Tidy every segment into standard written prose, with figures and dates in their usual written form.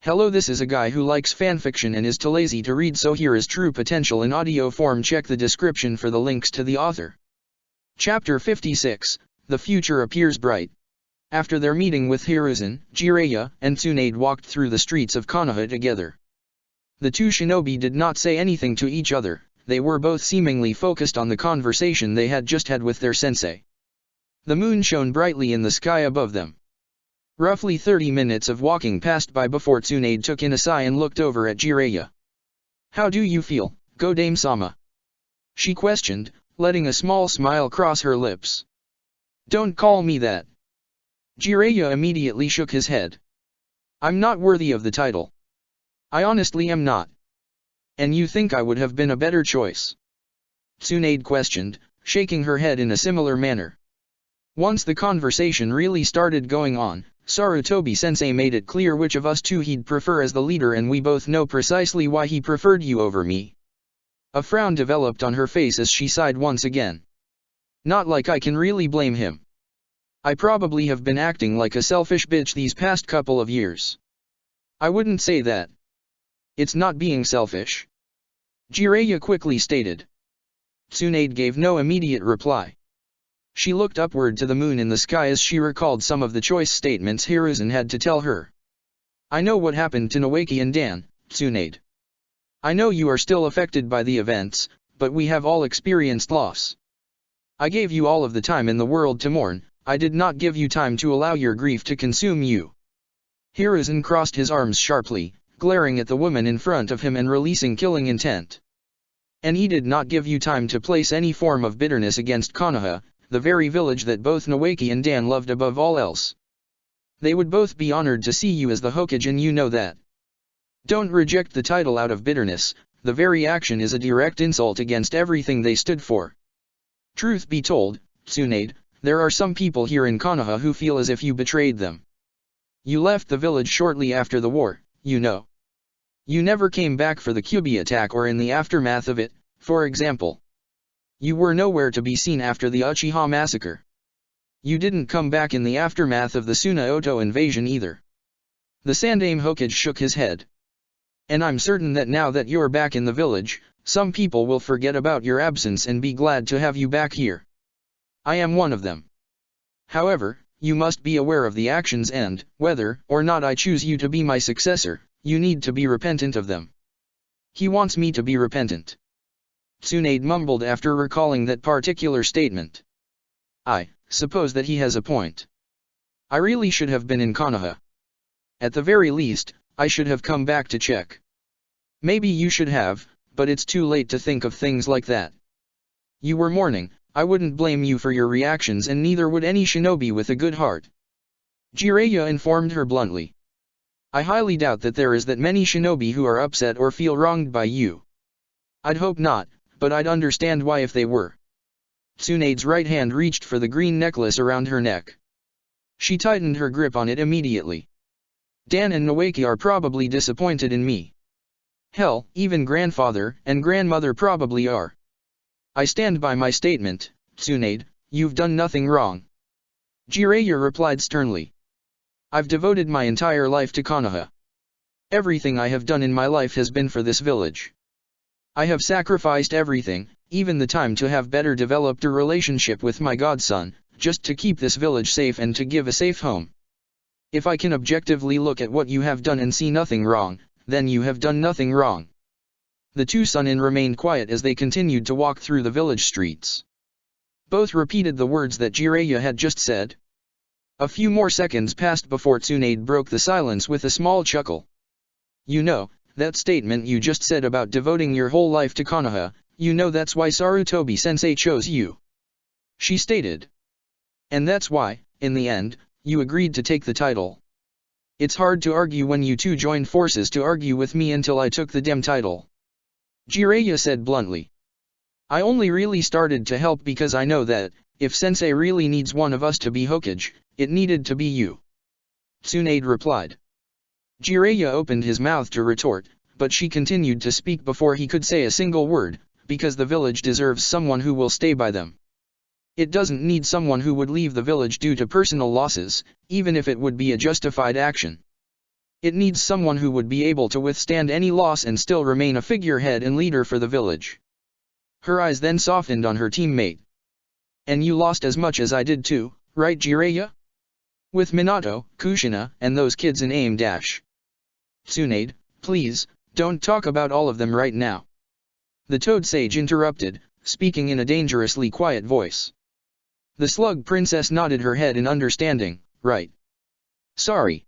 Hello, this is a guy who likes fanfiction and is too lazy to read, so here is true potential in audio form. Check the description for the links to the author. Chapter 56, The Future Appears Bright. After their meeting with Hiruzen, Jiraiya and Tsunade walked through the streets of Konoha together. The two shinobi did not say anything to each other, they were both seemingly focused on the conversation they had just had with their sensei. The moon shone brightly in the sky above them. Roughly 30 minutes of walking passed by before Tsunade took in a sigh and looked over at Jiraiya. "How do you feel, Godame-sama?" she questioned, letting a small smile cross her lips. "Don't call me that." Jiraiya immediately shook his head. "I'm not worthy of the title. I honestly am not." "And you think I would have been a better choice?" Tsunade questioned, shaking her head in a similar manner. Once the conversation really started going on, Sarutobi-sensei made it clear which of us two he'd prefer as the leader, and we both know precisely why he preferred you over me. A frown developed on her face as she sighed once again. "Not like I can really blame him. I probably have been acting like a selfish bitch these past couple of years." "I wouldn't say that. It's not being selfish," Jiraiya quickly stated. Tsunade gave no immediate reply. She looked upward to the moon in the sky as she recalled some of the choice statements Hiruzen had to tell her. "I know what happened to Noeki and Dan, Tsunade. I know you are still affected by the events, but we have all experienced loss. I gave you all of the time in the world to mourn, I did not give you time to allow your grief to consume you." Hiruzen crossed his arms sharply, glaring at the woman in front of him and releasing killing intent. "And he did not give you time to place any form of bitterness against Konoha, the very village that both Noeki and Dan loved above all else. They would both be honored to see you as the Hokage, and you know that. Don't reject the title out of bitterness, the very action is a direct insult against everything they stood for. Truth be told, Tsunade, there are some people here in Konoha who feel as if you betrayed them. You left the village shortly after the war, you know. You never came back for the Kyuubi attack or in the aftermath of it, for example. You were nowhere to be seen after the Uchiha massacre. You didn't come back in the aftermath of the Tsunaoto invasion either." The Sandaime Hokage shook his head. "And I'm certain that now that you're back in the village, some people will forget about your absence and be glad to have you back here. I am one of them. However, you must be aware of the actions and, whether or not I choose you to be my successor, you need to be repentant of them." "He wants me to be repentant," Tsunade mumbled after recalling that particular statement. "I suppose that he has a point. I really should have been in Konoha. At the very least, I should have come back to check." "Maybe you should have, but it's too late to think of things like that. You were mourning, I wouldn't blame you for your reactions, and neither would any shinobi with a good heart," Jiraiya informed her bluntly. "I highly doubt that there is that many shinobi who are upset or feel wronged by you. I'd hope not, but I'd understand why if they were." Tsunade's right hand reached for the green necklace around her neck. She tightened her grip on it immediately. "Dan and Noeki are probably disappointed in me. Hell, even grandfather and grandmother probably are. I stand by my statement, Tsunade, you've done nothing wrong," Jiraiya replied sternly. "I've devoted my entire life to Konoha. Everything I have done in my life has been for this village. I have sacrificed everything, even the time to have better developed a relationship with my godson, just to keep this village safe and to give a safe home. If I can objectively look at what you have done and see nothing wrong, then you have done nothing wrong." The two Sunin remained quiet as they continued to walk through the village streets. Both repeated the words that Jiraiya had just said. A few more seconds passed before Tsunade broke the silence with a small chuckle. "You know, that statement you just said about devoting your whole life to Konoha, you know that's why Sarutobi-sensei chose you," she stated. "And that's why, in the end, you agreed to take the title. It's hard to argue when you two joined forces to argue with me until I took the damn title," Jiraiya said bluntly. "I only really started to help because I know that, if sensei really needs one of us to be Hokage, it needed to be you," Tsunade replied. Jiraiya opened his mouth to retort, but she continued to speak before he could say a single word, because the village deserves someone who will stay by them. It doesn't need someone who would leave the village due to personal losses, even if it would be a justified action. It needs someone who would be able to withstand any loss and still remain a figurehead and leader for the village. Her eyes then softened on her teammate. And you lost as much as I did too, right Jiraiya? With Minato, Kushina, and those kids in AIM-. Tsunade, please, don't talk about all of them right now. The Toad Sage interrupted, speaking in a dangerously quiet voice. The Slug Princess nodded her head in understanding, right. Sorry.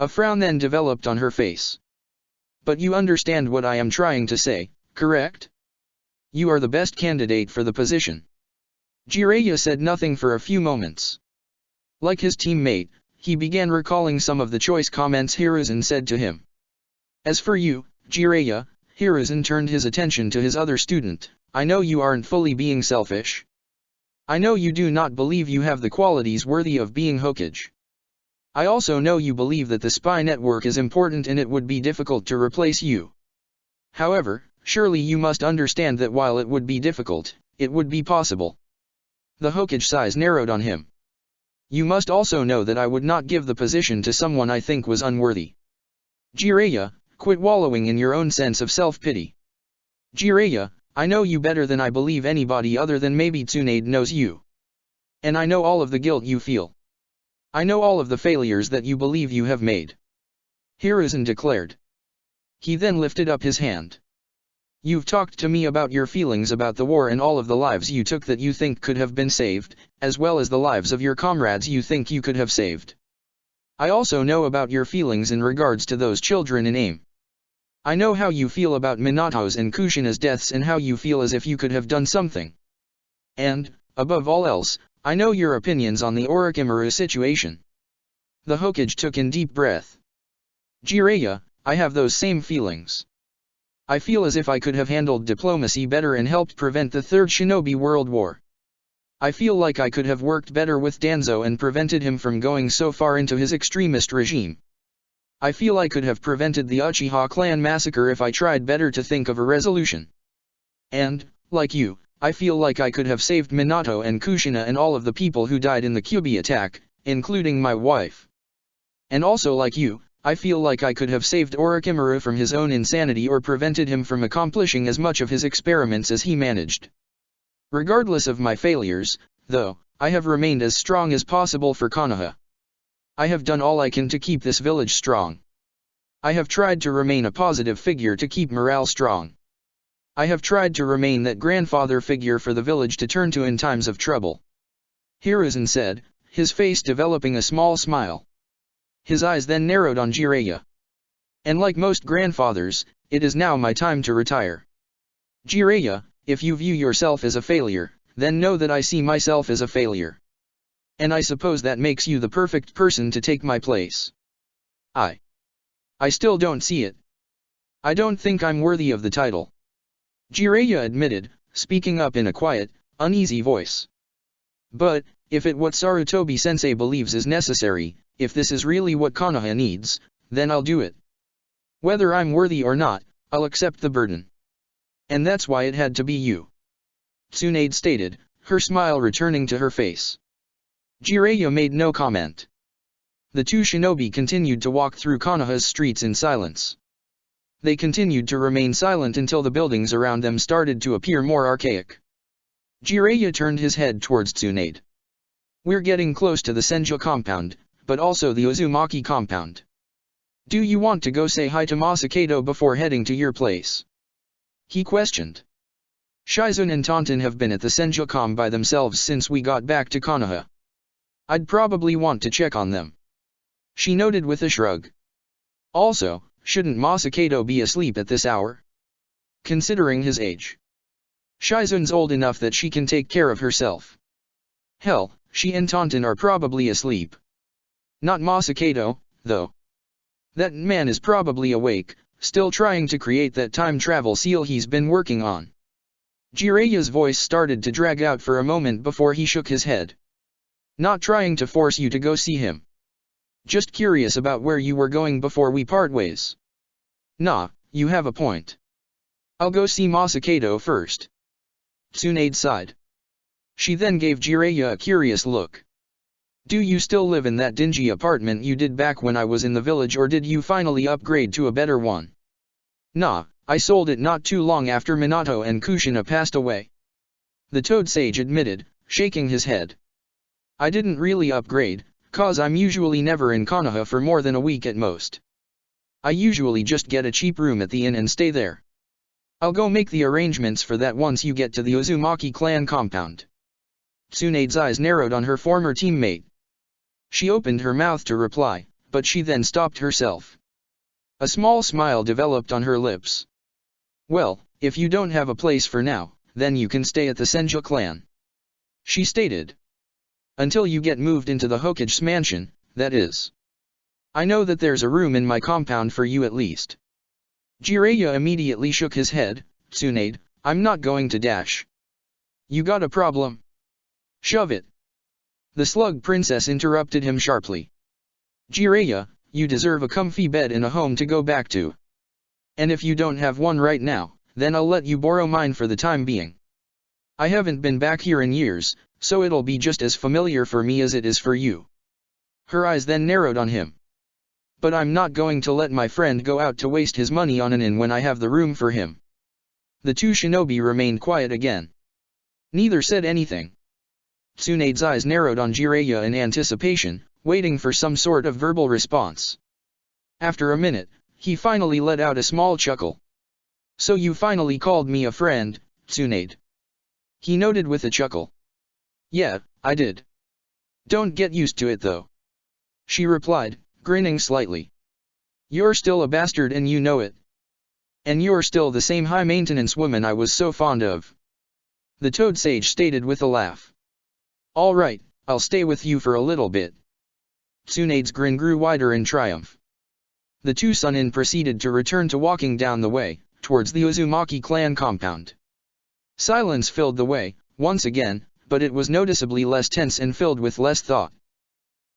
A frown then developed on her face. But you understand what I am trying to say, correct? You are the best candidate for the position. Jiraiya said nothing for a few moments. Like his teammate, he began recalling some of the choice comments Hiruzen said to him. As for you, Jiraiya, Hiruzen turned his attention to his other student. I know you aren't fully being selfish. I know you do not believe you have the qualities worthy of being Hokage. I also know you believe that the spy network is important and it would be difficult to replace you. However, surely you must understand that while it would be difficult, it would be possible. The Hokage size narrowed on him. You must also know that I would not give the position to someone I think was unworthy. Jiraiya, quit wallowing in your own sense of self-pity. Jiraiya, I know you better than I believe anybody other than maybe Tsunade knows you. And I know all of the guilt you feel. I know all of the failures that you believe you have made. Hiruzen declared. He then lifted up his hand. You've talked to me about your feelings about the war and all of the lives you took that you think could have been saved, as well as the lives of your comrades you think you could have saved. I also know about your feelings in regards to those children in AIM. I know how you feel about Minato's and Kushina's deaths and how you feel as if you could have done something. And, above all else, I know your opinions on the Orochimaru situation. The Hokage took in deep breath. Jiraiya, I have those same feelings. I feel as if I could have handled diplomacy better and helped prevent the Third Shinobi World War. I feel like I could have worked better with Danzo and prevented him from going so far into his extremist regime. I feel I could have prevented the Uchiha clan massacre if I tried better to think of a resolution. And, like you, I feel like I could have saved Minato and Kushina and all of the people who died in the Kyuubi attack, including my wife. And also like you, I feel like I could have saved Orochimaru from his own insanity or prevented him from accomplishing as much of his experiments as he managed. Regardless of my failures, though, I have remained as strong as possible for Konoha. I have done all I can to keep this village strong. I have tried to remain a positive figure to keep morale strong. I have tried to remain that grandfather figure for the village to turn to in times of trouble. Hiruzen said, his face developing a small smile. His eyes then narrowed on Jiraiya. And like most grandfathers, it is now my time to retire. Jiraiya, if you view yourself as a failure, then know that I see myself as a failure. And I suppose that makes you the perfect person to take my place. I still don't see it. I don't think I'm worthy of the title. Jiraiya admitted, speaking up in a quiet, uneasy voice. But, if it what Sarutobi-sensei believes is necessary, if this is really what Konoha needs, then I'll do it. Whether I'm worthy or not, I'll accept the burden. And that's why it had to be you. Tsunade stated, her smile returning to her face. Jiraiya made no comment. The two shinobi continued to walk through Konoha's streets in silence. They continued to remain silent until the buildings around them started to appear more archaic. Jiraiya turned his head towards Tsunade. We're getting close to the Senju compound, but also the Uzumaki compound. Do you want to go say hi to Masakado before heading to your place? He questioned. Shizune and Taunton have been at the Senju-com by themselves since we got back to Konoha. I'd probably want to check on them. She noted with a shrug. Also, shouldn't Masakado be asleep at this hour? Considering his age. Shizune's old enough that she can take care of herself. Hell, she and Taunton are probably asleep. Not Masakado, though. That man is probably awake, still trying to create that time travel seal he's been working on. Jiraiya's voice started to drag out for a moment before he shook his head. Not trying to force you to go see him. Just curious about where you were going before we part ways. Nah, you have a point. I'll go see Masakado first. Tsunade sighed. She then gave Jiraiya a curious look. Do you still live in that dingy apartment you did back when I was in the village, or did you finally upgrade to a better one? Nah, I sold it not too long after Minato and Kushina passed away. The Toad Sage admitted, shaking his head. I didn't really upgrade, cause I'm usually never in Konoha for more than a week at most. I usually just get a cheap room at the inn and stay there. I'll go make the arrangements for that once you get to the Uzumaki clan compound. Tsunade's eyes narrowed on her former teammate. She opened her mouth to reply, but she then stopped herself. A small smile developed on her lips. Well, if you don't have a place for now, then you can stay at the Senju clan, she stated. Until you get moved into the Hokage's mansion, that is. I know that there's a room in my compound for you at least. Jiraiya immediately shook his head. Tsunade, I'm not going to dash. You got a problem? Shove it. The Slug Princess interrupted him sharply. Jiraiya, you deserve a comfy bed and a home to go back to. And if you don't have one right now, then I'll let you borrow mine for the time being. I haven't been back here in years, so it'll be just as familiar for me as it is for you. Her eyes then narrowed on him. But I'm not going to let my friend go out to waste his money on an inn when I have the room for him. The two shinobi remained quiet again. Neither said anything. Tsunade's eyes narrowed on Jiraiya in anticipation, waiting for some sort of verbal response. After a minute, he finally let out a small chuckle. So you finally called me a friend, Tsunade? He noted with a chuckle. Yeah, I did. Don't get used to it though. She replied, grinning slightly. You're still a bastard and you know it. And you're still the same high-maintenance woman I was so fond of. The Toad Sage stated with a laugh. Alright, I'll stay with you for a little bit. Tsunade's grin grew wider in triumph. The two Sunin proceeded to return to walking down the way, towards the Uzumaki clan compound. Silence filled the way, once again, but it was noticeably less tense and filled with less thought.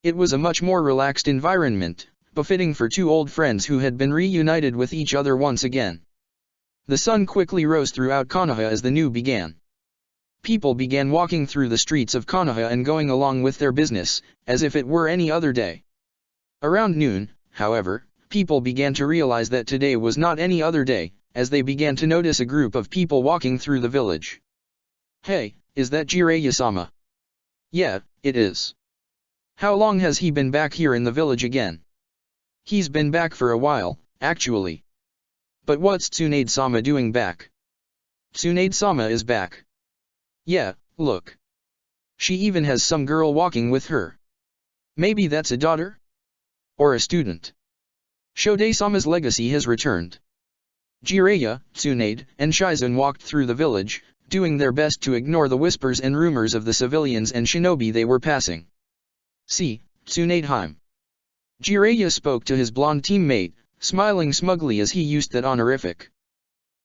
It was a much more relaxed environment, befitting for two old friends who had been reunited with each other once again. The sun quickly rose throughout Konoha as the new began. People began walking through the streets of Konoha and going along with their business, as if it were any other day. Around noon, however, people began to realize that today was not any other day, as they began to notice a group of people walking through the village. Hey, is that Jiraiya-sama? Yeah, it is. How long has he been back here in the village again? He's been back for a while, actually. But what's Tsunade-sama doing back? Tsunade-sama is back. Yeah, look. She even has some girl walking with her. Maybe that's a daughter? Or a student. Shodei-sama's legacy has returned. Jiraiya, Tsunade, and Shizune walked through the village, doing their best to ignore the whispers and rumors of the civilians and shinobi they were passing. See, Tsunade-hime. Jiraiya spoke to his blonde teammate, smiling smugly as he used that honorific.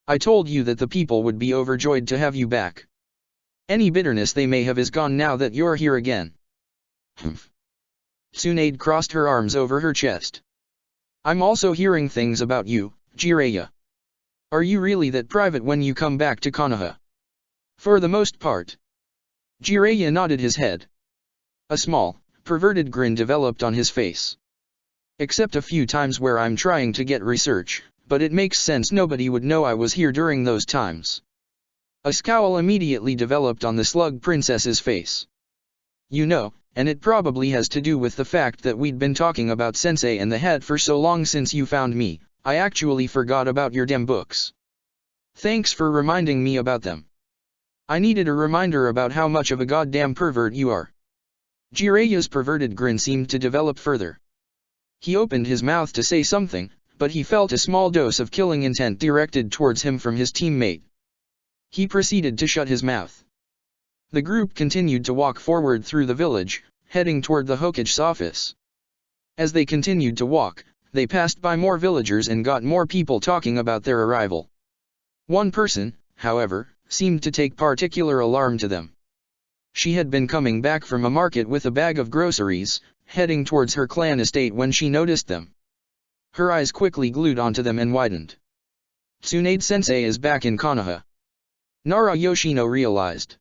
I told you that the people would be overjoyed to have you back. Any bitterness they may have is gone now that you're here again. Humph. Tsunade crossed her arms over her chest. I'm also hearing things about you, Jiraiya. Are you really that private when you come back to Konoha? For the most part. Jiraiya nodded his head. A small, perverted grin developed on his face. Except a few times where I'm trying to get research, but it makes sense nobody would know I was here during those times. A scowl immediately developed on the Slug Princess's face. You know, and it probably has to do with the fact that we'd been talking about Sensei and the head for so long since you found me, I actually forgot about your damn books. Thanks for reminding me about them. I needed a reminder about how much of a goddamn pervert you are. Jiraiya's perverted grin seemed to develop further. He opened his mouth to say something, but he felt a small dose of killing intent directed towards him from his teammate. He proceeded to shut his mouth. The group continued to walk forward through the village, heading toward the Hokage's office. As they continued to walk, they passed by more villagers and got more people talking about their arrival. One person, however, seemed to take particular alarm to them. She had been coming back from a market with a bag of groceries, heading towards her clan estate when she noticed them. Her eyes quickly glued onto them and widened. Tsunade-sensei is back in Konoha. Nara Yoshino realized.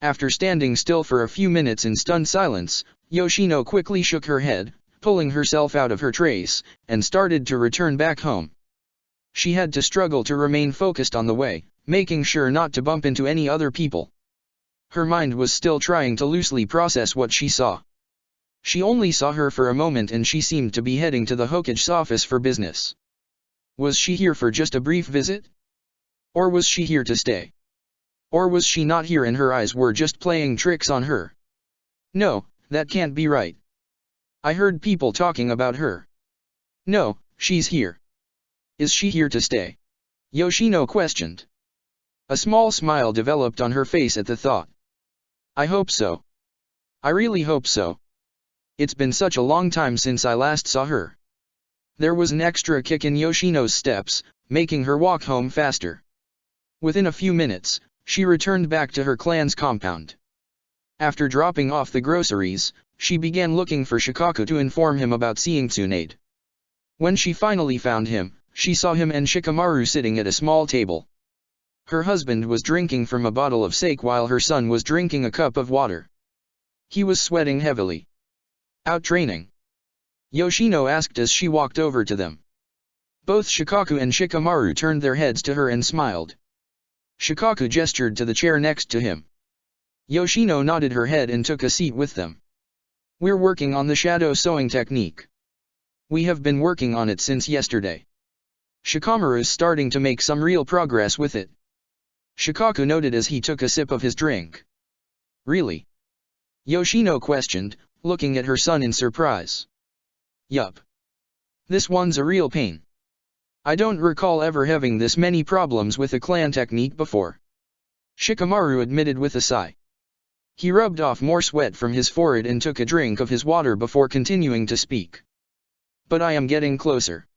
After standing still for a few minutes in stunned silence, Yoshino quickly shook her head, pulling herself out of her trace, and started to return back home. She had to struggle to remain focused on the way, making sure not to bump into any other people. Her mind was still trying to loosely process what she saw. She only saw her for a moment and she seemed to be heading to the Hokage's office for business. Was she here for just a brief visit? Or was she here to stay? Or was she not here and her eyes were just playing tricks on her? No, that can't be right. I heard people talking about her. No, she's here. Is she here to stay? Yoshino questioned. A small smile developed on her face at the thought. I hope so. I really hope so. It's been such a long time since I last saw her. There was an extra kick in Yoshino's steps, making her walk home faster. Within a few minutes, she returned back to her clan's compound. After dropping off the groceries, she began looking for Shikaku to inform him about seeing Tsunade. When she finally found him, she saw him and Shikamaru sitting at a small table. Her husband was drinking from a bottle of sake while her son was drinking a cup of water. He was sweating heavily. Out training? Yoshino asked as she walked over to them. Both Shikaku and Shikamaru turned their heads to her and smiled. Shikaku gestured to the chair next to him. Yoshino nodded her head and took a seat with them. We're working on the shadow sewing technique. We have been working on it since yesterday. Shikamaru's starting to make some real progress with it. Shikaku noted as he took a sip of his drink. Really? Yoshino questioned, looking at her son in surprise. Yup. This one's a real pain. I don't recall ever having this many problems with a clan technique before. Shikamaru admitted with a sigh. He rubbed off more sweat from his forehead and took a drink of his water before continuing to speak. But I am getting closer.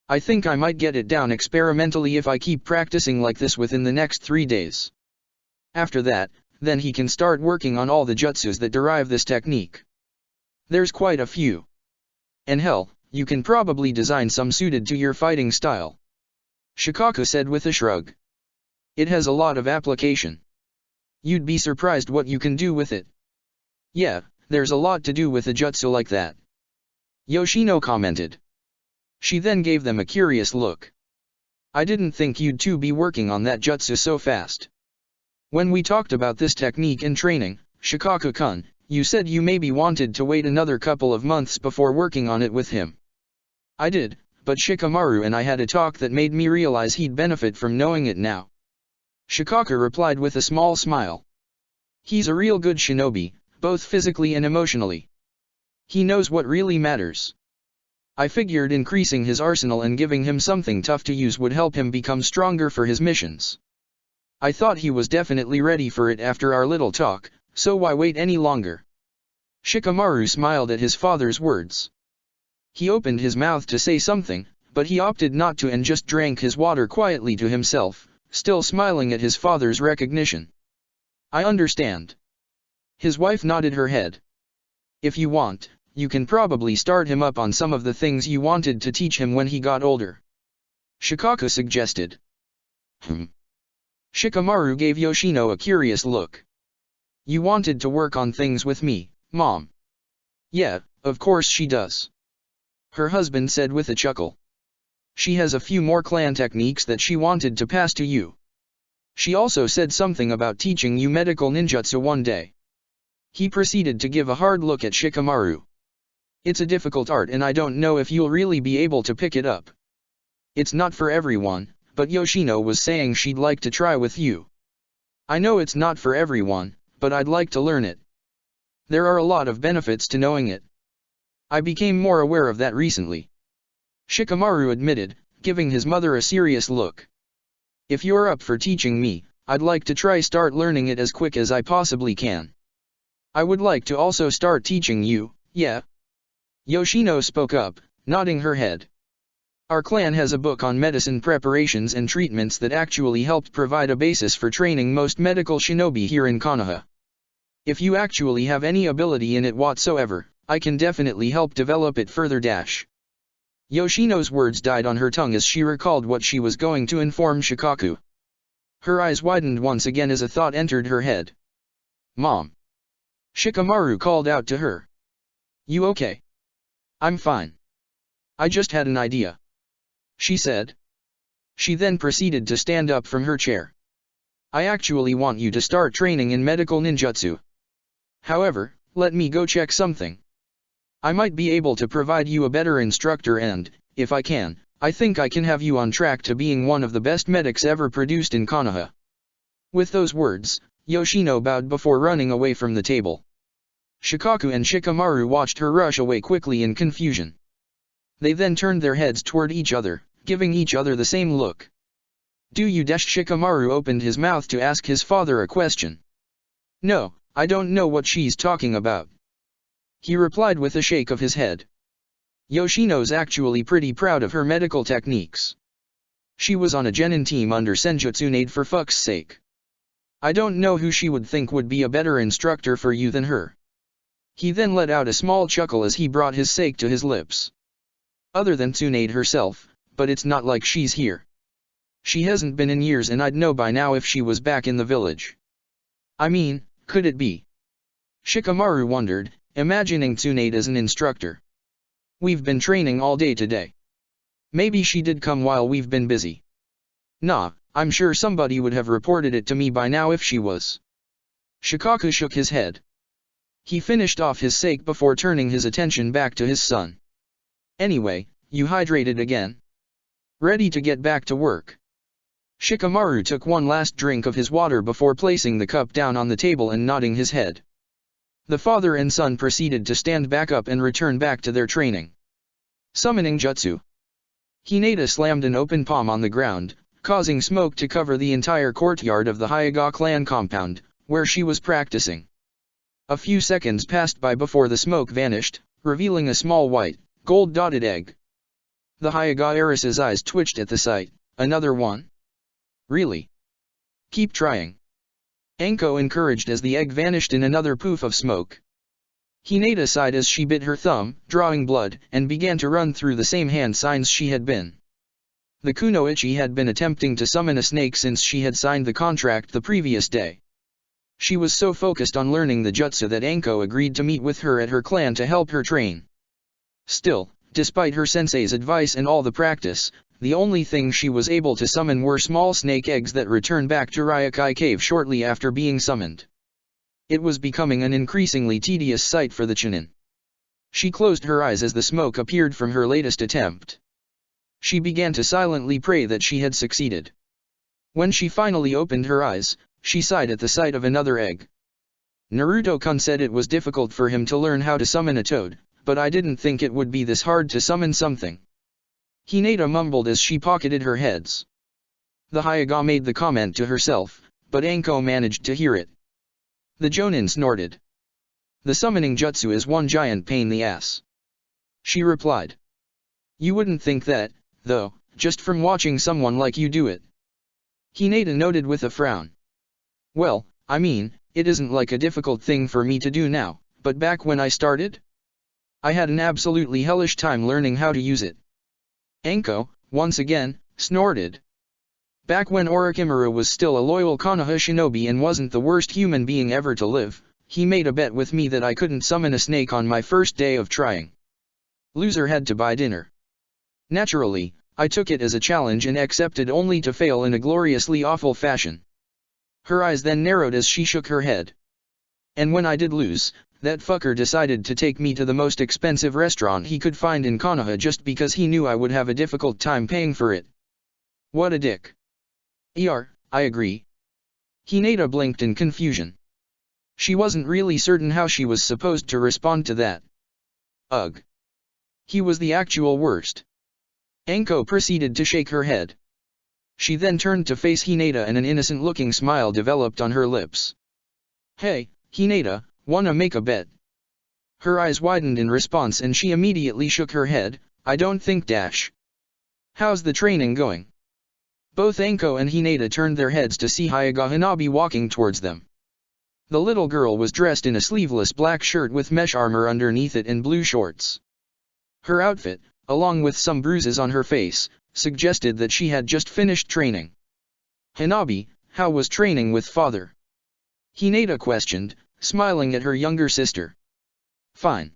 I think I might get it down experimentally if I keep practicing like this within the next 3 days. After that, then he can start working on all the jutsus that derive this technique. There's quite a few. And hell, you can probably design some suited to your fighting style. Shikaku said with a shrug. It has a lot of application. You'd be surprised what you can do with it. Yeah, there's a lot to do with a jutsu like that. Yoshino commented. She then gave them a curious look. I didn't think you'd two be working on that jutsu so fast. When we talked about this technique in training, Shikaku-kun, you said you maybe wanted to wait another couple of months before working on it with him. I did, but Shikamaru and I had a talk that made me realize he'd benefit from knowing it now. Shikaku replied with a small smile. He's a real good shinobi, both physically and emotionally. He knows what really matters. I figured increasing his arsenal and giving him something tough to use would help him become stronger for his missions. I thought he was definitely ready for it after our little talk, so why wait any longer? Shikamaru smiled at his father's words. He opened his mouth to say something, but he opted not to and just drank his water quietly to himself, still smiling at his father's recognition. I understand. His wife nodded her head. If you want, you can probably start him up on some of the things you wanted to teach him when he got older. Shikaku suggested. Shikamaru gave Yoshino a curious look. You wanted to work on things with me, Mom. Yeah, of course she does. Her husband said with a chuckle. She has a few more clan techniques that she wanted to pass to you. She also said something about teaching you medical ninjutsu one day. He proceeded to give a hard look at Shikamaru. It's a difficult art and I don't know if you'll really be able to pick it up. It's not for everyone, but Yoshino was saying she'd like to try with you. I know it's not for everyone, but I'd like to learn it. There are a lot of benefits to knowing it. I became more aware of that recently. Shikamaru admitted, giving his mother a serious look. If you're up for teaching me, I'd like to try start learning it as quick as I possibly can. I would like to also start teaching you, yeah? Yoshino spoke up, nodding her head. Our clan has a book on medicine preparations and treatments that actually helped provide a basis for training most medical shinobi here in Konoha. If you actually have any ability in it whatsoever, I can definitely help develop it further. Yoshino's words died on her tongue as she recalled what she was going to inform Shikaku. Her eyes widened once again as a thought entered her head. Mom! Shikamaru called out to her. You okay? I'm fine. I just had an idea, she said. She then proceeded to stand up from her chair. I actually want you to start training in medical ninjutsu. However, let me go check something. I might be able to provide you a better instructor and, if I can, I think I can have you on track to being one of the best medics ever produced in Konoha. With those words, Yoshino bowed before running away from the table. Shikaku and Shikamaru watched her rush away quickly in confusion. They then turned their heads toward each other, giving each other the same look. Do you? Shikamaru opened his mouth to ask his father a question. No, I don't know what she's talking about, he replied with a shake of his head. Yoshino's actually pretty proud of her medical techniques. She was on a genin team under Senjutsu Tsunade for fuck's sake. I don't know who she would think would be a better instructor for you than her. He then let out a small chuckle as he brought his sake to his lips. Other than Tsunade herself, but it's not like she's here. She hasn't been in years and I'd know by now if she was back in the village. I mean, could it be? Shikamaru wondered, imagining Tsunade as an instructor. We've been training all day today. Maybe she did come while we've been busy. Nah, I'm sure somebody would have reported it to me by now if she was. Shikaku shook his head. He finished off his sake before turning his attention back to his son. Anyway, you hydrated again? Ready to get back to work? Shikamaru took one last drink of his water before placing the cup down on the table and nodding his head. The father and son proceeded to stand back up and return back to their training. Summoning Jutsu. Hinata slammed an open palm on the ground, causing smoke to cover the entire courtyard of the Hyuga clan compound, where she was practicing. A few seconds passed by before the smoke vanished, revealing a small white, gold-dotted egg. The Hyuga heiress's eyes twitched at the sight. Another one? Really? Keep trying. Anko encouraged as the egg vanished in another poof of smoke. Hinata sighed as she bit her thumb, drawing blood, and began to run through the same hand signs she had been. The Kunoichi had been attempting to summon a snake since she had signed the contract the previous day. She was so focused on learning the jutsu that Anko agreed to meet with her at her clan to help her train. Still, despite her sensei's advice and all the practice, the only thing she was able to summon were small snake eggs that returned back to Ryokai Cave shortly after being summoned. It was becoming an increasingly tedious sight for the Chunin. She closed her eyes as the smoke appeared from her latest attempt. She began to silently pray that she had succeeded. When she finally opened her eyes, she sighed at the sight of another egg. Naruto-kun said it was difficult for him to learn how to summon a toad, but I didn't think it would be this hard to summon something. Hinata mumbled as she pocketed her heads. The Hyuga made the comment to herself, but Anko managed to hear it. The Jonin snorted. The summoning jutsu is one giant pain in the ass, she replied. You wouldn't think that, though, just from watching someone like you do it. Hinata noted with a frown. Well, I mean, it isn't like a difficult thing for me to do now, but back when I started, I had an absolutely hellish time learning how to use it. Anko, once again, snorted. Back when Orochimaru was still a loyal Konoha shinobi and wasn't the worst human being ever to live, he made a bet with me that I couldn't summon a snake on my first day of trying. Loser had to buy dinner. Naturally, I took it as a challenge and accepted only to fail in a gloriously awful fashion. Her eyes then narrowed as she shook her head. And when I did lose, that fucker decided to take me to the most expensive restaurant he could find in Konoha just because he knew I would have a difficult time paying for it. What a dick. I agree. Hinata blinked in confusion. She wasn't really certain how she was supposed to respond to that. Ugh. He was the actual worst. Anko proceeded to shake her head. She then turned to face Hinata and an innocent-looking smile developed on her lips. Hey, Hinata, wanna make a bet? Her eyes widened in response and she immediately shook her head. I don't think dash. How's the training going? Both Anko and Hinata turned their heads to see Hyuga Hanabi walking towards them. The little girl was dressed in a sleeveless black shirt with mesh armor underneath it and blue shorts. Her outfit, along with some bruises on her face, suggested that she had just finished training. Hanabi, how was training with father? Hinata questioned, smiling at her younger sister. Fine.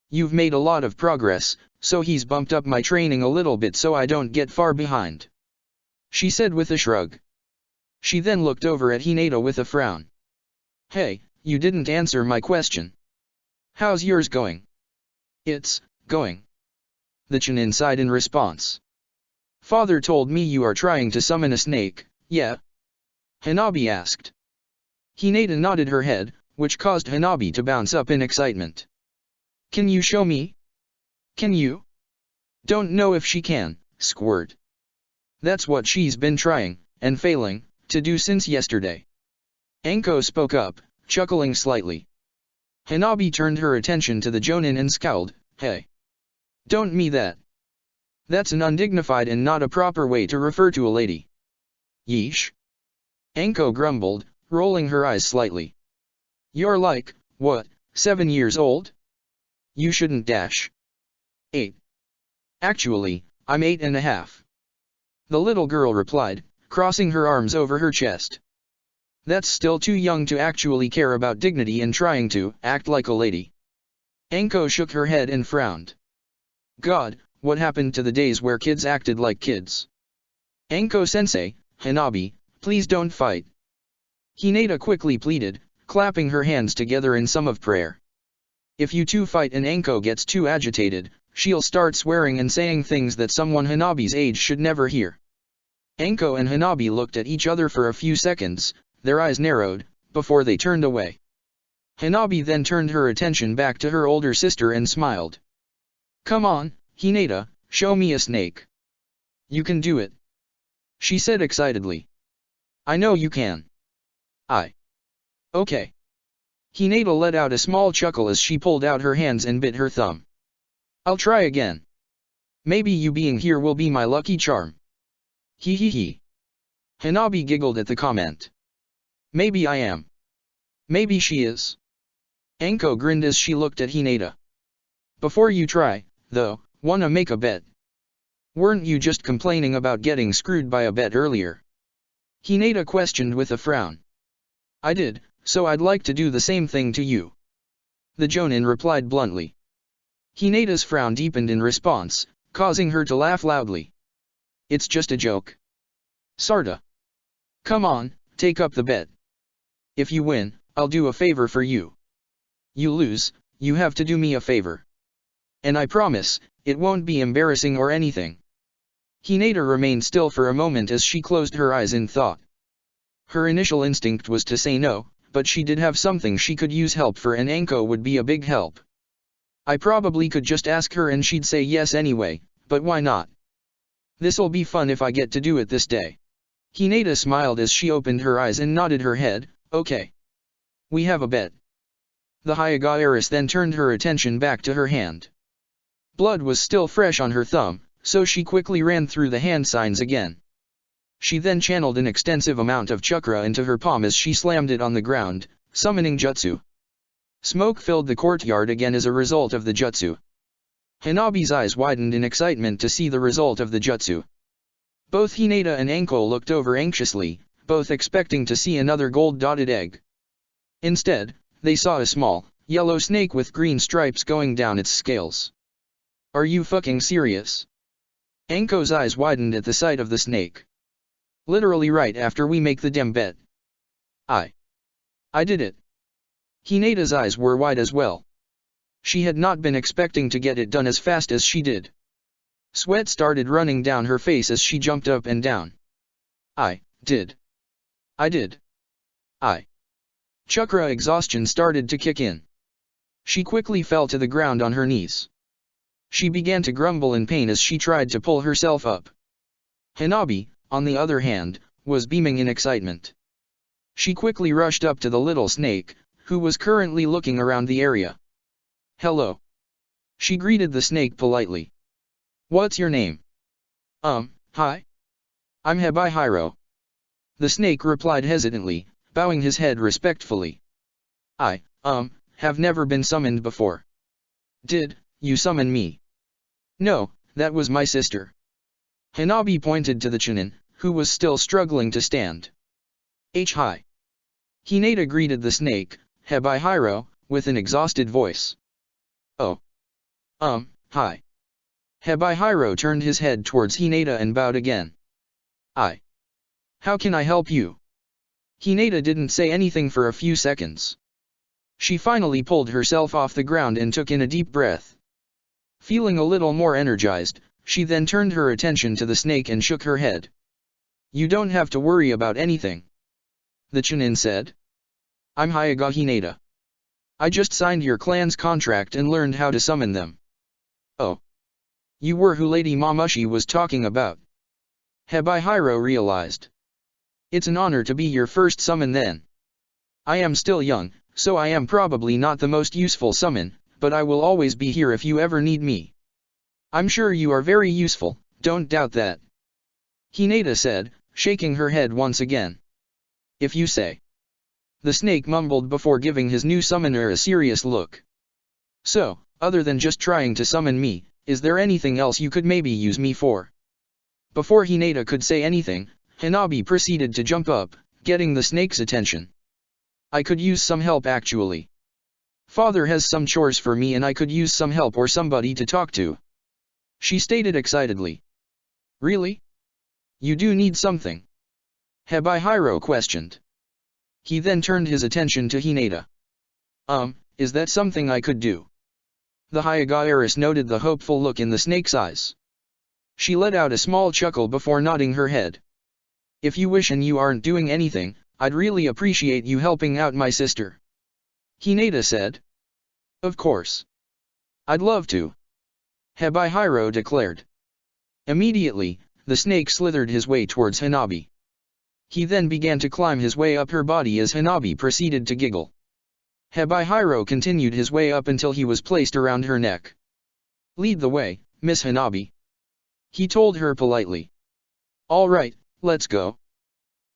You've made a lot of progress, so he's bumped up my training a little bit so I don't get far behind," she said with a shrug. She then looked over at Hinata with a frown. "Hey, you didn't answer my question. How's yours going?" "It's going," the Chunin sighed in response. "Father told me you are trying to summon a snake, yeah?" Hanabi asked. Hinata nodded her head, which caused Hanabi to bounce up in excitement. "Can you show me? Can you?" "Don't know if she can, Squirt. That's what she's been trying, and failing, to do since yesterday." Anko spoke up, chuckling slightly. Hanabi turned her attention to the Jonin and scowled, "Hey. Don't me that. That's an undignified and not a proper way to refer to a lady." "Yeesh." Anko grumbled, rolling her eyes slightly. "You're like, what, 7 years old? You shouldn't dash." "8. Actually, I'm 8.5. The little girl replied, crossing her arms over her chest. "That's still too young to actually care about dignity and trying to act like a lady." Anko shook her head and frowned. God, what happened to the days where kids acted like kids? "Anko-sensei, Hanabi, please don't fight." Hinata quickly pleaded, clapping her hands together in sum of prayer. "If you two fight and Anko gets too agitated, she'll start swearing and saying things that someone Hanabi's age should never hear." Anko and Hanabi looked at each other for a few seconds, their eyes narrowed, before they turned away. Hanabi then turned her attention back to her older sister and smiled. "Come on, Hinata, show me a snake." "You can do it," she said excitedly. "I know you can." Okay." Hinata let out a small chuckle as she pulled out her hands and bit her thumb. "I'll try again. Maybe you being here will be my lucky charm." "Hee hee hee." Hanabi giggled at the comment. "Maybe I am. Maybe she is." Anko grinned as she looked at Hinata. "Before you try, though, wanna make a bet? Weren't you just complaining about getting screwed by a bet earlier?" Hinata questioned with a frown. "I did, so I'd like to do the same thing to you," the Jonin replied bluntly. Hinata's frown deepened in response, causing her to laugh loudly. "It's just a joke. Sorta. Come on, take up the bet. If you win, I'll do a favor for you. You lose, you have to do me a favor. And I promise, it won't be embarrassing or anything." Hinata remained still for a moment as she closed her eyes in thought. Her initial instinct was to say no, but she did have something she could use help for, and Anko would be a big help. I probably could just ask her and she'd say yes anyway, but why not? This'll be fun if I get to do it this day. Hinata smiled as she opened her eyes and nodded her head, "Okay. We have a bet." The Hyuga heiress then turned her attention back to her hand. Blood was still fresh on her thumb, so she quickly ran through the hand signs again. She then channeled an extensive amount of chakra into her palm as she slammed it on the ground, summoning jutsu. Smoke filled the courtyard again as a result of the jutsu. Hanabi's eyes widened in excitement to see the result of the jutsu. Both Hinata and Anko looked over anxiously, both expecting to see another gold-dotted egg. Instead, they saw a small, yellow snake with green stripes going down its scales. "Are you fucking serious?" Anko's eyes widened at the sight of the snake. "Literally right after we make the damn bet." I did it." Hinata's eyes were wide as well. She had not been expecting to get it done as fast as she did. Sweat started running down her face as she jumped up and down. I did. Chakra exhaustion started to kick in. She quickly fell to the ground on her knees. She began to grumble in pain as she tried to pull herself up. Hanabi, on the other hand, was beaming in excitement. She quickly rushed up to the little snake, who was currently looking around the area. "Hello." She greeted the snake politely. "What's your name?" Hi. I'm Hebi Hiro." The snake replied hesitantly, bowing his head respectfully. "I, have never been summoned before." "Did you summon me?" "No, that was my sister." Hanabi pointed to the Chunin, who was still struggling to stand. Hi. Hinata greeted the snake, Hebi Hiro, with an exhausted voice. "Oh. Hi. Hebihiro turned his head towards Hinata and bowed again. How can I help you? Hinata didn't say anything for a few seconds. She finally pulled herself off the ground and took in a deep breath. Feeling a little more energized, she then turned her attention to the snake and shook her head. You don't have to worry about anything, the Chunin said. I'm Hyaga Hinata. I just signed your clan's contract and learned how to summon them. Oh. You were who Lady Mamushi was talking about. Hebihiro realized. It's an honor to be your first summon then. I am still young, so I am probably not the most useful summon, but I will always be here if you ever need me. I'm sure you are very useful, don't doubt that. Hinata said, shaking her head once again. If you say. The snake mumbled before giving his new summoner a serious look. So, other than just trying to summon me, is there anything else you could maybe use me for? Before Hinata could say anything, Hanabi proceeded to jump up, getting the snake's attention. I could use some help actually. Father has some chores for me and I could use some help or somebody to talk to. She stated excitedly. Really? You do need something? Hebihiro questioned. He then turned his attention to Hinata. Is that something I could do? The Hyaga heiress noted the hopeful look in the snake's eyes. She let out a small chuckle before nodding her head. If you wish and you aren't doing anything, I'd really appreciate you helping out my sister. Hinata said. Of course. I'd love to. Hebihiro declared. Immediately, the snake slithered his way towards Hanabi. He then began to climb his way up her body as Hanabi proceeded to giggle. Hebihiro continued his way up until he was placed around her neck. Lead the way, Miss Hanabi. He told her politely. All right, let's go.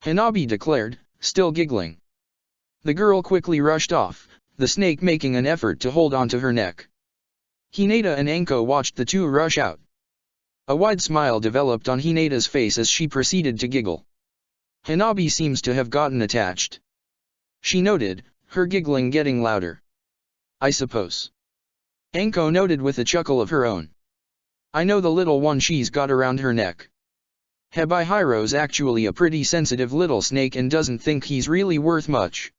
Hanabi declared, still giggling. The girl quickly rushed off, the snake making an effort to hold onto her neck. Hinata and Anko watched the two rush out. A wide smile developed on Hinata's face as she proceeded to giggle. Hanabi seems to have gotten attached. She noted, her giggling getting louder. I suppose. Anko noted with a chuckle of her own. I know the little one she's got around her neck. Hebihiro's actually a pretty sensitive little snake and doesn't think he's really worth much.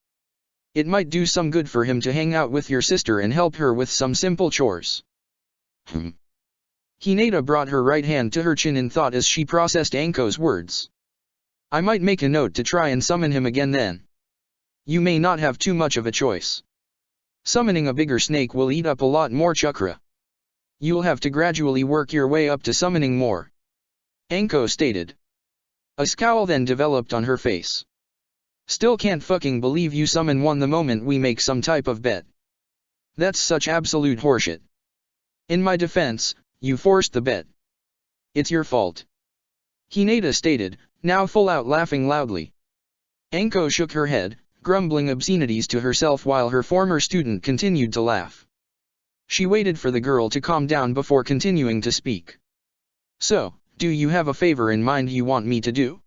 It might do some good for him to hang out with your sister and help her with some simple chores. Hinata brought her right hand to her chin in thought as she processed Anko's words. I might make a note to try and summon him again then. You may not have too much of a choice. Summoning a bigger snake will eat up a lot more chakra. You'll have to gradually work your way up to summoning more. Anko stated. A scowl then developed on her face. Still can't fucking believe you summon one the moment we make some type of bet. That's such absolute horseshit. In my defense, you forced the bet. It's your fault. Hinata stated, now full out laughing loudly. Anko shook her head, grumbling obscenities to herself while her former student continued to laugh. She waited for the girl to calm down before continuing to speak. So, do you have a favor in mind you want me to do?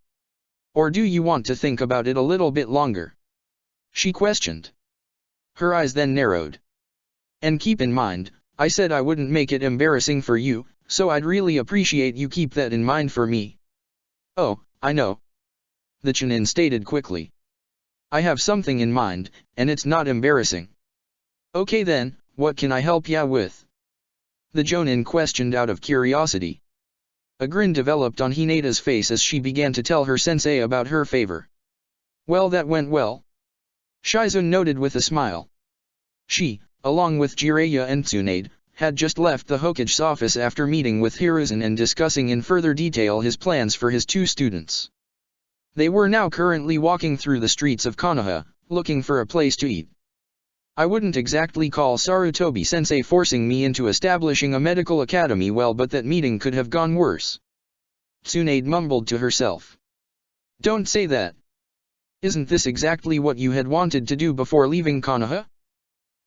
Or do you want to think about it a little bit longer? She questioned. Her eyes then narrowed. And keep in mind, I said I wouldn't make it embarrassing for you, so I'd really appreciate you keep that in mind for me. Oh, I know. The Chunin stated quickly. I have something in mind, and it's not embarrassing. Okay then, what can I help ya with? The Jonin questioned out of curiosity. A grin developed on Hinata's face as she began to tell her sensei about her favor. Well, that went well. Shizun noted with a smile. She, along with Jiraiya and Tsunade, had just left the Hokage's office after meeting with Hiruzen and discussing in further detail his plans for his two students. They were now currently walking through the streets of Konoha, looking for a place to eat. I wouldn't exactly call Sarutobi-sensei forcing me into establishing a medical academy well, but that meeting could have gone worse. Tsunade mumbled to herself. Don't say that. Isn't this exactly what you had wanted to do before leaving Konoha?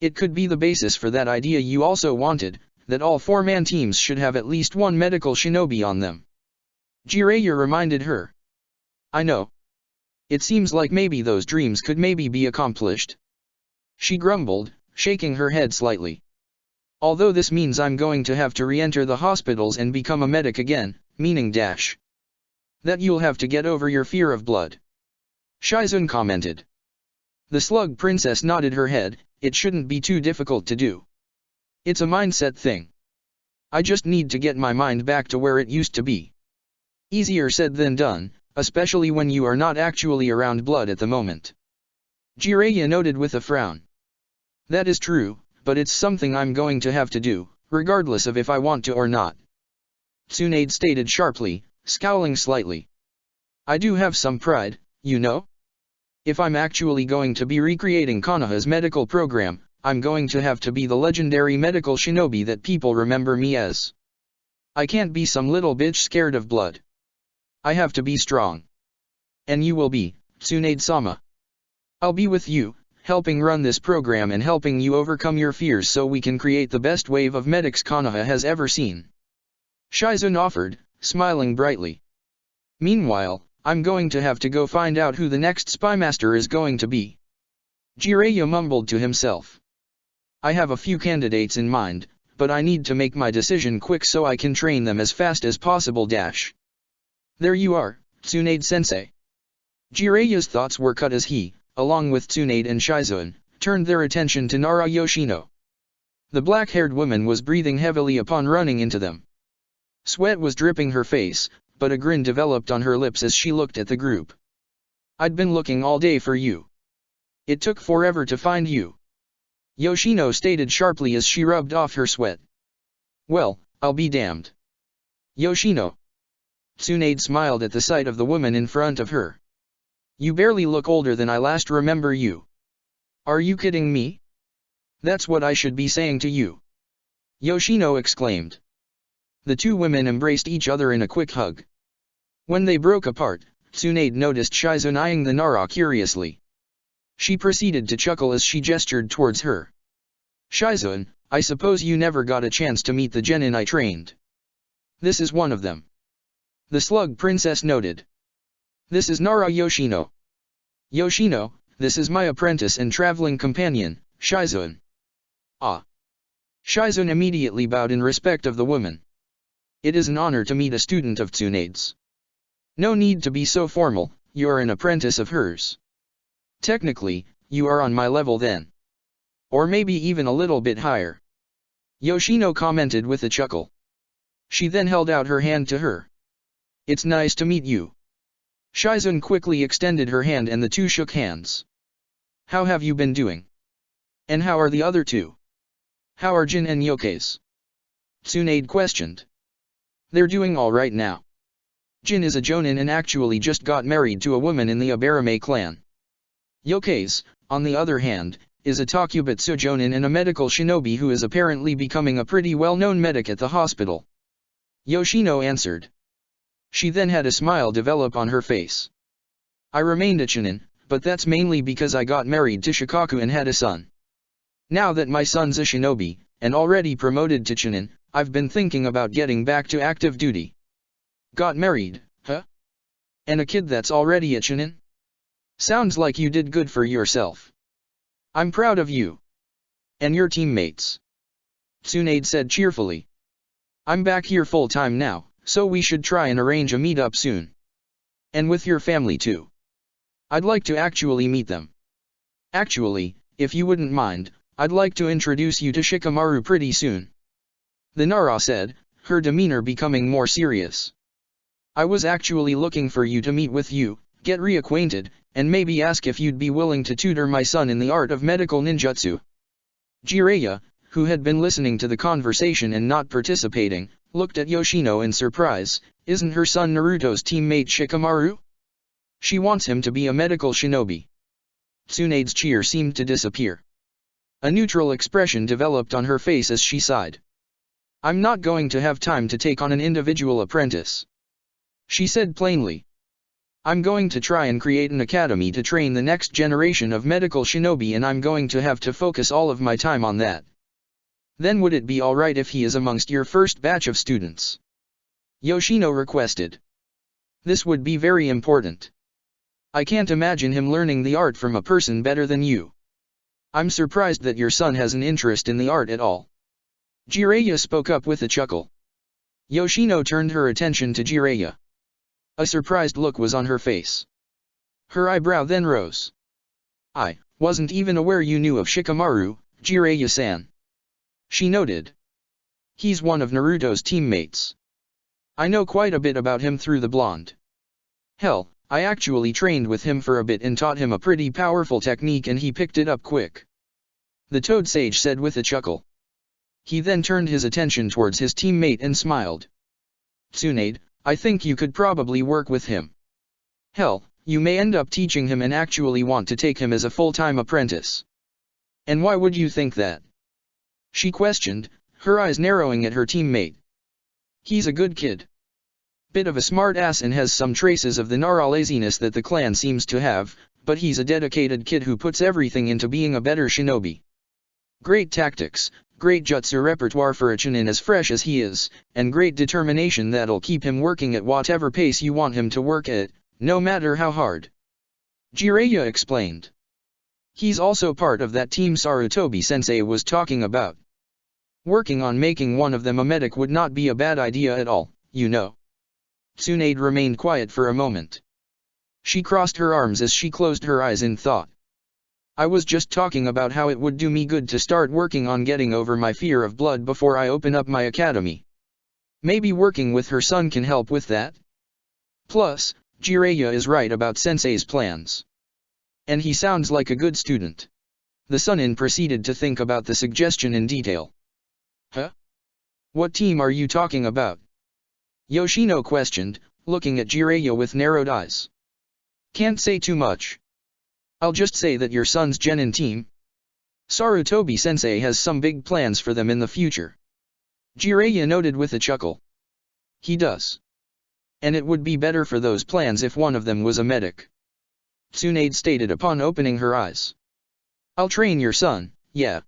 It could be the basis for that idea you also wanted, that all four-man teams should have at least one medical shinobi on them. Jiraiya reminded her. I know. It seems like maybe those dreams could maybe be accomplished. She grumbled, shaking her head slightly. Although this means I'm going to have to re-enter the hospitals and become a medic again, meaning dash. That you'll have to get over your fear of blood. Shizun commented. The slug princess nodded her head. It shouldn't be too difficult to do. It's a mindset thing. I just need to get my mind back to where it used to be. Easier said than done, especially when you are not actually around blood at the moment. Jiraiya noted with a frown. That is true, but it's something I'm going to have to do, regardless of if I want to or not. Tsunade stated sharply, scowling slightly. I do have some pride, you know? If I'm actually going to be recreating Konoha's medical program, I'm going to have to be the legendary medical shinobi that people remember me as. I can't be some little bitch scared of blood. I have to be strong. And you will be, Tsunade-sama. I'll be with you, helping run this program and helping you overcome your fears so we can create the best wave of medics Konoha has ever seen. Shizun offered, smiling brightly. Meanwhile, I'm going to have to go find out who the next spymaster is going to be. Jiraiya mumbled to himself. I have a few candidates in mind, but I need to make my decision quick so I can train them as fast as possible dash. There you are, Tsunade-sensei. Jiraiya's thoughts were cut as he, along with Tsunade and Shizun, turned their attention to Nara Yoshino. The black-haired woman was breathing heavily upon running into them. Sweat was dripping her face, but a grin developed on her lips as she looked at the group. I'd been looking all day for you. It took forever to find you. Yoshino stated sharply as she rubbed off her sweat. Well, I'll be damned. Yoshino. Tsunade smiled at the sight of the woman in front of her. You barely look older than I last remember you. Are you kidding me? That's what I should be saying to you. Yoshino exclaimed. The two women embraced each other in a quick hug. When they broke apart, Tsunade noticed Shizun eyeing the Nara curiously. She proceeded to chuckle as she gestured towards her. Shizun, I suppose you never got a chance to meet the genin I trained. This is one of them. The slug princess noted. This is Nara Yoshino. Yoshino, this is my apprentice and traveling companion, Shizun. Ah. Shizun immediately bowed in respect of the woman. It is an honor to meet a student of Tsunade's. No need to be so formal, you are an apprentice of hers. Technically, you are on my level then. Or maybe even a little bit higher. Yoshino commented with a chuckle. She then held out her hand to her. It's nice to meet you. Shizun quickly extended her hand and the two shook hands. How have you been doing? And how are the other two? How are Jin and Yosuke? Tsunade questioned. They're doing all right now. Jin is a Jonin and actually just got married to a woman in the Abarame clan. Yosuke, on the other hand, is a Takubetsu Jonin and a medical shinobi who is apparently becoming a pretty well-known medic at the hospital. Yoshino answered. She then had a smile develop on her face. I remained a Chunin, but that's mainly because I got married to Shikaku and had a son. Now that my son's a shinobi, and already promoted to Chunin, I've been thinking about getting back to active duty. Got married, huh? And a kid that's already a Chunin? Sounds like you did good for yourself. I'm proud of you. And your teammates. Tsunade said cheerfully. I'm back here full-time now, so we should try and arrange a meet-up soon. And with your family too. I'd like to actually meet them. Actually, if you wouldn't mind, I'd like to introduce you to Shikamaru pretty soon. The Nara said, her demeanor becoming more serious. I was actually looking for you to meet with you, get reacquainted, and maybe ask if you'd be willing to tutor my son in the art of medical ninjutsu. Jiraiya, who had been listening to the conversation and not participating, looked at Yoshino in surprise. Isn't her son Naruto's teammate Shikamaru? She wants him to be a medical shinobi. Tsunade's cheer seemed to disappear. A neutral expression developed on her face as she sighed. I'm not going to have time to take on an individual apprentice. She said plainly. I'm going to try and create an academy to train the next generation of medical shinobi, and I'm going to have to focus all of my time on that. Then would it be alright if he is amongst your first batch of students? Yoshino requested. This would be very important. I can't imagine him learning the art from a person better than you. I'm surprised that your son has an interest in the art at all. Jiraiya spoke up with a chuckle. Yoshino turned her attention to Jiraiya. A surprised look was on her face. Her eyebrow then rose. I wasn't even aware you knew of Shikamaru, Jiraiya-san. She noted. He's one of Naruto's teammates. I know quite a bit about him through the blonde. Hell, I actually trained with him for a bit and taught him a pretty powerful technique and he picked it up quick. The Toad Sage said with a chuckle. He then turned his attention towards his teammate and smiled. Tsunade, I think you could probably work with him. Hell, you may end up teaching him and actually want to take him as a full-time apprentice. And why would you think that? She questioned, her eyes narrowing at her teammate. He's a good kid. Bit of a smart ass and has some traces of the Nara laziness that the clan seems to have, but he's a dedicated kid who puts everything into being a better shinobi. Great tactics, great jutsu repertoire for a chunin as fresh as he is, and great determination that'll keep him working at whatever pace you want him to work at, no matter how hard. Jiraiya explained. He's also part of that team Sarutobi-sensei was talking about. Working on making one of them a medic would not be a bad idea at all, you know. Tsunade remained quiet for a moment. She crossed her arms as she closed her eyes in thought. I was just talking about how it would do me good to start working on getting over my fear of blood before I open up my academy. Maybe working with her son can help with that? Plus, Jiraiya is right about Sensei's plans. And he sounds like a good student. The Sunin proceeded to think about the suggestion in detail. Huh? What team are you talking about? Yoshino questioned, looking at Jiraiya with narrowed eyes. Can't say too much. I'll just say that your son's Genin team. Sarutobi-sensei has some big plans for them in the future. Jiraiya noted with a chuckle. He does. And it would be better for those plans if one of them was a medic. Tsunade stated upon opening her eyes. I'll train your son, yeah.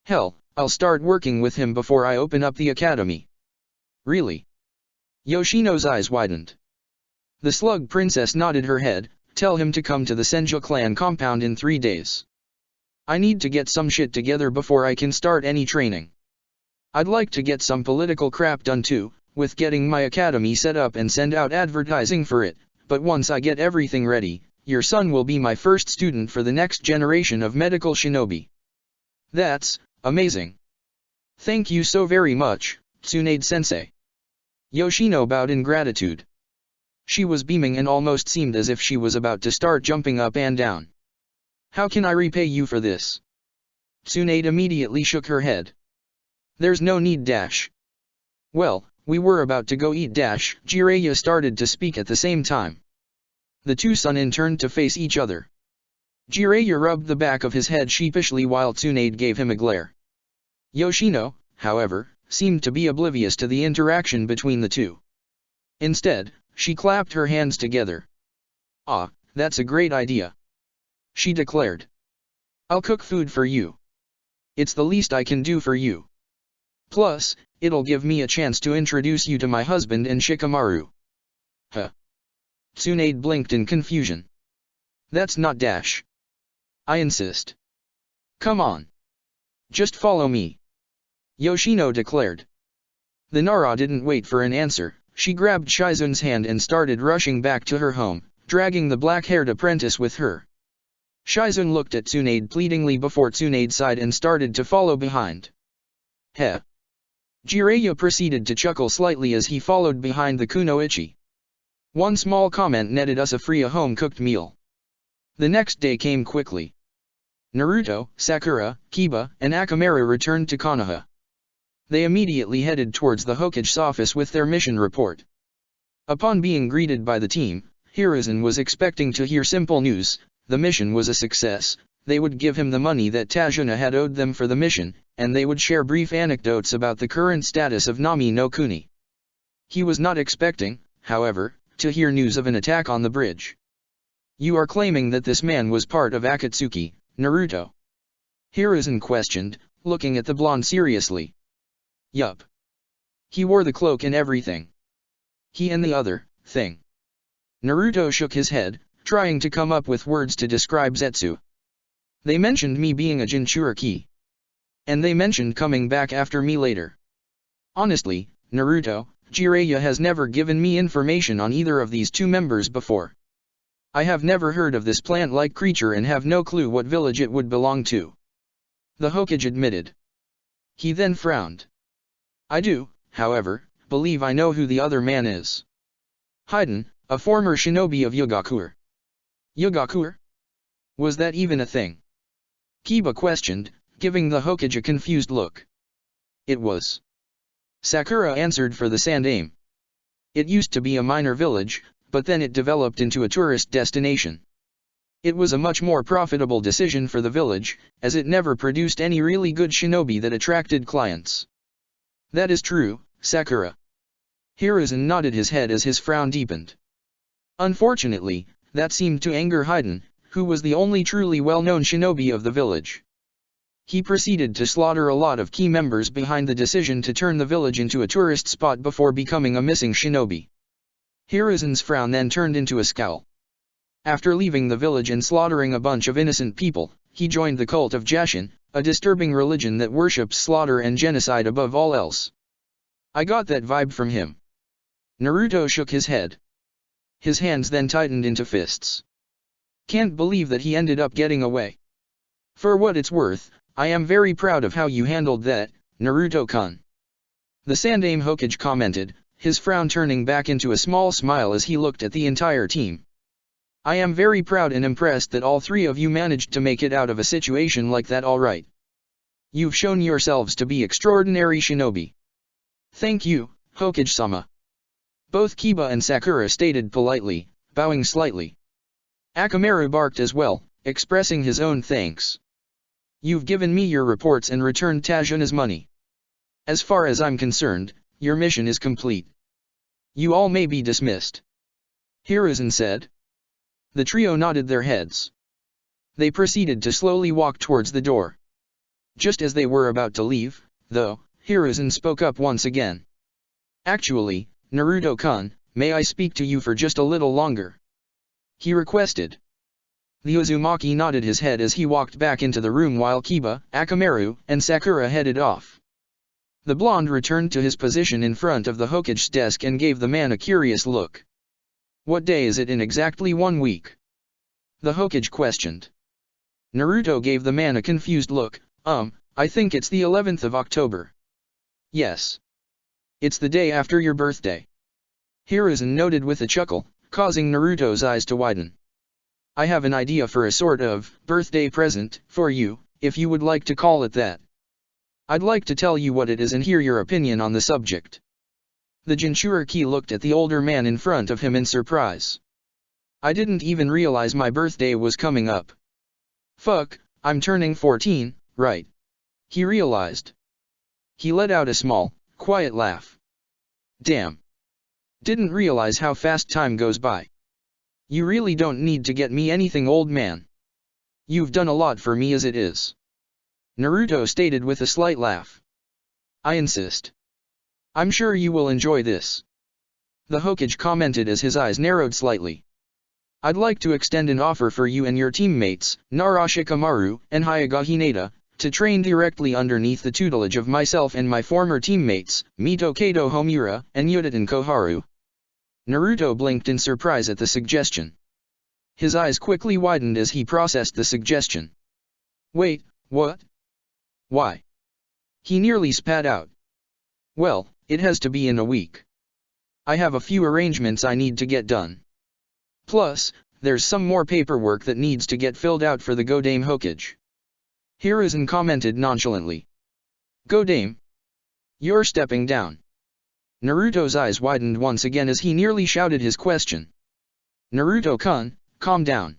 Hell, I'll start working with him before I open up the academy. Really? Yoshino's eyes widened. The Slug Princess nodded her head. Tell him to come to the Senju clan compound in 3 days. I need to get some shit together before I can start any training. I'd like to get some political crap done too, with getting my academy set up and send out advertising for it, but once I get everything ready, your son will be my first student for the next generation of medical shinobi. That's amazing. Thank you so very much, Tsunade-sensei. Yoshino bowed in gratitude. She was beaming and almost seemed as if she was about to start jumping up and down. How can I repay you for this? Tsunade immediately shook her head. There's no need dash. Well, we were about to go eat dash. Jiraiya started to speak at the same time. The two Sunin turned to face each other. Jiraiya rubbed the back of his head sheepishly while Tsunade gave him a glare. Yoshino, however, seemed to be oblivious to the interaction between the two. Instead, she clapped her hands together. Ah, that's a great idea. She declared. I'll cook food for you. It's the least I can do for you. Plus, it'll give me a chance to introduce you to my husband and Shikamaru. Huh? Tsunade blinked in confusion. That's not dash. I insist. Come on. Just follow me. Yoshino declared. The Nara didn't wait for an answer. She grabbed Shizun's hand and started rushing back to her home, dragging the black-haired apprentice with her. Shizun looked at Tsunade pleadingly before Tsunade sighed and started to follow behind. Heh. Jiraiya proceeded to chuckle slightly as he followed behind the kunoichi. One small comment netted us a free home-cooked meal. The next day came quickly. Naruto, Sakura, Kiba, and Akamaru returned to Konoha. They immediately headed towards the Hokage's office with their mission report. Upon being greeted by the team, Hiruzen was expecting to hear simple news. The mission was a success. They would give him the money that Tazuna had owed them for the mission, and they would share brief anecdotes about the current status of Nami no Kuni. He was not expecting, however, to hear news of an attack on the bridge. You are claiming that this man was part of Akatsuki, Naruto? Hiruzen questioned, looking at the blonde seriously. Yup. He wore the cloak and everything. He and the other thing. Naruto shook his head, trying to come up with words to describe Zetsu. They mentioned me being a Jinchuriki. And they mentioned coming back after me later. Honestly, Naruto, Jiraiya has never given me information on either of these two members before. I have never heard of this plant-like creature and have no clue what village it would belong to. The Hokage admitted. He then frowned. I do, however, believe I know who the other man is. Haiden, a former shinobi of Yugakure. Yugakure? Was that even a thing? Kiba questioned, giving the Hokage a confused look. It was. Sakura answered for the Sandaime. It used to be a minor village, but then it developed into a tourist destination. It was a much more profitable decision for the village, as it never produced any really good shinobi that attracted clients. That is true, Sakura. Hiruzen nodded his head as his frown deepened. Unfortunately, that seemed to anger Haiden, who was the only truly well-known shinobi of the village. He proceeded to slaughter a lot of key members behind the decision to turn the village into a tourist spot before becoming a missing shinobi. Hiruzen's frown then turned into a scowl. After leaving the village and slaughtering a bunch of innocent people, he joined the cult of Jashin, a disturbing religion that worships slaughter and genocide above all else. I got that vibe from him. Naruto shook his head. His hands then tightened into fists. Can't believe that he ended up getting away. For what it's worth, I am very proud of how you handled that, Naruto-kun. The Sandaime Hokage commented, his frown turning back into a small smile as he looked at the entire team. I am very proud and impressed that all three of you managed to make it out of a situation like that all right. You've shown yourselves to be extraordinary shinobi. Thank you, Hokage-sama. Both Kiba and Sakura stated politely, bowing slightly. Akamaru barked as well, expressing his own thanks. You've given me your reports and returned Tajuna's money. As far as I'm concerned, your mission is complete. You all may be dismissed. Hiruzen said. The trio nodded their heads. They proceeded to slowly walk towards the door. Just as they were about to leave, though, Hiruzen spoke up once again. Actually, Naruto-kun, may I speak to you for just a little longer? He requested. The Uzumaki nodded his head as he walked back into the room while Kiba, Akamaru, and Sakura headed off. The blonde returned to his position in front of the Hokage's desk and gave the man a curious look. What day is it in exactly 1 week? The Hokage questioned. Naruto gave the man a confused look. I think it's the 11th of October. Yes. It's the day after your birthday. Hiruzen noted with a chuckle, causing Naruto's eyes to widen. I have an idea for a sort of birthday present for you, if you would like to call it that. I'd like to tell you what it is and hear your opinion on the subject. The Jinchuriki looked at the older man in front of him in surprise. I didn't even realize my birthday was coming up. Fuck, I'm turning 14, right? He realized. He let out a small, quiet laugh. Damn. Didn't realize how fast time goes by. You really don't need to get me anything, old man. You've done a lot for me as it is. Naruto stated with a slight laugh. I insist. I'm sure you will enjoy this. The Hokage commented as his eyes narrowed slightly. I'd like to extend an offer for you and your teammates, Narashikamaru and Hyuga Hinata, to train directly underneath the tutelage of myself and my former teammates, Mito Kato Homura and Yuditen Koharu. Naruto blinked in surprise at the suggestion. His eyes quickly widened as he processed the suggestion. Wait, what? Why? He nearly spat out. Well, it has to be in a week. I have a few arrangements I need to get done. Plus, there's some more paperwork that needs to get filled out for the Godame Hokage. Hiruzen commented nonchalantly. Godame? You're stepping down. Naruto's eyes widened once again as he nearly shouted his question. Naruto-kun, calm down.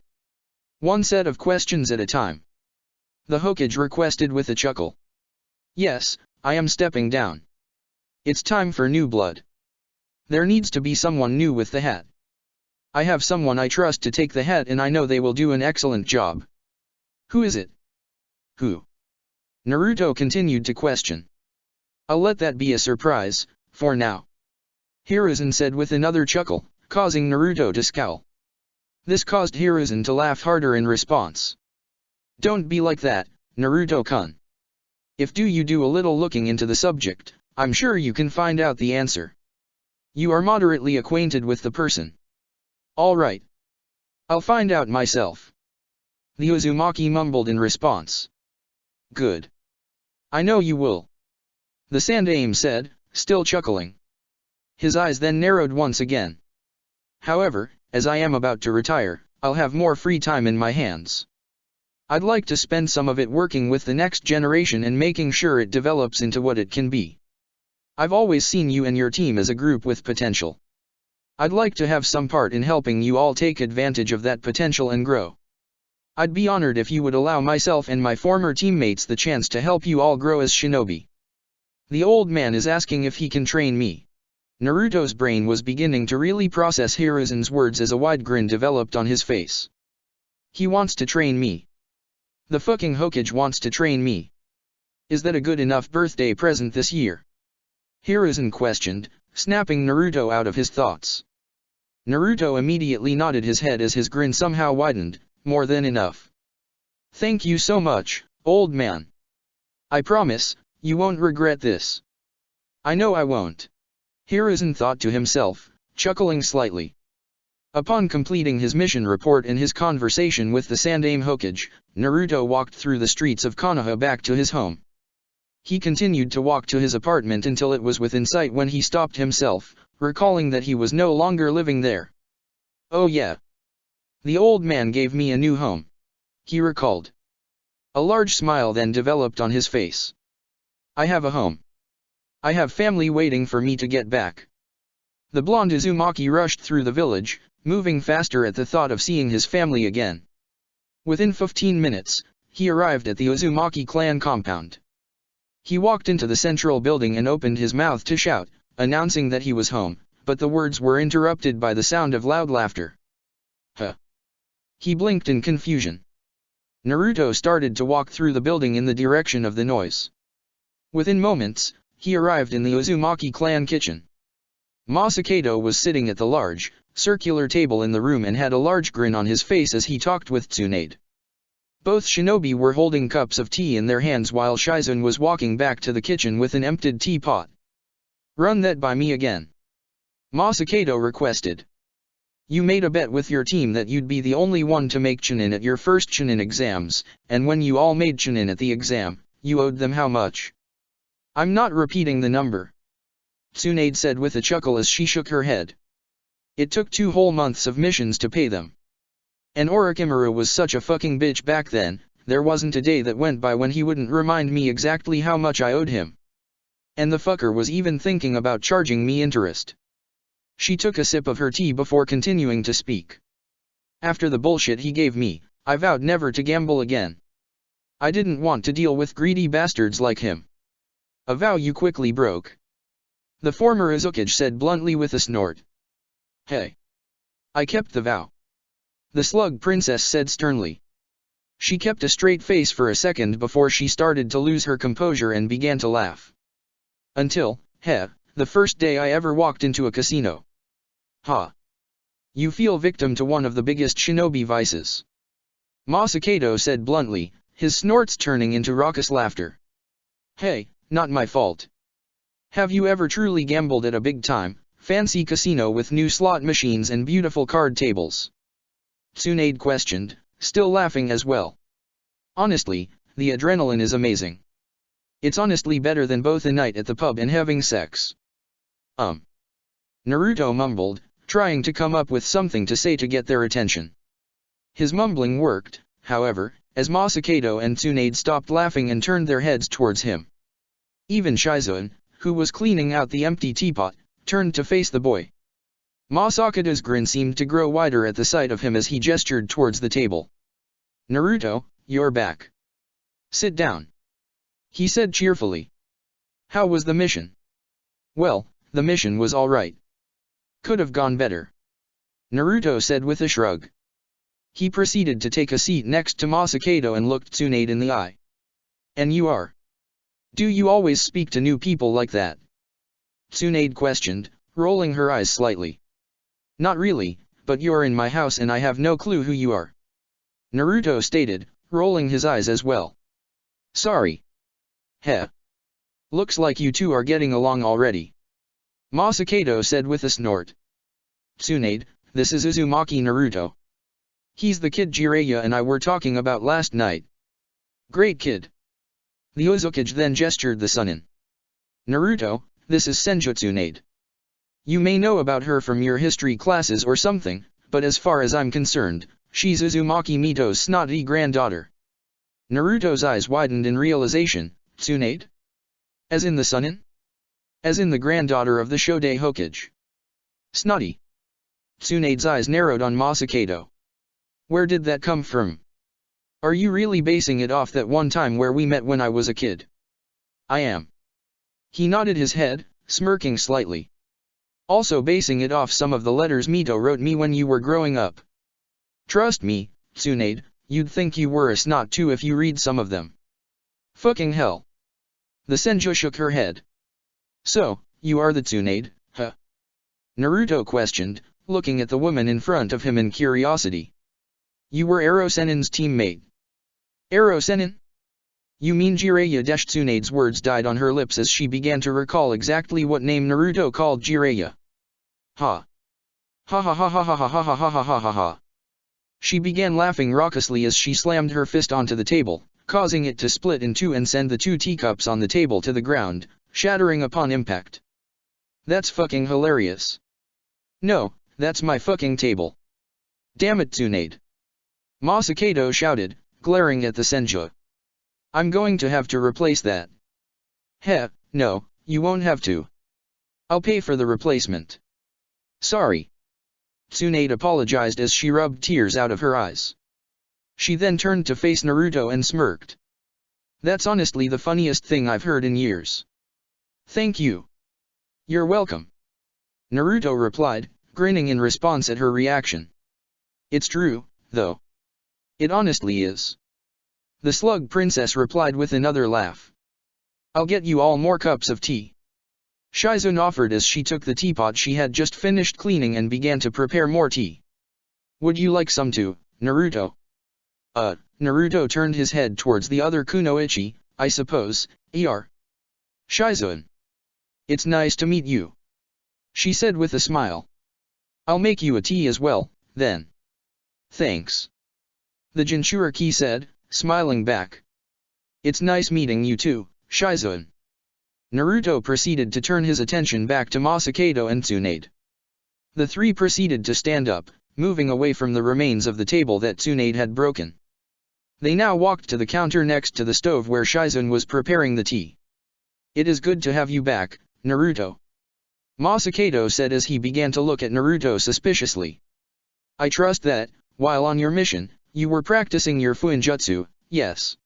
One set of questions at a time. The Hokage requested with a chuckle. Yes, I am stepping down. It's time for new blood. There needs to be someone new with the hat. I have someone I trust to take the hat and I know they will do an excellent job. Who is it? Who? Naruto continued to question. I'll let that be a surprise, for now. Hiruzen said with another chuckle, causing Naruto to scowl. This caused Hiruzen to laugh harder in response. Don't be like that, Naruto-kun. If you do a little looking into the subject, I'm sure you can find out the answer. You are moderately acquainted with the person. All right. I'll find out myself. The Uzumaki mumbled in response. Good. I know you will. The Sandaime said, still chuckling. His eyes then narrowed once again. However, as I am about to retire, I'll have more free time in my hands. I'd like to spend some of it working with the next generation and making sure it develops into what it can be. I've always seen you and your team as a group with potential. I'd like to have some part in helping you all take advantage of that potential and grow. I'd be honored if you would allow myself and my former teammates the chance to help you all grow as shinobi. The old man is asking if he can train me. Naruto's brain was beginning to really process Hiruzen's words as a wide grin developed on his face. He wants to train me. The fucking Hokage wants to train me. Is that a good enough birthday present this year? Hiruzen questioned, snapping Naruto out of his thoughts. Naruto immediately nodded his head as his grin somehow widened. More than enough. Thank you so much, old man. I promise, you won't regret this. I know I won't. Hiruzen thought to himself, chuckling slightly. Upon completing his mission report and his conversation with the Sandaime Hokage, Naruto walked through the streets of Konoha back to his home. He continued to walk to his apartment until it was within sight when he stopped himself, recalling that he was no longer living there. Oh yeah. The old man gave me a new home. He recalled. A large smile then developed on his face. I have a home. I have family waiting for me to get back. The blonde Uzumaki rushed through the village, moving faster at the thought of seeing his family again. Within 15 minutes, he arrived at the Uzumaki clan compound. He walked into the central building and opened his mouth to shout, announcing that he was home, but the words were interrupted by the sound of loud laughter. Huh. He blinked in confusion. Naruto started to walk through the building in the direction of the noise. Within moments, he arrived in the Uzumaki clan kitchen. Masakado was sitting at the large, circular table in the room and had a large grin on his face as he talked with Tsunade. Both shinobi were holding cups of tea in their hands while Shizune was walking back to the kitchen with an emptied teapot. Run that by me again. Masakado requested. You made a bet with your team that you'd be the only one to make Chunin at your first Chunin exams, and when you all made Chunin at the exam, you owed them how much? I'm not repeating the number. Tsunade said with a chuckle as she shook her head. It took 2 whole months of missions to pay them. And Orochimaru was such a fucking bitch back then, there wasn't a day that went by when he wouldn't remind me exactly how much I owed him. And the fucker was even thinking about charging me interest. She took a sip of her tea before continuing to speak. After the bullshit he gave me, I vowed never to gamble again. I didn't want to deal with greedy bastards like him. A vow you quickly broke. The former Izukage said bluntly with a snort. Hey. I kept the vow. The slug princess said sternly. She kept a straight face for a second before she started to lose her composure and began to laugh. Until, the first day I ever walked into a casino. Ha. You feel victim to one of the biggest shinobi vices. Masakado said bluntly, his snorts turning into raucous laughter. Hey, not my fault. Have you ever truly gambled at a big-time, fancy casino with new slot machines and beautiful card tables? Tsunade questioned, still laughing as well. Honestly, the adrenaline is amazing. It's honestly better than both a night at the pub and having sex. Naruto mumbled, trying to come up with something to say to get their attention. His mumbling worked, however, as Masakado and Tsunade stopped laughing and turned their heads towards him. Even Shizune, who was cleaning out the empty teapot, turned to face the boy. Masakado's grin seemed to grow wider at the sight of him as he gestured towards the table. Naruto, you're back. Sit down. He said cheerfully. How was the mission? Well, the mission was alright. Could have gone better. Naruto said with a shrug. He proceeded to take a seat next to Masakado and looked Tsunade in the eye. And you are? Do you always speak to new people like that? Tsunade questioned, rolling her eyes slightly. Not really, but you're in my house and I have no clue who you are. Naruto stated, rolling his eyes as well. Sorry. Heh. Looks like you two are getting along already. Masakado said with a snort. Tsunade, this is Uzumaki Naruto. He's the kid Jiraiya and I were talking about last night. Great kid. The Uzukage then gestured the Sunin. Naruto, this is Senju Tsunade. You may know about her from your history classes or something, but as far as I'm concerned, she's Uzumaki Mito's snotty granddaughter. Naruto's eyes widened in realization. Tsunade? As in the Sunin? As in the granddaughter of the Shodei Hokage. Snotty. Tsunade's eyes narrowed on Masakado. Where did that come from? Are you really basing it off that one time where we met when I was a kid? I am. He nodded his head, smirking slightly. Also basing it off some of the letters Mito wrote me when you were growing up. Trust me, Tsunade, you'd think you were a snot too if you read some of them. Fucking hell. The Senju shook her head. So, you are the Tsunade, huh? Naruto questioned, looking at the woman in front of him in curiosity. You were Ero Sennin's teammate. Ero Sennin? You mean Jiraiya? Tsunade's words died on her lips as she began to recall exactly what name Naruto called Jiraiya. Ha. Ha ha ha ha ha ha ha ha ha ha ha ha. She began laughing raucously as she slammed her fist onto the table, causing it to split in two and send the two teacups on the table to the ground, shattering upon impact. That's fucking hilarious. No, that's my fucking table. Damn it, Tsunade. Masakado shouted, glaring at the Senju. I'm going to have to replace that. Heh, no, you won't have to. I'll pay for the replacement. Sorry. Tsunade apologized as she rubbed tears out of her eyes. She then turned to face Naruto and smirked. That's honestly the funniest thing I've heard in years. Thank you. You're welcome. Naruto replied, grinning in response at her reaction. It's true, though. It honestly is. The Slug Princess replied with another laugh. I'll get you all more cups of tea. Shizune offered as she took the teapot she had just finished cleaning and began to prepare more tea. Would you like some too, Naruto? Naruto turned his head towards the other Kunoichi, I suppose, Shizune. It's nice to meet you. She said with a smile. I'll make you a tea as well, then. Thanks. The Jinchuriki said, smiling back. It's nice meeting you too, Shizune. Naruto proceeded to turn his attention back to Masakado and Tsunade. The three proceeded to stand up, moving away from the remains of the table that Tsunade had broken. They now walked to the counter next to the stove where Shizune was preparing the tea. It is good to have you back, Naruto. Masakado said as he began to look at Naruto suspiciously. I trust that, while on your mission, you were practicing your Fuinjutsu, yes.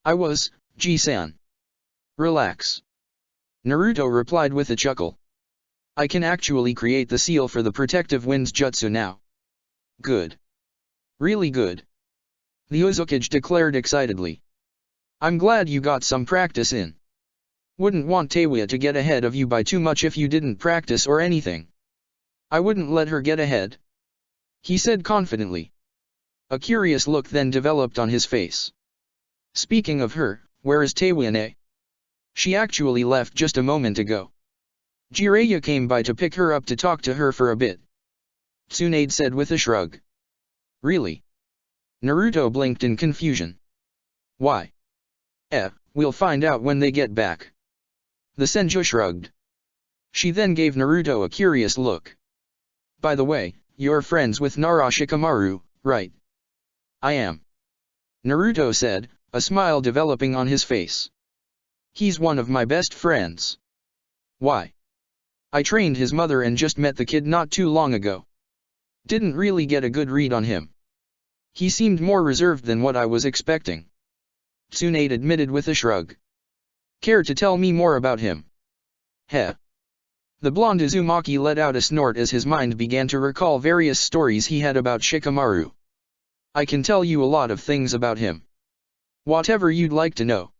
I was, Ji-san. Relax. Naruto replied with a chuckle. I can actually create the seal for the protective winds jutsu now. Good. Really good. The Uzukage declared excitedly. I'm glad you got some practice in. Wouldn't want Teiwa to get ahead of you by too much if you didn't practice or anything. I wouldn't let her get ahead. He said confidently. A curious look then developed on his face. Speaking of her, where is Teiwa? She actually left just a moment ago. Jiraiya came by to pick her up to talk to her for a bit. Tsunade said with a shrug. Really? Naruto blinked in confusion. Why? We'll find out when they get back. The Senju shrugged. She then gave Naruto a curious look. By the way, you're friends with Nara Shikamaru, right? I am. Naruto said, a smile developing on his face. He's one of my best friends. Why? I trained his mother and just met the kid not too long ago. Didn't really get a good read on him. He seemed more reserved than what I was expecting. Tsunade admitted with a shrug. Care to tell me more about him? Heh. The blonde Uzumaki let out a snort as his mind began to recall various stories he had about Shikamaru. I can tell you a lot of things about him. Whatever you'd like to know.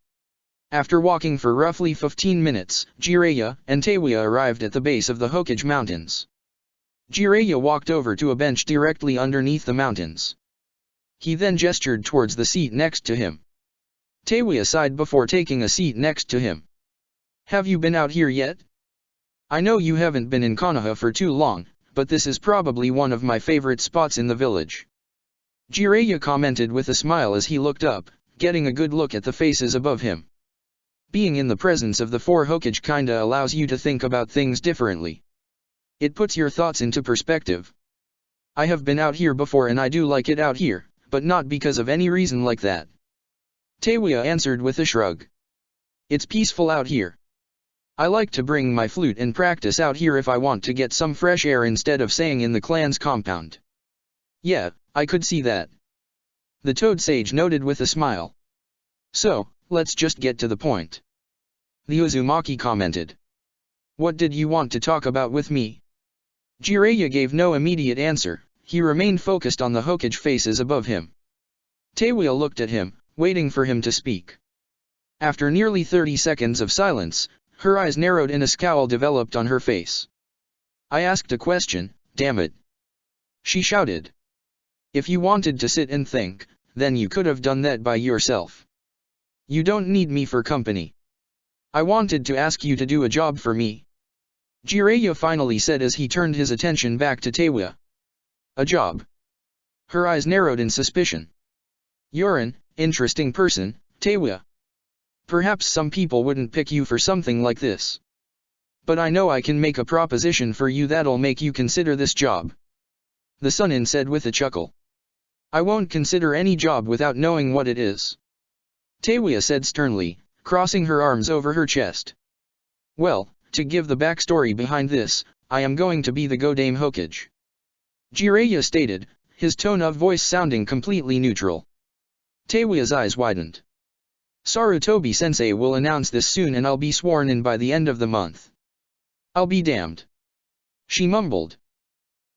After walking for roughly 15 minutes, Jiraiya and Teiwa arrived at the base of the Hokage Mountains. Jiraiya walked over to a bench directly underneath the mountains. He then gestured towards the seat next to him. Taewya sighed before taking a seat next to him. Have you been out here yet? I know you haven't been in Konoha for too long, but this is probably one of my favorite spots in the village. Jiraiya commented with a smile as he looked up, getting a good look at the faces above him. Being in the presence of the four Hokage kinda allows you to think about things differently. It puts your thoughts into perspective. I have been out here before and I do like it out here, but not because of any reason like that. Taewya answered with a shrug. It's peaceful out here. I like to bring my flute and practice out here if I want to get some fresh air instead of staying in the clan's compound. Yeah, I could see that. The Toad Sage noted with a smile. So, let's just get to the point. The Uzumaki commented. What did you want to talk about with me? Jiraiya gave no immediate answer, he remained focused on the Hokage faces above him. Taewya looked at him, waiting for him to speak. After nearly 30 seconds of silence, her eyes narrowed and a scowl developed on her face. I asked a question, damn it. She shouted. If you wanted to sit and think, then you could have done that by yourself. You don't need me for company. I wanted to ask you to do a job for me. Jiraiya finally said as he turned his attention back to Taewya. A job? Her eyes narrowed in suspicion. You're an interesting person, Taewya. Perhaps some people wouldn't pick you for something like this. But I know I can make a proposition for you that'll make you consider this job. The Sunin said with a chuckle. I won't consider any job without knowing what it is. Taewya said sternly, crossing her arms over her chest. Well, to give the backstory behind this, I am going to be the Godame Hokage. Jiraiya stated, his tone of voice sounding completely neutral. Taewya's eyes widened. Sarutobi-sensei will announce this soon and I'll be sworn in by the end of the month. I'll be damned. She mumbled.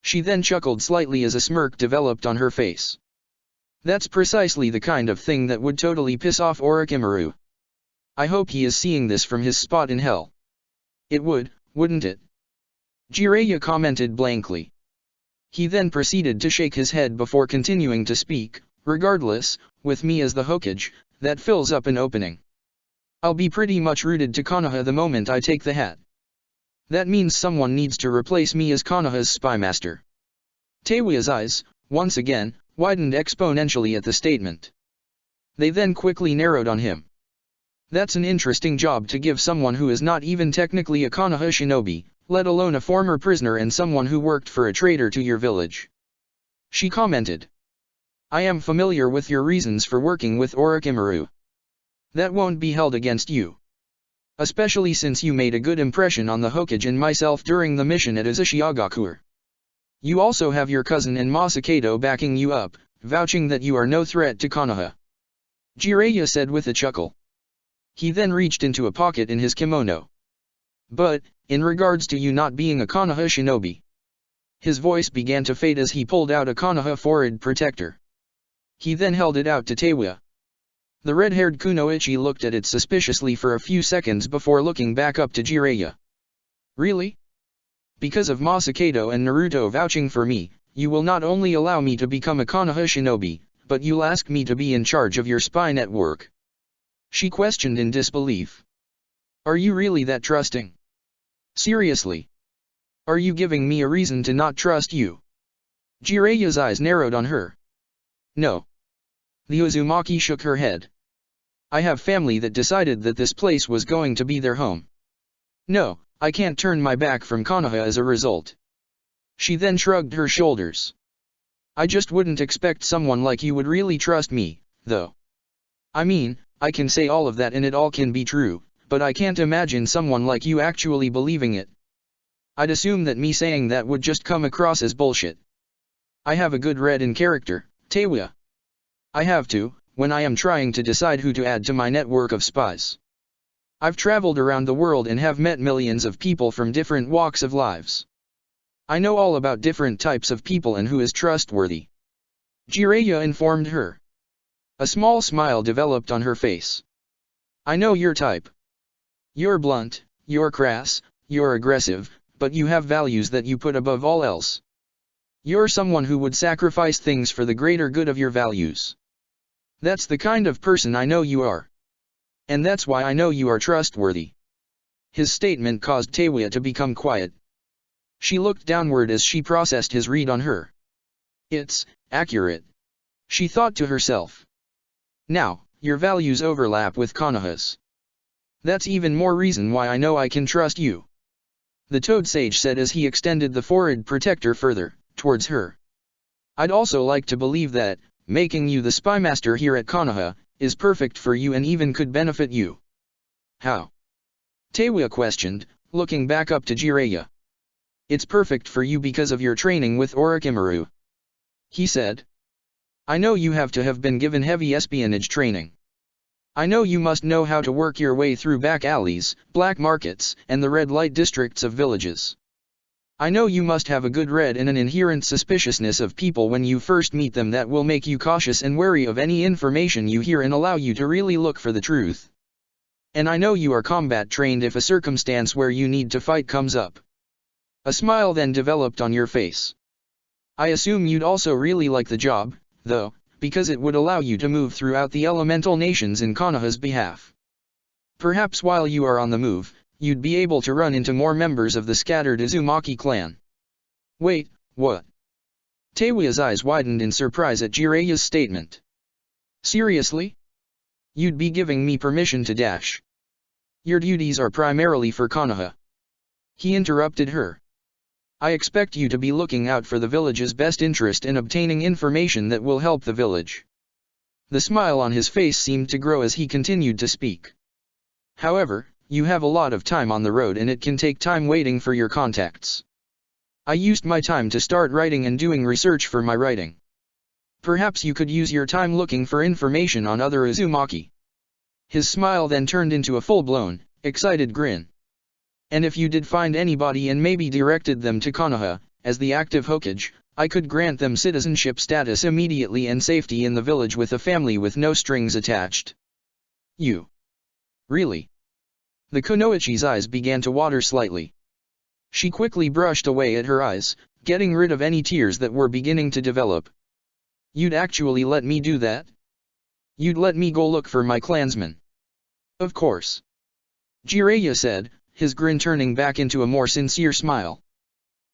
She then chuckled slightly as a smirk developed on her face. That's precisely the kind of thing that would totally piss off Orochimaru. I hope he is seeing this from his spot in hell. It would, wouldn't it? Jiraiya commented blankly. He then proceeded to shake his head before continuing to speak, regardless, with me as the Hokage, that fills up an opening. I'll be pretty much rooted to Konoha the moment I take the hat. That means someone needs to replace me as Konoha's spymaster. Taewya's eyes, once again, widened exponentially at the statement. They then quickly narrowed on him. That's an interesting job to give someone who is not even technically a Konoha shinobi, let alone a former prisoner and someone who worked for a traitor to your village. She commented. I am familiar with your reasons for working with Orochimaru. That won't be held against you. Especially since you made a good impression on the Hokage and myself during the mission at Uzushiagakur. You also have your cousin and Masakado backing you up, vouching that you are no threat to Konoha. Jiraiya said with a chuckle. He then reached into a pocket in his kimono. But, in regards to you not being a Konoha shinobi. His voice began to fade as he pulled out a Konoha forehead protector. He then held it out to Taewya. The red-haired Kunoichi looked at it suspiciously for a few seconds before looking back up to Jiraiya. Really? Because of Masakado and Naruto vouching for me, you will not only allow me to become a Konoha shinobi, but you'll ask me to be in charge of your spy network? She questioned in disbelief. Are you really that trusting? Seriously? Are you giving me a reason to not trust you? Jiraiya's eyes narrowed on her. No. The Uzumaki shook her head. I have family that decided that this place was going to be their home. No, I can't turn my back from Konoha as a result. She then shrugged her shoulders. I just wouldn't expect someone like you would really trust me, though. I mean, I can say all of that and it all can be true, but I can't imagine someone like you actually believing it. I'd assume that me saying that would just come across as bullshit. I have a good read in character, Taewya. I have to, when I am trying to decide who to add to my network of spies. I've traveled around the world and have met millions of people from different walks of lives. I know all about different types of people and who is trustworthy. Jiraiya informed her. A small smile developed on her face. I know your type. You're blunt, you're crass, you're aggressive, but you have values that you put above all else. You're someone who would sacrifice things for the greater good of your values. That's the kind of person I know you are. And that's why I know you are trustworthy. His statement caused Taewya to become quiet. She looked downward as she processed his read on her. It's accurate, she thought to herself. Now, your values overlap with Konoha's. That's even more reason why I know I can trust you. The Toad Sage said as he extended the forehead protector further, towards her. I'd also like to believe that, making you the spy master here at Konoha, is perfect for you and even could benefit you. How? Taewya questioned, looking back up to Jiraiya. It's perfect for you because of your training with Orochimaru, he said. I know you have to have been given heavy espionage training. I know you must know how to work your way through back alleys, black markets, and the red light districts of villages. I know you must have a good read and an inherent suspiciousness of people when you first meet them that will make you cautious and wary of any information you hear and allow you to really look for the truth. And I know you are combat trained if a circumstance where you need to fight comes up. A smile then developed on your face. I assume you'd also really like the job, though, because it would allow you to move throughout the elemental nations in Konoha's behalf. Perhaps while you are on the move, you'd be able to run into more members of the scattered Uzumaki clan. Wait, what? Taewya's eyes widened in surprise at Jiraiya's statement. Seriously? You'd be giving me permission to dash? Your duties are primarily for Konoha. He interrupted her. I expect you to be looking out for the village's best interest in obtaining information that will help the village. The smile on his face seemed to grow as he continued to speak. However, you have a lot of time on the road and it can take time waiting for your contacts. I used my time to start writing and doing research for my writing. Perhaps you could use your time looking for information on other Uzumaki. His smile then turned into a full-blown, excited grin. And if you did find anybody and maybe directed them to Konoha, as the active Hokage, I could grant them citizenship status immediately and safety in the village with a family with no strings attached. You? Really? The Kunoichi's eyes began to water slightly. She quickly brushed away at her eyes, getting rid of any tears that were beginning to develop. You'd actually let me do that? You'd let me go look for my clansmen? Of course. Jiraiya said, his grin turning back into a more sincere smile.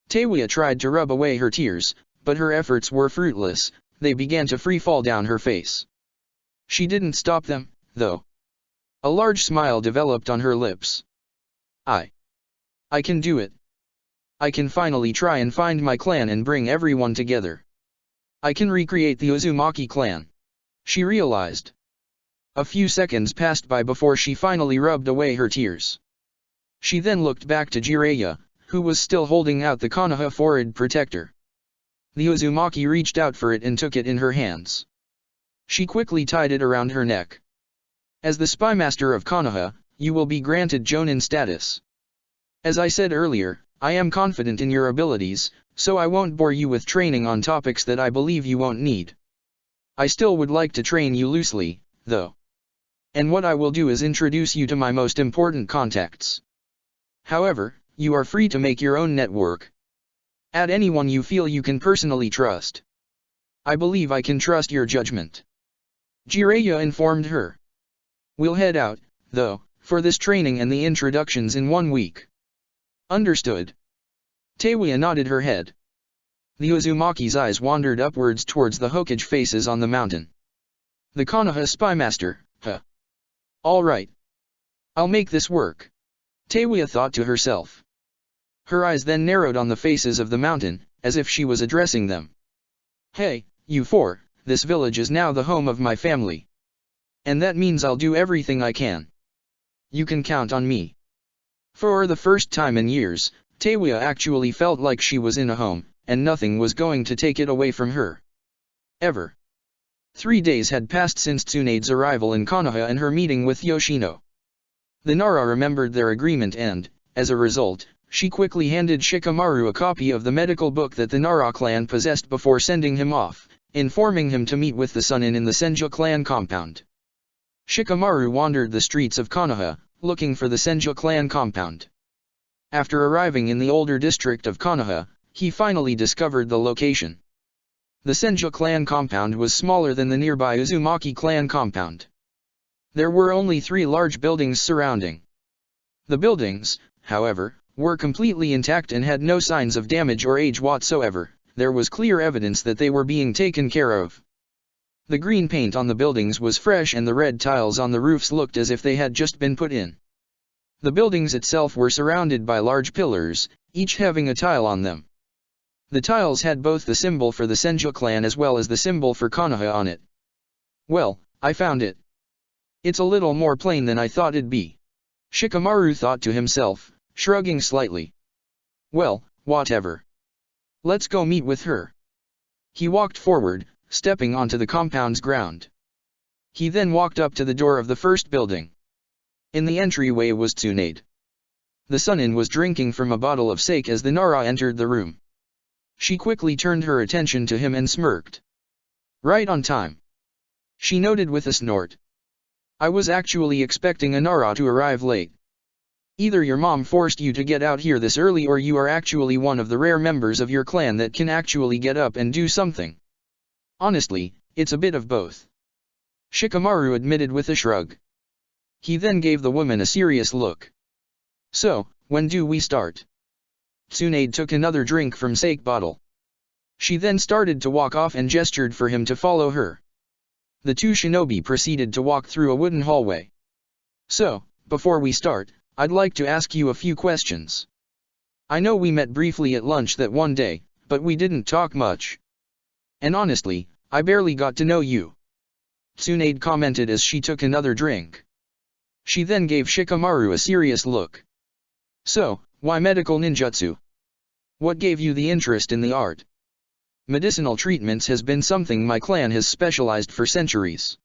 Taewya tried to rub away her tears, but her efforts were fruitless, they began to free fall down her face. She didn't stop them, though. A large smile developed on her lips. I can do it. I can finally try and find my clan and bring everyone together. I can recreate the Uzumaki clan. She realized. A few seconds passed by before she finally rubbed away her tears. She then looked back to Jiraiya, who was still holding out the Konoha forehead protector. The Uzumaki reached out for it and took it in her hands. She quickly tied it around her neck. As the spy master of Konoha, you will be granted Jonin status. As I said earlier, I am confident in your abilities, so I won't bore you with training on topics that I believe you won't need. I still would like to train you loosely, though. And what I will do is introduce you to my most important contacts. However, you are free to make your own network. Add anyone you feel you can personally trust. I believe I can trust your judgment. Jiraiya informed her. We'll head out, though, for this training and the introductions in 1 week. Understood. Taewya nodded her head. The Uzumaki's eyes wandered upwards towards the Hokage faces on the mountain. The Konoha spy master, huh? All right. I'll make this work. Taewya thought to herself. Her eyes then narrowed on the faces of the mountain, as if she was addressing them. Hey, you four, this village is now the home of my family. And that means I'll do everything I can. You can count on me. For the first time in years, Taewya actually felt like she was in a home, and nothing was going to take it away from her. Ever. 3 days had passed since Tsunade's arrival in Konoha and her meeting with Yoshino. The Nara remembered their agreement and, as a result, she quickly handed Shikamaru a copy of the medical book that the Nara clan possessed before sending him off, informing him to meet with the Sannin in the Senju clan compound. Shikamaru wandered the streets of Konoha, looking for the Senju clan compound. After arriving in the older district of Konoha, he finally discovered the location. The Senju clan compound was smaller than the nearby Uzumaki clan compound. There were only 3 large buildings surrounding. The buildings, however, were completely intact and had no signs of damage or age whatsoever. There was clear evidence that they were being taken care of. The green paint on the buildings was fresh and the red tiles on the roofs looked as if they had just been put in. The buildings itself were surrounded by large pillars, each having a tile on them. The tiles had both the symbol for the Senju clan as well as the symbol for Konoha on it. Well, I found it. It's a little more plain than I thought it'd be. Shikamaru thought to himself, shrugging slightly. Well, whatever. Let's go meet with her. He walked forward, stepping onto the compound's ground. He then walked up to the door of the first building. In the entryway was Tsunade. The Sunin was drinking from a bottle of sake as the Nara entered the room. She quickly turned her attention to him and smirked. Right on time. She noted with a snort. I was actually expecting a Nara to arrive late. Either your mom forced you to get out here this early or you are actually one of the rare members of your clan that can actually get up and do something. Honestly, it's a bit of both. Shikamaru admitted with a shrug. He then gave the woman a serious look. So, when do we start? Tsunade took another drink from sake bottle. She then started to walk off and gestured for him to follow her. The 2 shinobi proceeded to walk through a wooden hallway. So, before we start, I'd like to ask you a few questions. I know we met briefly at lunch that one day, but we didn't talk much. And honestly, I barely got to know you. Tsunade commented as she took another drink. She then gave Shikamaru a serious look. So, why medical ninjutsu? What gave you the interest in the art? Medicinal treatments has been something my clan has specialized for centuries.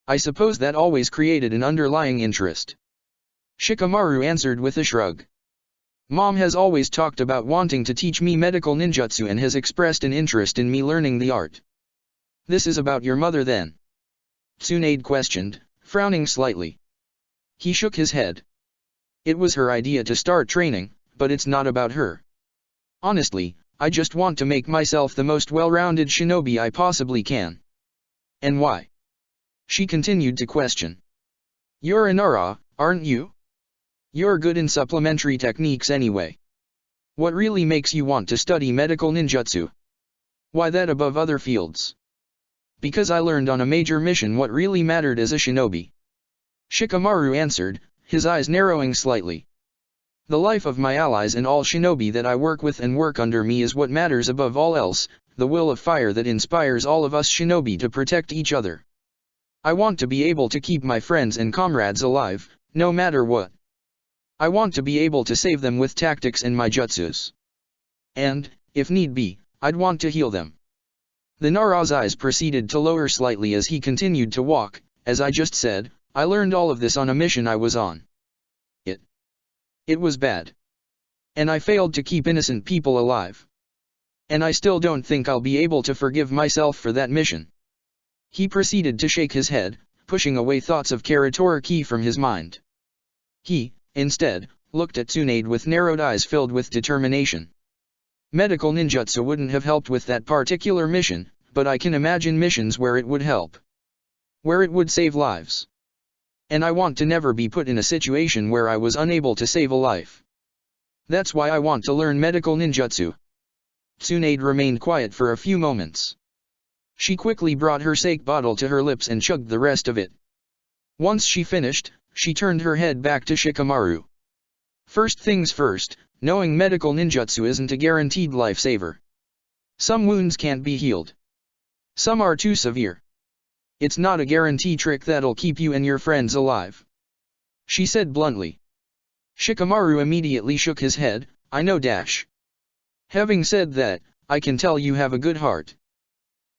I suppose that always created an underlying interest. Shikamaru answered with a shrug. Mom has always talked about wanting to teach me medical ninjutsu and has expressed an interest in me learning the art. This is about your mother then? Tsunade questioned, frowning slightly. He shook his head. It was her idea to start training, but it's not about her. Honestly, I just want to make myself the most well-rounded shinobi I possibly can. And why? She continued to question. You're a Nara, aren't you? You're good in supplementary techniques anyway. What really makes you want to study medical ninjutsu? Why that above other fields? Because I learned on a major mission what really mattered as a shinobi. Shikamaru answered, his eyes narrowing slightly. The life of my allies and all shinobi that I work with and work under me is what matters above all else, the will of fire that inspires all of us shinobi to protect each other. I want to be able to keep my friends and comrades alive, no matter what. I want to be able to save them with tactics and my jutsus. And, if need be, I'd want to heal them. The Nara's eyes proceeded to lower slightly as he continued to walk. As I just said, I learned all of this on a mission I was on. It was bad. And I failed to keep innocent people alive. And I still don't think I'll be able to forgive myself for that mission. He proceeded to shake his head, pushing away thoughts of Karatoriki from his mind. He, instead, looked at Tsunade with narrowed eyes filled with determination. Medical ninjutsu wouldn't have helped with that particular mission, but I can imagine missions where it would help. Where it would save lives. And I want to never be put in a situation where I was unable to save a life. That's why I want to learn medical ninjutsu. Tsunade remained quiet for a few moments. She quickly brought her sake bottle to her lips and chugged the rest of it. Once she finished, she turned her head back to Shikamaru. First things first, knowing medical ninjutsu isn't a guaranteed lifesaver. Some wounds can't be healed. Some are too severe. It's not a guarantee trick that'll keep you and your friends alive. She said bluntly. Shikamaru immediately shook his head, I know dash. Having said that, I can tell you have a good heart.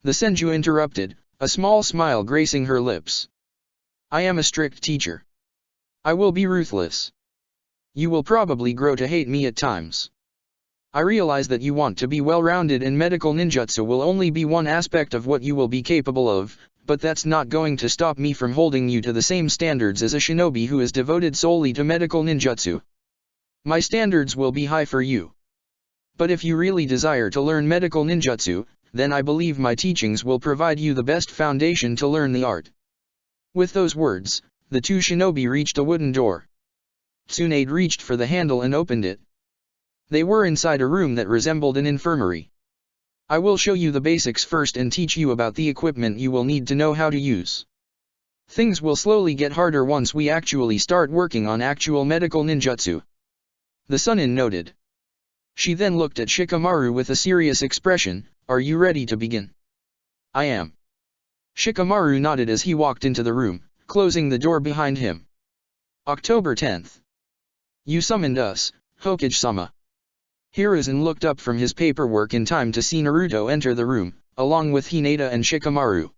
The Senju interrupted, a small smile gracing her lips. I am a strict teacher. I will be ruthless. You will probably grow to hate me at times. I realize that you want to be well-rounded and medical ninjutsu will only be one aspect of what you will be capable of, but that's not going to stop me from holding you to the same standards as a shinobi who is devoted solely to medical ninjutsu. My standards will be high for you. But if you really desire to learn medical ninjutsu, then I believe my teachings will provide you the best foundation to learn the art. With those words, the two shinobi reached a wooden door. Tsunade reached for the handle and opened it. They were inside a room that resembled an infirmary. I will show you the basics first and teach you about the equipment you will need to know how to use. Things will slowly get harder once we actually start working on actual medical ninjutsu. The Sunin noted. She then looked at Shikamaru with a serious expression. Are you ready to begin? I am. Shikamaru nodded as he walked into the room, closing the door behind him. October 10th. You summoned us, Hokage-sama. Hiruzen looked up from his paperwork in time to see Naruto enter the room, along with Hinata and Shikamaru.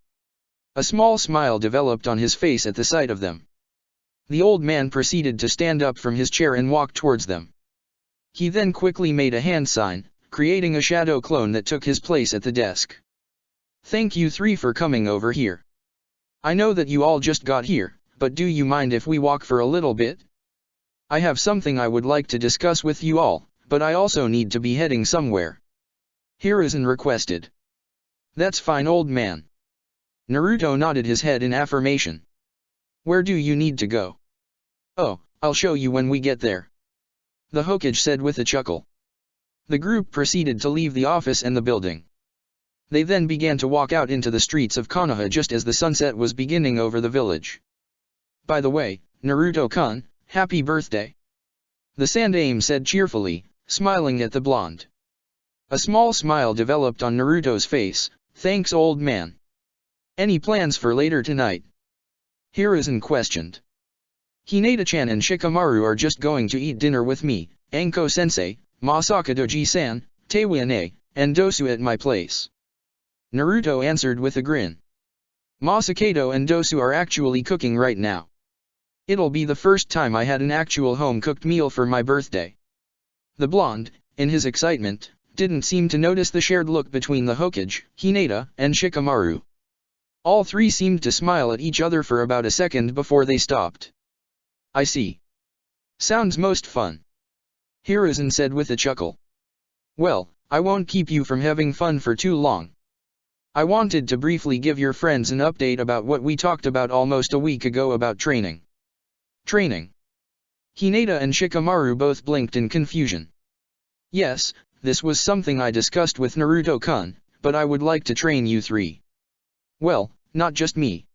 A small smile developed on his face at the sight of them. The old man proceeded to stand up from his chair and walk towards them. He then quickly made a hand sign, creating a shadow clone that took his place at the desk. Thank you three for coming over here. I know that you all just got here, but do you mind if we walk for a little bit? I have something I would like to discuss with you all, but I also need to be heading somewhere. Hiruzen requested. That's fine, old man. Naruto nodded his head in affirmation. Where do you need to go? Oh, I'll show you when we get there. The Hokage said with a chuckle. The group proceeded to leave the office and the building. They then began to walk out into the streets of Konoha just as the sunset was beginning over the village. By the way, Naruto-kun, happy birthday. The Sandaime said cheerfully, smiling at the blonde. A small smile developed on Naruto's face. Thanks, old man. Any plans for later tonight? Hiruzen questioned. Hinata-chan and Shikamaru are just going to eat dinner with me, Anko-sensei, Masaka Doji-san, Teiwane, and Dosu at my place. Naruto answered with a grin. Masakato and Dosu are actually cooking right now. It'll be the first time I had an actual home-cooked meal for my birthday. The blonde, in his excitement, didn't seem to notice the shared look between the Hokage, Hinata, and Shikamaru. All three seemed to smile at each other for about a second before they stopped. I see. Sounds most fun. Hiruzen said with a chuckle. Well, I won't keep you from having fun for too long. I wanted to briefly give your friends an update about what we talked about almost a week ago about training. Training? Hinata and Shikamaru both blinked in confusion. Yes, this was something I discussed with Naruto-kun, but I would like to train you three. Well, not just me.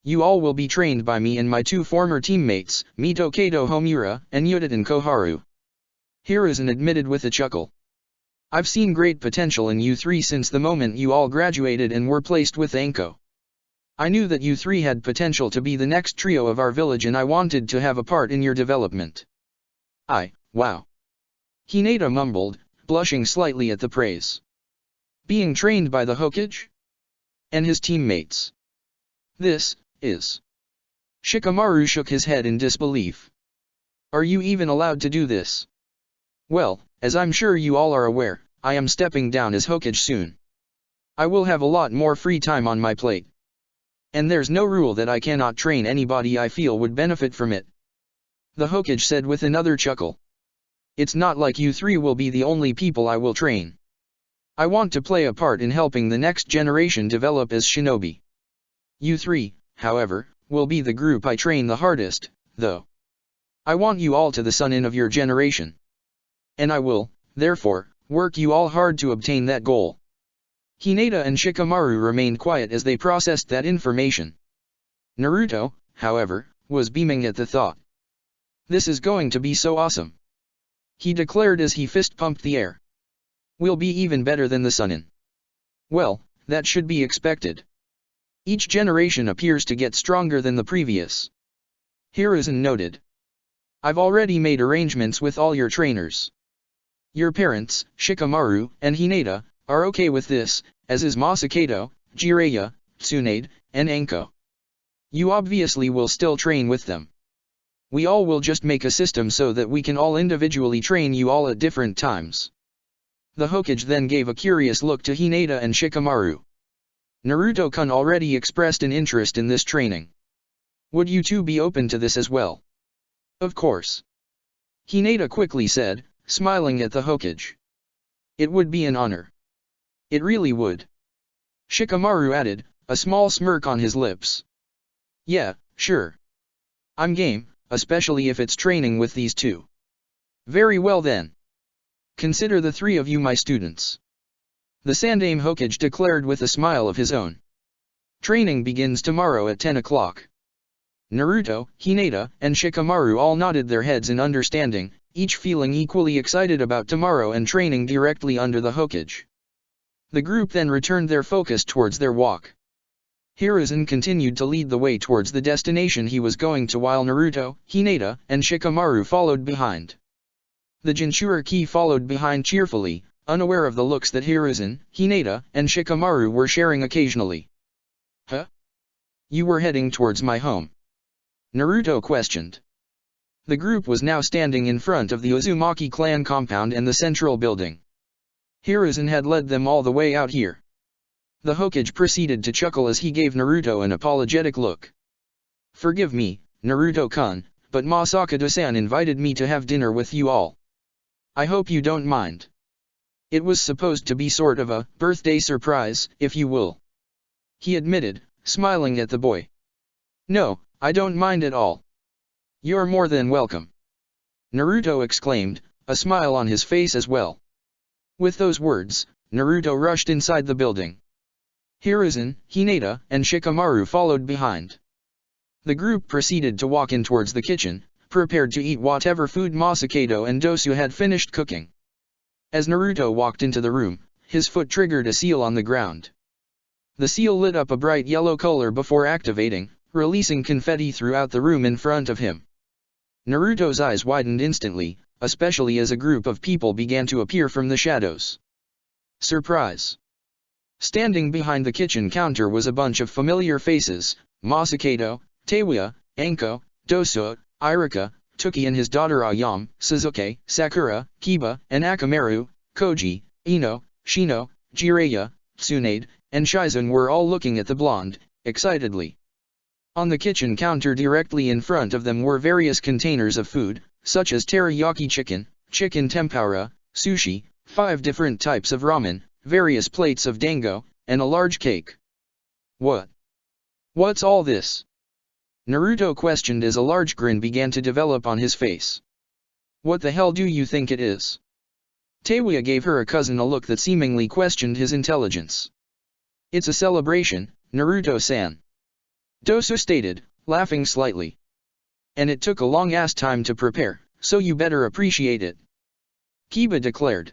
You all will be trained by me and my two former teammates, Mitokato Homura and Yuditen Koharu. Hiruzen admitted with a chuckle. I've seen great potential in you three since the moment you all graduated and were placed with Anko. I knew that you three had potential to be the next trio of our village and I wanted to have a part in your development. Wow. Hinata mumbled, blushing slightly at the praise. Being trained by the Hokage? And his teammates. This is. Shikamaru shook his head in disbelief. Are you even allowed to do this? Well, as I'm sure you all are aware, I am stepping down as Hokage soon. I will have a lot more free time on my plate. And there's no rule that I cannot train anybody I feel would benefit from it. The Hokage said with another chuckle. It's not like you three will be the only people I will train. I want to play a part in helping the next generation develop as shinobi. You three, however, will be the group I train the hardest, though. I want you all to the Sunin of your generation. And I will, therefore, work you all hard to obtain that goal. Hinata and Shikamaru remained quiet as they processed that information. Naruto, however, was beaming at the thought. This is going to be so awesome. He declared as he fist-pumped the air. We'll be even better than the Sunin. Well, that should be expected. Each generation appears to get stronger than the previous. Hiruzen noted. I've already made arrangements with all your trainers. Your parents, Shikamaru and Hinata, are okay with this, as is Masakato, Jiraiya, Tsunade, and Anko. You obviously will still train with them. We all will just make a system so that we can all individually train you all at different times. The Hokage then gave a curious look to Hinata and Shikamaru. Naruto-kun already expressed an interest in this training. Would you two be open to this as well? Of course. Hinata quickly said, smiling at the Hokage. It would be an honor. It really would. Shikamaru added, a small smirk on his lips. Yeah, sure. I'm game, especially if it's training with these two. Very well then. Consider the three of you my students. The Sandaime Hokage declared with a smile of his own. Training begins tomorrow at 10 o'clock. Naruto, Hinata, and Shikamaru all nodded their heads in understanding, each feeling equally excited about tomorrow and training directly under the Hokage. The group then returned their focus towards their walk. Hiruzen continued to lead the way towards the destination he was going to while Naruto, Hinata, and Shikamaru followed behind. The Jinchuriki followed behind cheerfully, unaware of the looks that Hiruzen, Hinata, and Shikamaru were sharing occasionally. Huh? You were heading towards my home? Naruto questioned. The group was now standing in front of the Uzumaki clan compound and the central building. Hiruzen had led them all the way out here. The Hokage proceeded to chuckle as he gave Naruto an apologetic look. Forgive me, Naruto-kun, but Masakado-san invited me to have dinner with you all. I hope you don't mind. It was supposed to be sort of a birthday surprise, if you will. He admitted, smiling at the boy. No, I don't mind at all. You're more than welcome. Naruto exclaimed, a smile on his face as well. With those words, Naruto rushed inside the building. Hiruzen, Hinata, and Shikamaru followed behind. The group proceeded to walk in towards the kitchen, prepared to eat whatever food Masakado and Dosu had finished cooking. As Naruto walked into the room, his foot triggered a seal on the ground. The seal lit up a bright yellow color before activating, releasing confetti throughout the room in front of him. Naruto's eyes widened instantly, especially as a group of people began to appear from the shadows. Surprise! Standing behind the kitchen counter was a bunch of familiar faces: Masakado, Teiwa, Anko, Dosu, Iruka, Toki and his daughter Ayame, Sasuke, Sakura, Kiba, and Akamaru, Koji, Ino, Shino, Jiraiya, Tsunade, and Shizune were all looking at the blonde, excitedly. On the kitchen counter directly in front of them were various containers of food, such as teriyaki chicken, chicken tempura, sushi, 5 different types of ramen, various plates of dango, and a large cake. What? What's all this? Naruto questioned as a large grin began to develop on his face. What the hell do you think it is? Teiwa gave her cousin a look that seemingly questioned his intelligence. It's a celebration, Naruto-san. Dosu stated, laughing slightly. And it took a long-ass time to prepare, so you better appreciate it. Kiba declared.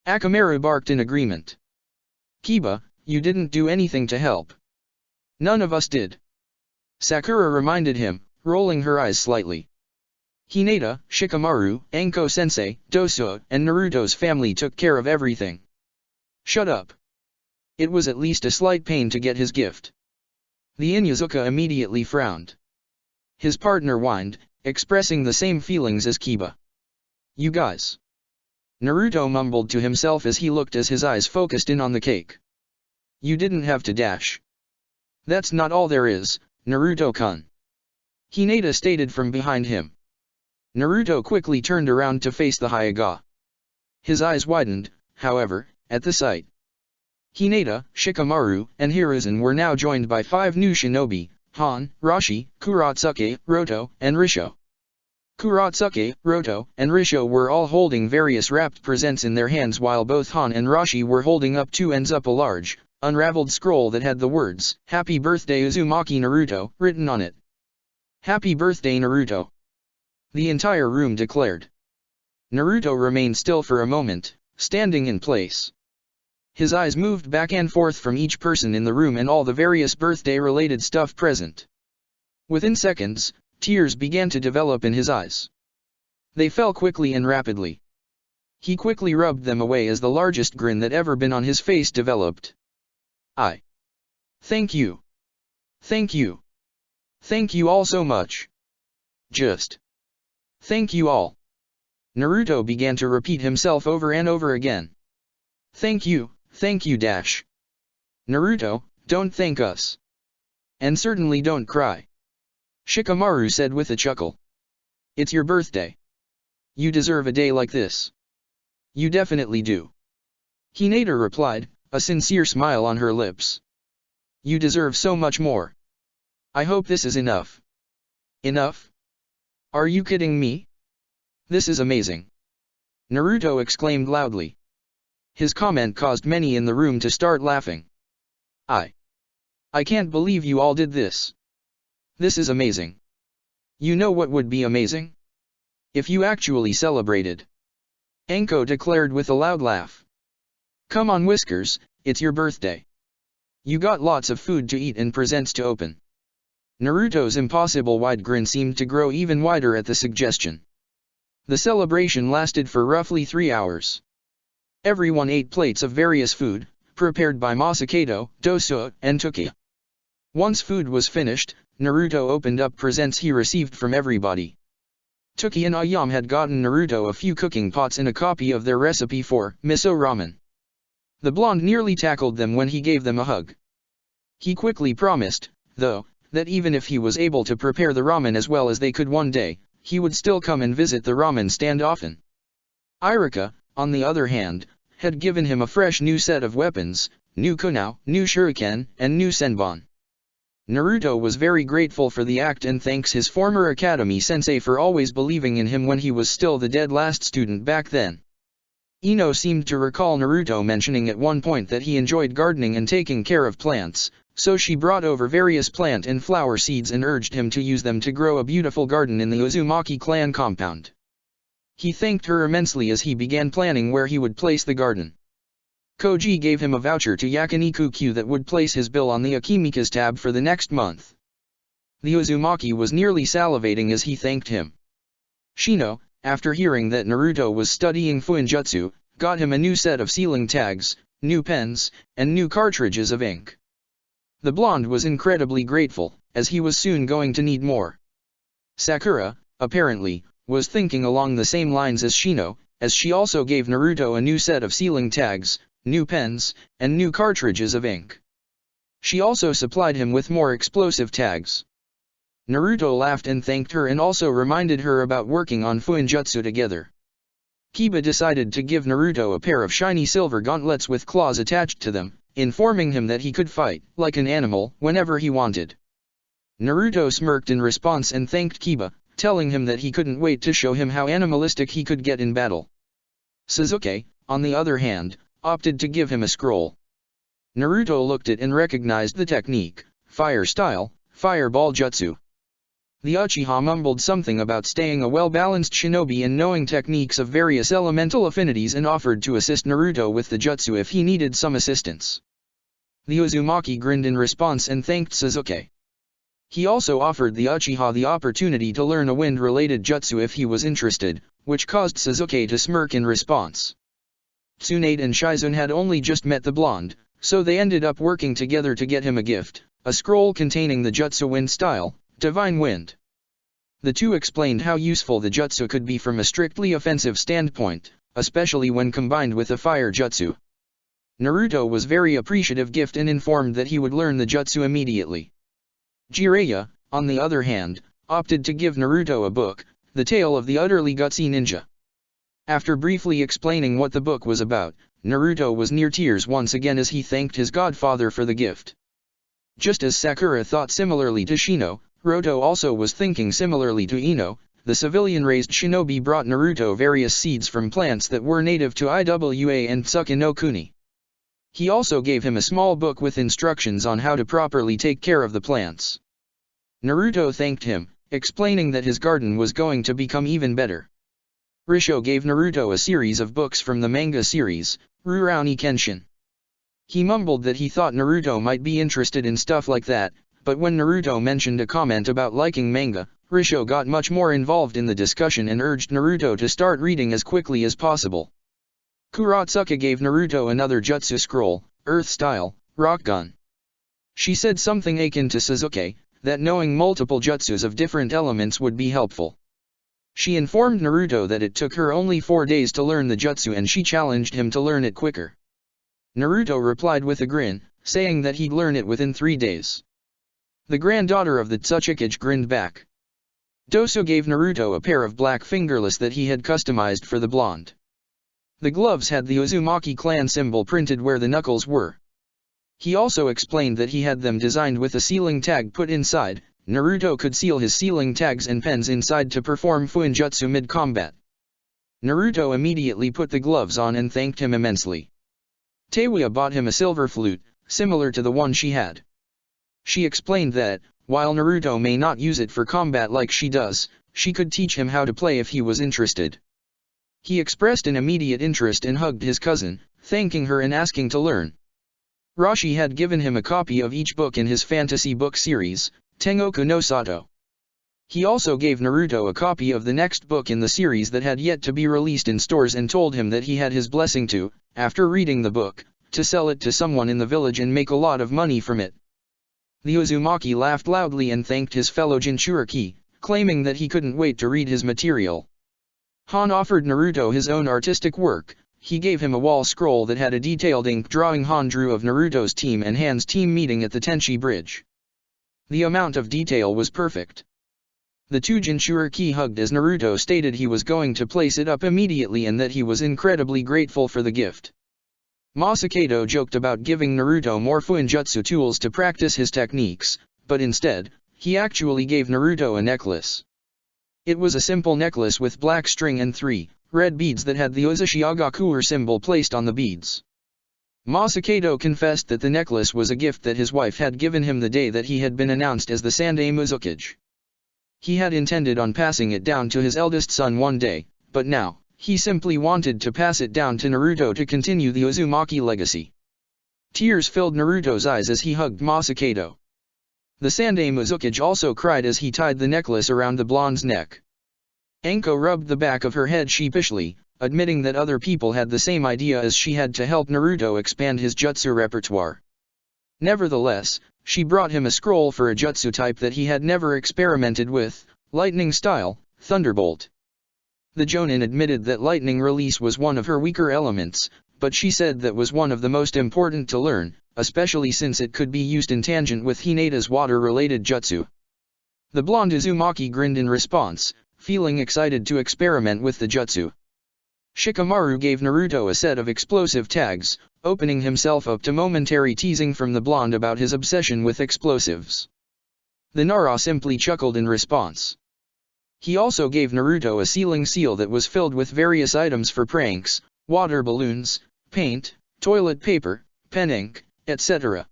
Akamaru barked in agreement. Kiba, you didn't do anything to help. None of us did. Sakura reminded him, rolling her eyes slightly. Hinata, Shikamaru, Anko-sensei, Dosu, and Naruto's family took care of everything. Shut up. It was at least a slight pain to get his gift. The Inuzuka immediately frowned. His partner whined, expressing the same feelings as Kiba. You guys. Naruto mumbled to himself as he looked as his eyes focused in on the cake. You didn't have to dash. That's not all there is, Naruto-kun. Hinata stated from behind him. Naruto quickly turned around to face the Hyuga. His eyes widened, however, at the sight. Hinata, Shikamaru, and Hiruzen were now joined by 5 new shinobi: Han, Rashi, Kurotsuke, Roto, and Risho. Kurotsuke, Roto, and Risho were all holding various wrapped presents in their hands while both Han and Rashi were holding up 2 ends up a large, unraveled scroll that had the words, Happy Birthday Uzumaki Naruto, written on it. Happy Birthday Naruto! The entire room declared. Naruto remained still for a moment, standing in place. His eyes moved back and forth from each person in the room and all the various birthday-related stuff present. Within seconds, tears began to develop in his eyes. They fell quickly and rapidly. He quickly rubbed them away as the largest grin that ever been on his face developed. Thank you. Thank you. Thank you all so much. Just. Thank you all. Naruto began to repeat himself over and over again. Thank you dash. Naruto, don't thank us. And certainly don't cry. Shikamaru said with a chuckle. It's your birthday. You deserve a day like this. You definitely do. Hinata replied, a sincere smile on her lips. You deserve so much more. I hope this is enough. Enough? Are you kidding me? This is amazing. Naruto exclaimed loudly. His comment caused many in the room to start laughing. I can't believe you all did this. This is amazing. You know what would be amazing? If you actually celebrated. Anko declared with a loud laugh. Come on Whiskers, it's your birthday. You got lots of food to eat and presents to open. Naruto's impossible wide grin seemed to grow even wider at the suggestion. The celebration lasted for roughly 3 hours. Everyone ate plates of various food, prepared by Masakado, Dosuo, and Toki. Once food was finished, Naruto opened up presents he received from everybody. Toki and Ayam had gotten Naruto a few cooking pots and a copy of their recipe for miso ramen. The blonde nearly tackled them when he gave them a hug. He quickly promised, though, that even if he was able to prepare the ramen as well as they could one day, he would still come and visit the ramen stand often. Iruka, on the other hand, had given him a fresh new set of weapons, new kunao, new shuriken, and new senbon. Naruto was very grateful for the act and thanks his former academy sensei for always believing in him when he was still the dead last student back then. Ino seemed to recall Naruto mentioning at one point that he enjoyed gardening and taking care of plants, so she brought over various plant and flower seeds and urged him to use them to grow a beautiful garden in the Uzumaki clan compound. He thanked her immensely as he began planning where he would place the garden. Koji gave him a voucher to Yakiniku-Q that would place his bill on the Akimikas tab for the next month. The Uzumaki was nearly salivating as he thanked him. Shino, after hearing that Naruto was studying Fuinjutsu, got him a new set of sealing tags, new pens, and new cartridges of ink. The blonde was incredibly grateful, as he was soon going to need more. Sakura, apparently, was thinking along the same lines as Shino, as she also gave Naruto a new set of sealing tags, new pens, and new cartridges of ink. She also supplied him with more explosive tags. Naruto laughed and thanked her and also reminded her about working on Fuinjutsu together. Kiba decided to give Naruto a pair of shiny silver gauntlets with claws attached to them, informing him that he could fight, like an animal, whenever he wanted. Naruto smirked in response and thanked Kiba, telling him that he couldn't wait to show him how animalistic he could get in battle. Sasuke, on the other hand, opted to give him a scroll. Naruto looked at and recognized the technique, fire style, fireball jutsu. The Uchiha mumbled something about staying a well-balanced shinobi and knowing techniques of various elemental affinities and offered to assist Naruto with the jutsu if he needed some assistance. The Uzumaki grinned in response and thanked Sasuke. He also offered the Uchiha the opportunity to learn a wind-related jutsu if he was interested, which caused Sasuke to smirk in response. Tsunade and Shizune had only just met the blonde, so they ended up working together to get him a gift, a scroll containing the jutsu wind style, Divine Wind. The two explained how useful the jutsu could be from a strictly offensive standpoint, especially when combined with a fire jutsu. Naruto was very appreciative gift and informed that he would learn the jutsu immediately. Jiraiya, on the other hand, opted to give Naruto a book, The Tale of the Utterly Gutsy Ninja. After briefly explaining what the book was about, Naruto was near tears once again as he thanked his godfather for the gift. Just as Sakura thought similarly to Shino, Roto also was thinking similarly to Ino. The civilian-raised shinobi brought Naruto various seeds from plants that were native to Iwa and Tsuki no Kuni. He also gave him a small book with instructions on how to properly take care of the plants. Naruto thanked him, explaining that his garden was going to become even better. Risho gave Naruto a series of books from the manga series, Rurouni Kenshin. He mumbled that he thought Naruto might be interested in stuff like that, but when Naruto mentioned a comment about liking manga, Risho got much more involved in the discussion and urged Naruto to start reading as quickly as possible. Kuratsuka gave Naruto another jutsu scroll, Earth Style, Rock Gun. She said something akin to Sasuke, that knowing multiple jutsus of different elements would be helpful. She informed Naruto that it took her only 4 days to learn the jutsu and she challenged him to learn it quicker. Naruto replied with a grin, saying that he'd learn it within 3 days. The granddaughter of the Tsuchikage grinned back. Doso gave Naruto a pair of black fingerless that he had customized for the blonde. The gloves had the Uzumaki clan symbol printed where the knuckles were. He also explained that he had them designed with a sealing tag put inside, Naruto could seal his sealing tags and pens inside to perform Fuinjutsu mid-combat. Naruto immediately put the gloves on and thanked him immensely. Teiwa bought him a silver flute, similar to the one she had. She explained that, while Naruto may not use it for combat like she does, she could teach him how to play if he was interested. He expressed an immediate interest and hugged his cousin, thanking her and asking to learn. Roshi had given him a copy of each book in his fantasy book series, Tengoku no Sato. He also gave Naruto a copy of the next book in the series that had yet to be released in stores and told him that he had his blessing to, after reading the book, to sell it to someone in the village and make a lot of money from it. The Uzumaki laughed loudly and thanked his fellow Jinchuriki, claiming that he couldn't wait to read his material. Han offered Naruto his own artistic work. He gave him a wall scroll that had a detailed ink drawing Han drew of Naruto's team and Han's team meeting at the Tenchi Bridge. The amount of detail was perfect. The two Jinchuriki hugged as Naruto stated he was going to place it up immediately and that he was incredibly grateful for the gift. Masakado joked about giving Naruto more Fuinjutsu tools to practice his techniques, but instead, he actually gave Naruto a necklace. It was a simple necklace with black string and 3 red beads that had the Uzushiagakuer symbol placed on the beads. Masakado confessed that the necklace was a gift that his wife had given him the day that he had been announced as the Sandai Muzukage. He had intended on passing it down to his eldest son one day, but now, he simply wanted to pass it down to Naruto to continue the Uzumaki legacy. Tears filled Naruto's eyes as he hugged Masakado. The Sandai Muzukage also cried as he tied the necklace around the blonde's neck. Anko rubbed the back of her head sheepishly, admitting that other people had the same idea as she had to help Naruto expand his jutsu repertoire. Nevertheless, she brought him a scroll for a jutsu type that he had never experimented with, lightning style, Thunderbolt. The Jonin admitted that lightning release was one of her weaker elements, but she said that was one of the most important to learn, especially since it could be used in tangent with Hinata's water-related jutsu. The blonde Uzumaki grinned in response, feeling excited to experiment with the jutsu. Shikamaru gave Naruto a set of explosive tags, opening himself up to momentary teasing from the blonde about his obsession with explosives. The Nara simply chuckled in response. He also gave Naruto a sealing seal that was filled with various items for pranks, water balloons, paint, toilet paper, pen ink, etc.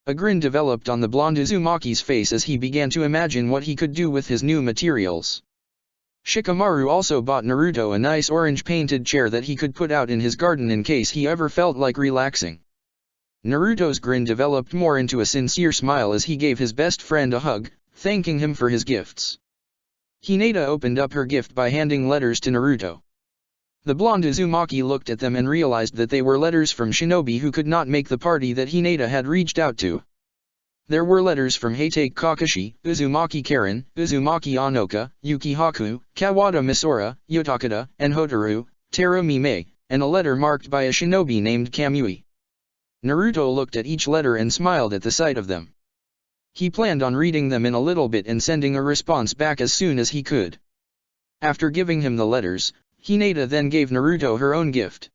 A grin developed on the blonde Uzumaki's face as he began to imagine what he could do with his new materials. Shikamaru also bought Naruto a nice orange-painted chair that he could put out in his garden in case he ever felt like relaxing. Naruto's grin developed more into a sincere smile as he gave his best friend a hug, thanking him for his gifts. Hinata opened up her gift by handing letters to Naruto. The blonde Uzumaki looked at them and realized that they were letters from shinobi who could not make the party that Hinata had reached out to. There were letters from Hatake Kakashi, Uzumaki Karen, Uzumaki Anoka, Yuki Haku, Kawada Misora, Yotakada, and Hotaru, Terumi Mei, and a letter marked by a shinobi named Kamui. Naruto looked at each letter and smiled at the sight of them. He planned on reading them in a little bit and sending a response back as soon as he could. After giving him the letters, Hinata then gave Naruto her own gift.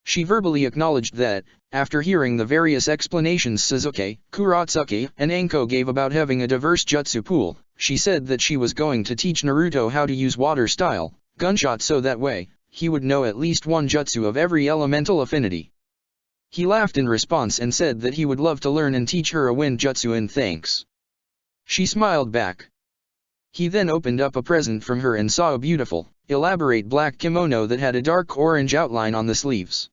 She verbally acknowledged that, after hearing the various explanations Sasuke, Kuratsuki, and Anko gave about having a diverse jutsu pool, she said that she was going to teach Naruto how to use water-style gunshot so that way, he would know at least one jutsu of every elemental affinity. He laughed in response and said that he would love to learn and teach her a wind jutsu in thanks. She smiled back. He then opened up a present from her and saw a beautiful, elaborate black kimono that had a dark orange outline on the sleeves.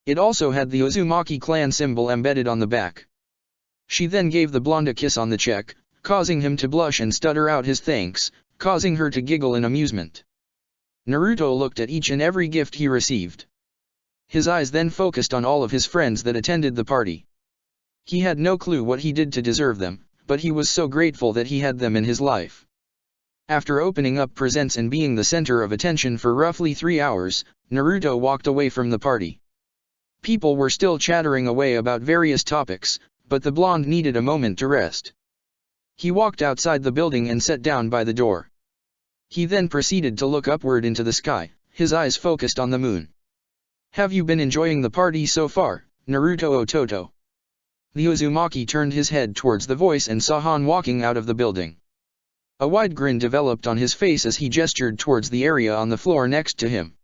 It also had the Uzumaki clan symbol embedded on the back. She then gave the blonde a kiss on the cheek, causing him to blush and stutter out his thanks, causing her to giggle in amusement. Naruto looked at each and every gift he received. His eyes then focused on all of his friends that attended the party. He had no clue what he did to deserve them, but he was so grateful that he had them in his life. After opening up presents and being the center of attention for roughly 3 hours, Naruto walked away from the party. People were still chattering away about various topics, but the blonde needed a moment to rest. He walked outside the building and sat down by the door. He then proceeded to look upward into the sky, his eyes focused on the moon. "Have you been enjoying the party so far, Naruto Ototo?" The Uzumaki turned his head towards the voice and saw Han walking out of the building. A wide grin developed on his face as he gestured towards the area on the floor next to him.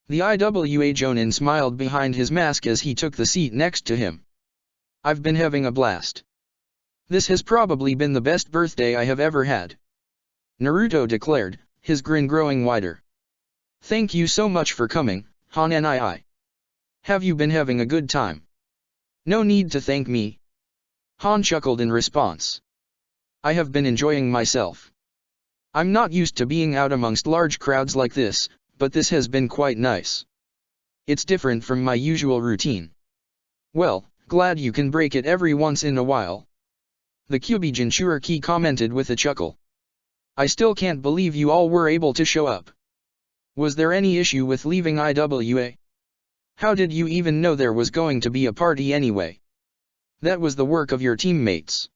The IWA Jonin smiled behind his mask as he took the seat next to him. I've been having a blast. This has probably been the best birthday I have ever had. Naruto declared, his grin growing wider. Thank you so much for coming, Han-nii. Have you been having a good time? No need to thank me. Han chuckled in response. I have been enjoying myself. I'm not used to being out amongst large crowds like this, but this has been quite nice. It's different from my usual routine. Well, glad you can break it every once in a while. The Kyuubi Jinchuriki commented with a chuckle. I still can't believe you all were able to show up. Was there any issue with leaving IWA? How did you even know there was going to be a party anyway? That was the work of your teammates.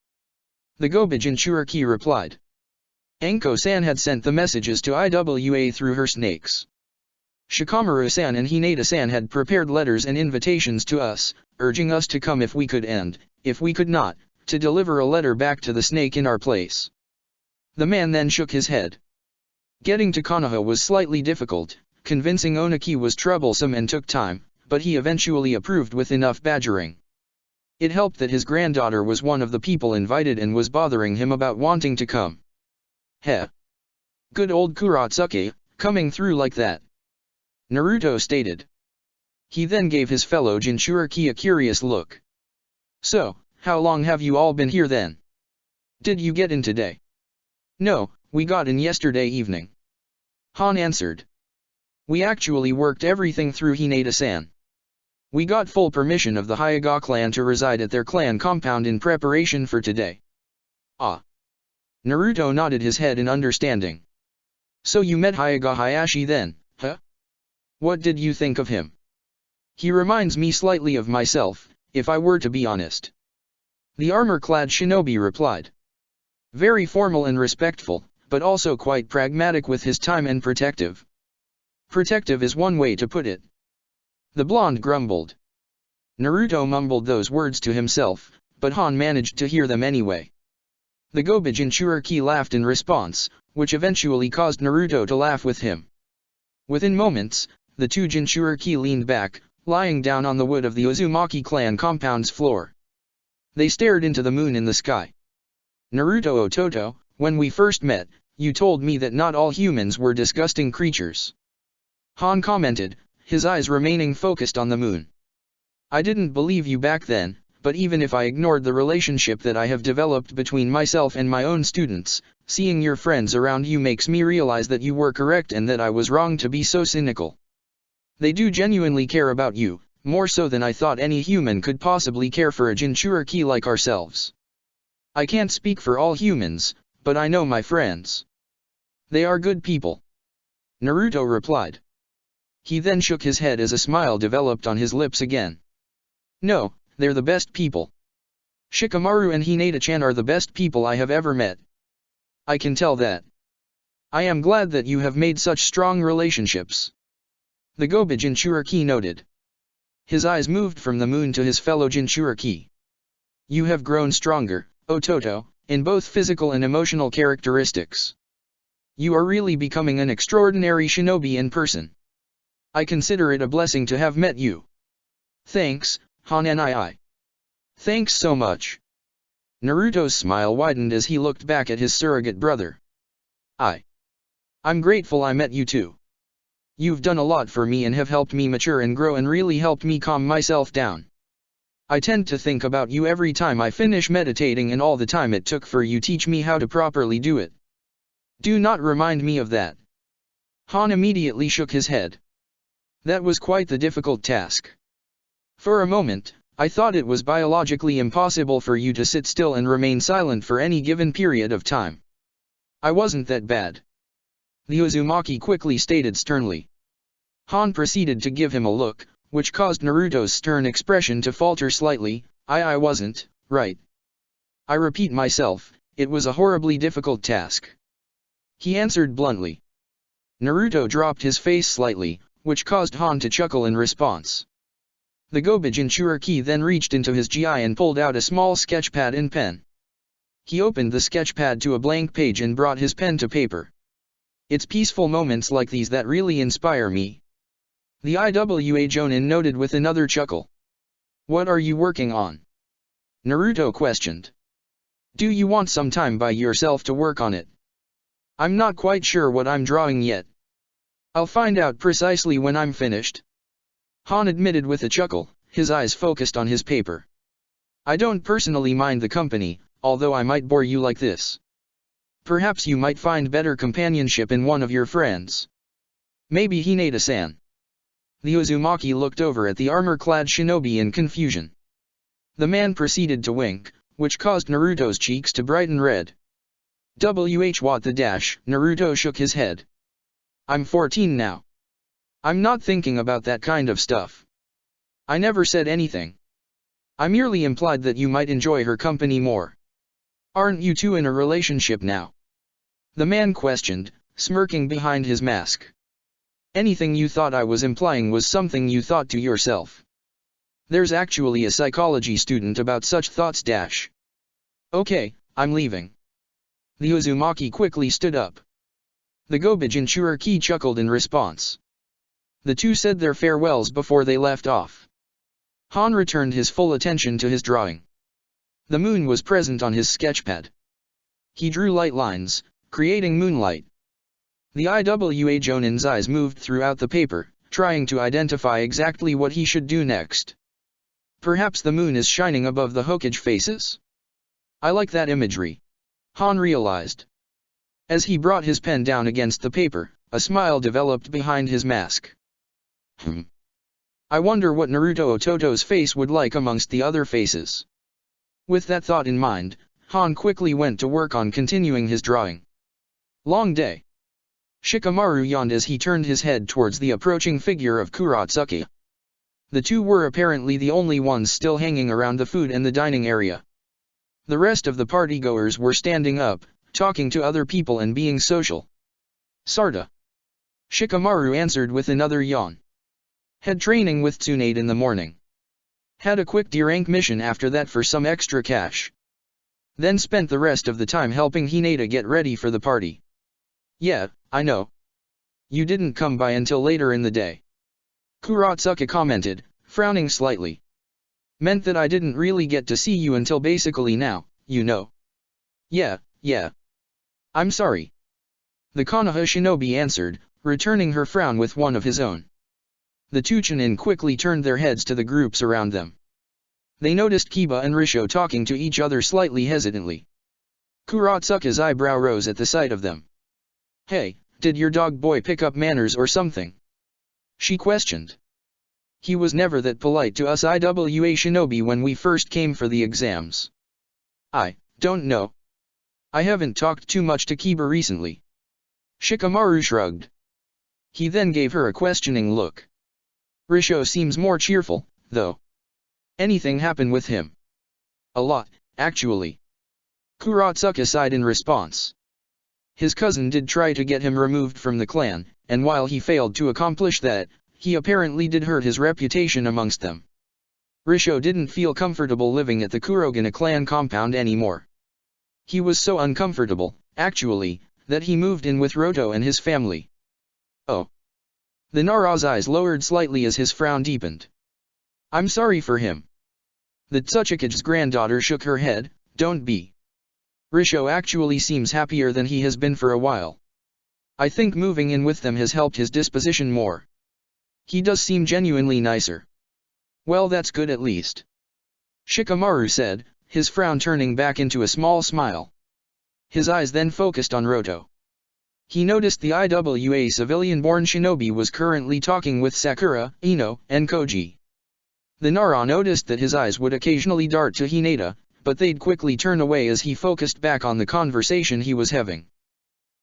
The Gobi Jinchuriki replied. Anko-san had sent the messages to IWA through her snakes. Shikamaru-san and Hinata-san had prepared letters and invitations to us, urging us to come if we could and, if we could not, to deliver a letter back to the snake in our place. The man then shook his head. Getting to Konoha was slightly difficult, convincing Oniki was troublesome and took time, but he eventually approved with enough badgering. It helped that his granddaughter was one of the people invited and was bothering him about wanting to come. Heh. Good old Kuratsuke, coming through like that. Naruto stated. He then gave his fellow Jinchuriki a curious look. So, how long have you all been here then? Did you get in today? No, we got in yesterday evening. Han answered. We actually worked everything through Hinata-san. We got full permission of the Hyuga clan to reside at their clan compound in preparation for today. Ah. Naruto nodded his head in understanding. So you met Hyuga Hayashi then, huh? What did you think of him? He reminds me slightly of myself, if I were to be honest. The armor-clad shinobi replied. Very formal and respectful, but also quite pragmatic with his time and protective. Protective is one way to put it. The blonde grumbled. Naruto mumbled those words to himself, but Han managed to hear them anyway. The Gobi Jinchuriki laughed in response, which eventually caused Naruto to laugh with him. Within moments, the two Jinchuriki leaned back, lying down on the wood of the Uzumaki clan compound's floor. They stared into the moon in the sky. Naruto Ototo, when we first met, you told me that not all humans were disgusting creatures. Han commented, his eyes remaining focused on the moon. I didn't believe you back then, but even if I ignored the relationship that I have developed between myself and my own students, seeing your friends around you makes me realize that you were correct and that I was wrong to be so cynical. They do genuinely care about you, more so than I thought any human could possibly care for a Jinchuriki like ourselves. I can't speak for all humans, but I know my friends. They are good people. Naruto replied. He then shook his head as a smile developed on his lips again. No, they're the best people. Shikamaru and Hinata-chan are the best people I have ever met. I can tell that. I am glad that you have made such strong relationships. The Gobi Jinchuriki noted. His eyes moved from the moon to his fellow Jinchuriki. You have grown stronger, Ototo, in both physical and emotional characteristics. You are really becoming an extraordinary shinobi in person. I consider it a blessing to have met you. Thanks, Han-nii. Thanks so much. Naruto's smile widened as he looked back at his surrogate brother. I'm grateful I met you too. You've done a lot for me and have helped me mature and grow and really helped me calm myself down. I tend to think about you every time I finish meditating and all the time it took for you to teach me how to properly do it. Do not remind me of that. Han immediately shook his head. That was quite the difficult task. For a moment, I thought it was biologically impossible for you to sit still and remain silent for any given period of time. I wasn't that bad. The Uzumaki quickly stated sternly. Han proceeded to give him a look, which caused Naruto's stern expression to falter slightly. I wasn't, right. I repeat myself, it was a horribly difficult task. He answered bluntly. Naruto dropped his face slightly, which caused Han to chuckle in response. The Gobijin Churuki then reached into his GI and pulled out a small sketchpad and pen. He opened the sketchpad to a blank page and brought his pen to paper. It's peaceful moments like these that really inspire me. The IWA Jonin noted with another chuckle. What are you working on? Naruto questioned. Do you want some time by yourself to work on it? I'm not quite sure what I'm drawing yet. I'll find out precisely when I'm finished. Han admitted with a chuckle, his eyes focused on his paper. I don't personally mind the company, although I might bore you like this. Perhaps you might find better companionship in one of your friends. Maybe Hinata-san. The Uzumaki looked over at the armor-clad shinobi in confusion. The man proceeded to wink, which caused Naruto's cheeks to brighten red. What the dash, Naruto shook his head. I'm 14 now. I'm not thinking about that kind of stuff. I never said anything. I merely implied that you might enjoy her company more. Aren't you two in a relationship now? The man questioned, smirking behind his mask. Anything you thought I was implying was something you thought to yourself. There's actually a psychology student about such thoughts dash. Okay, I'm leaving. The Uzumaki quickly stood up. The Gobijin Churuki chuckled in response. The two said their farewells before they left off. Han returned his full attention to his drawing. The moon was present on his sketchpad. He drew light lines, creating moonlight. The IWA Jonin's eyes moved throughout the paper, trying to identify exactly what he should do next. Perhaps the moon is shining above the Hokage faces? I like that imagery. Han realized. As he brought his pen down against the paper, a smile developed behind his mask. I wonder what Naruto Ototo's face would like amongst the other faces. With that thought in mind, Han quickly went to work on continuing his drawing. Long day. Shikamaru yawned as he turned his head towards the approaching figure of Kurotsuki. The two were apparently the only ones still hanging around the food and the dining area. The rest of the partygoers were standing up, talking to other people and being social. Sarda. Shikamaru answered with another yawn. Had training with Tsunade in the morning. Had a quick D-rank mission after that for some extra cash. Then spent the rest of the time helping Hinata get ready for the party. Yeah, I know. You didn't come by until later in the day. Kurotsuki commented, frowning slightly. Meant that I didn't really get to see you until basically now, you know. Yeah. I'm sorry. The Konoha shinobi answered, returning her frown with one of his own. The two Chunin quickly turned their heads to the groups around them. They noticed Kiba and Risho talking to each other slightly hesitantly. Kurotsuki's eyebrow rose at the sight of them. Hey, did your dog boy pick up manners or something? She questioned. He was never that polite to us IWA shinobi when we first came for the exams. I don't know. I haven't talked too much to Kiba recently. Shikamaru shrugged. He then gave her a questioning look. Risho seems more cheerful, though. Anything happen with him? A lot, actually. Kurotsuki sighed in response. His cousin did try to get him removed from the clan, and while he failed to accomplish that, he apparently did hurt his reputation amongst them. Risho didn't feel comfortable living at the Kurogane clan compound anymore. He was so uncomfortable, actually, that he moved in with Roto and his family. Oh. The Nara's eyes lowered slightly as his frown deepened. I'm sorry for him. The Tsuchikage's granddaughter shook her head, don't be. Risho actually seems happier than he has been for a while. I think moving in with them has helped his disposition more. He does seem genuinely nicer. Well, that's good at least. Shikamaru said, his frown turning back into a small smile. His eyes then focused on Roto. He noticed the IWA civilian-born shinobi was currently talking with Sakura, Ino, and Koji. The Nara noticed that his eyes would occasionally dart to Hinata, but they'd quickly turn away as he focused back on the conversation he was having.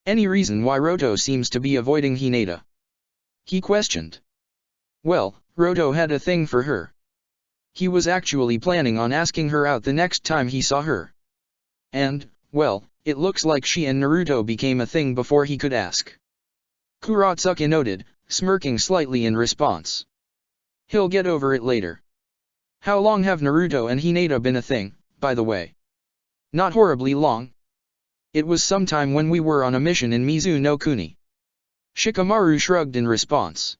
Any reason why Roto seems to be avoiding Hinata? He questioned. Well, Roto had a thing for her. He was actually planning on asking her out the next time he saw her. And, well, it looks like she and Naruto became a thing before he could ask. Kurotsuki noted, smirking slightly in response. He'll get over it later. How long have Naruto and Hinata been a thing, by the way? Not horribly long. It was sometime when we were on a mission in Mizu no Kuni. Shikamaru shrugged in response.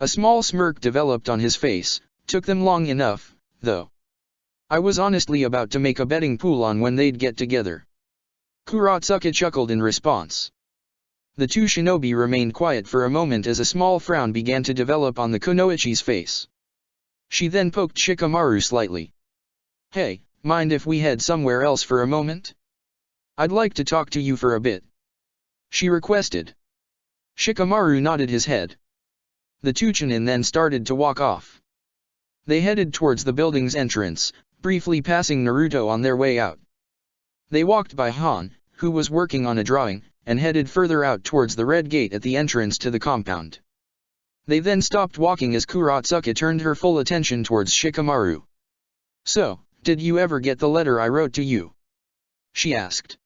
A small smirk developed on his face. Took them long enough, though. I was honestly about to make a betting pool on when they'd get together. Kuratsuka chuckled in response. The two shinobi remained quiet for a moment as a small frown began to develop on the kunoichi's face. She then poked Shikamaru slightly. Hey, mind if we head somewhere else for a moment? I'd like to talk to you for a bit. She requested. Shikamaru nodded his head. The two Chunin then started to walk off. They headed towards the building's entrance, briefly passing Naruto on their way out. They walked by Han, who was working on a drawing, and headed further out towards the red gate at the entrance to the compound. They then stopped walking as Kuratsuka turned her full attention towards Shikamaru. So, did you ever get the letter I wrote to you? She asked.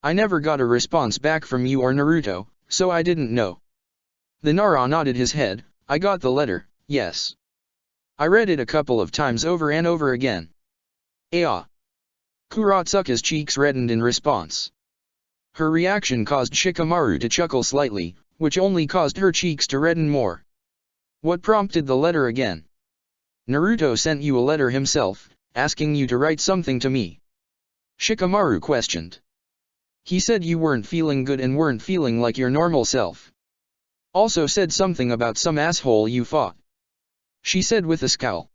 I never got a response back from you or Naruto, so I didn't know. The Nara nodded his head. I got the letter, yes. I read it a couple of times over and over again. Ah. Kuratsuka's cheeks reddened in response. Her reaction caused Shikamaru to chuckle slightly, which only caused her cheeks to redden more. What prompted the letter again? Naruto sent you a letter himself, asking you to write something to me. Shikamaru questioned. He said you weren't feeling good and weren't feeling like your normal self. Also said something about some asshole you fought. She said with a scowl.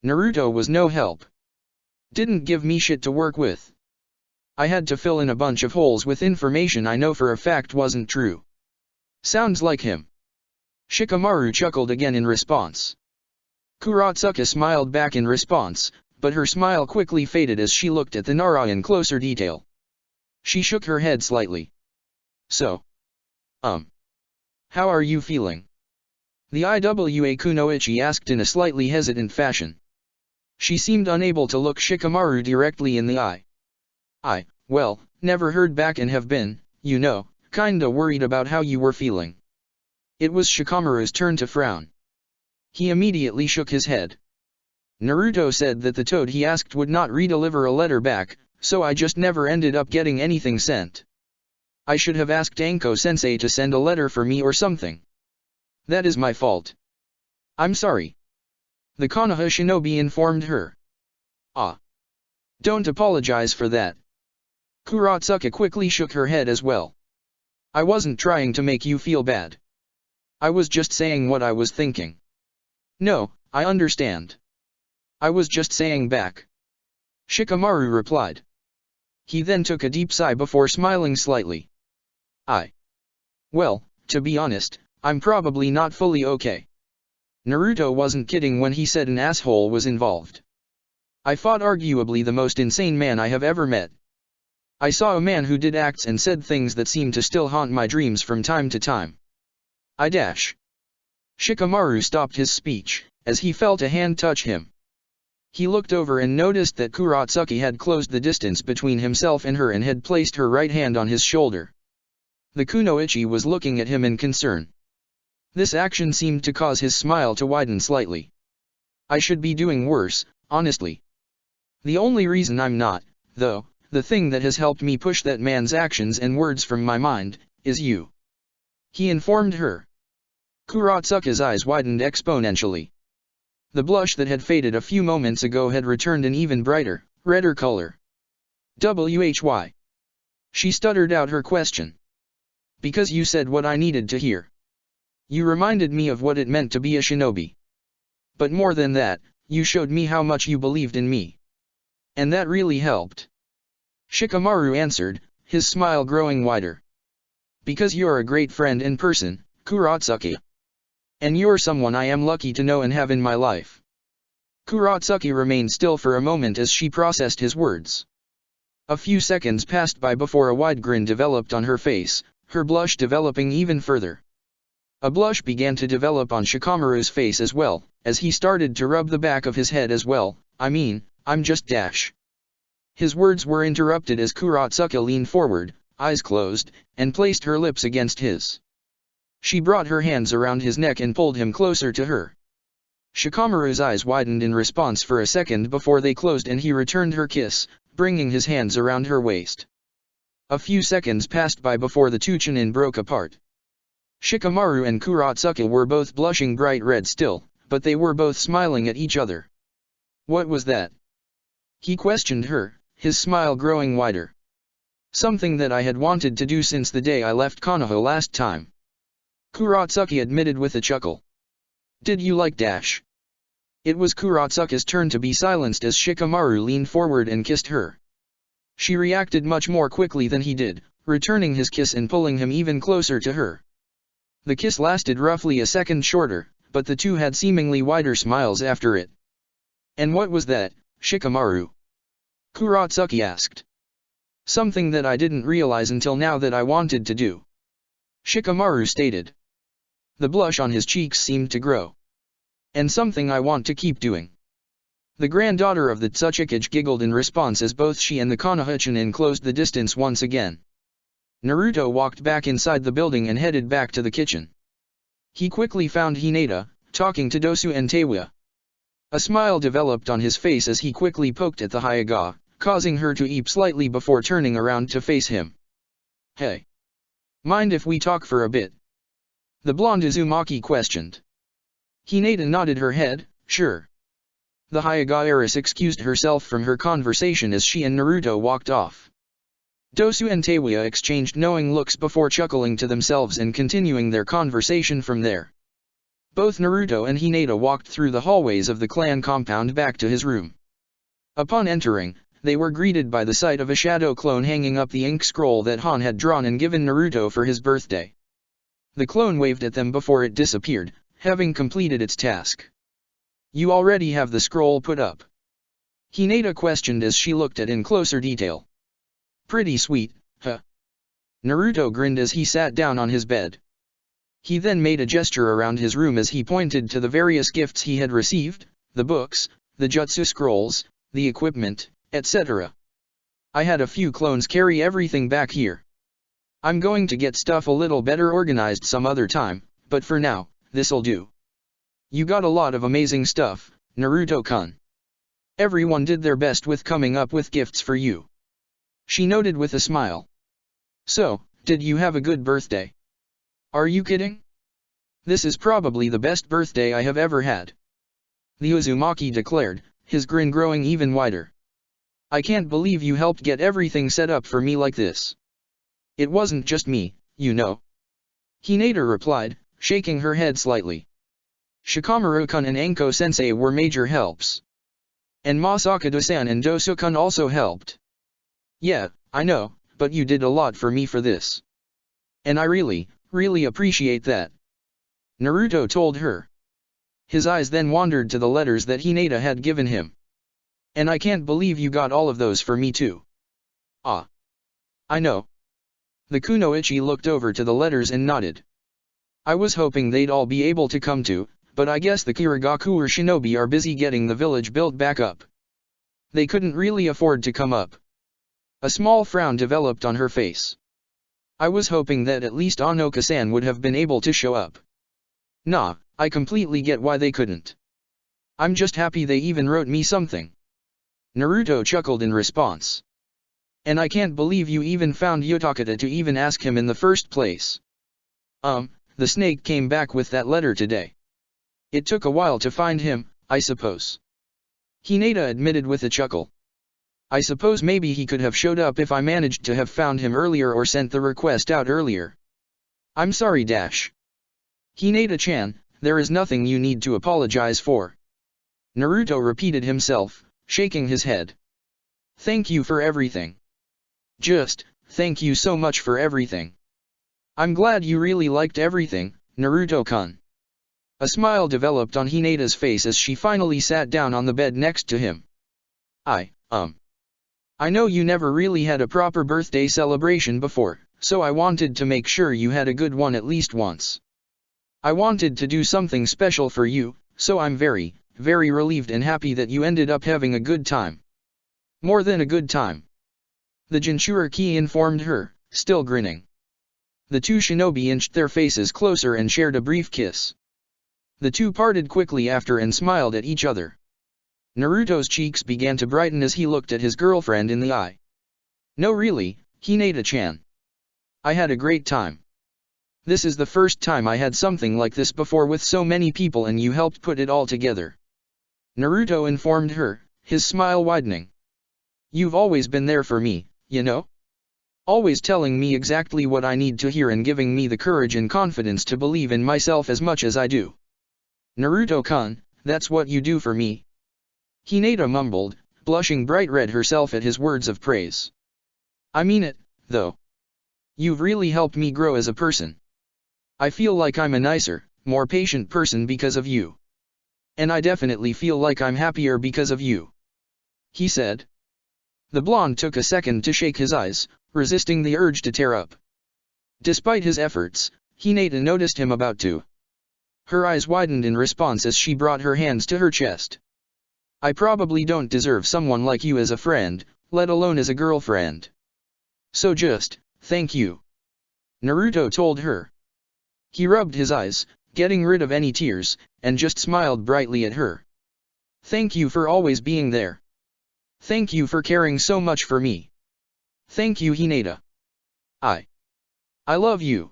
Naruto was no help. Didn't give me shit to work with. I had to fill in a bunch of holes with information I know for a fact wasn't true. Sounds like him. Shikamaru chuckled again in response. Kuratsuka smiled back in response, but her smile quickly faded as she looked at the Nara in closer detail. She shook her head slightly. So. How are you feeling? The Iwa Kunoichi asked in a slightly hesitant fashion. She seemed unable to look Shikamaru directly in the eye. Well, never heard back and have been, kinda worried about how you were feeling. It was Shikamaru's turn to frown. He immediately shook his head. Naruto said that the toad he asked would not redeliver a letter back, so I just never ended up getting anything sent. I should have asked Anko-sensei to send a letter for me or something. That is my fault. I'm sorry. The Konoha shinobi informed her. Don't apologize for that. Kuratsuka quickly shook her head as well. I wasn't trying to make you feel bad. I was just saying what I was thinking. No, I understand. I was just saying back. Shikamaru replied. He then took a deep sigh before smiling slightly. Well, to be honest, I'm probably not fully okay. Naruto wasn't kidding when he said an asshole was involved. I fought arguably the most insane man I have ever met. I saw a man who did acts and said things that seem to still haunt my dreams from time to time. Shikamaru stopped his speech, as he felt a hand touch him. He looked over and noticed that Kuratsuka had closed the distance between himself and her and had placed her right hand on his shoulder. The kunoichi was looking at him in concern. This action seemed to cause his smile to widen slightly. I should be doing worse, honestly. The only reason I'm not, though, the thing that has helped me push that man's actions and words from my mind, is you. He informed her. Kuratsuka's eyes widened exponentially. The blush that had faded a few moments ago had returned an even brighter, redder color. Why? She stuttered out her question. Because you said what I needed to hear. You reminded me of what it meant to be a shinobi. But more than that, you showed me how much you believed in me. And that really helped. Shikamaru answered, his smile growing wider. Because you're a great friend in person, Kuratsuka. And you're someone I am lucky to know and have in my life. Kuratsuka remained still for a moment as she processed his words. A few seconds passed by before a wide grin developed on her face, her blush developing even further. A blush began to develop on Shikamaru's face as well, as he started to rub the back of his head as well. I'm just . His words were interrupted as Kuratsuka leaned forward, eyes closed, and placed her lips against his. She brought her hands around his neck and pulled him closer to her. Shikamaru's eyes widened in response for a second before they closed, and he returned her kiss, bringing his hands around her waist. A few seconds passed by before the two Chunin broke apart. Shikamaru and Kurotsuka were both blushing bright red still, but they were both smiling at each other. "What was that?" he questioned her, his smile growing wider. "Something that I had wanted to do since the day I left Konoha last time," Kurotsuka admitted with a chuckle. "Did you like dash?" It was Kurotsuka's turn to be silenced as Shikamaru leaned forward and kissed her. She reacted much more quickly than he did, returning his kiss and pulling him even closer to her. The kiss lasted roughly a second shorter, but the two had seemingly wider smiles after it. "And what was that, Shikamaru?" Kurotsuka asked. "Something that I didn't realize until now that I wanted to do," Shikamaru stated. The blush on his cheeks seemed to grow. "And something I want to keep doing." The granddaughter of the Tsuchikage giggled in response as both she and the Konoha Chunin closed the distance once again. Naruto walked back inside the building and headed back to the kitchen. He quickly found Hinata, talking to Dosu and Teiwa. A smile developed on his face as he quickly poked at the Hyuga, causing her to eep slightly before turning around to face him. "Hey. Mind if we talk for a bit?" the blonde Uzumaki questioned. Hinata nodded her head, "Sure." The Hyuga heiress excused herself from her conversation as she and Naruto walked off. Dosu and Teiwa exchanged knowing looks before chuckling to themselves and continuing their conversation from there. Both Naruto and Hinata walked through the hallways of the clan compound back to his room. Upon entering, they were greeted by the sight of a shadow clone hanging up the ink scroll that Han had drawn and given Naruto for his birthday. The clone waved at them before it disappeared, having completed its task. "You already have the scroll put up?" Hinata questioned as she looked at it in closer detail. "Pretty sweet, huh?" Naruto grinned as he sat down on his bed. He then made a gesture around his room as he pointed to the various gifts he had received, the books, the jutsu scrolls, the equipment, etc. "I had a few clones carry everything back here. I'm going to get stuff a little better organized some other time, but for now, this'll do. You got a lot of amazing stuff, Naruto-kun. Everyone did their best with coming up with gifts for you," she noted with a smile. "So, did you have a good birthday?" "Are you kidding? This is probably the best birthday I have ever had," the Uzumaki declared, his grin growing even wider. "I can't believe you helped get everything set up for me like this." "It wasn't just me, you know," Hinata replied, shaking her head slightly. "Shikamaru-kun and Anko-sensei were major helps. And Masakado-san and Dosu-kun also helped." "Yeah, I know, but you did a lot for me for this. And I really appreciate that," Naruto told her. His eyes then wandered to the letters that Hinata had given him. "And I can't believe you got all of those for me too." "Ah. I know." The Kunoichi looked over to the letters and nodded. "I was hoping they'd all be able to come to, but I guess the Kirigakure shinobi are busy getting the village built back up. They couldn't really afford to come up." A small frown developed on her face. "I was hoping that at least Anoka-san would have been able to show up." "Nah, I completely get why they couldn't. I'm just happy they even wrote me something." Naruto chuckled in response. "And I can't believe you even found Yotakata to even ask him in the first place." The snake came back with that letter today. It took a while to find him, I suppose," Hinata admitted with a chuckle. "I suppose maybe he could have showed up if I managed to have found him earlier or sent the request out earlier. I'm sorry Dash. Hinata-chan, there is nothing you need to apologize for." Naruto repeated himself, shaking his head. "Thank you for everything. Just, thank you so much for everything. I'm glad you really liked everything, Naruto-kun." A smile developed on Hinata's face as she finally sat down on the bed next to him. I know you never really had a proper birthday celebration before, so I wanted to make sure you had a good one at least once. I wanted to do something special for you, so I'm very relieved and happy that you ended up having a good time." "More than a good time," the Jinchuriki informed her, still grinning. The two shinobi inched their faces closer and shared a brief kiss. The two parted quickly after and smiled at each other. Naruto's cheeks began to brighten as he looked at his girlfriend in the eye. No really, Hinata-chan. I had a great time. This is the first time I had something like this before with so many people and you helped put it all together. Naruto informed her, his smile widening. You've always been there for me, you know? Always telling me exactly what I need to hear and giving me the courage and confidence to believe in myself as much as I do. Naruto-kun, that's what you do for me. Hinata mumbled, blushing bright red herself at his words of praise. I mean it, though. You've really helped me grow as a person. I feel like I'm a nicer, more patient person because of you. And I definitely feel like I'm happier because of you. He said. The blonde took a second to shake his eyes, resisting the urge to tear up. Despite his efforts, Hinata noticed him about to. Her eyes widened in response as she brought her hands to her chest. I probably don't deserve someone like you as a friend, let alone as a girlfriend. So just, thank you. Naruto told her. He rubbed his eyes, getting rid of any tears, and just smiled brightly at her. Thank you for always being there. Thank you for caring so much for me. Thank you, Hinata. I love you.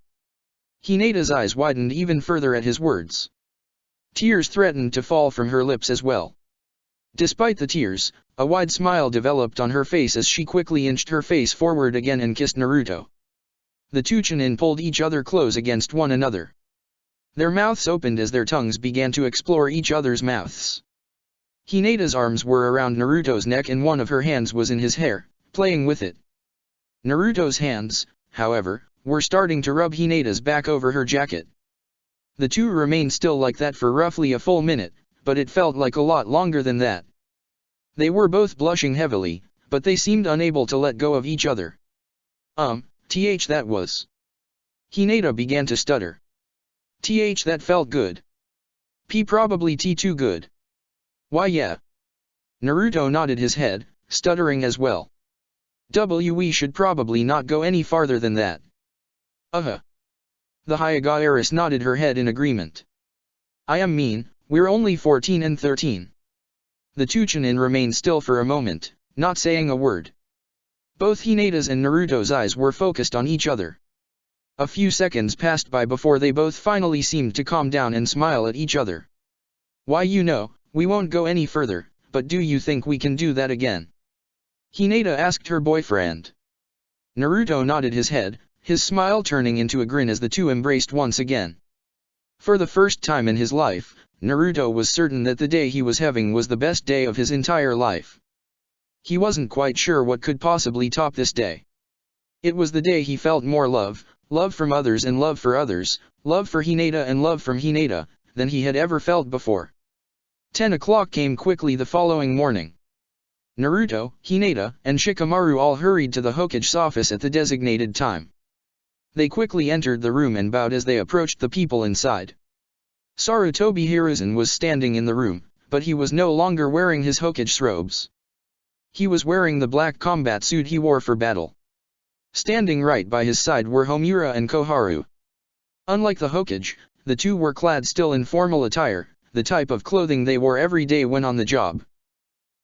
Hinata's eyes widened even further at his words. Tears threatened to fall from her lips as well. Despite the tears, a wide smile developed on her face as she quickly inched her face forward again and kissed Naruto. The two Chunin pulled each other close against one another. Their mouths opened as their tongues began to explore each other's mouths. Hinata's arms were around Naruto's neck and one of her hands was in his hair, playing with it. Naruto's hands, however, were starting to rub Hinata's back over her jacket. The two remained still like that for roughly a full minute, but it felt like a lot longer than that. They were both blushing heavily, but they seemed unable to let go of each other. That was. Hinata began to stutter. That felt good. Probably too good. Why yeah. Naruto nodded his head, stuttering as well. We should probably not go any farther than that. The Hyuga heiress nodded her head in agreement. I mean, we're only 14 and 13. The two Chunin remained still for a moment, not saying a word. Both Hinata's and Naruto's eyes were focused on each other. A few seconds passed by before they both finally seemed to calm down and smile at each other. Why we won't go any further, but do you think we can do that again? Hinata asked her boyfriend. Naruto nodded his head, his smile turning into a grin as the two embraced once again. For the first time in his life, Naruto was certain that the day he was having was the best day of his entire life. He wasn't quite sure what could possibly top this day. It was the day he felt more love from others and love for others, love for Hinata and love from Hinata, than he had ever felt before. 10 o'clock came quickly the following morning. Naruto, Hinata, and Shikamaru all hurried to the Hokage's office at the designated time. They quickly entered the room and bowed as they approached the people inside. Sarutobi Hiruzen was standing in the room, but he was no longer wearing his Hokage's robes. He was wearing the black combat suit he wore for battle. Standing right by his side were Homura and Koharu. Unlike the Hokage, the two were clad still in formal attire, the type of clothing they wore every day when on the job.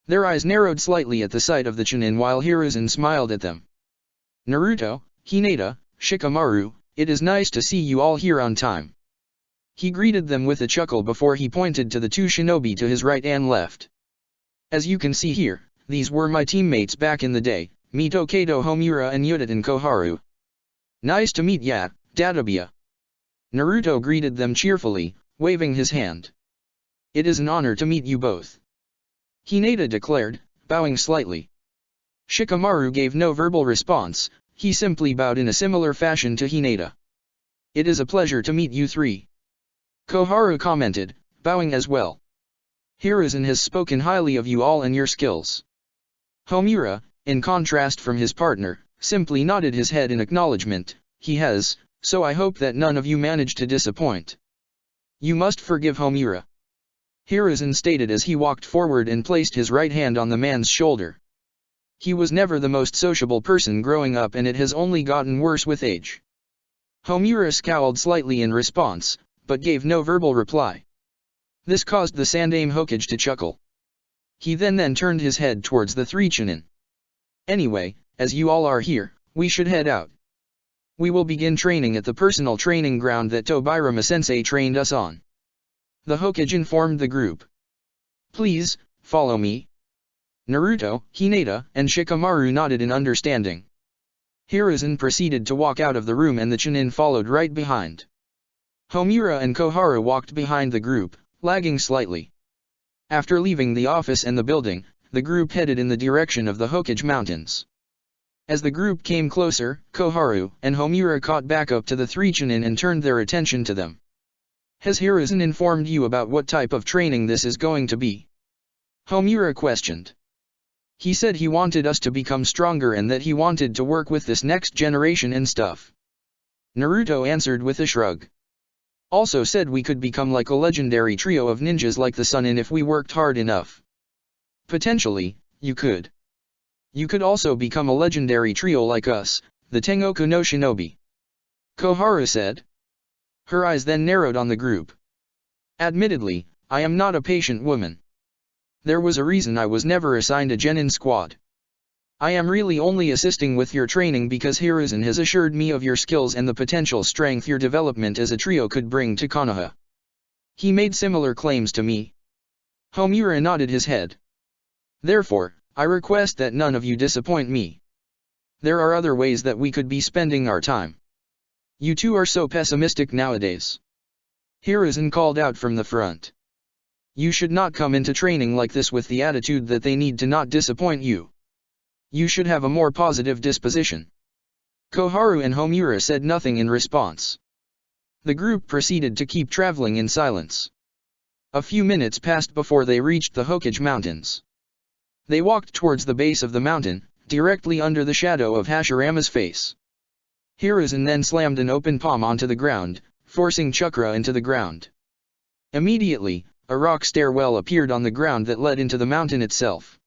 Their eyes narrowed slightly at the sight of the Chunin while Hiruzen smiled at them. Naruto, Hinata, Shikamaru, it is nice to see you all here on time. He greeted them with a chuckle before he pointed to the two shinobi to his right and left. As you can see here, these were my teammates back in the day, Mito Kato Homura and Yuditen Koharu. Nice to meet ya, Dadabiya. Naruto greeted them cheerfully, waving his hand. It is an honor to meet you both. Hinata declared, bowing slightly. Shikamaru gave no verbal response, he simply bowed in a similar fashion to Hinata. It is a pleasure to meet you three. Koharu commented, bowing as well. Hiruzen has spoken highly of you all and your skills. Homura, in contrast from his partner, simply nodded his head in acknowledgement. He has, so I hope that none of you manage to disappoint. You must forgive Homura. Hiruzen stated as he walked forward and placed his right hand on the man's shoulder. He was never the most sociable person growing up and it has only gotten worse with age. Homura scowled slightly in response, but gave no verbal reply. This caused the Sandaime Hokage to chuckle. He then turned his head towards the three Chunin. Anyway, as you all are here, we should head out. We will begin training at the personal training ground that Tobirama Sensei trained us on. The Hokage informed the group. Please, follow me. Naruto, Hinata, and Shikamaru nodded in understanding. Hiruzen proceeded to walk out of the room and the Chunin followed right behind. Homura and Koharu walked behind the group, lagging slightly. After leaving the office and the building, the group headed in the direction of the Hokage Mountains. As the group came closer, Koharu and Homura caught back up to the three Chunin and turned their attention to them. Has Hiruzen informed you about what type of training this is going to be? Homura questioned. He said he wanted us to become stronger and that he wanted to work with this next generation and stuff. Naruto answered with a shrug. Also said we could become like a legendary trio of ninjas like the Sannin if we worked hard enough. Potentially, you could. You could also become a legendary trio like us, the Tengoku no Shinobi. Koharu said. Her eyes then narrowed on the group. Admittedly, I am not a patient woman. There was a reason I was never assigned a genin squad. I am really only assisting with your training because Hiruzen has assured me of your skills and the potential strength your development as a trio could bring to Konoha. He made similar claims to me. Homura nodded his head. Therefore, I request that none of you disappoint me. There are other ways that we could be spending our time. You two are so pessimistic nowadays. Hiruzen called out from the front. You should not come into training like this with the attitude that they need to not disappoint you. You should have a more positive disposition. Koharu and Homura said nothing in response. The group proceeded to keep traveling in silence. A few minutes passed before they reached the Hokage Mountains. They walked towards the base of the mountain, directly under the shadow of Hashirama's face. Hiruzen then slammed an open palm onto the ground, forcing chakra into the ground. Immediately, a rock stairwell appeared on the ground that led into the mountain itself.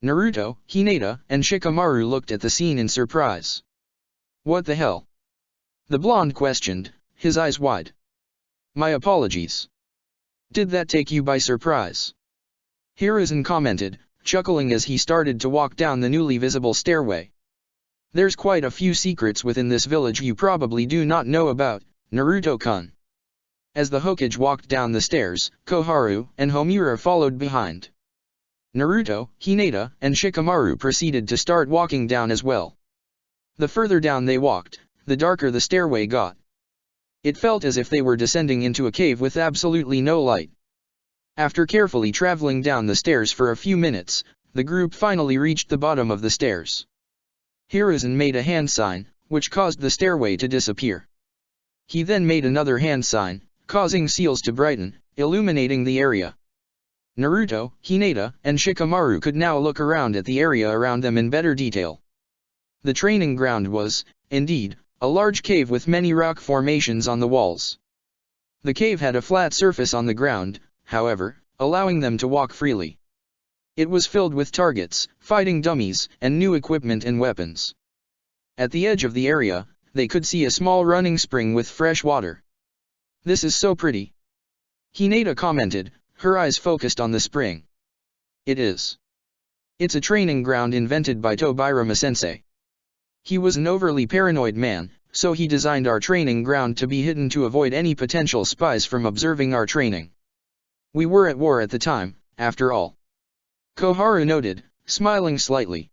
Naruto, Hinata, and Shikamaru looked at the scene in surprise. What the hell? The blonde questioned, his eyes wide. My apologies. Did that take you by surprise? Hiruzen commented, chuckling as he started to walk down the newly visible stairway. There's quite a few secrets within this village you probably do not know about, Naruto-kun. As the Hokage walked down the stairs, Koharu and Homura followed behind. Naruto, Hinata, and Shikamaru proceeded to start walking down as well. The further down they walked, the darker the stairway got. It felt as if they were descending into a cave with absolutely no light. After carefully traveling down the stairs for a few minutes, the group finally reached the bottom of the stairs. Hiruzen made a hand sign, which caused the stairway to disappear. He then made another hand sign, causing seals to brighten, illuminating the area. Naruto, Hinata, and Shikamaru could now look around at the area around them in better detail. The training ground was, indeed, a large cave with many rock formations on the walls. The cave had a flat surface on the ground, however, allowing them to walk freely. It was filled with targets, fighting dummies, and new equipment and weapons. At the edge of the area, they could see a small running spring with fresh water. This is so pretty. Hinata commented, her eyes focused on the spring. It is. It's a training ground invented by Tobirama Sensei. He was an overly paranoid man, so he designed our training ground to be hidden to avoid any potential spies from observing our training. We were at war at the time, after all. Koharu noted, smiling slightly.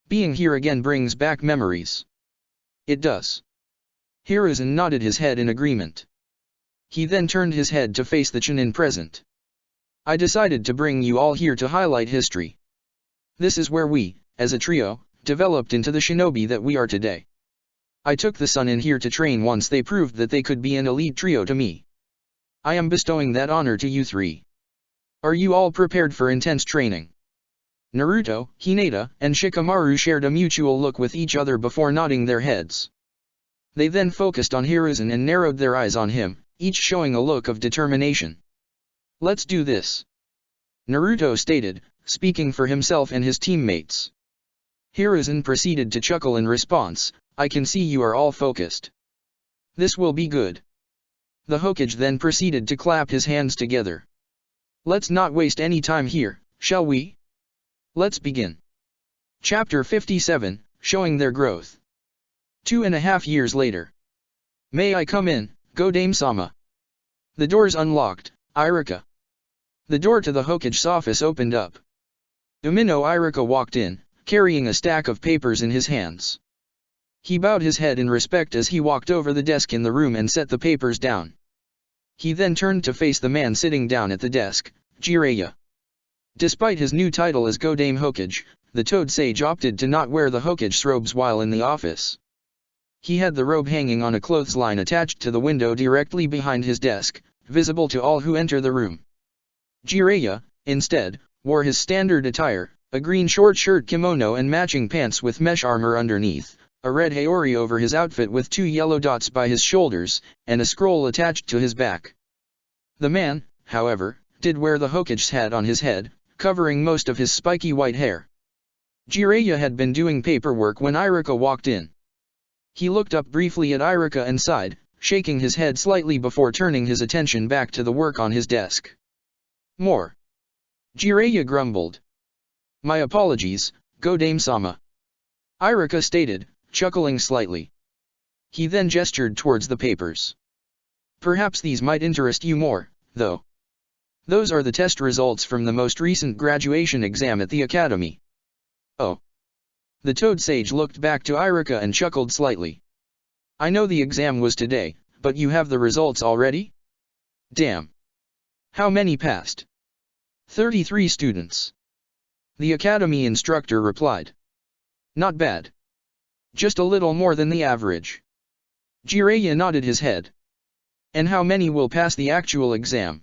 Being here again brings back memories. It does. Hiruzen nodded his head in agreement. He then turned his head to face the Chunin present. I decided to bring you all here to highlight history. This is where we, as a trio, developed into the shinobi that we are today. I took the Sannin here to train once they proved that they could be an elite trio to me. I am bestowing that honor to you three. Are you all prepared for intense training? Naruto, Hinata, and Shikamaru shared a mutual look with each other before nodding their heads. They then focused on Hiruzen and narrowed their eyes on him, each showing a look of determination. Let's do this. Naruto stated, speaking for himself and his teammates. Hiruzen proceeded to chuckle in response, I can see you are all focused. This will be good. The Hokage then proceeded to clap his hands together. Let's not waste any time here, shall we? Let's begin. Chapter 57, Showing Their Growth. 2.5 years later. May I come in, Go-Dame-sama? The door's unlocked, Irika. The door to the Hokage's office opened up. Umino Irika walked in, carrying a stack of papers in his hands. He bowed his head in respect as he walked over the desk in the room and set the papers down. He then turned to face the man sitting down at the desk, Jiraiya. Despite his new title as Go-Dame Hokage, the Toad Sage opted to not wear the Hokage's robes while in the office. He had the robe hanging on a clothesline attached to the window directly behind his desk, visible to all who enter the room. Jiraiya, instead, wore his standard attire, a green short shirt kimono and matching pants with mesh armor underneath, a red haori over his outfit with 2 yellow dots by his shoulders, and a scroll attached to his back. The man, however, did wear the Hokage's hat on his head, covering most of his spiky white hair. Jiraiya had been doing paperwork when Irika walked in. He looked up briefly at Irika and sighed, shaking his head slightly before turning his attention back to the work on his desk. More. Jiraiya grumbled. My apologies, Go-Dame-sama. Irika stated, chuckling slightly. He then gestured towards the papers. Perhaps these might interest you more, though. Those are the test results from the most recent graduation exam at the academy. Oh. The Toad Sage looked back to Irika and chuckled slightly. I know the exam was today, but you have the results already? Damn. How many passed? 33 students. The academy instructor replied. Not bad. Just a little more than the average. Jiraiya nodded his head. And how many will pass the actual exam?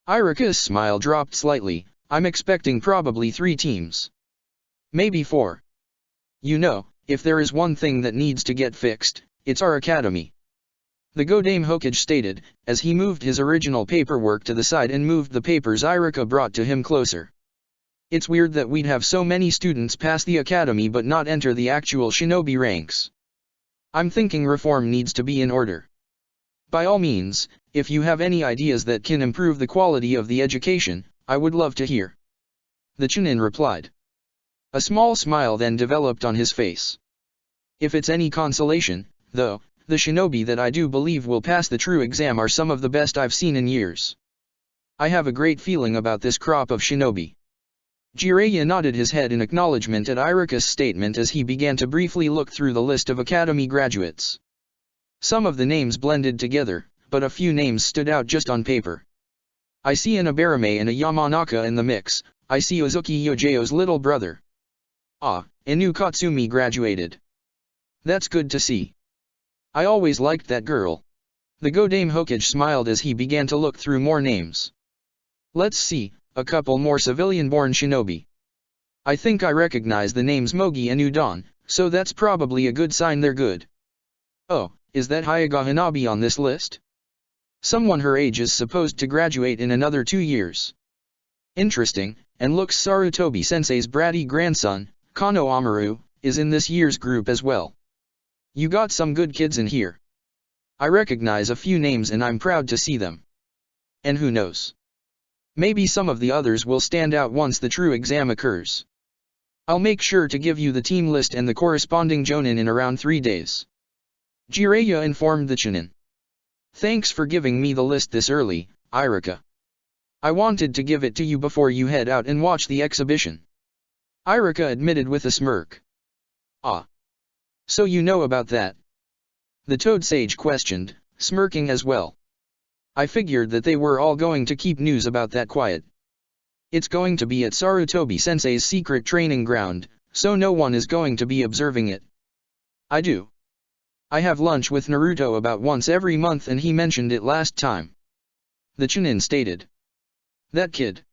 Irika's smile dropped slightly. I'm expecting probably 3 teams. Maybe 4. You know, if there is one thing that needs to get fixed, it's our academy. The Go-Dame Hokage stated, as he moved his original paperwork to the side and moved the papers Irika brought to him closer. It's weird that we'd have so many students pass the academy but not enter the actual shinobi ranks. I'm thinking reform needs to be in order. By all means, if you have any ideas that can improve the quality of the education, I would love to hear. The Chunin replied. A small smile then developed on his face. If it's any consolation, though, the shinobi that I do believe will pass the true exam are some of the best I've seen in years. I have a great feeling about this crop of shinobi. Jiraiya nodded his head in acknowledgement at Irika's statement as he began to briefly look through the list of academy graduates. Some of the names blended together, but a few names stood out just on paper. I see an Abarame and a Yamanaka in the mix. I see Uzuki Yojo's little brother. Ah, Inu Katsumi graduated. That's good to see. I always liked that girl. The Go-Dame Hokage smiled as he began to look through more names. Let's see, a couple more civilian-born shinobi. I think I recognize the names Mogi and Udon, so that's probably a good sign they're good. Oh, is that Hyuga Hanabi on this list? Someone her age is supposed to graduate in another 2 years. Interesting, and looks Sarutobi-sensei's bratty grandson, Kano Amaru, is in this year's group as well. You got some good kids in here. I recognize a few names and I'm proud to see them. And who knows? Maybe some of the others will stand out once the true exam occurs. I'll make sure to give you the team list and the corresponding jonin in around 3 days. Jiraiya informed the Chunin. Thanks for giving me the list this early, Irika. I wanted to give it to you before you head out and watch the exhibition. Irika admitted with a smirk. Ah. So you know about that? The Toad Sage questioned, smirking as well. I figured that they were all going to keep news about that quiet. It's going to be at Sarutobi-sensei's secret training ground, so no one is going to be observing it. I do. I have lunch with Naruto about once every month and he mentioned it last time. The Chunin stated. That kid.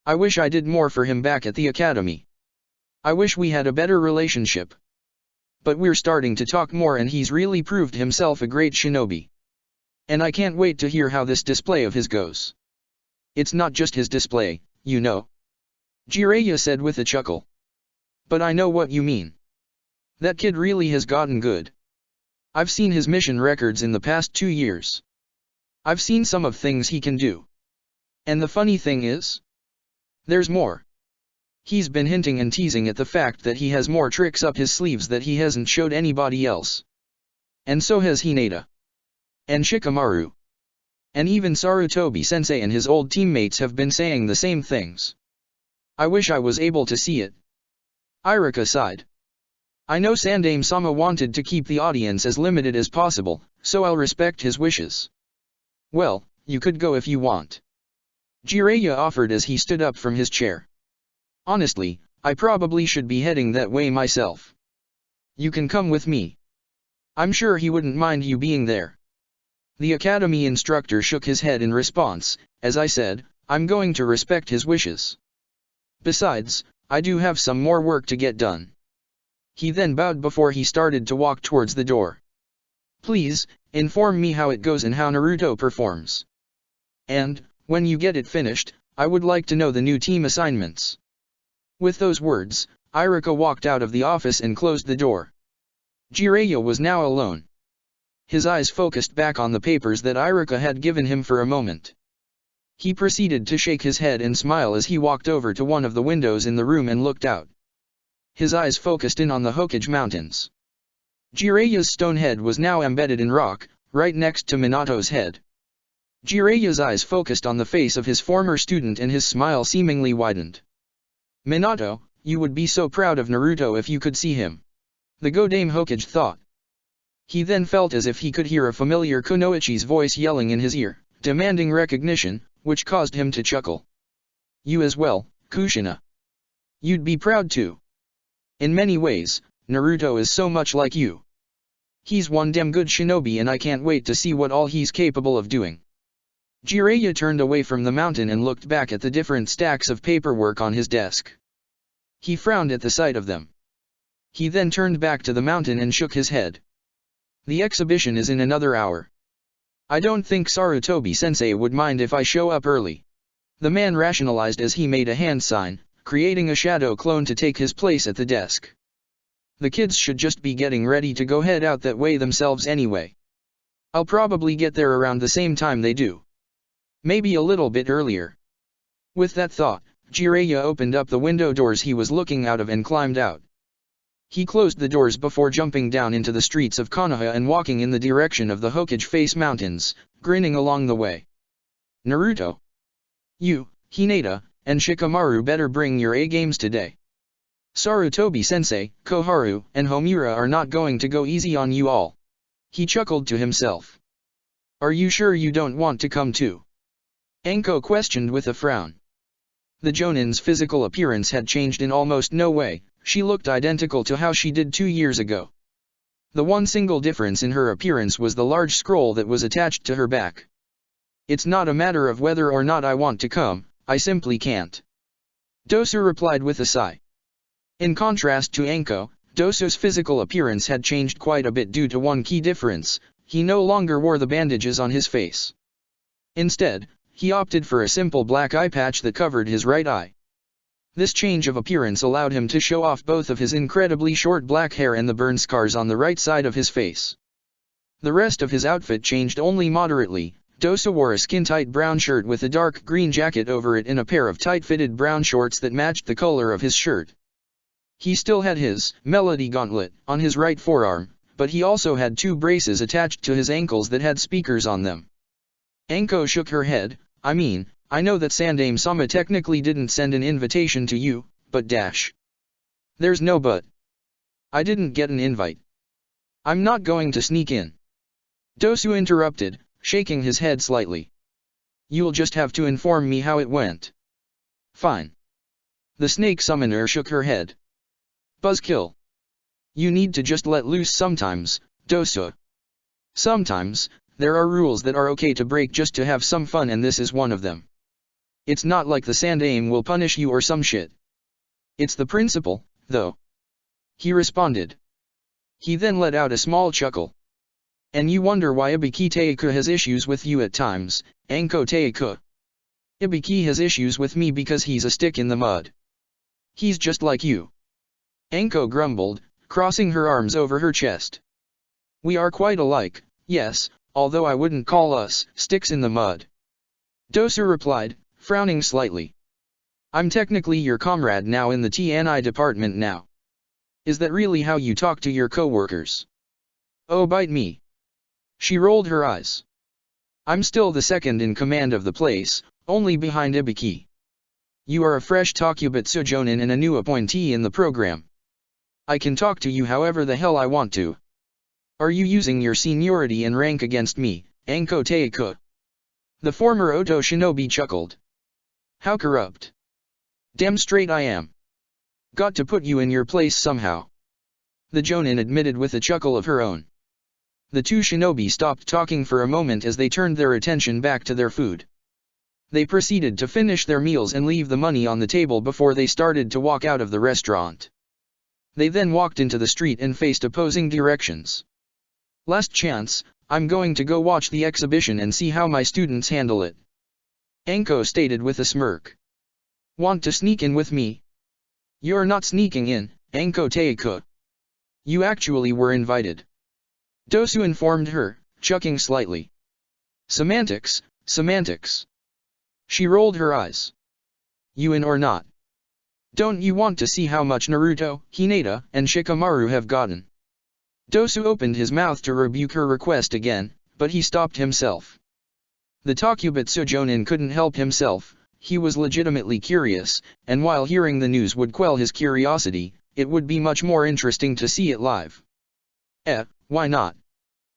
I wish I did more for him back at the academy. I wish we had a better relationship. But we're starting to talk more and he's really proved himself a great shinobi. And I can't wait to hear how this display of his goes. It's not just his display, you know. Jiraiya said with a chuckle. But I know what you mean. That kid really has gotten good. I've seen his mission records in the past 2 years. I've seen some of things he can do. And the funny thing is, there's more. He's been hinting and teasing at the fact that he has more tricks up his sleeves that he hasn't showed anybody else. And so has Hinata. And Shikamaru. And even Sarutobi-sensei and his old teammates have been saying the same things. I wish I was able to see it. Iruka sighed. I know Sandaime-sama wanted to keep the audience as limited as possible, so I'll respect his wishes. Well, you could go if you want. Jiraiya offered as he stood up from his chair. Honestly, I probably should be heading that way myself. You can come with me. I'm sure he wouldn't mind you being there. The academy instructor shook his head in response. As I said, I'm going to respect his wishes. Besides, I do have some more work to get done. He then bowed before he started to walk towards the door. Please, inform me how it goes and how Naruto performs. And, when you get it finished, I would like to know the new team assignments. With those words, Iruka walked out of the office and closed the door. Jiraiya was now alone. His eyes focused back on the papers that Iruka had given him for a moment. He proceeded to shake his head and smile as he walked over to one of the windows in the room and looked out. His eyes focused in on the Hokage Mountains. Jiraiya's stone head was now embedded in rock, right next to Minato's head. Jiraiya's eyes focused on the face of his former student and his smile seemingly widened. Minato, you would be so proud of Naruto if you could see him. The Godame Hokage thought. He then felt as if he could hear a familiar Kunoichi's voice yelling in his ear, demanding recognition, which caused him to chuckle. You as well, Kushina. You'd be proud too. In many ways, Naruto is so much like you. He's one damn good shinobi and I can't wait to see what all he's capable of doing. Jiraiya turned away from the mountain and looked back at the different stacks of paperwork on his desk. He frowned at the sight of them. He then turned back to the mountain and shook his head. The exhibition is in another hour. I don't think Sarutobi-sensei would mind if I show up early. The man rationalized as he made a hand sign, creating a shadow clone to take his place at the desk. The kids should just be getting ready to go head out that way themselves anyway. I'll probably get there around the same time they do. Maybe a little bit earlier. With that thought, Jiraiya opened up the window doors he was looking out of and climbed out. He closed the doors before jumping down into the streets of Konoha and walking in the direction of the Hokage Face Mountains, grinning along the way. Naruto. You, Hinata, and Shikamaru better bring your A-games today. Sarutobi-sensei, Koharu, and Homura are not going to go easy on you all. He chuckled to himself. Are you sure you don't want to come too? Anko questioned with a frown. The Jonin's physical appearance had changed in almost no way, she looked identical to how she did 2 years ago. The one single difference in her appearance was the large scroll that was attached to her back. It's not a matter of whether or not I want to come, I simply can't. Dosu replied with a sigh. In contrast to Anko, Dosu's physical appearance had changed quite a bit due to one key difference: he no longer wore the bandages on his face. Instead, he opted for a simple black eye patch that covered his right eye. This change of appearance allowed him to show off both of his incredibly short black hair and the burn scars on the right side of his face. The rest of his outfit changed only moderately. Dosu wore a skin-tight brown shirt with a dark green jacket over it and a pair of tight-fitted brown shorts that matched the color of his shirt. He still had his Melody Gauntlet on his right forearm, but he also had 2 braces attached to his ankles that had speakers on them. Anko shook her head. I know that Sandaime-sama technically didn't send an invitation to you, but There's no but. I didn't get an invite. I'm not going to sneak in. Dosu interrupted, shaking his head slightly. You'll just have to inform me how it went. Fine. The snake summoner shook her head. Buzzkill. You need to just let loose sometimes, Dosu. Sometimes, there are rules that are okay to break just to have some fun, and this is one of them. It's not like the Sandaime will punish you or some shit. It's the principle, though. He responded. He then let out a small chuckle. And you wonder why Ibiki Teika has issues with you at times, Anko Teika. Ibiki has issues with me because he's a stick in the mud. He's just like you. Anko grumbled, crossing her arms over her chest. We are quite alike, yes, although I wouldn't call us sticks in the mud. Dosu replied, frowning slightly. I'm technically your comrade now in the TNI department now. Is that really how you talk to your coworkers? Oh, bite me. She rolled her eyes. I'm still the second in command of the place, only behind Ibiki. You are a fresh Takubetsu Jonin and a new appointee in the program. I can talk to you however the hell I want to. Are you using your seniority and rank against me, Anko Teiku? The former Oto shinobi chuckled. How corrupt. Damn straight I am. Got to put you in your place somehow. The Jonin admitted with a chuckle of her own. The two shinobi stopped talking for a moment as they turned their attention back to their food. They proceeded to finish their meals and leave the money on the table before they started to walk out of the restaurant. They then walked into the street and faced opposing directions. Last chance, I'm going to go watch the exhibition and see how my students handle it. Anko stated with a smirk. Want to sneak in with me? You're not sneaking in, Anko Teiku. You actually were invited. Dosu informed her, chuckling slightly. Semantics, semantics. She rolled her eyes. You in or not? Don't you want to see how much Naruto, Hinata, and Shikamaru have gotten? Dosu opened his mouth to rebuke her request again, but he stopped himself. The Takubetsu Jonin couldn't help himself, he was legitimately curious, and while hearing the news would quell his curiosity, it would be much more interesting to see it live. Why not?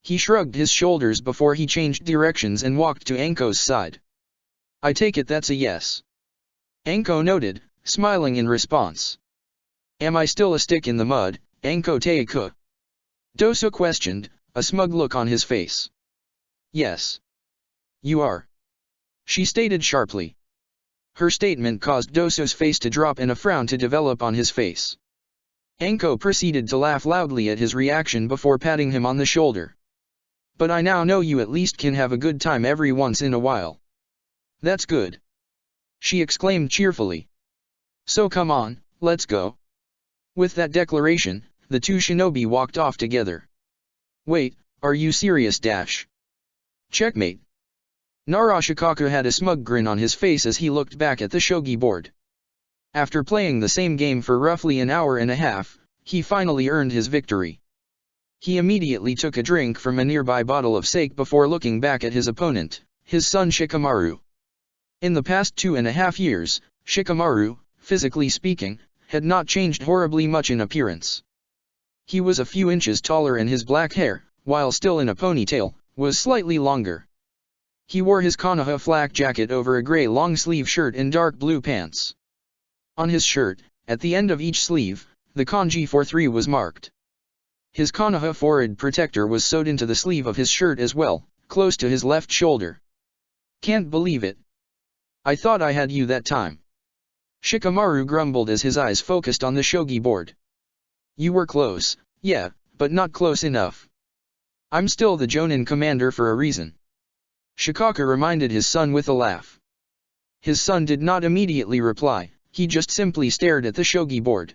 He shrugged his shoulders before he changed directions and walked to Anko's side. I take it that's a yes. Anko noted, smiling in response. Am I still a stick in the mud, Anko Teiku? Dosu questioned, a smug look on his face. Yes. You are. She stated sharply. Her statement caused Dosu's face to drop and a frown to develop on his face. Anko proceeded to laugh loudly at his reaction before patting him on the shoulder. But I now know you at least can have a good time every once in a while. That's good. She exclaimed cheerfully. So come on, let's go. With that declaration, the two shinobi walked off together. Wait, are you serious? Checkmate. Narashikaku had a smug grin on his face as he looked back at the shogi board. After playing the same game for roughly an hour and a half, he finally earned his victory. He immediately took a drink from a nearby bottle of sake before looking back at his opponent, his son Shikamaru. In the past 2.5 years, Shikamaru, physically speaking, had not changed horribly much in appearance. He was a few inches taller and his black hair, while still in a ponytail, was slightly longer. He wore his Konoha flak jacket over a gray long-sleeve shirt and dark blue pants. On his shirt, at the end of each sleeve, the kanji 43 was marked. His Konoha forehead protector was sewed into the sleeve of his shirt as well, close to his left shoulder. Can't believe it. I thought I had you that time. Shikamaru grumbled as his eyes focused on the shogi board. You were close, yeah, but not close enough. I'm still the Jonin commander for a reason. Shikaka reminded his son with a laugh. His son did not immediately reply, he just simply stared at the shogi board.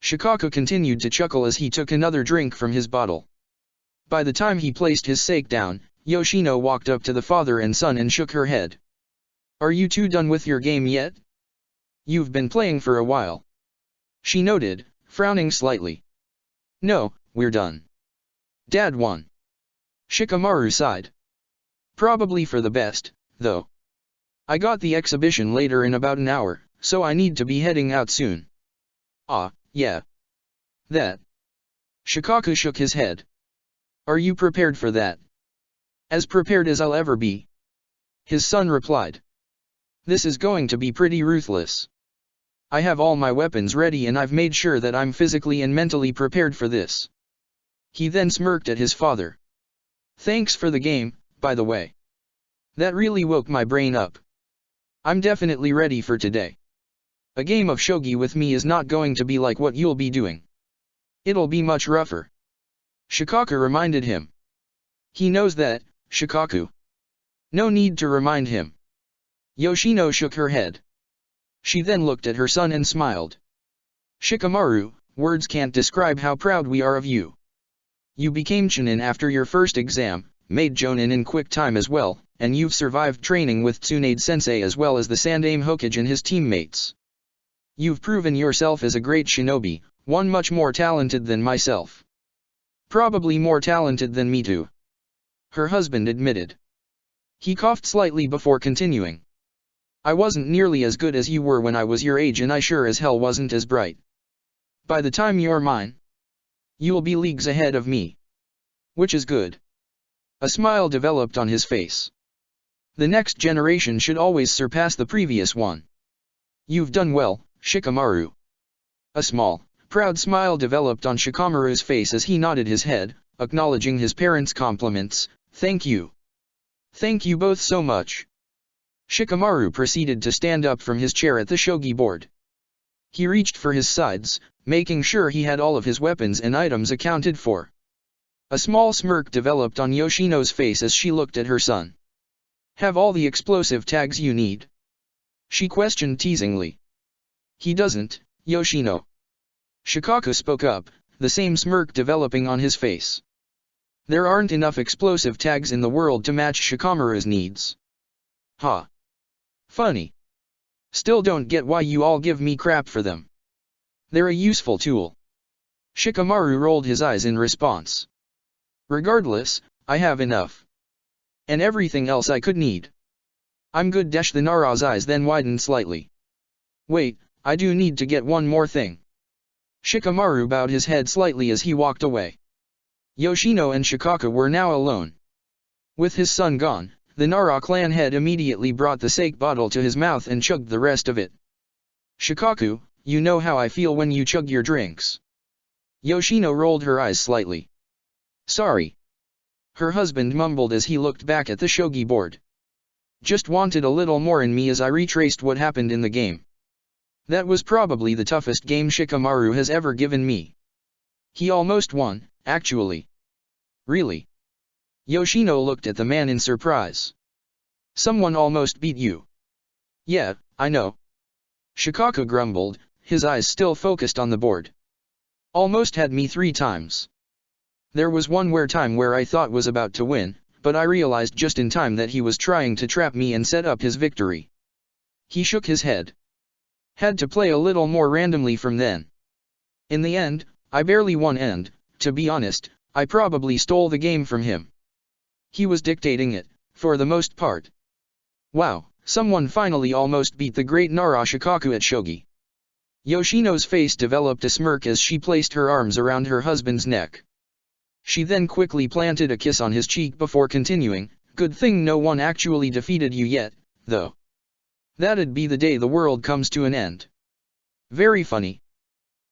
Shikaka continued to chuckle as he took another drink from his bottle. By the time he placed his sake down, Yoshino walked up to the father and son and shook her head. Are you two done with your game yet? You've been playing for a while. She noted, frowning slightly. No, we're done. Dad won. Shikamaru sighed. Probably for the best, though. I got the exhibition later in about an hour, so I need to be heading out soon. Ah, yeah. That. Shikaka shook his head. Are you prepared for that? As prepared as I'll ever be. His son replied. This is going to be pretty ruthless. I have all my weapons ready and I've made sure that I'm physically and mentally prepared for this. He then smirked at his father. Thanks for the game, by the way. That really woke my brain up. I'm definitely ready for today. A game of shogi with me is not going to be like what you'll be doing. It'll be much rougher. Shikaka reminded him. He knows that, Shikaku. No need to remind him. Yoshino shook her head. She then looked at her son and smiled. Shikamaru, words can't describe how proud we are of you. You became Chunin after your first exam, made Jonin in quick time as well, and you've survived training with Tsunade-sensei as well as the Sandaime Hokage and his teammates. You've proven yourself as a great shinobi, one much more talented than myself. Probably more talented than me too. Her husband admitted. He coughed slightly before continuing. I wasn't nearly as good as you were when I was your age, and I sure as hell wasn't as bright. By the time you're mine, you'll be leagues ahead of me. Which is good. A smile developed on his face. The next generation should always surpass the previous one. You've done well, Shikamaru. A small, proud smile developed on Shikamaru's face as he nodded his head, acknowledging his parents' compliments. Thank you. Thank you both so much. Shikamaru proceeded to stand up from his chair at the shogi board. He reached for his sides, making sure he had all of his weapons and items accounted for. A small smirk developed on Yoshino's face as she looked at her son. Have all the explosive tags you need? She questioned teasingly. He doesn't, Yoshino. Shikaku spoke up, the same smirk developing on his face. There aren't enough explosive tags in the world to match Shikamaru's needs. Ha. Funny. Still don't get why you all give me crap for them. They're a useful tool. Shikamaru rolled his eyes in response. Regardless, I have enough. And everything else I could need. I'm good. The Nara's eyes then widened slightly. Wait, I do need to get one more thing. Shikamaru bowed his head slightly as he walked away. Yoshino and Shikaku were now alone. With his son gone, the Nara clan head immediately brought the sake bottle to his mouth and chugged the rest of it. Shikaku, you know how I feel when you chug your drinks. Yoshino rolled her eyes slightly. Sorry. Her husband mumbled as he looked back at the shogi board. Just wanted a little more in me as I retraced what happened in the game. That was probably the toughest game Shikamaru has ever given me. He almost won, actually. Really? Yoshino looked at the man in surprise. Someone almost beat you. Yeah, I know. Shikaku grumbled, his eyes still focused on the board. Almost had me 3 times. There was one time where I thought was about to win, but I realized just in time that he was trying to trap me and set up his victory. He shook his head. Had to play a little more randomly from then. In the end, I barely won and, to be honest, I probably stole the game from him. He was dictating it, for the most part. Wow, someone finally almost beat the great Nara Shikaku at shogi. Yoshino's face developed a smirk as she placed her arms around her husband's neck. She then quickly planted a kiss on his cheek before continuing, good thing no one actually defeated you yet, though. That'd be the day the world comes to an end. Very funny.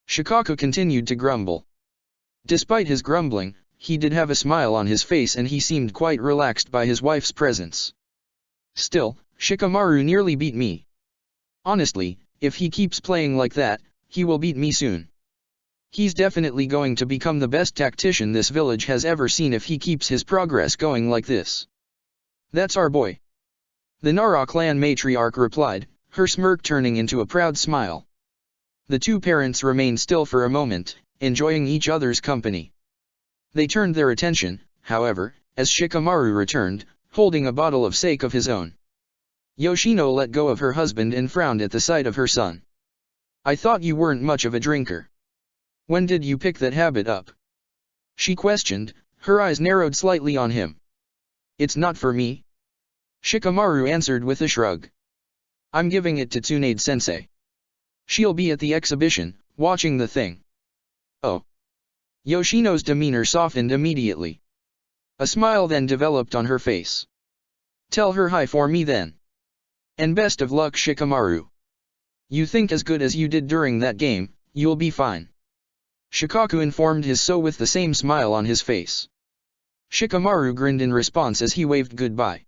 Shikaku continued to grumble. Despite his grumbling, he did have a smile on his face and he seemed quite relaxed by his wife's presence. Still, Shikamaru nearly beat me. Honestly, if he keeps playing like that, he will beat me soon. He's definitely going to become the best tactician this village has ever seen if he keeps his progress going like this. That's our boy. The Nara clan matriarch replied, her smirk turning into a proud smile. The two parents remained still for a moment, enjoying each other's company. They turned their attention, however, as Shikamaru returned, holding a bottle of sake of his own. Yoshino let go of her husband and frowned at the sight of her son. I thought you weren't much of a drinker. When did you pick that habit up? She questioned, her eyes narrowed slightly on him. It's not for me. Shikamaru answered with a shrug. I'm giving it to Tsunade-sensei. She'll be at the exhibition, watching the thing. Oh. Yoshino's demeanor softened immediately. A smile then developed on her face. Tell her hi for me then. And best of luck, Shikamaru. You think as good as you did during that game, you'll be fine. Shikaku informed his so with the same smile on his face. Shikamaru grinned in response as he waved goodbye.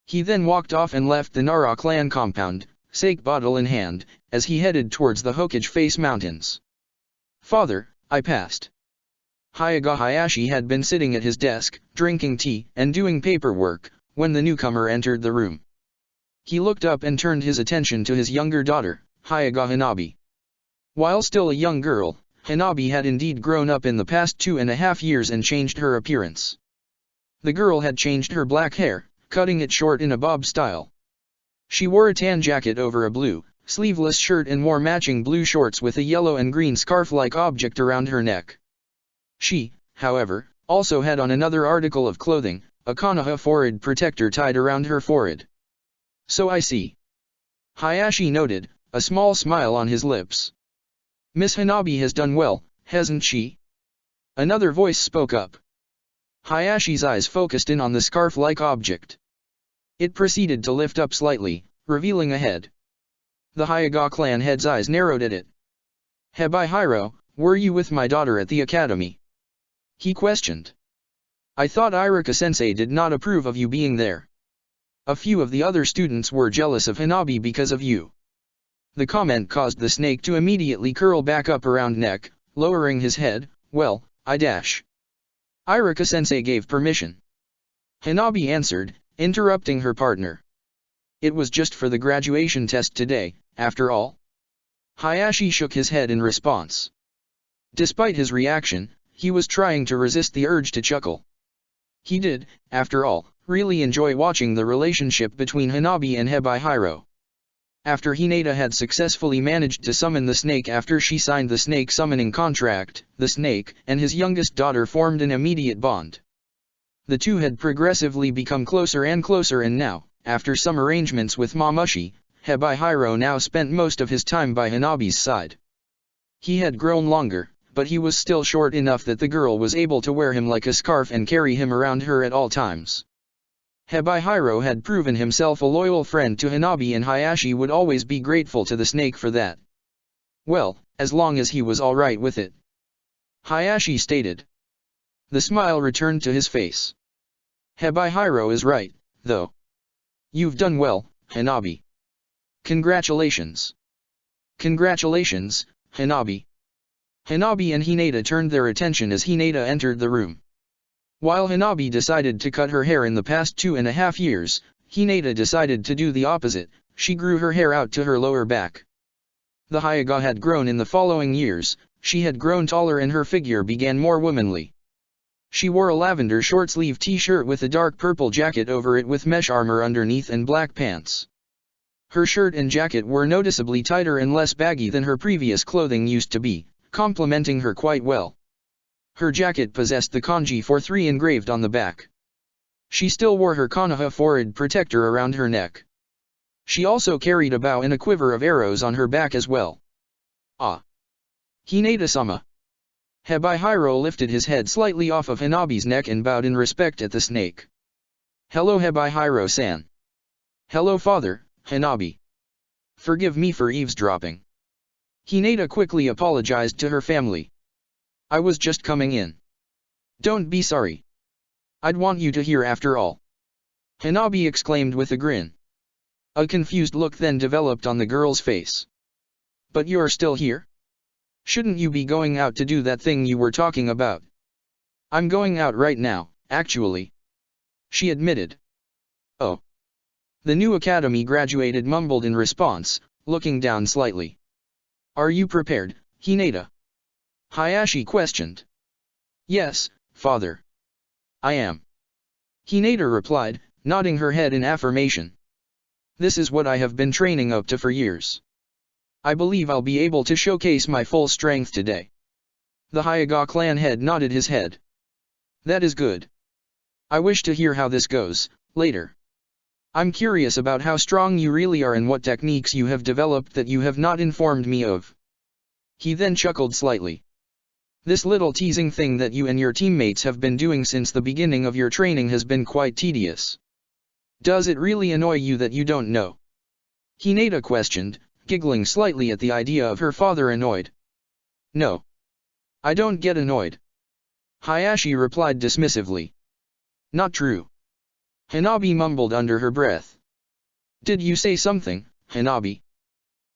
He then walked off and left the Nara clan compound, sake bottle in hand, as he headed towards the Hokage Face Mountains. Father, I passed. Hyaga Hayashi had been sitting at his desk, drinking tea and doing paperwork, when the newcomer entered the room. He looked up and turned his attention to his younger daughter, Hyaga Hanabi. While still a young girl, Hanabi had indeed grown up in the past 2.5 years and changed her appearance. The girl had changed her black hair, cutting it short in a bob style. She wore a tan jacket over a blue, sleeveless shirt and wore matching blue shorts with a yellow and green scarf-like object around her neck. She, however, also had on another article of clothing, a Konoha forehead protector tied around her forehead. So I see. Hayashi noted, a small smile on his lips. Miss Hanabi has done well, hasn't she? Another voice spoke up. Hayashi's eyes focused in on the scarf-like object. It proceeded to lift up slightly, revealing a head. The Hyuga clan head's eyes narrowed at it. Hebihiro, were you with my daughter at the academy? He questioned. I thought Iruka-sensei did not approve of you being there. A few of the other students were jealous of Hanabi because of you. The comment caused the snake to immediately curl back up around neck, lowering his head. Well, Iruka-sensei gave permission. Hanabi answered, interrupting her partner. It was just for the graduation test today, after all. Hayashi shook his head in response. Despite his reaction, he was trying to resist the urge to chuckle. He did, after all, really enjoy watching the relationship between Hanabi and Hebihiro. After Hinata had successfully managed to summon the snake after she signed the snake summoning contract, the snake and his youngest daughter formed an immediate bond. The two had progressively become closer and now, after some arrangements with Mamushi, Hebihiro now spent most of his time by Hanabi's side. He had grown longer, but he was still short enough that the girl was able to wear him like a scarf and carry him around her at all times. Hebihiro had proven himself a loyal friend to Hanabi and Hayashi would always be grateful to the snake for that. Well, as long as he was alright with it. Hayashi stated. The smile returned to his face. Hebihiro is right, though. You've done well, Hanabi. Congratulations. Congratulations, Hanabi. Hanabi and Hinata turned their attention as Hinata entered the room. While Hanabi decided to cut her hair in the past 2.5 years, Hinata decided to do the opposite. She grew her hair out to her lower back. The Hyuga had grown in the following years, she had grown taller and her figure began more womanly. She wore a lavender short-sleeve t-shirt with a dark purple jacket over it with mesh armor underneath and black pants. Her shirt and jacket were noticeably tighter and less baggy than her previous clothing used to be, complementing her quite well. Her jacket possessed the kanji for 3 engraved on the back. She still wore her Konoha forehead protector around her neck. She also carried a bow and a quiver of arrows on her back as well. Ah! Hinata-sama. Hebihiro lifted his head slightly off of Hanabi's neck and bowed in respect at the snake. Hello Hebihiro-san. Hello father, Hanabi. Forgive me for eavesdropping. Hinata quickly apologized to her family. I was just coming in. Don't be sorry. I'd want you to hear after all. Hanabi exclaimed with a grin. A confused look then developed on the girl's face. But you're still here? Shouldn't you be going out to do that thing you were talking about? I'm going out right now, actually. She admitted. Oh. The new academy graduated mumbled in response, looking down slightly. Are you prepared, Hinata? Hayashi questioned. Yes, father. I am. Hinata replied, nodding her head in affirmation. This is what I have been training up to for years. I believe I'll be able to showcase my full strength today. The Hyuga clan head nodded his head. That is good. I wish to hear how this goes, later. I'm curious about how strong you really are and what techniques you have developed that you have not informed me of. He then chuckled slightly. This little teasing thing that you and your teammates have been doing since the beginning of your training has been quite tedious. Does it really annoy you that you don't know? Hinata questioned, giggling slightly at the idea of her father annoyed. No. I don't get annoyed. Hayashi replied dismissively. Not true. Hanabi mumbled under her breath. Did you say something, Hanabi?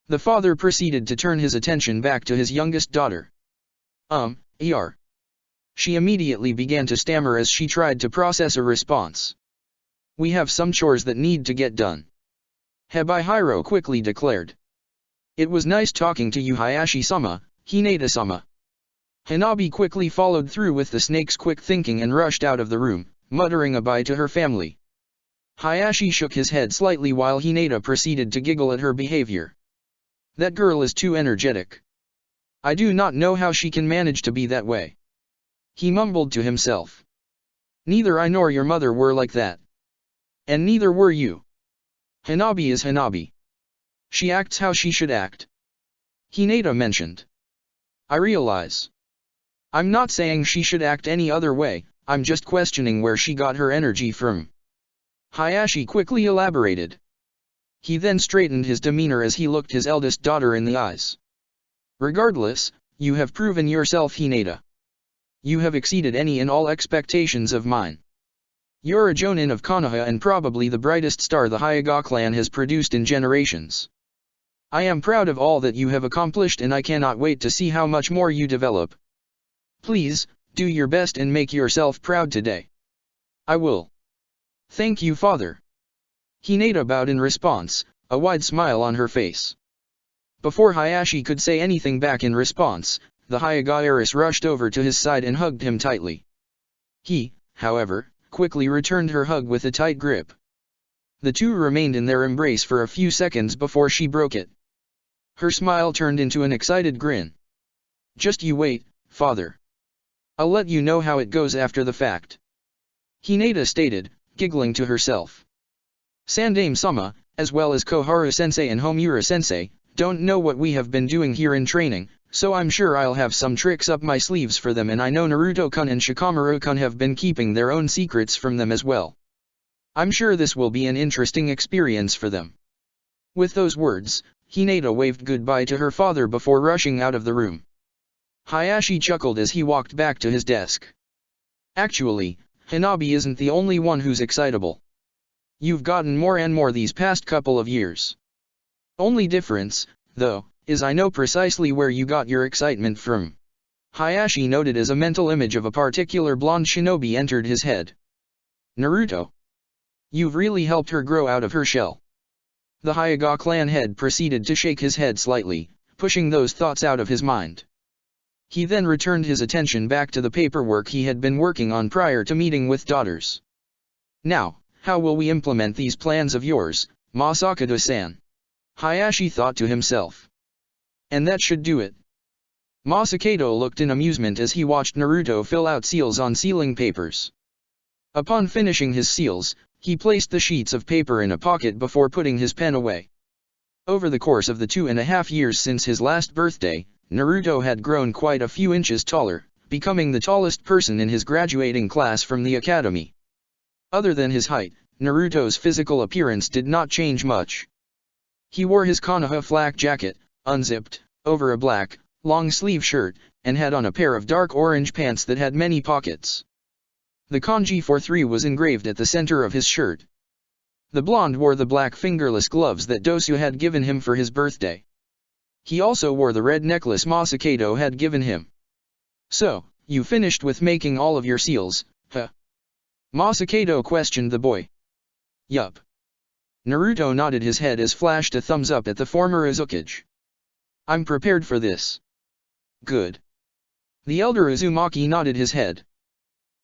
The father proceeded to turn his attention back to his youngest daughter. ER. She immediately began to stammer as she tried to process a response. We have some chores that need to get done. Hebihiro quickly declared. It was nice talking to you Hayashi-sama, Hinata-sama. Hanabi quickly followed through with the snake's quick thinking and rushed out of the room, muttering a bye to her family. Hayashi shook his head slightly while Hinata proceeded to giggle at her behavior. That girl is too energetic. I do not know how she can manage to be that way. He mumbled to himself. Neither I nor your mother were like that. And neither were you. Hanabi is Hanabi. She acts how she should act. Hinata mentioned. I realize. I'm not saying she should act any other way, I'm just questioning where she got her energy from. Hayashi quickly elaborated. He then straightened his demeanor as he looked his eldest daughter in the eyes. Regardless, you have proven yourself, Hinata. You have exceeded any and all expectations of mine. You're a Jonin of Konoha and probably the brightest star the Hyuga clan has produced in generations. I am proud of all that you have accomplished and I cannot wait to see how much more you develop. Please, do your best and make yourself proud today. I will. Thank you, father. Hinata bowed in response, a wide smile on her face. Before Hayashi could say anything back in response, the Hyuga heiress rushed over to his side and hugged him tightly. He, however, quickly returned her hug with a tight grip. The two remained in their embrace for a few seconds before she broke it. Her smile turned into an excited grin. Just you wait, father. I'll let you know how it goes after the fact. Hinata stated, giggling to herself. Sandaime-sama, as well as Koharu-sensei and Homura-sensei, don't know what we have been doing here in training, so I'm sure I'll have some tricks up my sleeves for them, and I know Naruto-kun and Shikamaru-kun have been keeping their own secrets from them as well. I'm sure this will be an interesting experience for them. With those words, Hinata waved goodbye to her father before rushing out of the room. Hayashi chuckled as he walked back to his desk. Actually, Hanabi isn't the only one who's excitable. You've gotten more and more these past couple of years. Only difference, though, is I know precisely where you got your excitement from. Hayashi noted as a mental image of a particular blonde shinobi entered his head. Naruto. You've really helped her grow out of her shell. The Hyuga clan head proceeded to shake his head slightly, pushing those thoughts out of his mind. He then returned his attention back to the paperwork he had been working on prior to meeting with daughters. Now, how will we implement these plans of yours, Masakado-san? Hayashi thought to himself. And that should do it. Masakado looked in amusement as he watched Naruto fill out seals on sealing papers. Upon finishing his seals, he placed the sheets of paper in a pocket before putting his pen away. Over the course of the 2.5 years since his last birthday, Naruto had grown quite a few inches taller, becoming the tallest person in his graduating class from the academy. Other than his height, Naruto's physical appearance did not change much. He wore his Konoha flak jacket, unzipped, over a black, long-sleeve shirt, and had on a pair of dark orange pants that had many pockets. The kanji for 3 was engraved at the center of his shirt. The blonde wore the black fingerless gloves that Dosu had given him for his birthday. He also wore the red necklace Masakado had given him. So, you finished with making all of your seals, huh? Masakado questioned the boy. Yup. Naruto nodded his head as flashed a thumbs up at the former Uzukage. I'm prepared for this. Good. The elder Uzumaki nodded his head.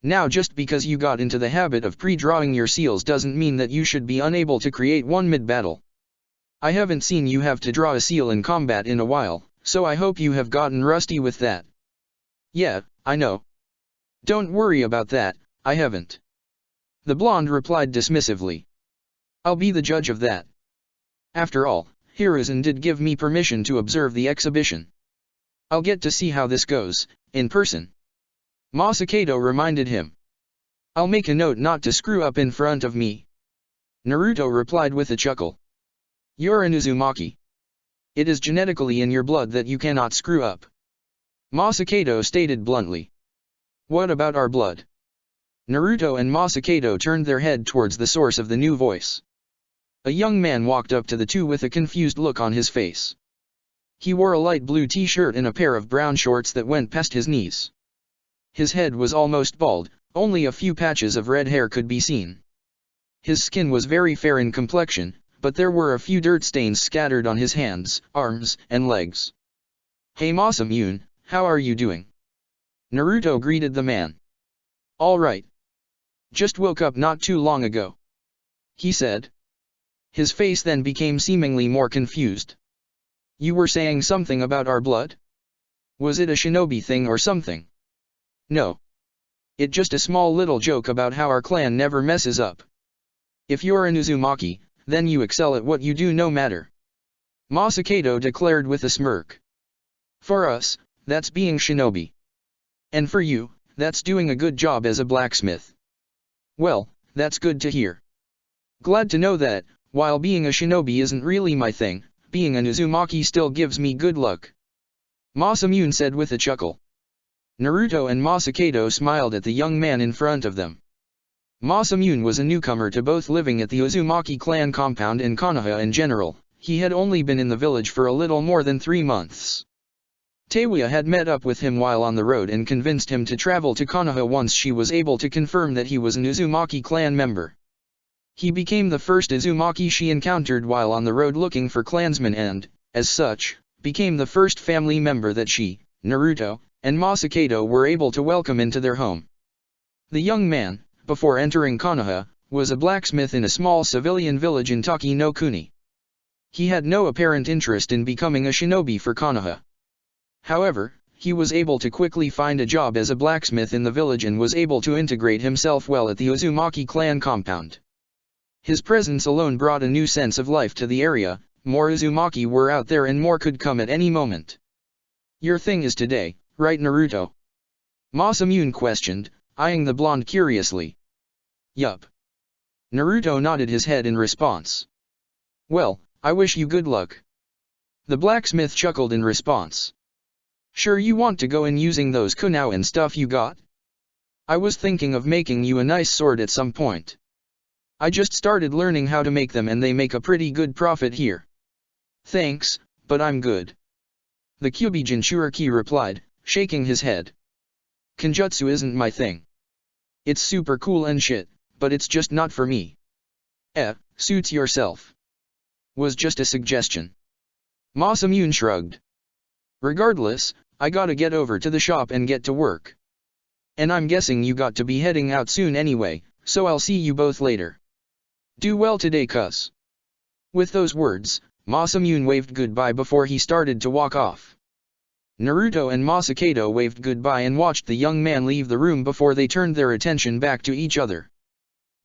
Now just because you got into the habit of pre-drawing your seals doesn't mean that you should be unable to create one mid-battle. I haven't seen you have to draw a seal in combat in a while, so I hope you have gotten rusty with that. Yeah, I know. Don't worry about that, I haven't. The blonde replied dismissively. I'll be the judge of that. After all, Hiruzen did give me permission to observe the exhibition. I'll get to see how this goes, in person. Masakado reminded him. I'll make a note not to screw up in front of me. Naruto replied with a chuckle. You're an Uzumaki. It is genetically in your blood that you cannot screw up. Masakado stated bluntly. What about our blood? Naruto and Masakado turned their head towards the source of the new voice. A young man walked up to the two with a confused look on his face. He wore a light blue t-shirt and a pair of brown shorts that went past his knees. His head was almost bald, only a few patches of red hair could be seen. His skin was very fair in complexion, but there were a few dirt stains scattered on his hands, arms, and legs. Hey Masamune, how are you doing? Naruto greeted the man. All right. Just woke up not too long ago. he said. His face then became seemingly more confused. You were saying something about our blood? Was it a shinobi thing or something? No. It just a small little joke about how our clan never messes up. If you're an Uzumaki, then you excel at what you do no matter. Masakado declared with a smirk. For us, that's being shinobi. And for you, that's doing a good job as a blacksmith. Well, that's good to hear. Glad to know that, while being a shinobi isn't really my thing, being an Uzumaki still gives me good luck. Masamune said with a chuckle. Naruto and Masakado smiled at the young man in front of them. Masamune was a newcomer to both living at the Uzumaki clan compound and Konoha in general. He had only been in the village for a little more than 3 months. Teiwa had met up with him while on the road and convinced him to travel to Konoha once she was able to confirm that he was an Uzumaki clan member. He became the first Uzumaki she encountered while on the road looking for clansmen and, as such, became the first family member that she, Naruto, and Masakado were able to welcome into their home. The young man, before entering Konoha, was a blacksmith in a small civilian village in Taki no Kuni. He had no apparent interest in becoming a shinobi for Konoha. However, he was able to quickly find a job as a blacksmith in the village and was able to integrate himself well at the Uzumaki clan compound. His presence alone brought a new sense of life to the area. More Uzumaki were out there and more could come at any moment. Your thing is today, right Naruto? Masamune questioned, eyeing the blonde curiously. Yup. Naruto nodded his head in response. Well, I wish you good luck. The blacksmith chuckled in response. Sure you want to go in using those kunao and stuff you got? I was thinking of making you a nice sword at some point. I just started learning how to make them and they make a pretty good profit here. Thanks, but I'm good. The Kyuubi Jinchuriki replied, shaking his head. Kenjutsu isn't my thing. It's super cool and shit, but it's just not for me. Suits yourself. Was just a suggestion. Masamune shrugged. Regardless, I gotta get over to the shop and get to work. And I'm guessing you got to be heading out soon anyway, so I'll see you both later. Do well today cuz. With those words, Masamune waved goodbye before he started to walk off. Naruto and Masakado waved goodbye and watched the young man leave the room before they turned their attention back to each other.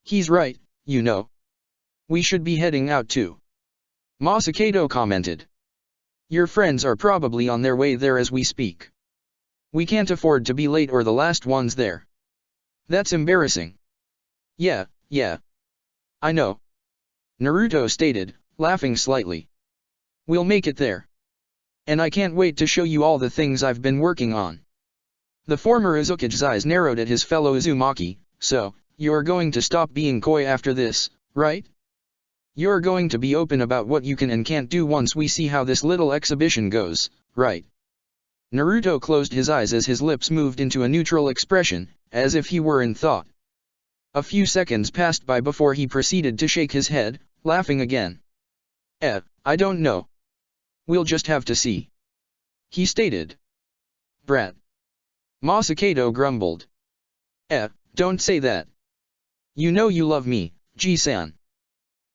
He's right, you know. We should be heading out too. Masakado commented. Your friends are probably on their way there as we speak. We can't afford to be late or the last ones there. That's embarrassing. Yeah. I know. Naruto stated, laughing slightly. We'll make it there. And I can't wait to show you all the things I've been working on. The former Uzukage's eyes narrowed at his fellow Uzumaki. So, you're going to stop being coy after this, right? You're going to be open about what you can and can't do once we see how this little exhibition goes, right? Naruto closed his eyes as his lips moved into a neutral expression, as if he were in thought. A few seconds passed by before he proceeded to shake his head, laughing again. I don't know. We'll just have to see. He stated. Brat. Masakado grumbled. Don't say that. You know you love me, Ji-san.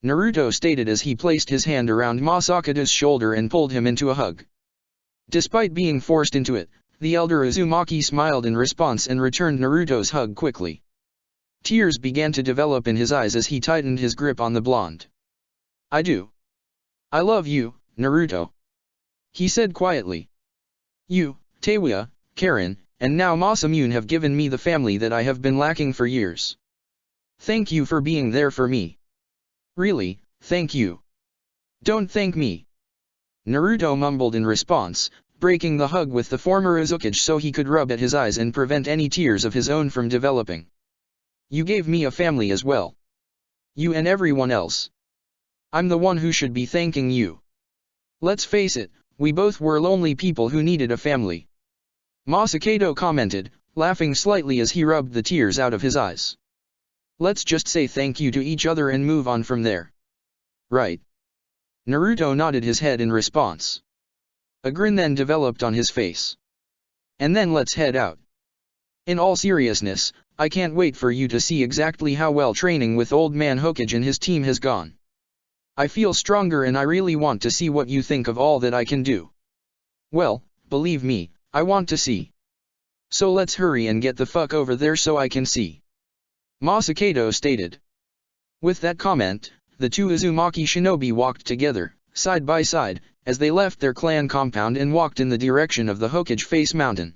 Naruto stated as he placed his hand around Masakado's shoulder and pulled him into a hug. Despite being forced into it, the elder Uzumaki smiled in response and returned Naruto's hug quickly. Tears began to develop in his eyes as he tightened his grip on the blonde. I do. I love you, Naruto. He said quietly. You, Teiwa, Karen, and now Masamune have given me the family that I have been lacking for years. Thank you for being there for me. Really, thank you. Don't thank me. Naruto mumbled in response, breaking the hug with the former Uzukage so he could rub at his eyes and prevent any tears of his own from developing. You gave me a family as well. You and everyone else. I'm the one who should be thanking you. Let's face it, we both were lonely people who needed a family. Masakado commented, laughing slightly as he rubbed the tears out of his eyes. Let's just say thank you to each other and move on from there. Right. Naruto nodded his head in response. A grin then developed on his face. And then let's head out. In all seriousness, I can't wait for you to see exactly how well training with Old Man Hokage and his team has gone. I feel stronger and I really want to see what you think of all that I can do. Well, believe me, I want to see. So let's hurry and get the fuck over there so I can see. Masakado stated. With that comment, the two Uzumaki shinobi walked together, side by side, as they left their clan compound and walked in the direction of the Hokage Face Mountain.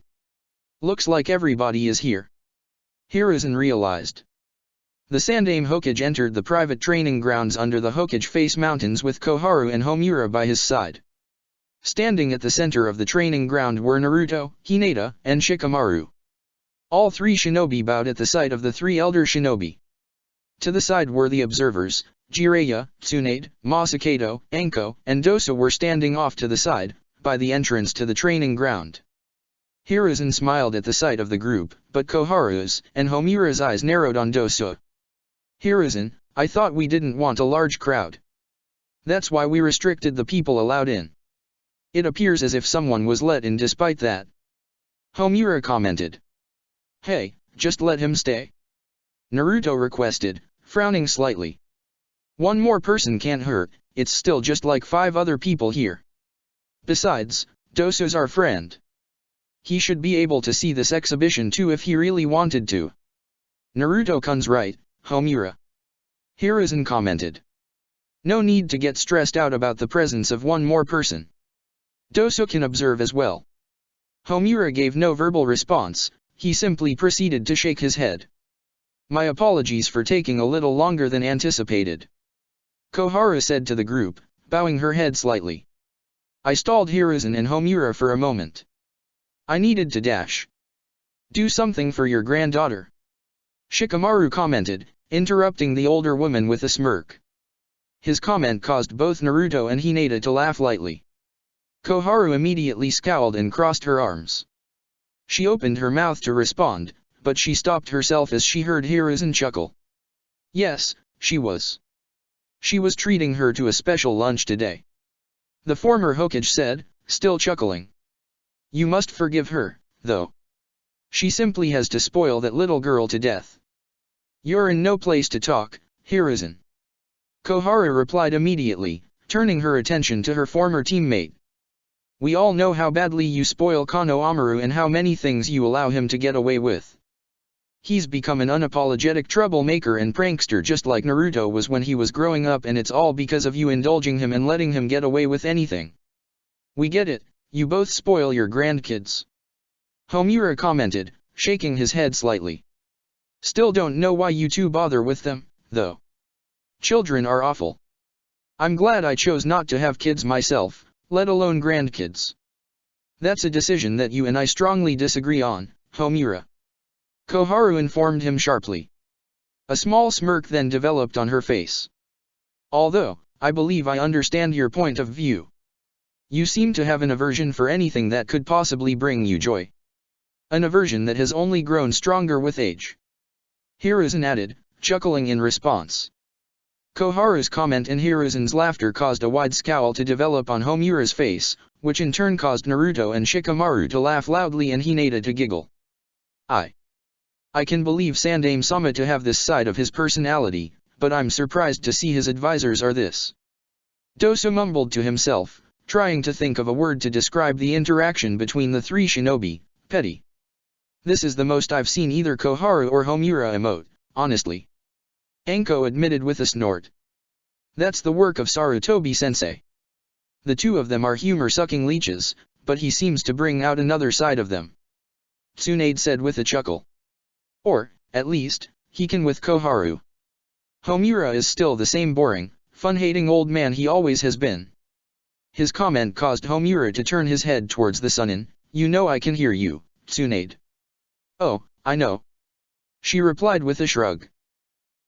Looks like everybody is here. Hiruzen realized. The Sandaime Hokage entered the private training grounds under the Hokage Face Mountains with Koharu and Homura by his side. Standing at the center of the training ground were Naruto, Hinata, and Shikamaru. All three shinobi bowed at the sight of the three elder shinobi. To the side were the observers. Jiraiya, Tsunade, Masakado, Anko, and Dosa were standing off to the side, by the entrance to the training ground. Hiruzen smiled at the sight of the group, but Koharu's and Homura's eyes narrowed on Dosa. Hiruzen, I thought we didn't want a large crowd. That's why we restricted the people allowed in. It appears as if someone was let in despite that. Homura commented. Hey, just let him stay. Naruto requested, frowning slightly. One more person can't hurt, it's still just like 5 other people here. Besides, Dosa's our friend. He should be able to see this exhibition too if he really wanted to. Naruto-kun's right, Homura. Hiruzen commented. No need to get stressed out about the presence of one more person. Dosa can observe as well. Homura gave no verbal response, he simply proceeded to shake his head. My apologies for taking a little longer than anticipated. Koharu said to the group, bowing her head slightly. I stalled Hiruzen and Homura for a moment. I needed to dash. Do something for your granddaughter. Shikamaru commented, interrupting the older woman with a smirk. His comment caused both Naruto and Hinata to laugh lightly. Koharu immediately scowled and crossed her arms. She opened her mouth to respond, but she stopped herself as she heard Hiruzen chuckle. Yes, she was. She was treating her to a special lunch today. The former Hokage said, still chuckling. You must forgive her, though. She simply has to spoil that little girl to death. You're in no place to talk, Hiruzen. Koharu replied immediately, turning her attention to her former teammate. We all know how badly you spoil Kano Amaru and how many things you allow him to get away with. He's become an unapologetic troublemaker and prankster just like Naruto was when he was growing up, and it's all because of you indulging him and letting him get away with anything. We get it, you both spoil your grandkids. Homura commented, shaking his head slightly. Still don't know why you two bother with them, though. Children are awful. I'm glad I chose not to have kids myself, let alone grandkids. That's a decision that you and I strongly disagree on, Homura. Koharu informed him sharply. A small smirk then developed on her face. Although, I believe I understand your point of view. You seem to have an aversion for anything that could possibly bring you joy. An aversion that has only grown stronger with age. Hiruzen added, chuckling in response. Koharu's comment and Hiruzen's laughter caused a wide scowl to develop on Homura's face, which in turn caused Naruto and Shikamaru to laugh loudly and Hinata to giggle. I can believe Sandaime-sama to have this side of his personality, but I'm surprised to see his advisors are this. Dosa mumbled to himself, trying to think of a word to describe the interaction between the three shinobi. Petty. This is the most I've seen either Koharu or Homura emote, honestly. Anko admitted with a snort. That's the work of Sarutobi-sensei. The two of them are humor-sucking leeches, but he seems to bring out another side of them. Tsunade said with a chuckle. Or, at least, he can with Koharu. Homura is still the same boring, fun-hating old man he always has been. His comment caused Homura to turn his head towards the Sunin. You know I can hear you, Tsunade. Oh, I know. She replied with a shrug.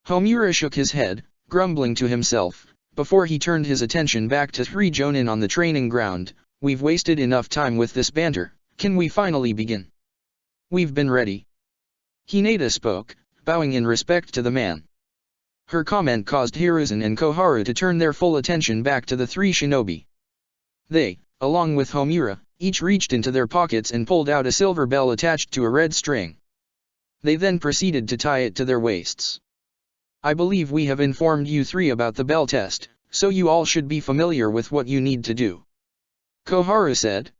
Homura shook his head, grumbling to himself, before he turned his attention back to three Jonin on the training ground. We've wasted enough time with this banter, can we finally begin? We've been ready. Hinata spoke, bowing in respect to the man. Her comment caused Hiruzen and Koharu to turn their full attention back to the three shinobi. They, along with Homura, each reached into their pockets and pulled out a silver bell attached to a red string. They then proceeded to tie it to their waists. I believe we have informed you three about the bell test, so you all should be familiar with what you need to do. Koharu said.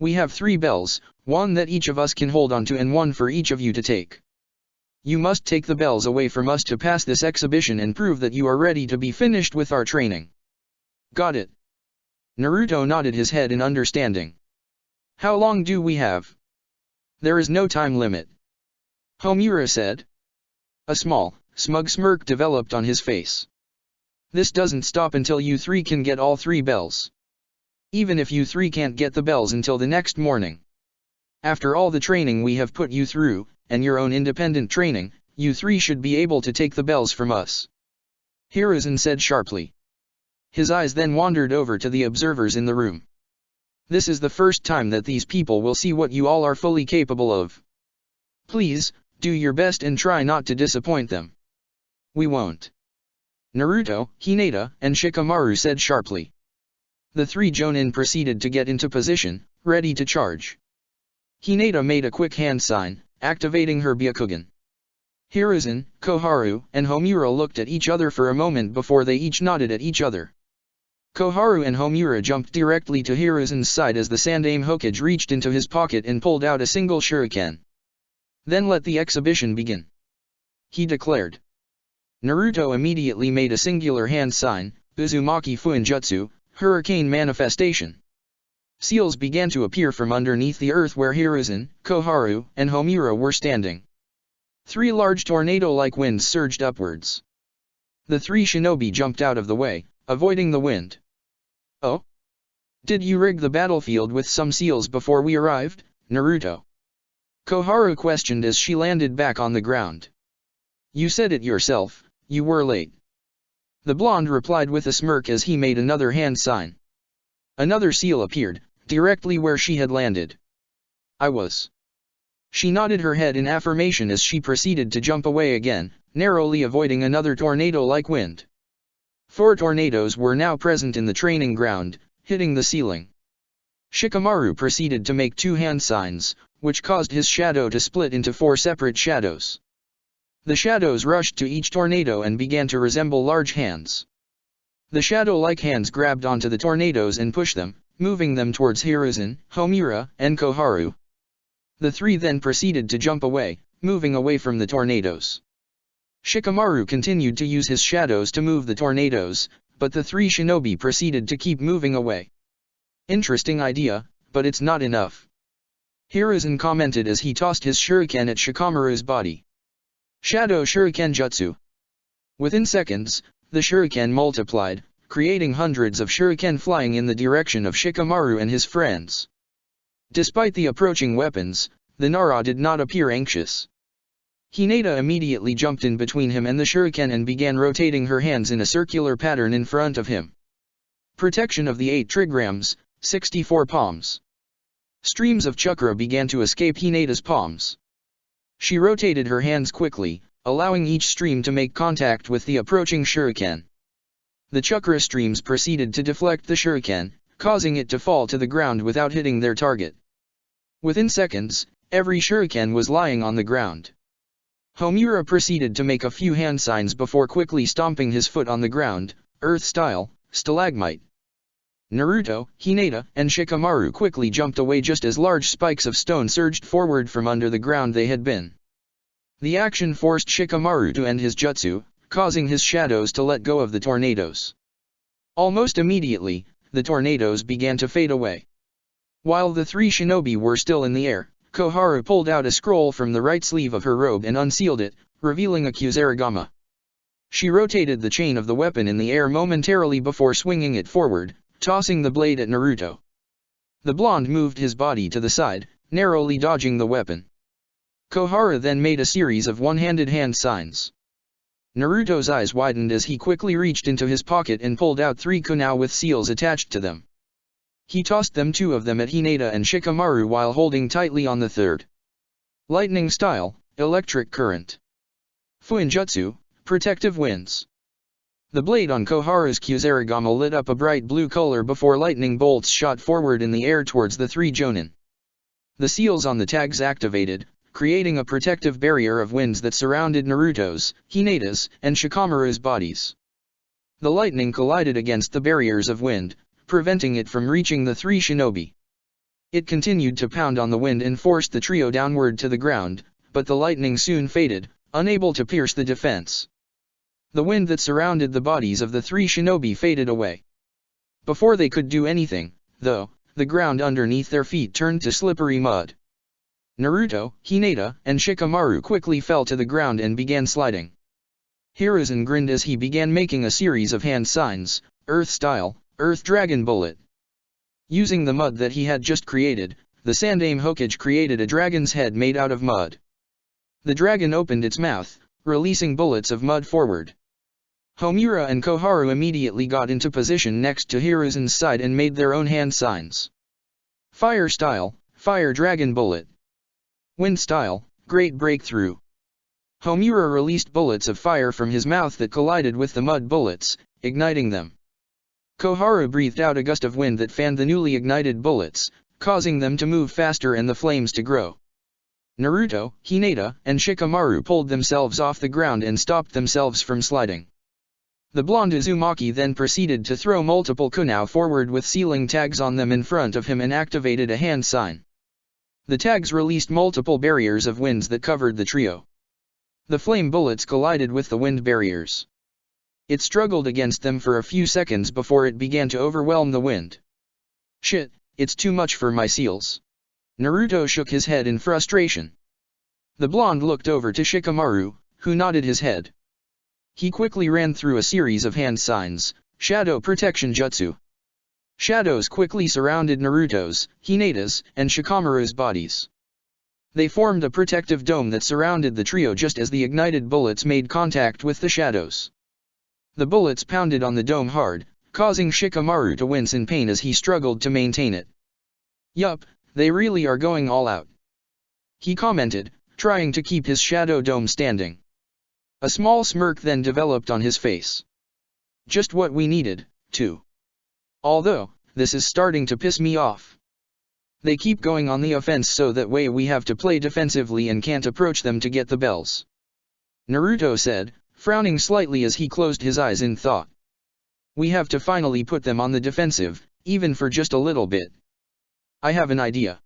We have 3 bells, one that each of us can hold onto and one for each of you to take. You must take the bells away from us to pass this exhibition and prove that you are ready to be finished with our training. Got it. Naruto nodded his head in understanding. How long do we have? There is no time limit. Homura said. A small, smug smirk developed on his face. This doesn't stop until you 3 can get all 3 bells. Even if you 3 can't get the bells until the next morning. After all the training we have put you through, and your own independent training, you 3 should be able to take the bells from us. Hiruzen said sharply. His eyes then wandered over to the observers in the room. This is the first time that these people will see what you all are fully capable of. Please, do your best and try not to disappoint them. We won't. Naruto, Hinata, and Shikamaru said sharply. The 3 Jonin proceeded to get into position, ready to charge. Hinata made a quick hand sign, activating her Byakugan. Hiruzen, Koharu, and Homura looked at each other for a moment before they each nodded at each other. Koharu and Homura jumped directly to Hiruzen's side as the Sandaime Hokage reached into his pocket and pulled out a single shuriken. Then let the exhibition begin. He declared. Naruto immediately made a singular hand sign, Uzumaki Fuinjutsu, Hurricane Manifestation. Seals began to appear from underneath the earth where Hiruzen, Koharu, and Homura were standing. 3 large tornado-like winds surged upwards. The 3 shinobi jumped out of the way, avoiding the wind. Oh? Did you rig the battlefield with some seals before we arrived, Naruto? Koharu questioned as she landed back on the ground. You said it yourself, you were late. The blonde replied with a smirk as he made another hand sign. Another seal appeared, directly where she had landed. I was. She nodded her head in affirmation as she proceeded to jump away again, narrowly avoiding another tornado-like wind. 4 tornadoes were now present in the training ground, hitting the ceiling. Shikamaru proceeded to make 2 hand signs, which caused his shadow to split into 4 separate shadows. The shadows rushed to each tornado and began to resemble large hands. The shadow-like hands grabbed onto the tornadoes and pushed them, moving them towards Hiruzen, Homura, and Koharu. The 3 then proceeded to jump away, moving away from the tornadoes. Shikamaru continued to use his shadows to move the tornadoes, but the 3 shinobi proceeded to keep moving away. Interesting idea, but it's not enough. Hiruzen commented as he tossed his shuriken at Shikamaru's body. Shadow Shuriken Jutsu. Within seconds, the shuriken multiplied, creating hundreds of shuriken flying in the direction of Shikamaru and his friends. Despite the approaching weapons, the Nara did not appear anxious. Hinata immediately jumped in between him and the shuriken and began rotating her hands in a circular pattern in front of him. Protection of the 8 trigrams, 64 palms. Streams of chakra began to escape Hinata's palms. She rotated her hands quickly, allowing each stream to make contact with the approaching shuriken. The chakra streams proceeded to deflect the shuriken, causing it to fall to the ground without hitting their target. Within seconds, every shuriken was lying on the ground. Homura proceeded to make a few hand signs before quickly stomping his foot on the ground, earth-style, stalagmite. Naruto, Hinata, and Shikamaru quickly jumped away just as large spikes of stone surged forward from under the ground they had been. The action forced Shikamaru to end his jutsu, causing his shadows to let go of the tornadoes. Almost immediately, the tornadoes began to fade away. While the 3 shinobi were still in the air, Koharu pulled out a scroll from the right sleeve of her robe and unsealed it, revealing a Kusarigama. She rotated the chain of the weapon in the air momentarily before swinging it forward, tossing the blade at Naruto. The blonde moved his body to the side, narrowly dodging the weapon. Koharu then made a series of one-handed hand signs. Naruto's eyes widened as he quickly reached into his pocket and pulled out 3 kunai with seals attached to them. He tossed 2 of them at Hinata and Shikamaru while holding tightly on the 3rd. Lightning style, electric current. Fuinjutsu, protective winds. The blade on Koharu's Kusarigama lit up a bright blue color before lightning bolts shot forward in the air towards the 3 jonin. The seals on the tags activated, creating a protective barrier of winds that surrounded Naruto's, Hinata's, and Shikamaru's bodies. The lightning collided against the barriers of wind, preventing it from reaching the three shinobi. It continued to pound on the wind and forced the trio downward to the ground, but the lightning soon faded, unable to pierce the defense. The wind that surrounded the bodies of the three shinobi faded away. Before they could do anything, though, the ground underneath their feet turned to slippery mud. Naruto, Hinata, and Shikamaru quickly fell to the ground and began sliding. Hiruzen grinned as he began making a series of hand signs, Earth Style, Earth Dragon Bullet. Using the mud that he had just created, the Sandaime Hokage created a dragon's head made out of mud. The dragon opened its mouth, releasing bullets of mud forward. Homura and Koharu immediately got into position next to Hiruzen's side and made their own hand signs. Fire Style, Fire Dragon Bullet. Wind Style, Great Breakthrough. Homura released bullets of fire from his mouth that collided with the mud bullets, igniting them. Koharu breathed out a gust of wind that fanned the newly ignited bullets, causing them to move faster and the flames to grow. Naruto, Hinata, and Shikamaru pulled themselves off the ground and stopped themselves from sliding. The blonde Uzumaki then proceeded to throw multiple kunai forward with sealing tags on them in front of him and activated a hand sign. The tags released multiple barriers of winds that covered the trio. The flame bullets collided with the wind barriers. It struggled against them for a few seconds before it began to overwhelm the wind. Shit, it's too much for my seals. Naruto shook his head in frustration. The blonde looked over to Shikamaru, who nodded his head. He quickly ran through a series of hand signs, Shadow Protection Jutsu. Shadows quickly surrounded Naruto's, Hinata's, and Shikamaru's bodies. They formed a protective dome that surrounded the trio just as the ignited bullets made contact with the shadows. The bullets pounded on the dome hard, causing Shikamaru to wince in pain as he struggled to maintain it. Yup, they really are going all out. He commented, trying to keep his shadow dome standing. A small smirk then developed on his face. Just what we needed, too. Although, this is starting to piss me off. They keep going on the offense so that way we have to play defensively and can't approach them to get the bells. Naruto said, frowning slightly as he closed his eyes in thought. We have to finally put them on the defensive, even for just a little bit. I have an idea.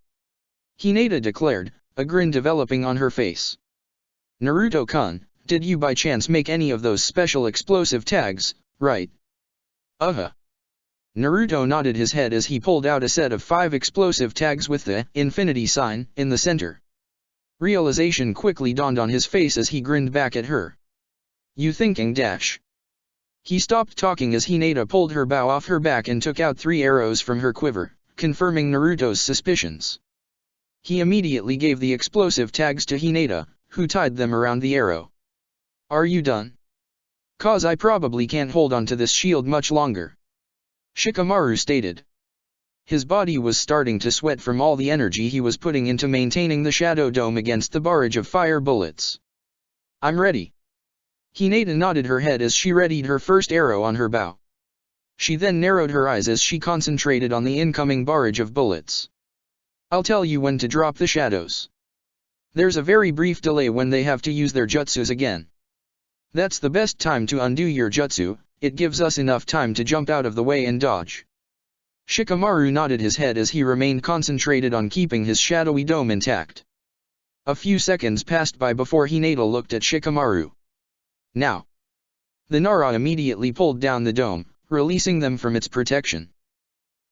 Hinata declared, a grin developing on her face. Naruto-kun, did you by chance make any of those special explosive tags, right? Naruto nodded his head as he pulled out a set of 5 explosive tags with the infinity sign in the center. Realization quickly dawned on his face as he grinned back at her. You thinking dash? He stopped talking as Hinata pulled her bow off her back and took out 3 arrows from her quiver, confirming Naruto's suspicions. He immediately gave the explosive tags to Hinata, who tied them around the arrow. Are you done? Cause I probably can't hold on to this shield much longer. Shikamaru stated. His body was starting to sweat from all the energy he was putting into maintaining the shadow dome against the barrage of fire bullets. I'm ready. Hinata nodded her head as she readied her first arrow on her bow. She then narrowed her eyes as she concentrated on the incoming barrage of bullets. I'll tell you when to drop the shadows. There's a very brief delay when they have to use their jutsus again. That's the best time to undo your jutsu, it gives us enough time to jump out of the way and dodge. Shikamaru nodded his head as he remained concentrated on keeping his shadowy dome intact. A few seconds passed by before Hinata looked at Shikamaru. Now. The Nara immediately pulled down the dome, releasing them from its protection.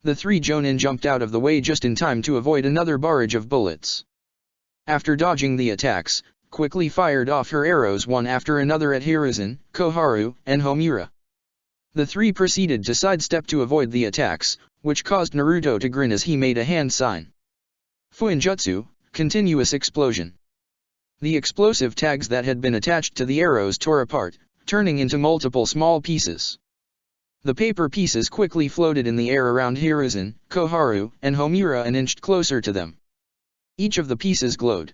The 3 Jonin jumped out of the way just in time to avoid another barrage of bullets. After dodging the attacks, quickly fired off her arrows one after another at Hiruzen, Koharu, and Homura. The 3 proceeded to sidestep to avoid the attacks, which caused Naruto to grin as he made a hand sign. Fuinjutsu, continuous explosion. The explosive tags that had been attached to the arrows tore apart, turning into multiple small pieces. The paper pieces quickly floated in the air around Hiruzen, Koharu, and Homura and inched closer to them. Each of the pieces glowed.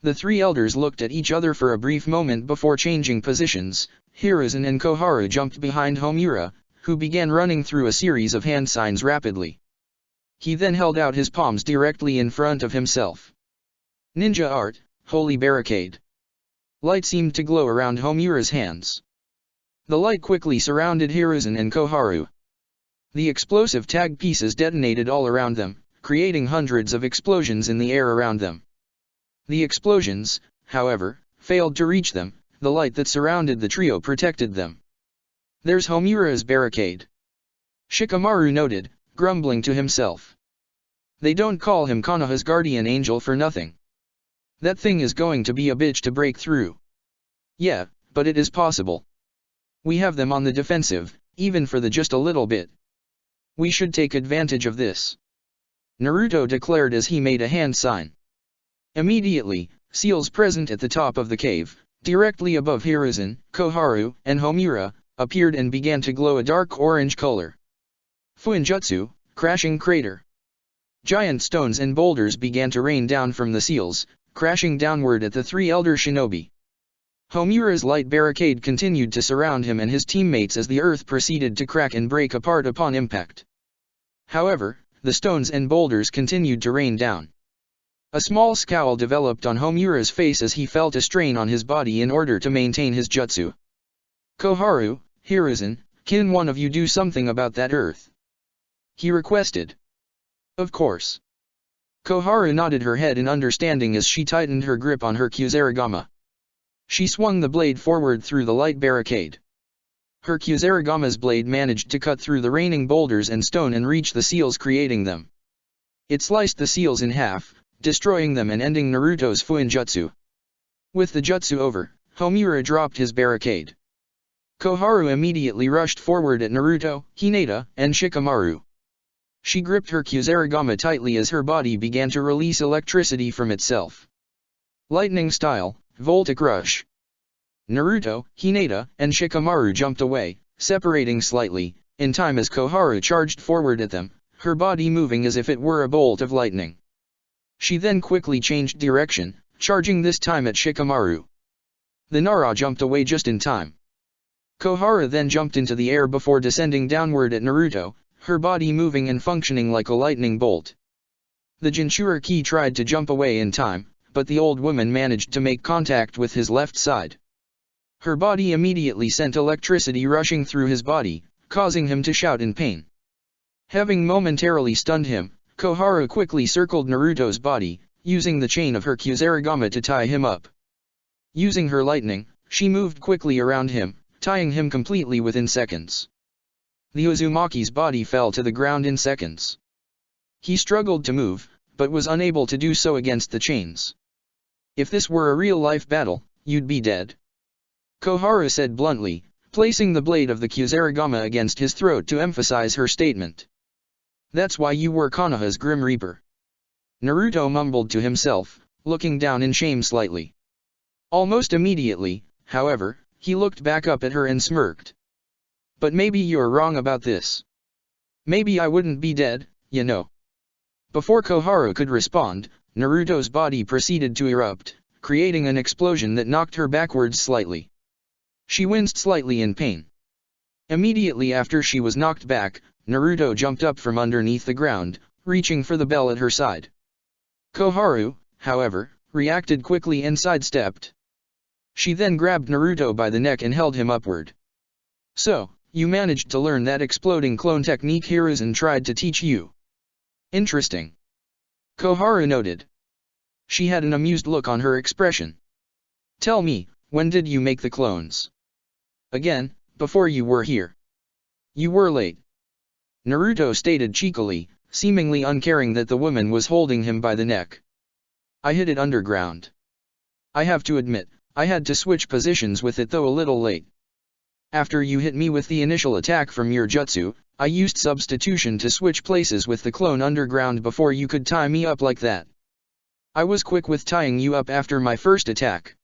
The 3 elders looked at each other for a brief moment before changing positions. Hiruzen and Koharu jumped behind Homura, who began running through a series of hand signs rapidly. He then held out his palms directly in front of himself. Ninja art, holy barricade. Light seemed to glow around Homura's hands. The light quickly surrounded Hiruzen and Koharu. The explosive tag pieces detonated all around them, creating hundreds of explosions in the air around them. The explosions, however, failed to reach them. The light that surrounded the trio protected them. "There's Homura's barricade," Shikamaru noted, grumbling to himself. "They don't call him Konoha's guardian angel for nothing. That thing is going to be a bitch to break through." "Yeah, but it is possible. We have them on the defensive, even for just a little bit. We should take advantage of this," Naruto declared as he made a hand sign. Immediately, seals present at the top of the cave, directly above Hiruzen, Koharu, and Homura, appeared and began to glow a dark orange color. Fuinjutsu, crashing crater. Giant stones and boulders began to rain down from the seals, crashing downward at the three elder shinobi. Homura's light barricade continued to surround him and his teammates as the earth proceeded to crack and break apart upon impact. However, the stones and boulders continued to rain down. A small scowl developed on Homura's face as he felt a strain on his body in order to maintain his jutsu. "Koharu, Hiruzen, can one of you do something about that earth?" he requested. "Of course." Koharu nodded her head in understanding as she tightened her grip on her Kusarigama. She swung the blade forward through the light barricade. Her Kusarigama's blade managed to cut through the raining boulders and stone and reach the seals, creating them. It sliced the seals in half, destroying them and ending Naruto's Fuinjutsu. With the jutsu over, Homura dropped his barricade. Koharu immediately rushed forward at Naruto, Hinata, and Shikamaru. She gripped her Kusarigama tightly as her body began to release electricity from itself. Lightning style, Voltic Rush. Naruto, Hinata, and Shikamaru jumped away, separating slightly, in time as Koharu charged forward at them, her body moving as if it were a bolt of lightning. She then quickly changed direction, charging this time at Shikamaru. The Nara jumped away just in time. Koharu then jumped into the air before descending downward at Naruto, her body moving and functioning like a lightning bolt. The Jinchuriki tried to jump away in time, but the old woman managed to make contact with his left side. Her body immediately sent electricity rushing through his body, causing him to shout in pain. Having momentarily stunned him, Koharu quickly circled Naruto's body, using the chain of her Kusarigama to tie him up. Using her lightning, she moved quickly around him, tying him completely within seconds. The Uzumaki's body fell to the ground in seconds. He struggled to move, but was unable to do so against the chains. "If this were a real-life battle, you'd be dead," Koharu said bluntly, placing the blade of the Kusarigama against his throat to emphasize her statement. "That's why you were Konoha's Grim Reaper," Naruto mumbled to himself, looking down in shame slightly. Almost immediately, however, he looked back up at her and smirked. "But maybe you're wrong about this. Maybe I wouldn't be dead, you know." Before Koharu could respond, Naruto's body proceeded to erupt, creating an explosion that knocked her backwards slightly. She winced slightly in pain. Immediately after she was knocked back, Naruto jumped up from underneath the ground, reaching for the bell at her side. Koharu, however, reacted quickly and sidestepped. She then grabbed Naruto by the neck and held him upward. "So, you managed to learn that exploding clone technique Hiruzen tried to teach you. Interesting," Koharu noted. She had an amused look on her expression. "Tell me, when did you make the clones?" "Again, before you were here." "You were late," Naruto stated cheekily, seemingly uncaring that the woman was holding him by the neck. "I hid it underground. I have to admit, I had to switch positions with it though a little late. After you hit me with the initial attack from your jutsu, I used substitution to switch places with the clone underground before you could tie me up like that. I was quick with tying you up after my first attack.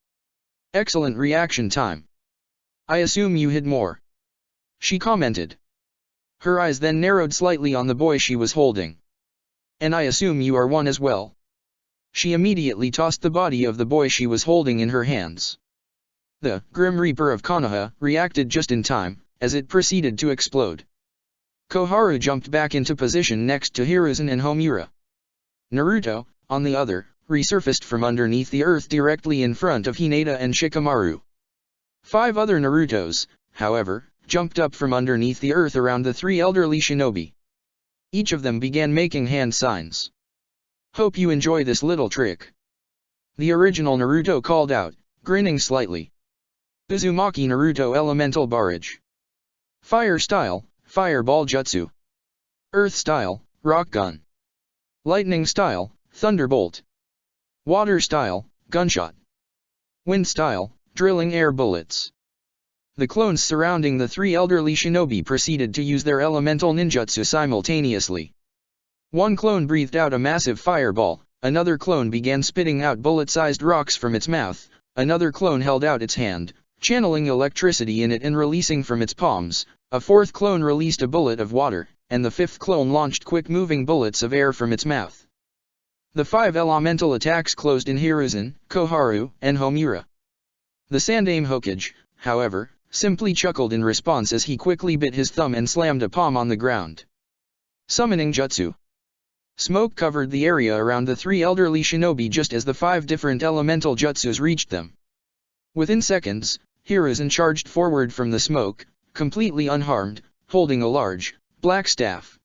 Excellent reaction time. I assume you hid more," she commented. Her eyes then narrowed slightly on the boy she was holding. "And I assume you are one as well." She immediately tossed the body of the boy she was holding in her hands. The Grim Reaper of Konoha reacted just in time, as it proceeded to explode. Koharu jumped back into position next to Hiruzen and Homura. Naruto, on the other, resurfaced from underneath the earth directly in front of Hinata and Shikamaru. 5 other Narutos, however, jumped up from underneath the earth around the 3 elderly shinobi. Each of them began making hand signs. "Hope you enjoy this little trick," the original Naruto called out, grinning slightly. Uzumaki Naruto Elemental Barrage. Fire style, Fireball Jutsu. Earth style, Rock Gun. Lightning style, Thunderbolt. Water style, Gunshot. Wind style, Drilling Air Bullets. The clones surrounding the 3 elderly shinobi proceeded to use their elemental ninjutsu simultaneously. One clone breathed out a massive fireball, another clone began spitting out bullet-sized rocks from its mouth, another clone held out its hand, channeling electricity in it and releasing from its palms, a 4th clone released a bullet of water, and the 5th clone launched quick-moving bullets of air from its mouth. The 5 elemental attacks closed in Hiruzen, Koharu, and Homura. The Sandaime Hokage, however, simply chuckled in response as he quickly bit his thumb and slammed a palm on the ground. Summoning Jutsu. Smoke covered the area around the 3 elderly shinobi just as the 5 different elemental jutsus reached them. Within seconds, Hiruzen charged forward from the smoke, completely unharmed, holding a large, black staff.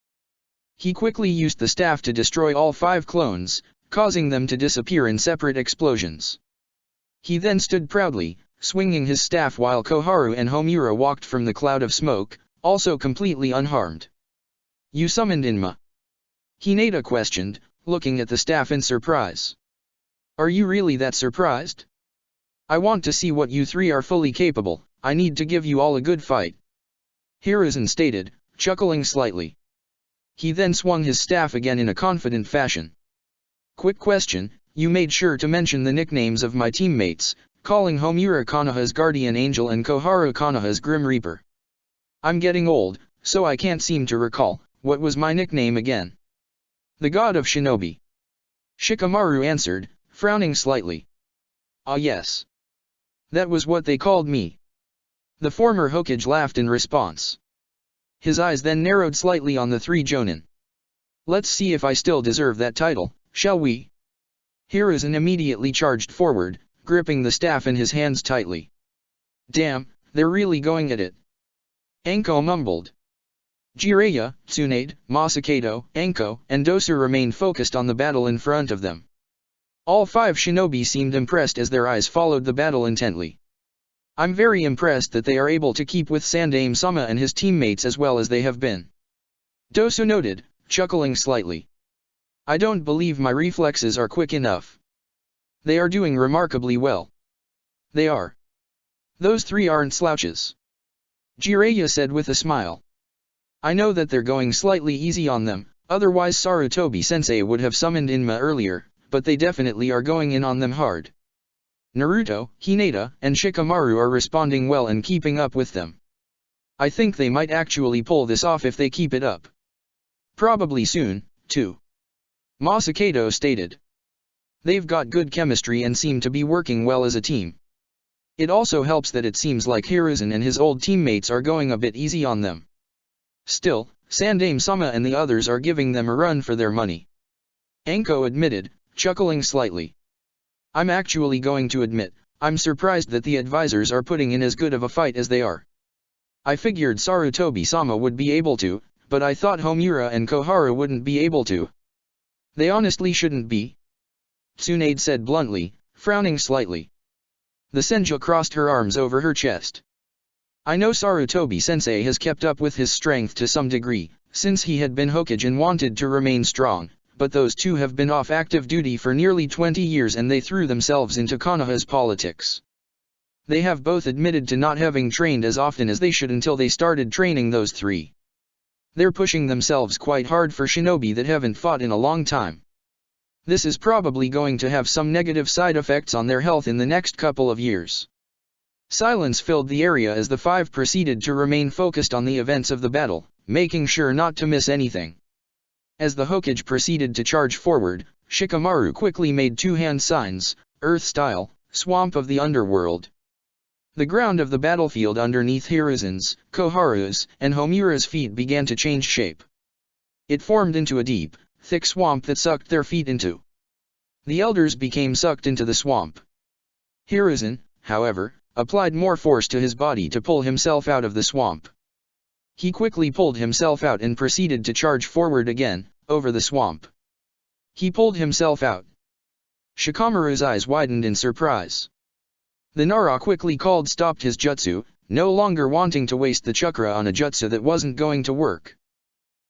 He quickly used the staff to destroy all 5 clones, causing them to disappear in separate explosions. He then stood proudly, swinging his staff while Koharu and Homura walked from the cloud of smoke, also completely unharmed. "You summoned Inma?" Hinata questioned, looking at the staff in surprise. "Are you really that surprised? I want to see what you 3 are fully capable. I need to give you all a good fight," Hiruzen stated, chuckling slightly. He then swung his staff again in a confident fashion. "Quick question, you made sure to mention the nicknames of my teammates, calling Homura Konoha's Guardian Angel and Koharu Konoha's Grim Reaper. I'm getting old, so I can't seem to recall, what was my nickname again?" "The God of Shinobi," Shikamaru answered, frowning slightly. "Ah yes. That was what they called me." The former Hokage laughed in response. His eyes then narrowed slightly on the 3 Jonin. "Let's see if I still deserve that title, shall we?" Hiruzen immediately charged forward, gripping the staff in his hands tightly. "Damn, they're really going at it," Anko mumbled. Jiraiya, Tsunade, Masakado, Anko, and Dosu remained focused on the battle in front of them. All 5 shinobi seemed impressed as their eyes followed the battle intently. "I'm very impressed that they are able to keep with Sandaime-sama and his teammates as well as they have been," Dosu noted, chuckling slightly. "I don't believe my reflexes are quick enough. They are doing remarkably well." "They are. Those 3 aren't slouches," Jiraiya said with a smile. "I know that they're going slightly easy on them, otherwise Sarutobi-sensei would have summoned Inma earlier, but they definitely are going in on them hard. Naruto, Hinata, and Shikamaru are responding well and keeping up with them. I think they might actually pull this off if they keep it up. Probably soon, too," Masakado stated. "They've got good chemistry and seem to be working well as a team. It also helps that it seems like Hiruzen and his old teammates are going a bit easy on them. Still, Sandaime-sama and the others are giving them a run for their money," Anko admitted, chuckling slightly. "I'm actually going to admit, I'm surprised that the advisors are putting in as good of a fight as they are. I figured Sarutobi-sama would be able to, but I thought Homura and Koharu wouldn't be able to. They honestly shouldn't be," Tsunade said bluntly, frowning slightly. The Senju crossed her arms over her chest. "I know Sarutobi-sensei has kept up with his strength to some degree, since he had been Hokage and wanted to remain strong, but those 2 have been off active duty for nearly 20 years and they threw themselves into Konoha's politics. They have both admitted to not having trained as often as they should until they started training those 3. They're pushing themselves quite hard for shinobi that haven't fought in a long time. This is probably going to have some negative side effects on their health in the next couple of years." Silence filled the area as the 5 proceeded to remain focused on the events of the battle, making sure not to miss anything. As the Hokage proceeded to charge forward, Shikamaru quickly made 2 hand signs, Earth style, Swamp of the Underworld. The ground of the battlefield underneath Hiruzen's, Koharu's, and Homura's feet began to change shape. It formed into a deep, thick swamp that sucked their feet into. The elders became sucked into the swamp. Hiruzen, however, applied more force to his body to pull himself out of the swamp. He quickly pulled himself out and proceeded to charge forward again, over the swamp. He pulled himself out. Shikamaru's eyes widened in surprise. The Nara quickly stopped his jutsu, no longer wanting to waste the chakra on a jutsu that wasn't going to work.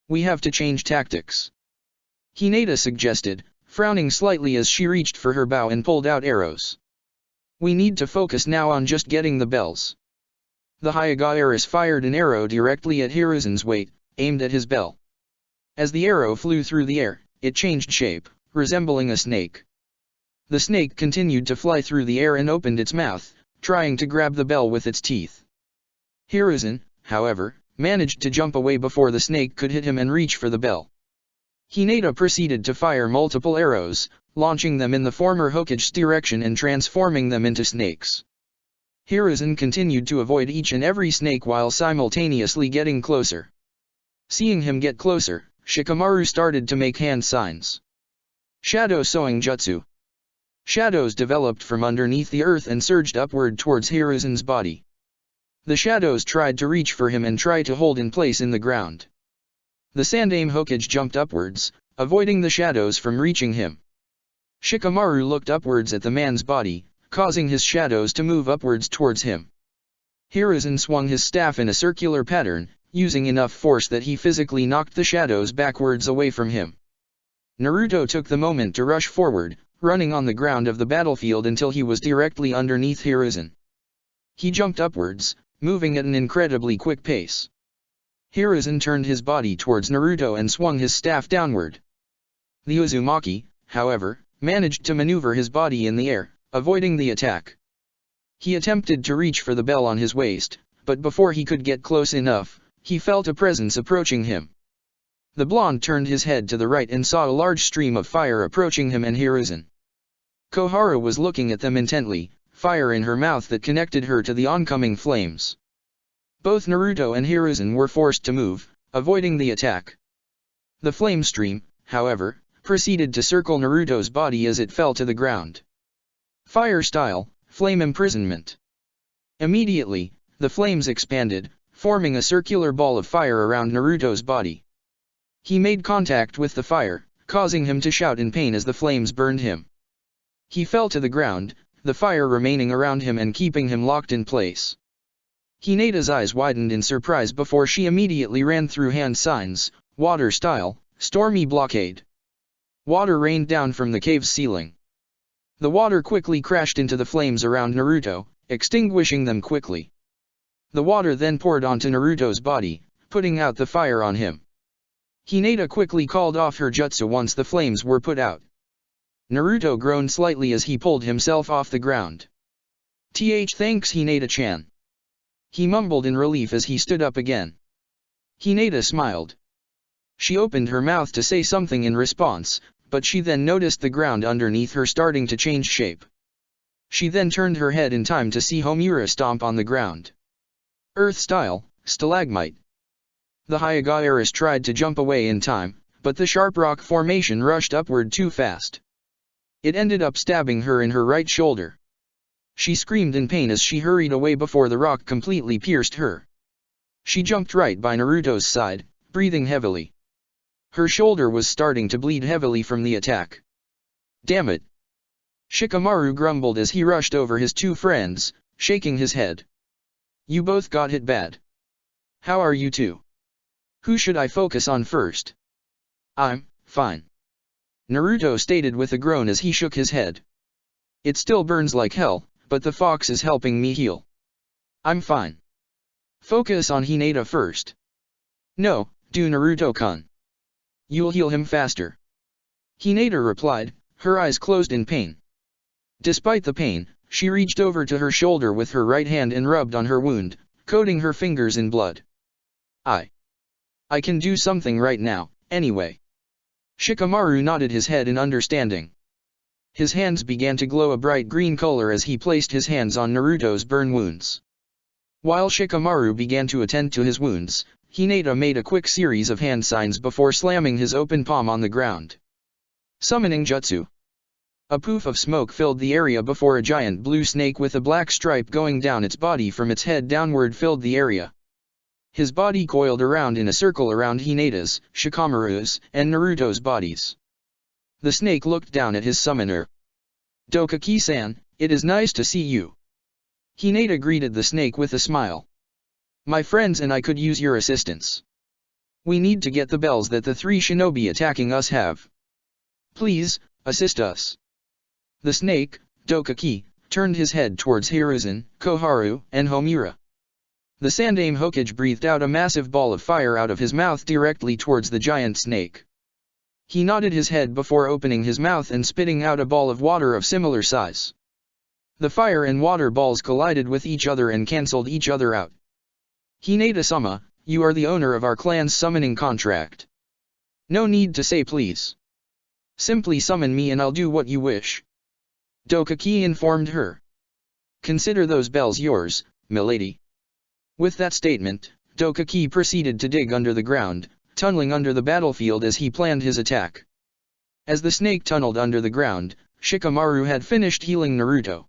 We have to change tactics, Hinata suggested, frowning slightly as she reached for her bow and pulled out arrows. We need to focus now on just getting the bells. The Hyuga Eris fired an arrow directly at Hiruzen's weight, aimed at his bell. As the arrow flew through the air, it changed shape, resembling a snake. The snake continued to fly through the air and opened its mouth, trying to grab the bell with its teeth. Hiruzen, however, managed to jump away before the snake could hit him and reach for the bell. Hinata proceeded to fire multiple arrows, launching them in the former Hokage's direction and transforming them into snakes. Hiruzen continued to avoid each and every snake while simultaneously getting closer. Seeing him get closer, Shikamaru started to make hand signs. Shadow Sowing Jutsu. Shadows developed from underneath the earth and surged upward towards Hiruzen's body. The shadows tried to reach for him and try to hold in place in the ground. The Sandaime Hokage jumped upwards, avoiding the shadows from reaching him. Shikamaru looked upwards at the man's body, causing his shadows to move upwards towards him. Hiruzen swung his staff in a circular pattern, using enough force that he physically knocked the shadows backwards away from him. Naruto took the moment to rush forward, running on the ground of the battlefield until he was directly underneath Hiruzen. He jumped upwards, moving at an incredibly quick pace. Hiruzen turned his body towards Naruto and swung his staff downward. The Uzumaki, however, managed to maneuver his body in the air, avoiding the attack. He attempted to reach for the bell on his waist, but before he could get close enough, he felt a presence approaching him. The blonde turned his head to the right and saw a large stream of fire approaching him and Hiruzen. Koharu was looking at them intently, fire in her mouth that connected her to the oncoming flames. Both Naruto and Hiruzen were forced to move, avoiding the attack. The flame stream, however, proceeded to circle Naruto's body as it fell to the ground. Fire style, flame imprisonment. Immediately, the flames expanded, forming a circular ball of fire around Naruto's body. He made contact with the fire, causing him to shout in pain as the flames burned him. He fell to the ground, the fire remaining around him and keeping him locked in place. Hinata's eyes widened in surprise before she immediately ran through hand signs, water style, stormy blockade. Water rained down from the cave's ceiling. The water quickly crashed into the flames around Naruto, extinguishing them quickly. The water then poured onto Naruto's body, putting out the fire on him. Hinata quickly called off her jutsu once the flames were put out. Naruto groaned slightly as he pulled himself off the ground. Thanks Hinata-chan. He mumbled in relief as he stood up again. Hinata smiled. She opened her mouth to say something in response, but she then noticed the ground underneath her starting to change shape. She then turned her head in time to see Homura stomp on the ground. Earth style, stalagmite. The Hyuga Eris tried to jump away in time, but the sharp rock formation rushed upward too fast. It ended up stabbing her in her right shoulder. She screamed in pain as she hurried away before the rock completely pierced her. She jumped right by Naruto's side, breathing heavily. Her shoulder was starting to bleed heavily from the attack. Damn it! Shikamaru grumbled as he rushed over his two friends, shaking his head. You both got hit bad. How are you two? Who should I focus on first? I'm fine. Naruto stated with a groan as he shook his head. It still burns like hell, but the fox is helping me heal. I'm fine. Focus on Hinata first. No, do Naruto-kun. You'll heal him faster. Hinata replied, her eyes closed in pain. Despite the pain, she reached over to her shoulder with her right hand and rubbed on her wound, coating her fingers in blood. I can do something right now, anyway. Shikamaru nodded his head in understanding. His hands began to glow a bright green color as he placed his hands on Naruto's burn wounds. While Shikamaru began to attend to his wounds, Hinata made a quick series of hand signs before slamming his open palm on the ground. Summoning Jutsu. A poof of smoke filled the area before a giant blue snake with a black stripe going down its body from its head downward filled the area. His body coiled around in a circle around Hinata's, Shikamaru's, and Naruto's bodies. The snake looked down at his summoner. "Dokaki-san, it is nice to see you." Hinata greeted the snake with a smile. "My friends and I could use your assistance. We need to get the bells that the 3 shinobi attacking us have. Please, assist us." The snake, Dokaki, turned his head towards Hiruzen, Koharu, and Homura. The Sandaime Hokage breathed out a massive ball of fire out of his mouth directly towards the giant snake. He nodded his head before opening his mouth and spitting out a ball of water of similar size. The fire and water balls collided with each other and cancelled each other out. "Hinata-sama, you are the owner of our clan's summoning contract. No need to say please. Simply summon me and I'll do what you wish," Dokaki informed her. "Consider those bells yours, milady." With that statement, Dokaki proceeded to dig under the ground, tunneling under the battlefield as he planned his attack. As the snake tunneled under the ground, Shikamaru had finished healing Naruto.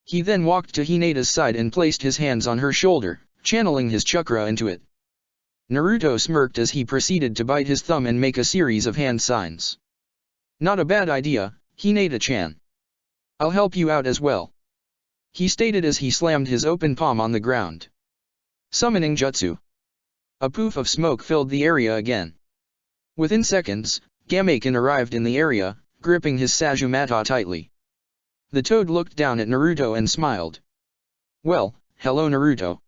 He then walked to Hinata's side and placed his hands on her shoulder, channeling his chakra into it. Naruto smirked as he proceeded to bite his thumb and make a series of hand signs. "Not a bad idea, Hinata-chan. I'll help you out as well," he stated as he slammed his open palm on the ground. Summoning Jutsu. A poof of smoke filled the area again. Within seconds, Gameiken arrived in the area, gripping his Sazumata tightly. The toad looked down at Naruto and smiled. "Well, hello Naruto.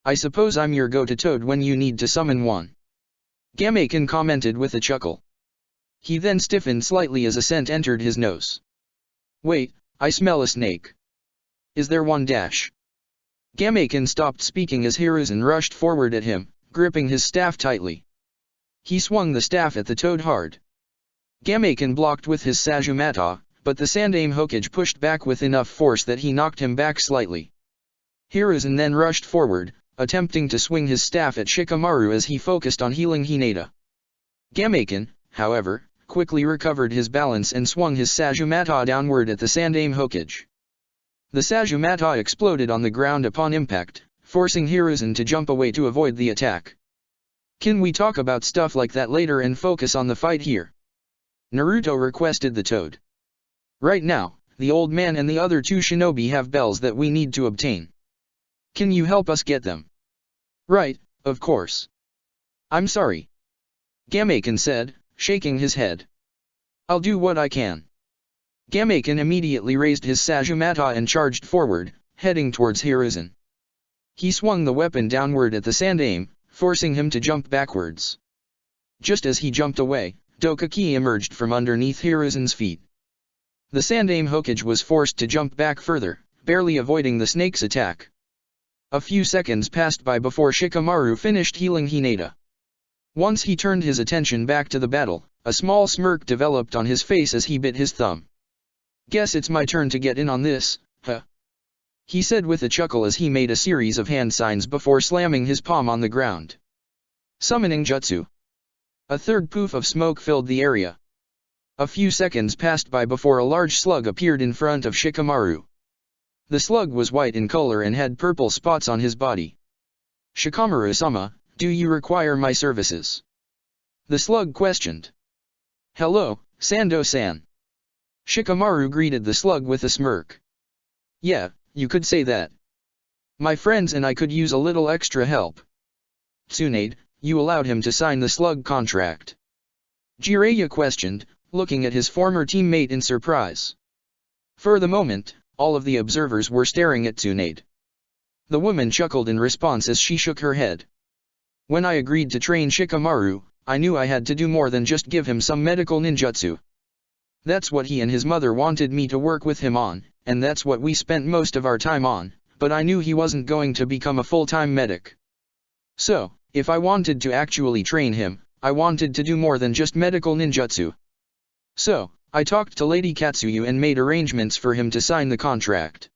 I suppose I'm your go-to toad when you need to summon one," Gameiken commented with a chuckle. He then stiffened slightly as a scent entered his nose. "Wait, I smell a snake. Is there one dash?" Gameiken stopped speaking as Hiruzen rushed forward at him, gripping his staff tightly. He swung the staff at the toad hard. Gameiken blocked with his Sazumata, but the Sandaime Hokage pushed back with enough force that he knocked him back slightly. Hiruzen then rushed forward, attempting to swing his staff at Shikamaru as he focused on healing Hinata. Gameiken, however, quickly recovered his balance and swung his Sazumata downward at the Sandaime Hokage. The Sazumata exploded on the ground upon impact, forcing Hiruzen to jump away to avoid the attack. "Can we talk about stuff like that later and focus on the fight here?" Naruto requested the toad. "Right now, the old man and the other 2 shinobi have bells that we need to obtain. Can you help us get them?" "Right, of course. I'm sorry," Gameiken said, shaking his head. "I'll do what I can." Gameiken immediately raised his Sazumata and charged forward, heading towards Hiruzen. He swung the weapon downward at the Sandaime, forcing him to jump backwards. Just as he jumped away, Dokaki emerged from underneath Hiruzen's feet. The Sandaime Hokage was forced to jump back further, barely avoiding the snake's attack. A few seconds passed by before Shikamaru finished healing Hinata. Once he turned his attention back to the battle, a small smirk developed on his face as he bit his thumb. "Guess it's my turn to get in on this, huh?" he said with a chuckle as he made a series of hand signs before slamming his palm on the ground. Summoning Jutsu. A third poof of smoke filled the area. A few seconds passed by before a large slug appeared in front of Shikamaru. The slug was white in color and had purple spots on his body. "Shikamaru-sama, do you require my services?" the slug questioned. "Hello, Sando-san." Shikamaru greeted the slug with a smirk. "Yeah, you could say that. My friends and I could use a little extra help." "Tsunade, you allowed him to sign the slug contract?" Jiraiya questioned, looking at his former teammate in surprise. For the moment, all of the observers were staring at Tsunade. The woman chuckled in response as she shook her head. "When I agreed to train Shikamaru, I knew I had to do more than just give him some medical ninjutsu. That's what he and his mother wanted me to work with him on, and that's what we spent most of our time on, but I knew he wasn't going to become a full-time medic. So, if I wanted to actually train him, I wanted to do more than just medical ninjutsu. So, I talked to Lady Katsuyu and made arrangements for him to sign the contract,"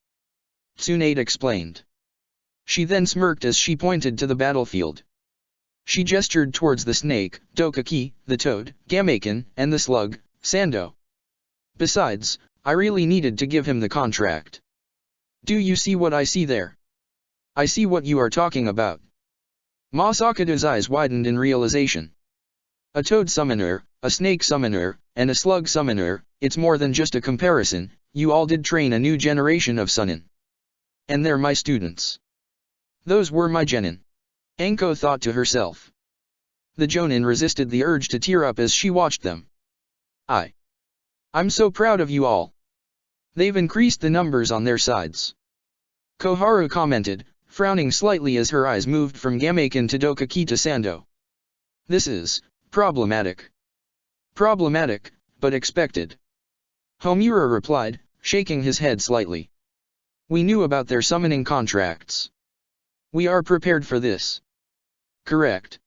Tsunade explained. She then smirked as she pointed to the battlefield. She gestured towards the snake, Dokaki, the toad, Gameiken, and the slug, Sando. Besides, I really needed to give him the contract. Do you see what I see there? I see what you are talking about. Masakata's eyes widened in realization. A toad summoner, a snake summoner, and a slug summoner, it's more than just a comparison, you all did train a new generation of Sunin. And they're my students. Those were my genin. Anko thought to herself. The Jonin resisted the urge to tear up as she watched them. I'm so proud of you all. They've increased the numbers on their sides. Koharu commented, frowning slightly as her eyes moved from Gamaken to Dokaki to Sando. This is problematic. Problematic, but expected. Homura replied, shaking his head slightly. We knew about their summoning contracts. We are prepared for this. Correct.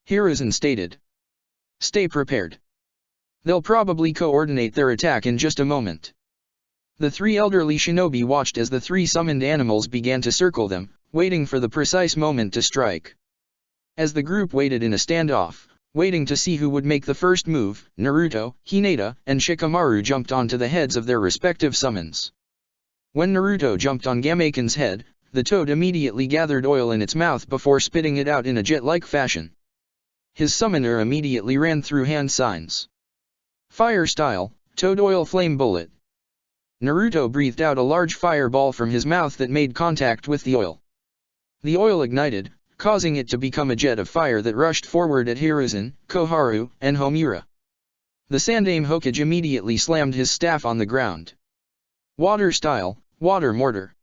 Hiruzen stated. Stay prepared. They'll probably coordinate their attack in just a moment. The three elderly shinobi watched as the three summoned animals began to circle them, waiting for the precise moment to strike. As the group waited in a standoff, waiting to see who would make the first move, Naruto, Hinata, and Shikamaru jumped onto the heads of their respective summons. When Naruto jumped on Gamaken's head, the toad immediately gathered oil in its mouth before spitting it out in a jet-like fashion. His summoner immediately ran through hand signs. Fire style, toad oil flame bullet. Naruto breathed out a large fireball from his mouth that made contact with the oil. The oil ignited, causing it to become a jet of fire that rushed forward at Hiruzen, Koharu, and Homura. The Sandaime Hokage immediately slammed his staff on the ground. Water style, water mortar.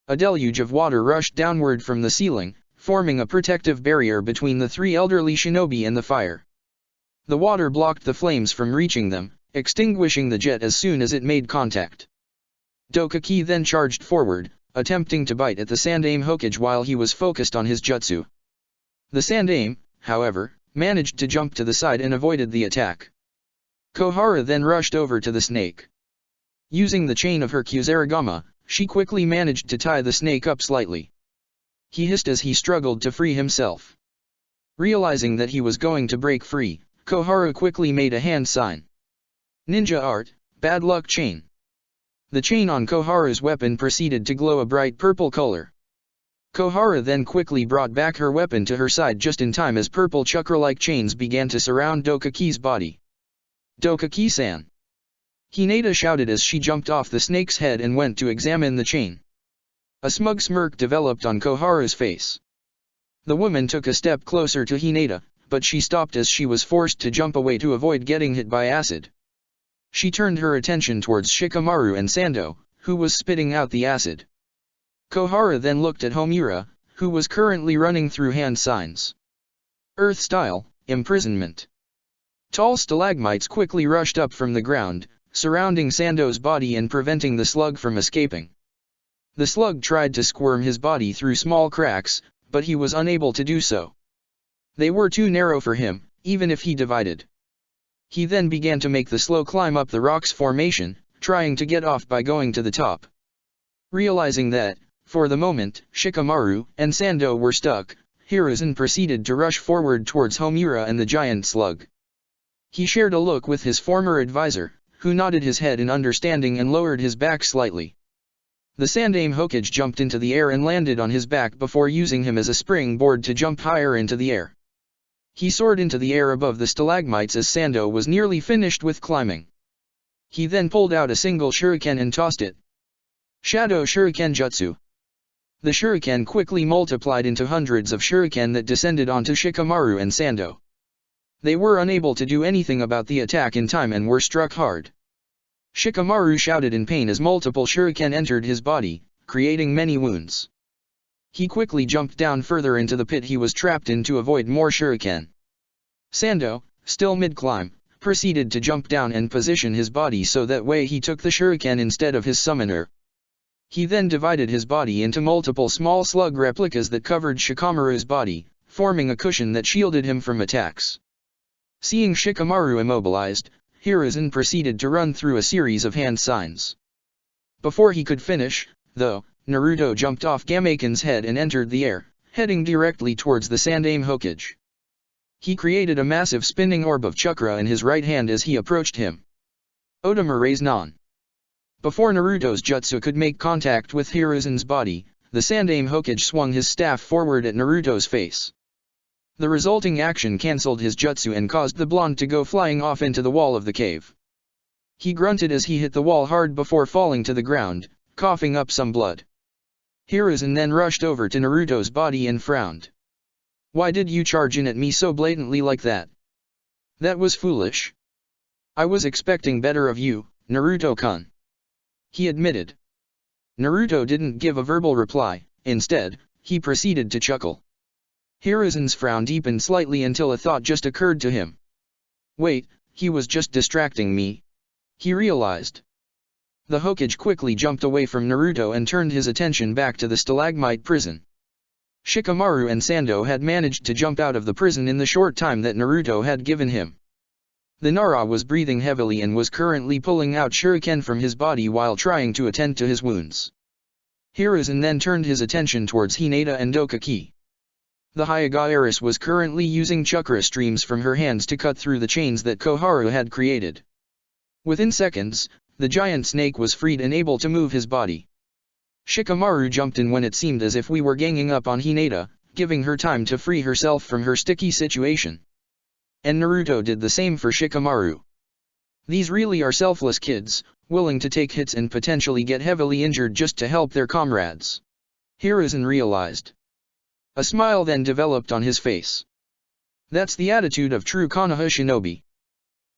A deluge of water rushed downward from the ceiling, forming a protective barrier between the three elderly shinobi and the fire. The water blocked the flames from reaching them, extinguishing the jet as soon as it made contact. Dokaki then charged forward, attempting to bite at the Sandaime Hokage while he was focused on his jutsu. The Sandaime, however, managed to jump to the side and avoided the attack. Koharu then rushed over to the snake. Using the chain of her Kusarigama, she quickly managed to tie the snake up slightly. He hissed as he struggled to free himself. Realizing that he was going to break free, Koharu quickly made a hand sign. Ninja art, bad luck chain. The chain on Koharu's weapon proceeded to glow a bright purple color. Koharu then quickly brought back her weapon to her side just in time as purple chakra-like chains began to surround Dokaki's body. Dokaki-san! Hinata shouted as she jumped off the snake's head and went to examine the chain. A smug smirk developed on Koharu's face. The woman took a step closer to Hinata, but she stopped as she was forced to jump away to avoid getting hit by acid. She turned her attention towards Shikamaru and Sando, who was spitting out the acid. Koharu then looked at Homura, who was currently running through hand signs. Earth style, imprisonment. Tall stalagmites quickly rushed up from the ground, surrounding Sando's body and preventing the slug from escaping. The slug tried to squirm his body through small cracks, but he was unable to do so. They were too narrow for him, even if he divided. He then began to make the slow climb up the rocks formation, trying to get off by going to the top. Realizing that, for the moment, Shikamaru and Sando were stuck, Hiruzen proceeded to rush forward towards Homura and the giant slug. He shared a look with his former advisor, who nodded his head in understanding and lowered his back slightly. The Sandaime Hokage jumped into the air and landed on his back before using him as a springboard to jump higher into the air. He soared into the air above the stalagmites as Sando was nearly finished with climbing. He then pulled out a single shuriken and tossed it. Shadow Shuriken Jutsu. The shuriken quickly multiplied into hundreds of shuriken that descended onto Shikamaru and Sando. They were unable to do anything about the attack in time and were struck hard. Shikamaru shouted in pain as multiple shuriken entered his body, creating many wounds. He quickly jumped down further into the pit he was trapped in to avoid more shuriken. Sando, still mid-climb, proceeded to jump down and position his body so that way he took the shuriken instead of his summoner. He then divided his body into multiple small slug replicas that covered Shikamaru's body, forming a cushion that shielded him from attacks. Seeing Shikamaru immobilized, Hiruzen proceeded to run through a series of hand signs. Before he could finish, though, Naruto jumped off Gamaken's head and entered the air, heading directly towards the Sandaime Hokage. He created a massive spinning orb of chakra in his right hand as he approached him. Otama Raise Non. Before Naruto's jutsu could make contact with Hiruzen's body, the Sandaime Hokage swung his staff forward at Naruto's face. The resulting action cancelled his jutsu and caused the blonde to go flying off into the wall of the cave. He grunted as he hit the wall hard before falling to the ground, coughing up some blood. Hiruzen then rushed over to Naruto's body and frowned. "Why did you charge in at me so blatantly like that? That was foolish. I was expecting better of you, Naruto-kun," he admitted. Naruto didn't give a verbal reply, instead, he proceeded to chuckle. Hiruzen's frown deepened slightly until a thought just occurred to him. Wait, he was just distracting me, he realized. The Hokage quickly jumped away from Naruto and turned his attention back to the stalagmite prison. Shikamaru and Sando had managed to jump out of the prison in the short time that Naruto had given him. The Nara was breathing heavily and was currently pulling out shuriken from his body while trying to attend to his wounds. Hiruzen then turned his attention towards Hinata and Dokaki. The Hyuga heiress was currently using chakra streams from her hands to cut through the chains that Koharu had created. Within seconds, the giant snake was freed and able to move his body. Shikamaru jumped in when it seemed as if we were ganging up on Hinata, giving her time to free herself from her sticky situation. And Naruto did the same for Shikamaru. These really are selfless kids, willing to take hits and potentially get heavily injured just to help their comrades. Hiruzen realized. A smile then developed on his face. That's the attitude of true Konoha shinobi.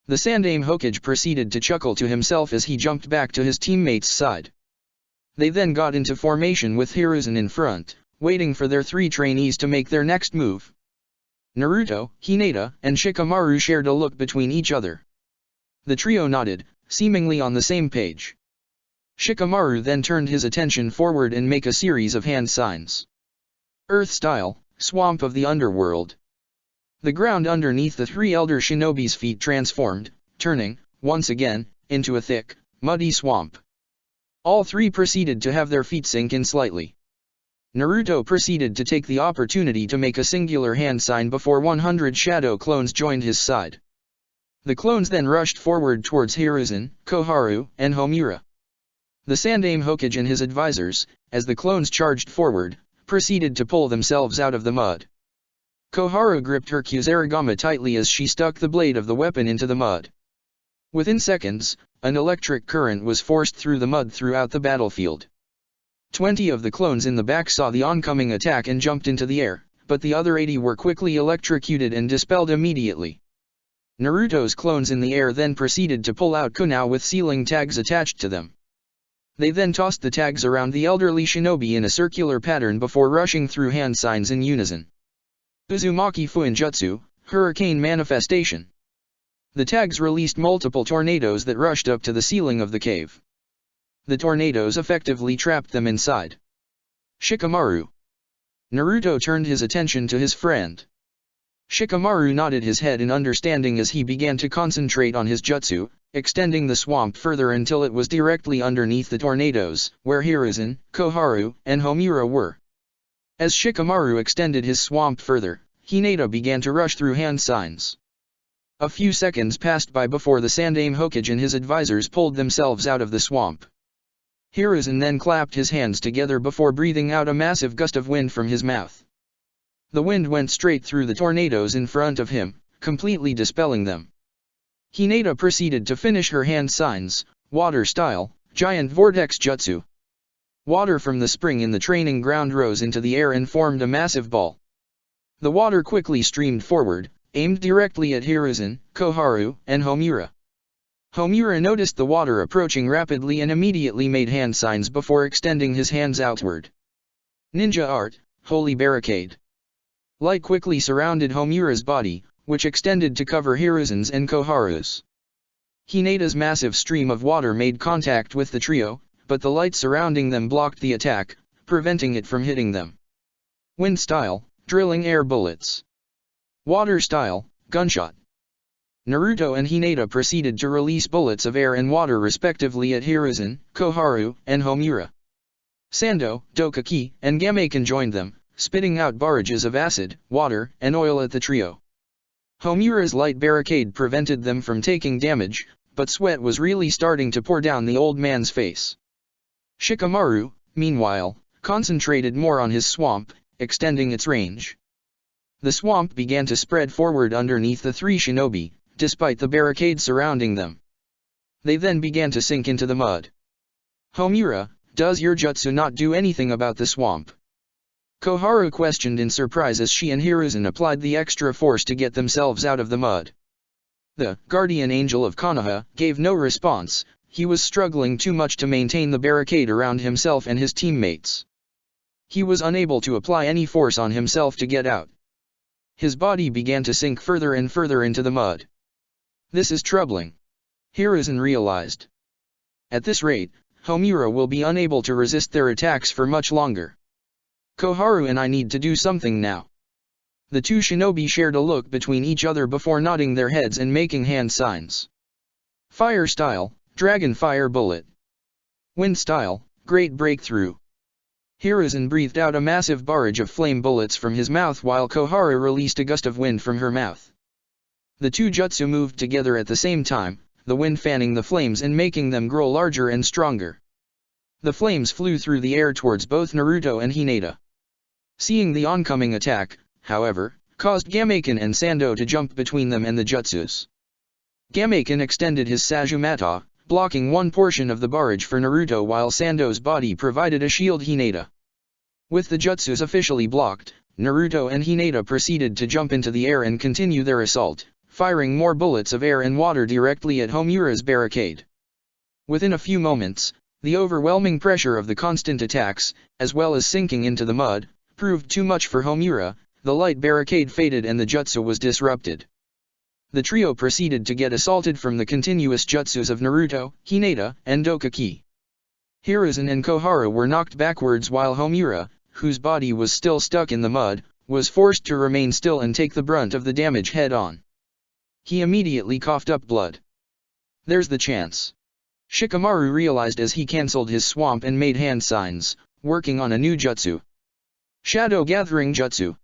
The Sandaime Hokage proceeded to chuckle to himself as he jumped back to his teammates' side. They then got into formation with Hiruzen in front, waiting for their three trainees to make their next move. Naruto, Hinata, and Shikamaru shared a look between each other. The trio nodded, seemingly on the same page. Shikamaru then turned his attention forward and made a series of hand signs. Earth style, swamp of the underworld. The ground underneath the three elder shinobi's feet transformed, turning, once again, into a thick, muddy swamp. All three proceeded to have their feet sink in slightly. Naruto proceeded to take the opportunity to make a singular hand sign before 100 shadow clones joined his side. The clones then rushed forward towards Hiruzen, Koharu, and Homura. The Sandaime Hokage and his advisors, as the clones charged forward, proceeded to pull themselves out of the mud. Koharu gripped her Kusarigama tightly as she stuck the blade of the weapon into the mud. Within seconds, an electric current was forced through the mud throughout the battlefield. 20 of the clones in the back saw the oncoming attack and jumped into the air, but the other 80 were quickly electrocuted and dispelled immediately. Naruto's clones in the air then proceeded to pull out kunai with sealing tags attached to them. They then tossed the tags around the elderly shinobi in a circular pattern before rushing through hand signs in unison. Uzumaki Fuinjutsu, Hurricane Manifestation. The tags released multiple tornadoes that rushed up to the ceiling of the cave. The tornadoes effectively trapped them inside. Shikamaru. Naruto turned his attention to his friend. Shikamaru nodded his head in understanding as he began to concentrate on his jutsu, extending the swamp further until it was directly underneath the tornadoes, where Hiruzen, Koharu, and Homura were. As Shikamaru extended his swamp further, Hinata began to rush through hand signs. A few seconds passed by before the Sandaime Hokage and his advisors pulled themselves out of the swamp. Hiruzen then clapped his hands together before breathing out a massive gust of wind from his mouth. The wind went straight through the tornadoes in front of him, completely dispelling them. Hinata proceeded to finish her hand signs, water style, giant vortex jutsu. Water from the spring in the training ground rose into the air and formed a massive ball. The water quickly streamed forward, aimed directly at Hiruzen, Koharu, and Homura. Homura noticed the water approaching rapidly and immediately made hand signs before extending his hands outward. Ninja art, holy barricade. Light quickly surrounded Homura's body, which extended to cover Hiruzen's and Koharu's. Hinata's massive stream of water made contact with the trio, but the light surrounding them blocked the attack, preventing it from hitting them. Wind style, drilling air bullets. Water style, gunshot. Naruto and Hinata proceeded to release bullets of air and water respectively at Hiruzen, Koharu, and Homura. Sando, Dokaki, and Gameken joined them, spitting out barrages of acid, water, and oil at the trio. Homura's light barricade prevented them from taking damage, but sweat was really starting to pour down the old man's face. Shikamaru, meanwhile, concentrated more on his swamp, extending its range. The swamp began to spread forward underneath the three shinobi, despite the barricade surrounding them. They then began to sink into the mud. "Homura, does your jutsu not do anything about the swamp?" Koharu questioned in surprise as she and Hiruzen applied the extra force to get themselves out of the mud. The guardian angel of Konoha gave no response. He was struggling too much to maintain the barricade around himself and his teammates. He was unable to apply any force on himself to get out. His body began to sink further and further into the mud. This is troubling, Hiruzen realized. At this rate, Homura will be unable to resist their attacks for much longer. Koharu and I need to do something now. The two shinobi shared a look between each other before nodding their heads and making hand signs. Fire style, Dragon Fire Bullet. Wind style, Great Breakthrough. Hiruzen breathed out a massive barrage of flame bullets from his mouth while Koharu released a gust of wind from her mouth. The two jutsu moved together at the same time, the wind fanning the flames and making them grow larger and stronger. The flames flew through the air towards both Naruto and Hinata. Seeing the oncoming attack, however, caused Gamaken and Sando to jump between them and the jutsus. Gamaken extended his Sajumata, blocking one portion of the barrage for Naruto while Sando's body provided a shield Hinata. With the jutsus officially blocked, Naruto and Hinata proceeded to jump into the air and continue their assault, firing more bullets of air and water directly at Homura's barricade. Within a few moments, the overwhelming pressure of the constant attacks, as well as sinking into the mud, proved too much for Homura. The light barricade faded and the jutsu was disrupted. The trio proceeded to get assaulted from the continuous jutsus of Naruto, Hinata, and Dokaki. Hiruzen and Koharu were knocked backwards while Homura, whose body was still stuck in the mud, was forced to remain still and take the brunt of the damage head-on. He immediately coughed up blood. There's the chance. Shikamaru realized as he cancelled his swamp and made hand signs, working on a new jutsu. Shadow Gathering Jutsu.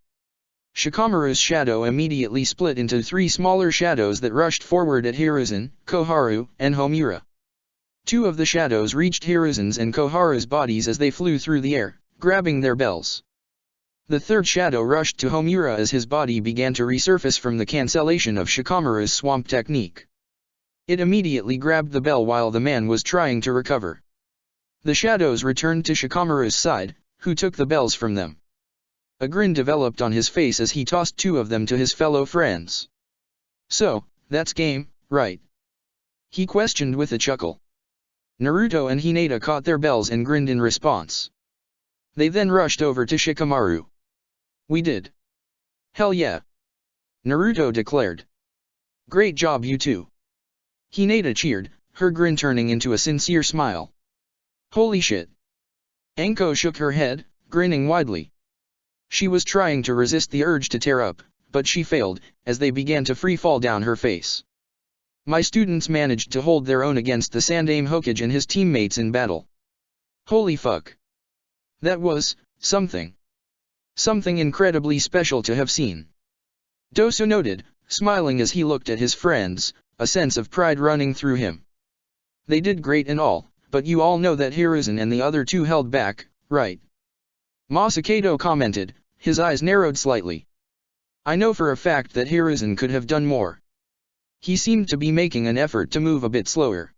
Shikamaru's shadow immediately split into three smaller shadows that rushed forward at Hiruzen, Koharu, and Homura. Two of the shadows reached Hiruzen's and Koharu's bodies as they flew through the air, grabbing their bells. The third shadow rushed to Homura as his body began to resurface from the cancellation of Shikamaru's swamp technique. It immediately grabbed the bell while the man was trying to recover. The shadows returned to Shikamaru's side, who took the bells from them. A grin developed on his face as he tossed two of them to his fellow friends. So, that's game, right? He questioned with a chuckle. Naruto and Hinata caught their bells and grinned in response. They then rushed over to Shikamaru. We did. Hell yeah. Naruto declared. Great job you two. Hinata cheered, her grin turning into a sincere smile. Holy shit. Anko shook her head, grinning widely. She was trying to resist the urge to tear up, but she failed, as they began to free fall down her face. My students managed to hold their own against the Sandaime Hokage and his teammates in battle. Holy fuck. That was something. Something incredibly special to have seen. Dosu noted, smiling as he looked at his friends, a sense of pride running through him. They did great and all, but you all know that Hiruzen and the other two held back, right? Masakado commented, his eyes narrowed slightly. I know for a fact that Hiruzen could have done more. He seemed to be making an effort to move a bit slower.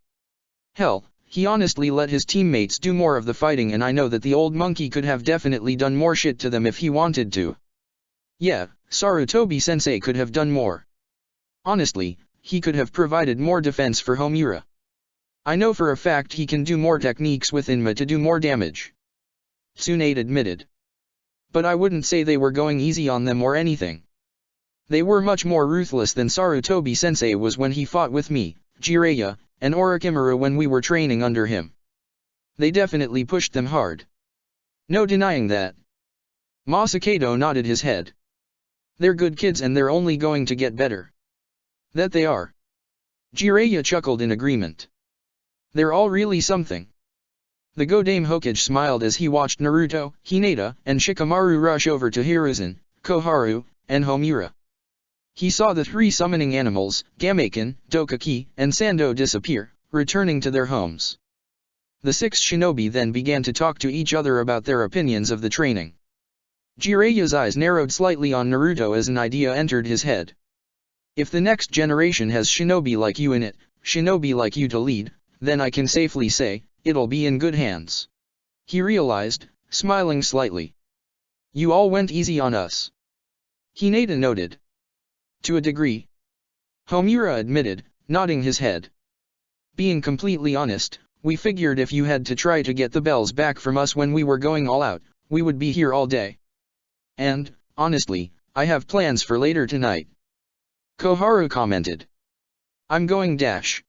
Hell, he honestly let his teammates do more of the fighting, and I know that the old monkey could have definitely done more shit to them if he wanted to. Yeah, Sarutobi-sensei could have done more. Honestly, he could have provided more defense for Homura. I know for a fact he can do more techniques with Inma to do more damage. Tsunade admitted. But I wouldn't say they were going easy on them or anything. They were much more ruthless than Sarutobi-sensei was when he fought with me, Jiraiya, and Orochimaru when we were training under him. They definitely pushed them hard. No denying that. Masakado nodded his head. They're good kids and they're only going to get better. That they are. Jiraiya chuckled in agreement. They're all really something. The Godaime Hokage smiled as he watched Naruto, Hinata, and Shikamaru rush over to Hiruzen, Koharu, and Homura. He saw the 3 summoning animals, Gamaken, Dokaki, and Sando disappear, returning to their homes. The 6 shinobi then began to talk to each other about their opinions of the training. Jiraiya's eyes narrowed slightly on Naruto as an idea entered his head. If the next generation has shinobi like you in it, shinobi like you to lead, then I can safely say, it'll be in good hands. He realized, smiling slightly. You all went easy on us. Hinata noted. To a degree. Homura admitted, nodding his head. Being completely honest, we figured if you had to try to get the bells back from us when we were going all out, we would be here all day. And, honestly, I have plans for later tonight. Koharu commented. I'm going dash.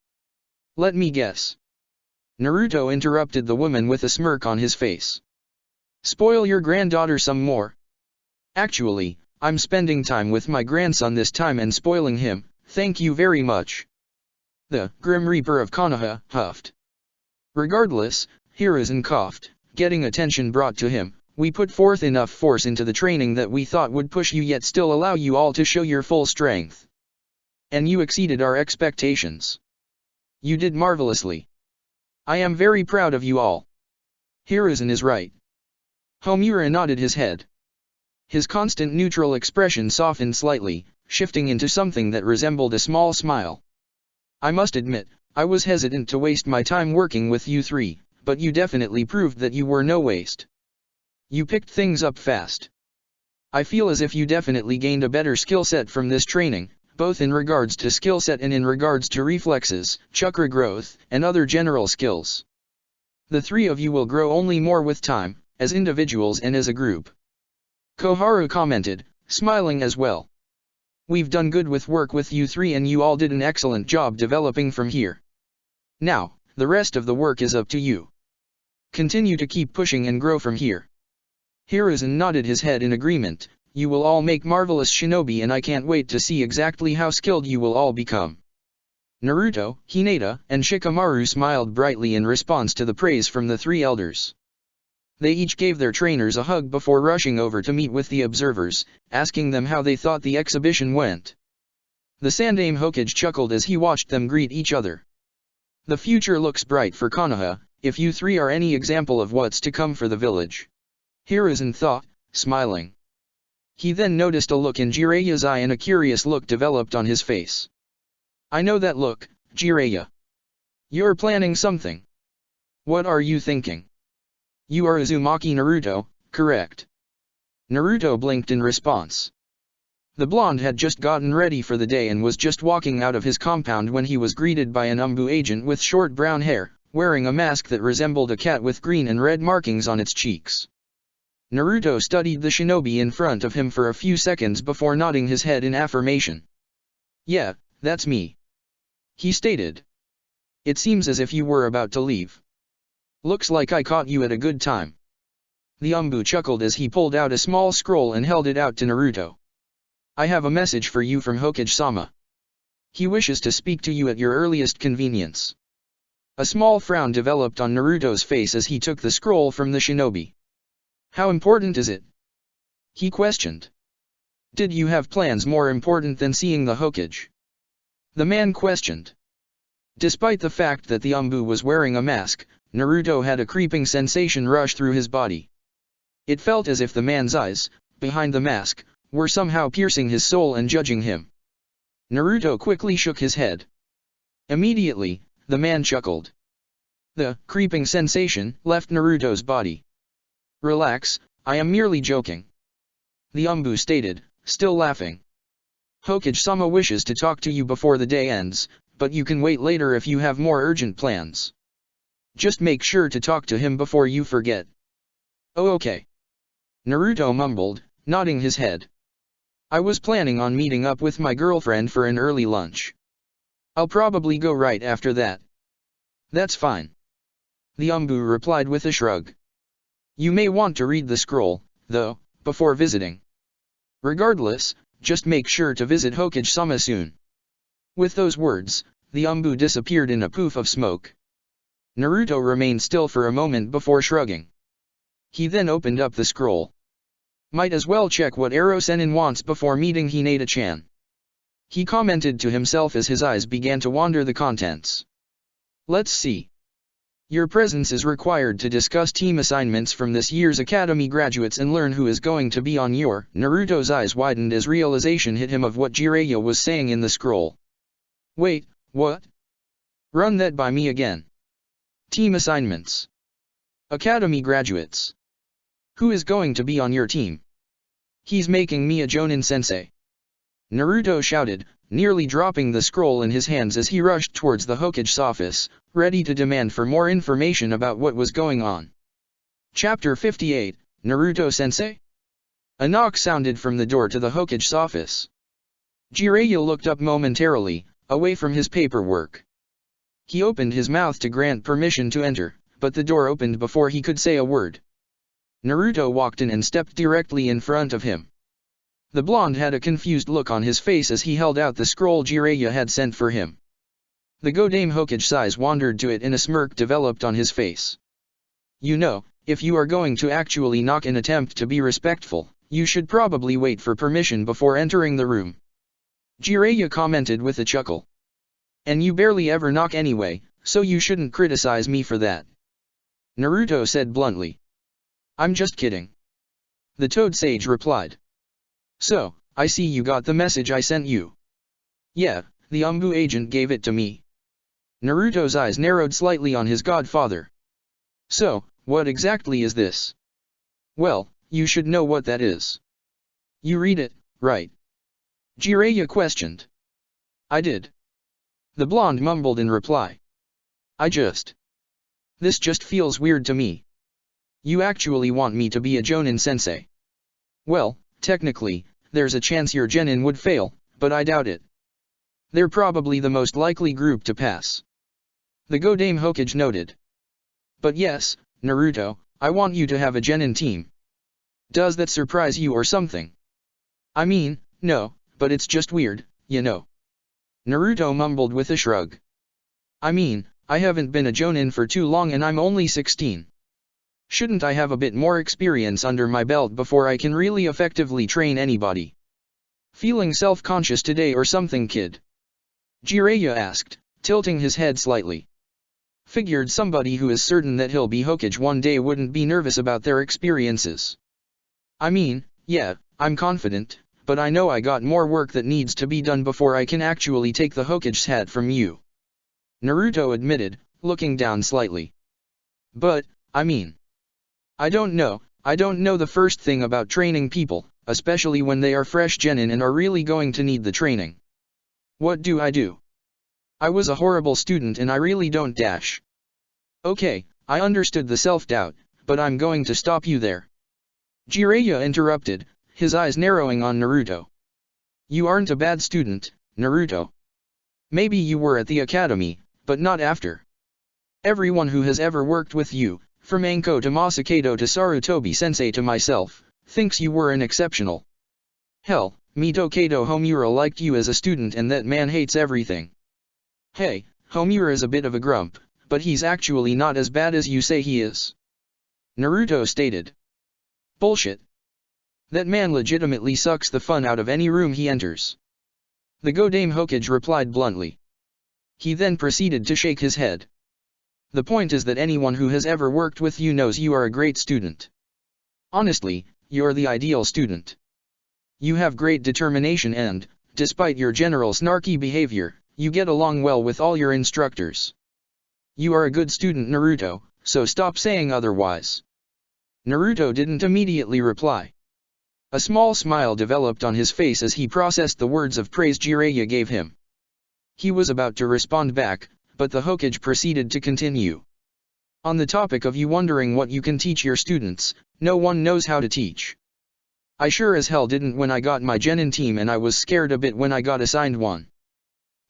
Let me guess. Naruto interrupted the woman with a smirk on his face. Spoil your granddaughter some more. Actually, I'm spending time with my grandson this time and spoiling him, thank you very much. The Grim Reaper of Konoha huffed. Regardless, Hiruzen coughed, getting attention brought to him. We put forth enough force into the training that we thought would push you yet still allow you all to show your full strength. And you exceeded our expectations. You did marvelously. I am very proud of you all. Hiruzen is right. Homura nodded his head. His constant neutral expression softened slightly, shifting into something that resembled a small smile. I must admit, I was hesitant to waste my time working with you 3, but you definitely proved that you were no waste. You picked things up fast. I feel as if you definitely gained a better skill set from this training, both in regards to skill set and in regards to reflexes, chakra growth, and other general skills. The 3 of you will grow only more with time, as individuals and as a group. Koharu commented, smiling as well. We've done good with work with you 3 and you all did an excellent job developing from here. Now, the rest of the work is up to you. Continue to keep pushing and grow from here. Hiruzen nodded his head in agreement. You will all make marvelous shinobi and I can't wait to see exactly how skilled you will all become. Naruto, Hinata, and Shikamaru smiled brightly in response to the praise from the 3 elders. They each gave their trainers a hug before rushing over to meet with the observers, asking them how they thought the exhibition went. The Sandaime Hokage chuckled as he watched them greet each other. The future looks bright for Konoha, if you 3 are any example of what's to come for the village. Hiruzen thought, smiling. He then noticed a look in Jiraiya's eye and a curious look developed on his face. I know that look, Jiraiya. You're planning something. What are you thinking? You are Uzumaki Naruto, correct? Naruto blinked in response. The blonde had just gotten ready for the day and was just walking out of his compound when he was greeted by an Umbu agent with short brown hair, wearing a mask that resembled a cat with green and red markings on its cheeks. Naruto studied the shinobi in front of him for a few seconds before nodding his head in affirmation. Yeah, that's me. He stated. It seems as if you were about to leave. Looks like I caught you at a good time. The Umbu chuckled as he pulled out a small scroll and held it out to Naruto. I have a message for you from Hokage-sama. He wishes to speak to you at your earliest convenience. A small frown developed on Naruto's face as he took the scroll from the shinobi. How important is it? He questioned. Did you have plans more important than seeing the Hokage? The man questioned. Despite the fact that the Umbu was wearing a mask, Naruto had a creeping sensation rush through his body. It felt as if the man's eyes, behind the mask, were somehow piercing his soul and judging him. Naruto quickly shook his head. Immediately, the man chuckled. The creeping sensation left Naruto's body. Relax, I am merely joking. The Umbu stated, still laughing. Hokage-sama wishes to talk to you before the day ends, but you can wait later if you have more urgent plans. Just make sure to talk to him before you forget. Oh okay. Naruto mumbled, nodding his head. I was planning on meeting up with my girlfriend for an early lunch. I'll probably go right after that. That's fine. The Umbu replied with a shrug. You may want to read the scroll, though, before visiting. Regardless, just make sure to visit Hokage-sama soon. With those words, the Umbu disappeared in a poof of smoke. Naruto remained still for a moment before shrugging. He then opened up the scroll. Might as well check what Ero Sennin wants before meeting Hinata-chan. He commented to himself as his eyes began to wander the contents. Let's see. Your presence is required to discuss team assignments from this year's academy graduates and learn who is going to be on your. Naruto's eyes widened as realization hit him of what Jiraiya was saying in the scroll. Wait, what? Run that by me again. Team assignments. Academy graduates. Who is going to be on your team? He's making me a Jonin sensei. Naruto shouted, nearly dropping the scroll in his hands as he rushed towards the Hokage's office, ready to demand for more information about what was going on. Chapter 58, Naruto-sensei? A knock sounded from the door to the Hokage's office. Jiraiya looked up momentarily, away from his paperwork. He opened his mouth to grant permission to enter, but the door opened before he could say a word. Naruto walked in and stepped directly in front of him. The blonde had a confused look on his face as he held out the scroll Jiraiya had sent for him. The Godame Hokage's eyes wandered to it and a smirk developed on his face. You know, if you are going to actually knock and attempt to be respectful, you should probably wait for permission before entering the room. Jiraiya commented with a chuckle. And you barely ever knock anyway, so you shouldn't criticize me for that. Naruto said bluntly. I'm just kidding. The Toad Sage replied. So, I see you got the message I sent you. Yeah, the Umbu agent gave it to me. Naruto's eyes narrowed slightly on his godfather. So, what exactly is this? Well, you should know what that is. You read it, right? Jiraiya questioned. I did. The blonde mumbled in reply. This just feels weird to me. You actually want me to be a Jonin sensei? Well, technically, there's a chance your genin would fail, but I doubt it. They're probably the most likely group to pass. The Godame Hokage noted. But yes, Naruto, I want you to have a genin team. Does that surprise you or something? I mean, no, but it's just weird, you know. Naruto mumbled with a shrug. I mean, I haven't been a Jonin for too long and I'm only 16. Shouldn't I have a bit more experience under my belt before I can really effectively train anybody? Feeling self-conscious today or something, kid? Jiraiya asked, tilting his head slightly. Figured somebody who is certain that he'll be Hokage one day wouldn't be nervous about their experiences. I mean, yeah, I'm confident, but I know I got more work that needs to be done before I can actually take the Hokage's hat from you. Naruto admitted, looking down slightly. But, I mean, I don't know the first thing about training people, especially when they are fresh genin and are really going to need the training. What do I do? I was a horrible student and I really don't dash. Okay, I understood the self-doubt, but I'm going to stop you there. Jiraiya interrupted, his eyes narrowing on Naruto. You aren't a bad student, Naruto. Maybe you were at the academy, but not after. Everyone who has ever worked with you, from Anko to Masakado to Sarutobi sensei to myself, thinks you were an exceptional. Hell, Mitokado Homura liked you as a student and that man hates everything. Hey, Homura is a bit of a grump, but he's actually not as bad as you say he is. Naruto stated. Bullshit. That man legitimately sucks the fun out of any room he enters. The Godame Hokage replied bluntly. He then proceeded to shake his head. The point is that anyone who has ever worked with you knows you are a great student. Honestly, you're the ideal student. You have great determination and, despite your general snarky behavior, you get along well with all your instructors. You are a good student, Naruto, so stop saying otherwise. Naruto didn't immediately reply. A small smile developed on his face as he processed the words of praise Jiraiya gave him. He was about to respond back, but the Hokage proceeded to continue. On the topic of you wondering what you can teach your students, no one knows how to teach. I sure as hell didn't when I got my genin team and I was scared a bit when I got assigned one.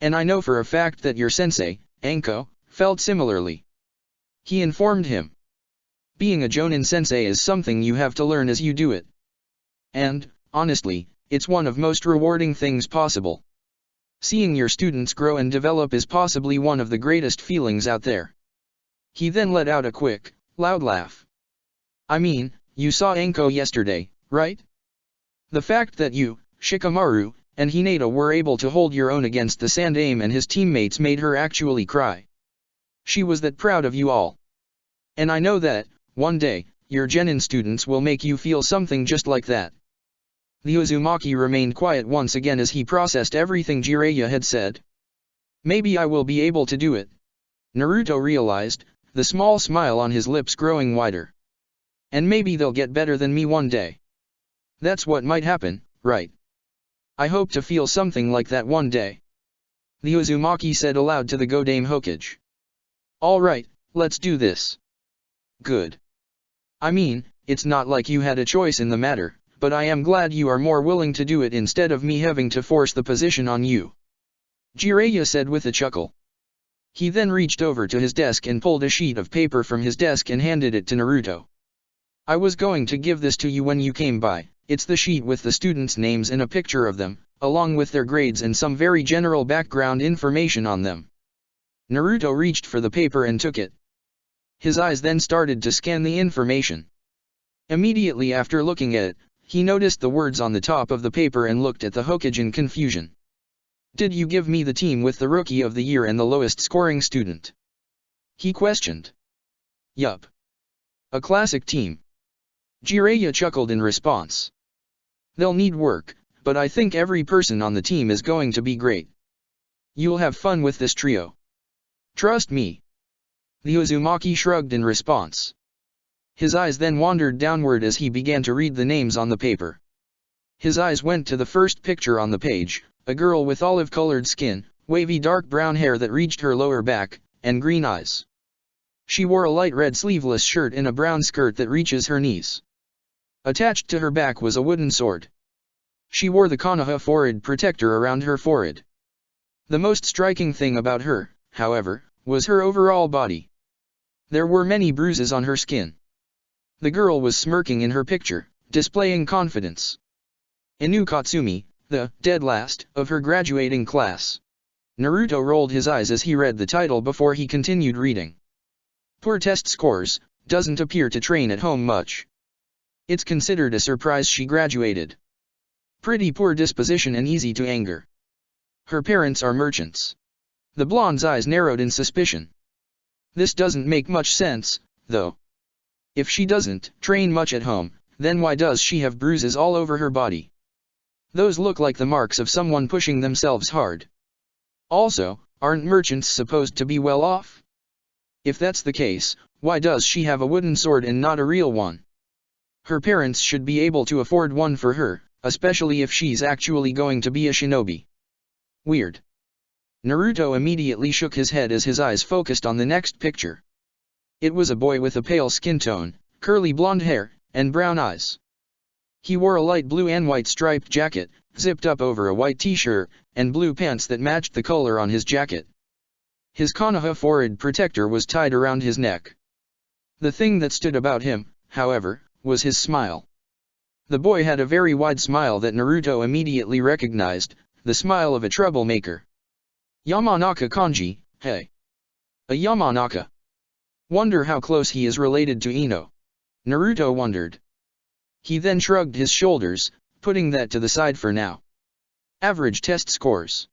And I know for a fact that your sensei, Anko, felt similarly. He informed him. Being a Jonin sensei is something you have to learn as you do it. And, honestly, it's one of most rewarding things possible. Seeing your students grow and develop is possibly one of the greatest feelings out there. He then let out a quick, loud laugh. I mean, you saw Anko yesterday, right? The fact that you, Shikamaru, and Hinata were able to hold your own against the Sandaime, and his teammates made her actually cry. She was that proud of you all. And I know that, one day, your Genin students will make you feel something just like that. The Uzumaki remained quiet once again as he processed everything Jiraiya had said. Maybe I will be able to do it. Naruto realized, the small smile on his lips growing wider. And maybe they'll get better than me one day. That's what might happen, right? I hope to feel something like that one day. The Uzumaki said aloud to the Godame Hokage. Alright, let's do this. Good. I mean, it's not like you had a choice in the matter, but I am glad you are more willing to do it instead of me having to force the position on you. Jiraiya said with a chuckle. He then reached over to his desk and pulled a sheet of paper from his desk and handed it to Naruto. I was going to give this to you when you came by. It's the sheet with the students' names and a picture of them, along with their grades and some very general background information on them. Naruto reached for the paper and took it. His eyes then started to scan the information. Immediately after looking at it, he noticed the words on the top of the paper and looked at the Hokage in confusion. Did you give me the team with the Rookie of the Year and the lowest scoring student? He questioned. Yup. A classic team. Jiraiya chuckled in response. They'll need work, but I think every person on the team is going to be great. You'll have fun with this trio. Trust me. The Uzumaki shrugged in response. His eyes then wandered downward as he began to read the names on the paper. His eyes went to the first picture on the page, a girl with olive-colored skin, wavy dark brown hair that reached her lower back, and green eyes. She wore a light red sleeveless shirt and a brown skirt that reaches her knees. Attached to her back was a wooden sword. She wore the Konoha forehead protector around her forehead. The most striking thing about her, however, was her overall body. There were many bruises on her skin. The girl was smirking in her picture, displaying confidence. Inu Katsumi, the dead last of her graduating class. Naruto rolled his eyes as he read the title before he continued reading. Poor test scores, doesn't appear to train at home much. It's considered a surprise she graduated. Pretty poor disposition and easy to anger. Her parents are merchants. The blonde's eyes narrowed in suspicion. This doesn't make much sense, though. If she doesn't train much at home, then why does she have bruises all over her body? Those look like the marks of someone pushing themselves hard. Also, aren't merchants supposed to be well off? If that's the case, why does she have a wooden sword and not a real one? Her parents should be able to afford one for her, especially if she's actually going to be a shinobi. Weird. Naruto immediately shook his head as his eyes focused on the next picture. It was a boy with a pale skin tone, curly blonde hair, and brown eyes. He wore a light blue and white striped jacket, zipped up over a white t-shirt, and blue pants that matched the color on his jacket. His Konoha forehead protector was tied around his neck. The thing that stood about him, however, was his smile. The boy had a very wide smile that Naruto immediately recognized, the smile of a troublemaker. Yamanaka Kanji, hey. A Yamanaka. Wonder how close he is related to Ino. Naruto wondered. He then shrugged his shoulders, putting that to the side for now. Average test scores.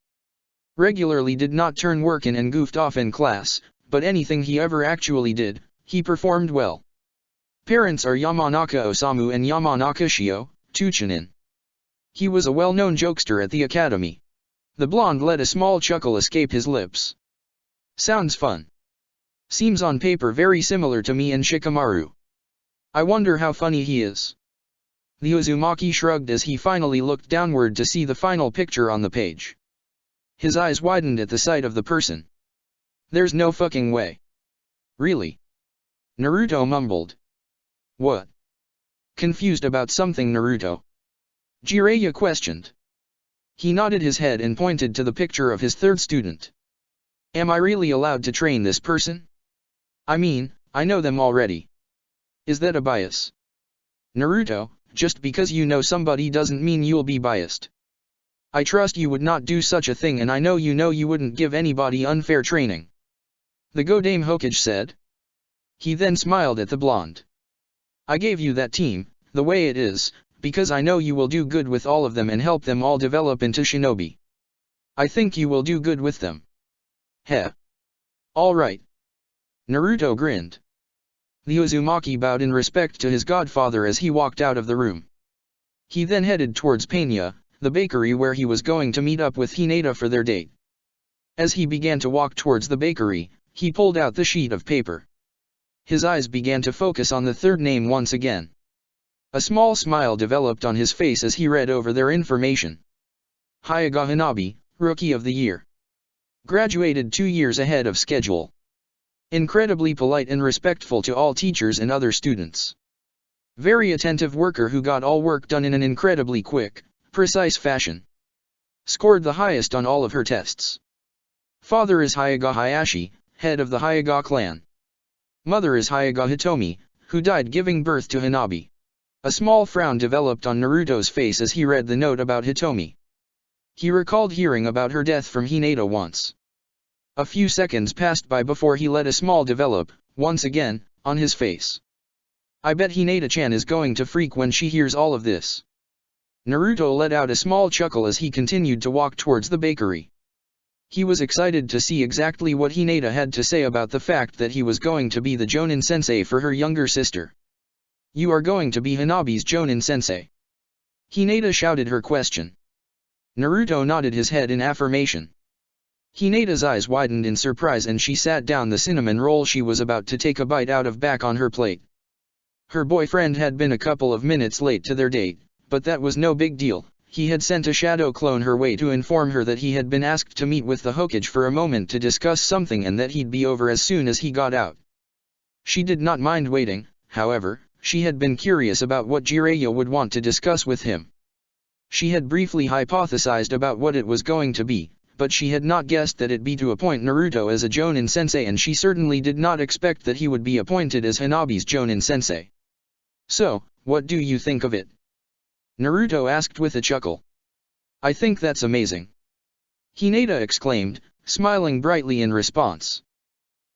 Regularly did not turn work in and goofed off in class, but anything he ever actually did, he performed well. Parents are Yamanaka Osamu and Yamanaka Shio, Tuchinin. He was a well-known jokester at the academy. The blonde let a small chuckle escape his lips. Sounds fun. Seems on paper very similar to me and Shikamaru. I wonder how funny he is. The Uzumaki shrugged as he finally looked downward to see the final picture on the page. His eyes widened at the sight of the person. There's no fucking way. Really? Naruto mumbled. What? Confused about something, Naruto? Jiraiya questioned. He nodded his head and pointed to the picture of his third student. Am I really allowed to train this person? I mean, I know them already. Is that a bias? Naruto, just because you know somebody doesn't mean you'll be biased. I trust you would not do such a thing, and I know you wouldn't give anybody unfair training. The Godame Hokage said. He then smiled at the blonde. I gave you that team, the way it is, because I know you will do good with all of them and help them all develop into shinobi. I think you will do good with them. Heh. All right. Naruto grinned. The Uzumaki bowed in respect to his godfather as he walked out of the room. He then headed towards Panya, the bakery where he was going to meet up with Hinata for their date. As he began to walk towards the bakery, he pulled out the sheet of paper. His eyes began to focus on the third name once again. A small smile developed on his face as he read over their information. Hyuga Hanabi, Rookie of the Year. Graduated 2 years ahead of schedule. Incredibly polite and respectful to all teachers and other students. Very attentive worker who got all work done in an incredibly quick, precise fashion. Scored the highest on all of her tests. Father is Hyuga Hayashi, head of the Hyuga clan. Mother is Hyuga Hitomi, who died giving birth to Hanabi. A small frown developed on Naruto's face as he read the note about Hitomi. He recalled hearing about her death from Hinata once. A few seconds passed by before he let a smile develop, once again, on his face. I bet Hinata-chan is going to freak when she hears all of this. Naruto let out a small chuckle as he continued to walk towards the bakery. He was excited to see exactly what Hinata had to say about the fact that he was going to be the Jonin sensei for her younger sister. You are going to be Hanabi's Jonin sensei? Hinata shouted her question. Naruto nodded his head in affirmation. Hinata's eyes widened in surprise and she sat down the cinnamon roll she was about to take a bite out of back on her plate. Her boyfriend had been a couple of minutes late to their date, but that was no big deal. He had sent a shadow clone her way to inform her that he had been asked to meet with the Hokage for a moment to discuss something and that he'd be over as soon as he got out. She did not mind waiting, however, she had been curious about what Jiraiya would want to discuss with him. She had briefly hypothesized about what it was going to be, but she had not guessed that it'd be to appoint Naruto as a Jonin sensei, and she certainly did not expect that he would be appointed as Hanabi's Jonin sensei. So, what do you think of it? Naruto asked with a chuckle. I think that's amazing. Hinata exclaimed, smiling brightly in response.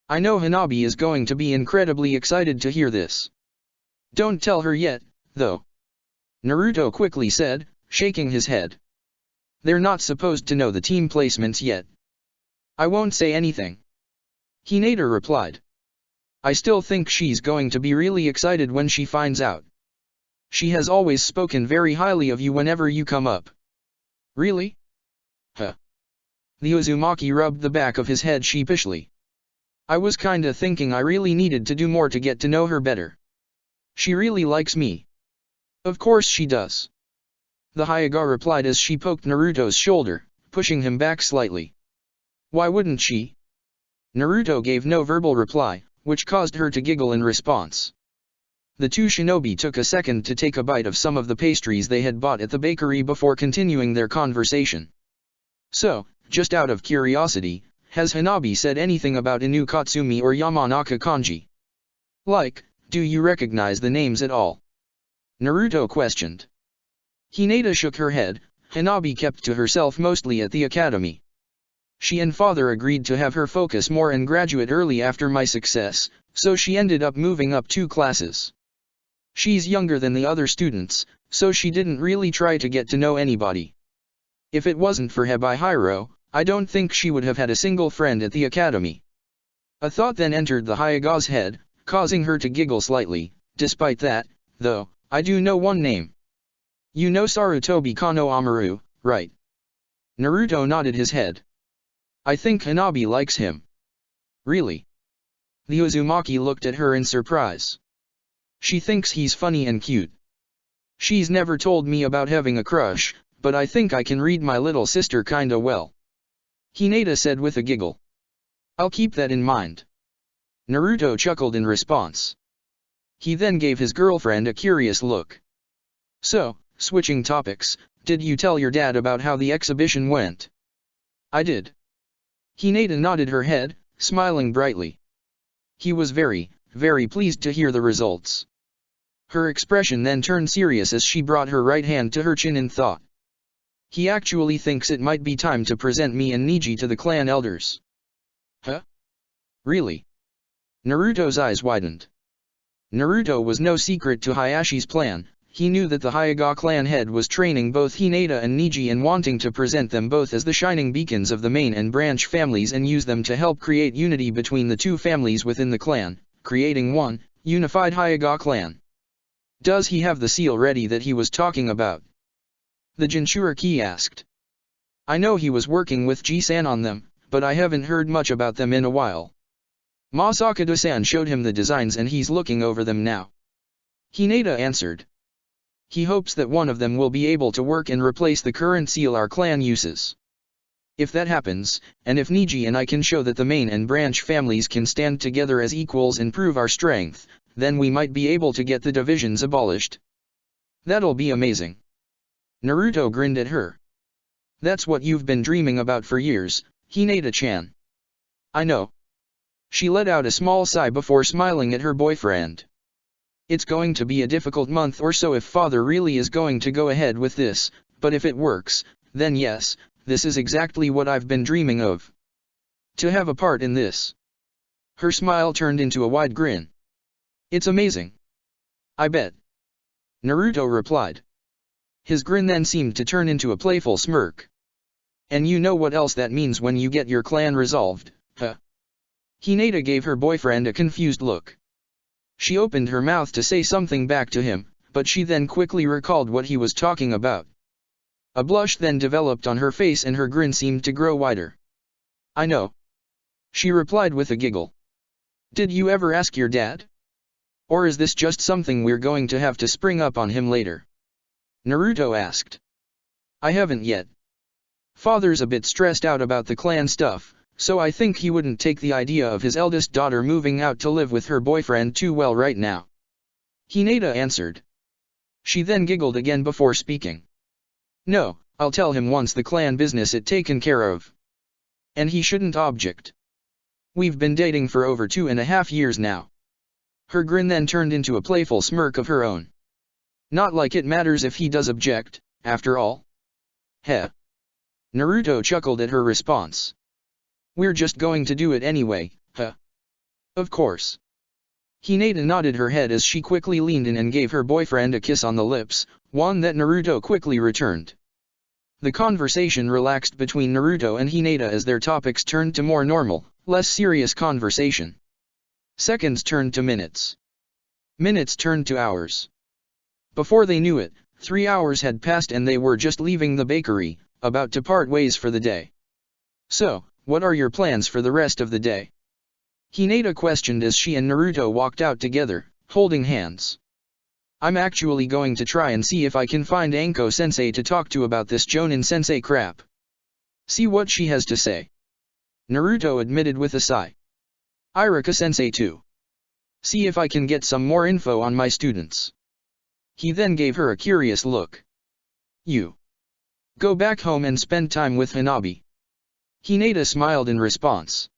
I know Hanabi is going to be incredibly excited to hear this. Don't tell her yet, though. Naruto quickly said, shaking his head. They're not supposed to know the team placements yet. I won't say anything. Hinata replied. I still think she's going to be really excited when she finds out. She has always spoken very highly of you whenever you come up. Really? Huh. The Uzumaki rubbed the back of his head sheepishly. I was kinda thinking I really needed to do more to get to know her better. She really likes me. Of course she does. The Hyuga replied as she poked Naruto's shoulder, pushing him back slightly. Why wouldn't she? Naruto gave no verbal reply, which caused her to giggle in response. The two shinobi took a second to take a bite of some of the pastries they had bought at the bakery before continuing their conversation. So, just out of curiosity, has Hanabi said anything about Inu Katsumi or Yamanaka Kanji? Like, do you recognize the names at all? Naruto questioned. Hinata shook her head. Hanabi kept to herself mostly at the academy. She and father agreed to have her focus more and graduate early after my success, so she ended up moving up 2 classes. She's younger than the other students, so she didn't really try to get to know anybody. If it wasn't for Hebihiro, I don't think she would have had a single friend at the academy. A thought then entered the Hyuga's head, causing her to giggle slightly. Despite that, though, I do know one name. You know Sarutobi Kano Amaru, right? Naruto nodded his head. I think Hanabi likes him. Really? The Uzumaki looked at her in surprise. She thinks he's funny and cute. She's never told me about having a crush, but I think I can read my little sister kinda well. Hinata said with a giggle. I'll keep that in mind. Naruto chuckled in response. He then gave his girlfriend a curious look. So, switching topics, did you tell your dad about how the exhibition went? I did. Hinata nodded her head, smiling brightly. He was very, very pleased to hear the results. Her expression then turned serious as she brought her right hand to her chin in thought. He actually thinks it might be time to present me and Niji to the clan elders. Huh? Really? Naruto's eyes widened. Naruto was no secret to Hayashi's plan. He knew that the Hyuga clan head was training both Hinata and Niji and wanting to present them both as the shining beacons of the main and branch families and use them to help create unity between the two families within the clan, creating one, unified Hyuga clan. Does he have the seal ready that he was talking about? The Jinchuriki asked. I know he was working with Ji-san on them, but I haven't heard much about them in a while. Masakado-san showed him the designs and he's looking over them now. Hinata answered. He hopes that one of them will be able to work and replace the current seal our clan uses. If that happens, and if Niji and I can show that the main and branch families can stand together as equals and prove our strength, then we might be able to get the divisions abolished. That'll be amazing. Naruto grinned at her. That's what you've been dreaming about for years, Hinata-chan. I know. She let out a small sigh before smiling at her boyfriend. It's going to be a difficult month or so if father really is going to go ahead with this, but if it works, then yes, this is exactly what I've been dreaming of. To have a part in this. Her smile turned into a wide grin. It's amazing. I bet. Naruto replied. His grin then seemed to turn into a playful smirk. And you know what else that means when you get your clan resolved, huh? Hinata gave her boyfriend a confused look. She opened her mouth to say something back to him, but she then quickly recalled what he was talking about. A blush then developed on her face and her grin seemed to grow wider. I know. She replied with a giggle. Did you ever ask your dad? Or is this just something we're going to have to spring up on him later? Naruto asked. I haven't yet. Father's a bit stressed out about the clan stuff, so I think he wouldn't take the idea of his eldest daughter moving out to live with her boyfriend too well right now. Hinata answered. She then giggled again before speaking. No, I'll tell him once the clan business is taken care of. And he shouldn't object. We've been dating for over 2.5 years now. Her grin then turned into a playful smirk of her own. Not like it matters if he does object, after all. Heh. Naruto chuckled at her response. We're just going to do it anyway, huh? Of course. Hinata nodded her head as she quickly leaned in and gave her boyfriend a kiss on the lips, one that Naruto quickly returned. The conversation relaxed between Naruto and Hinata as their topics turned to more normal, less serious conversation. Seconds turned to minutes. Minutes turned to hours. Before they knew it, 3 hours had passed and they were just leaving the bakery, about to part ways for the day. So, what are your plans for the rest of the day? Hinata questioned as she and Naruto walked out together, holding hands. I'm actually going to try and see if I can find Anko-sensei to talk to about this Jonin-sensei crap. See what she has to say. Naruto admitted with a sigh. Iruka-sensei too. See if I can get some more info on my students. He then gave her a curious look. You. Go back home and spend time with Hanabi. Hinata smiled in response.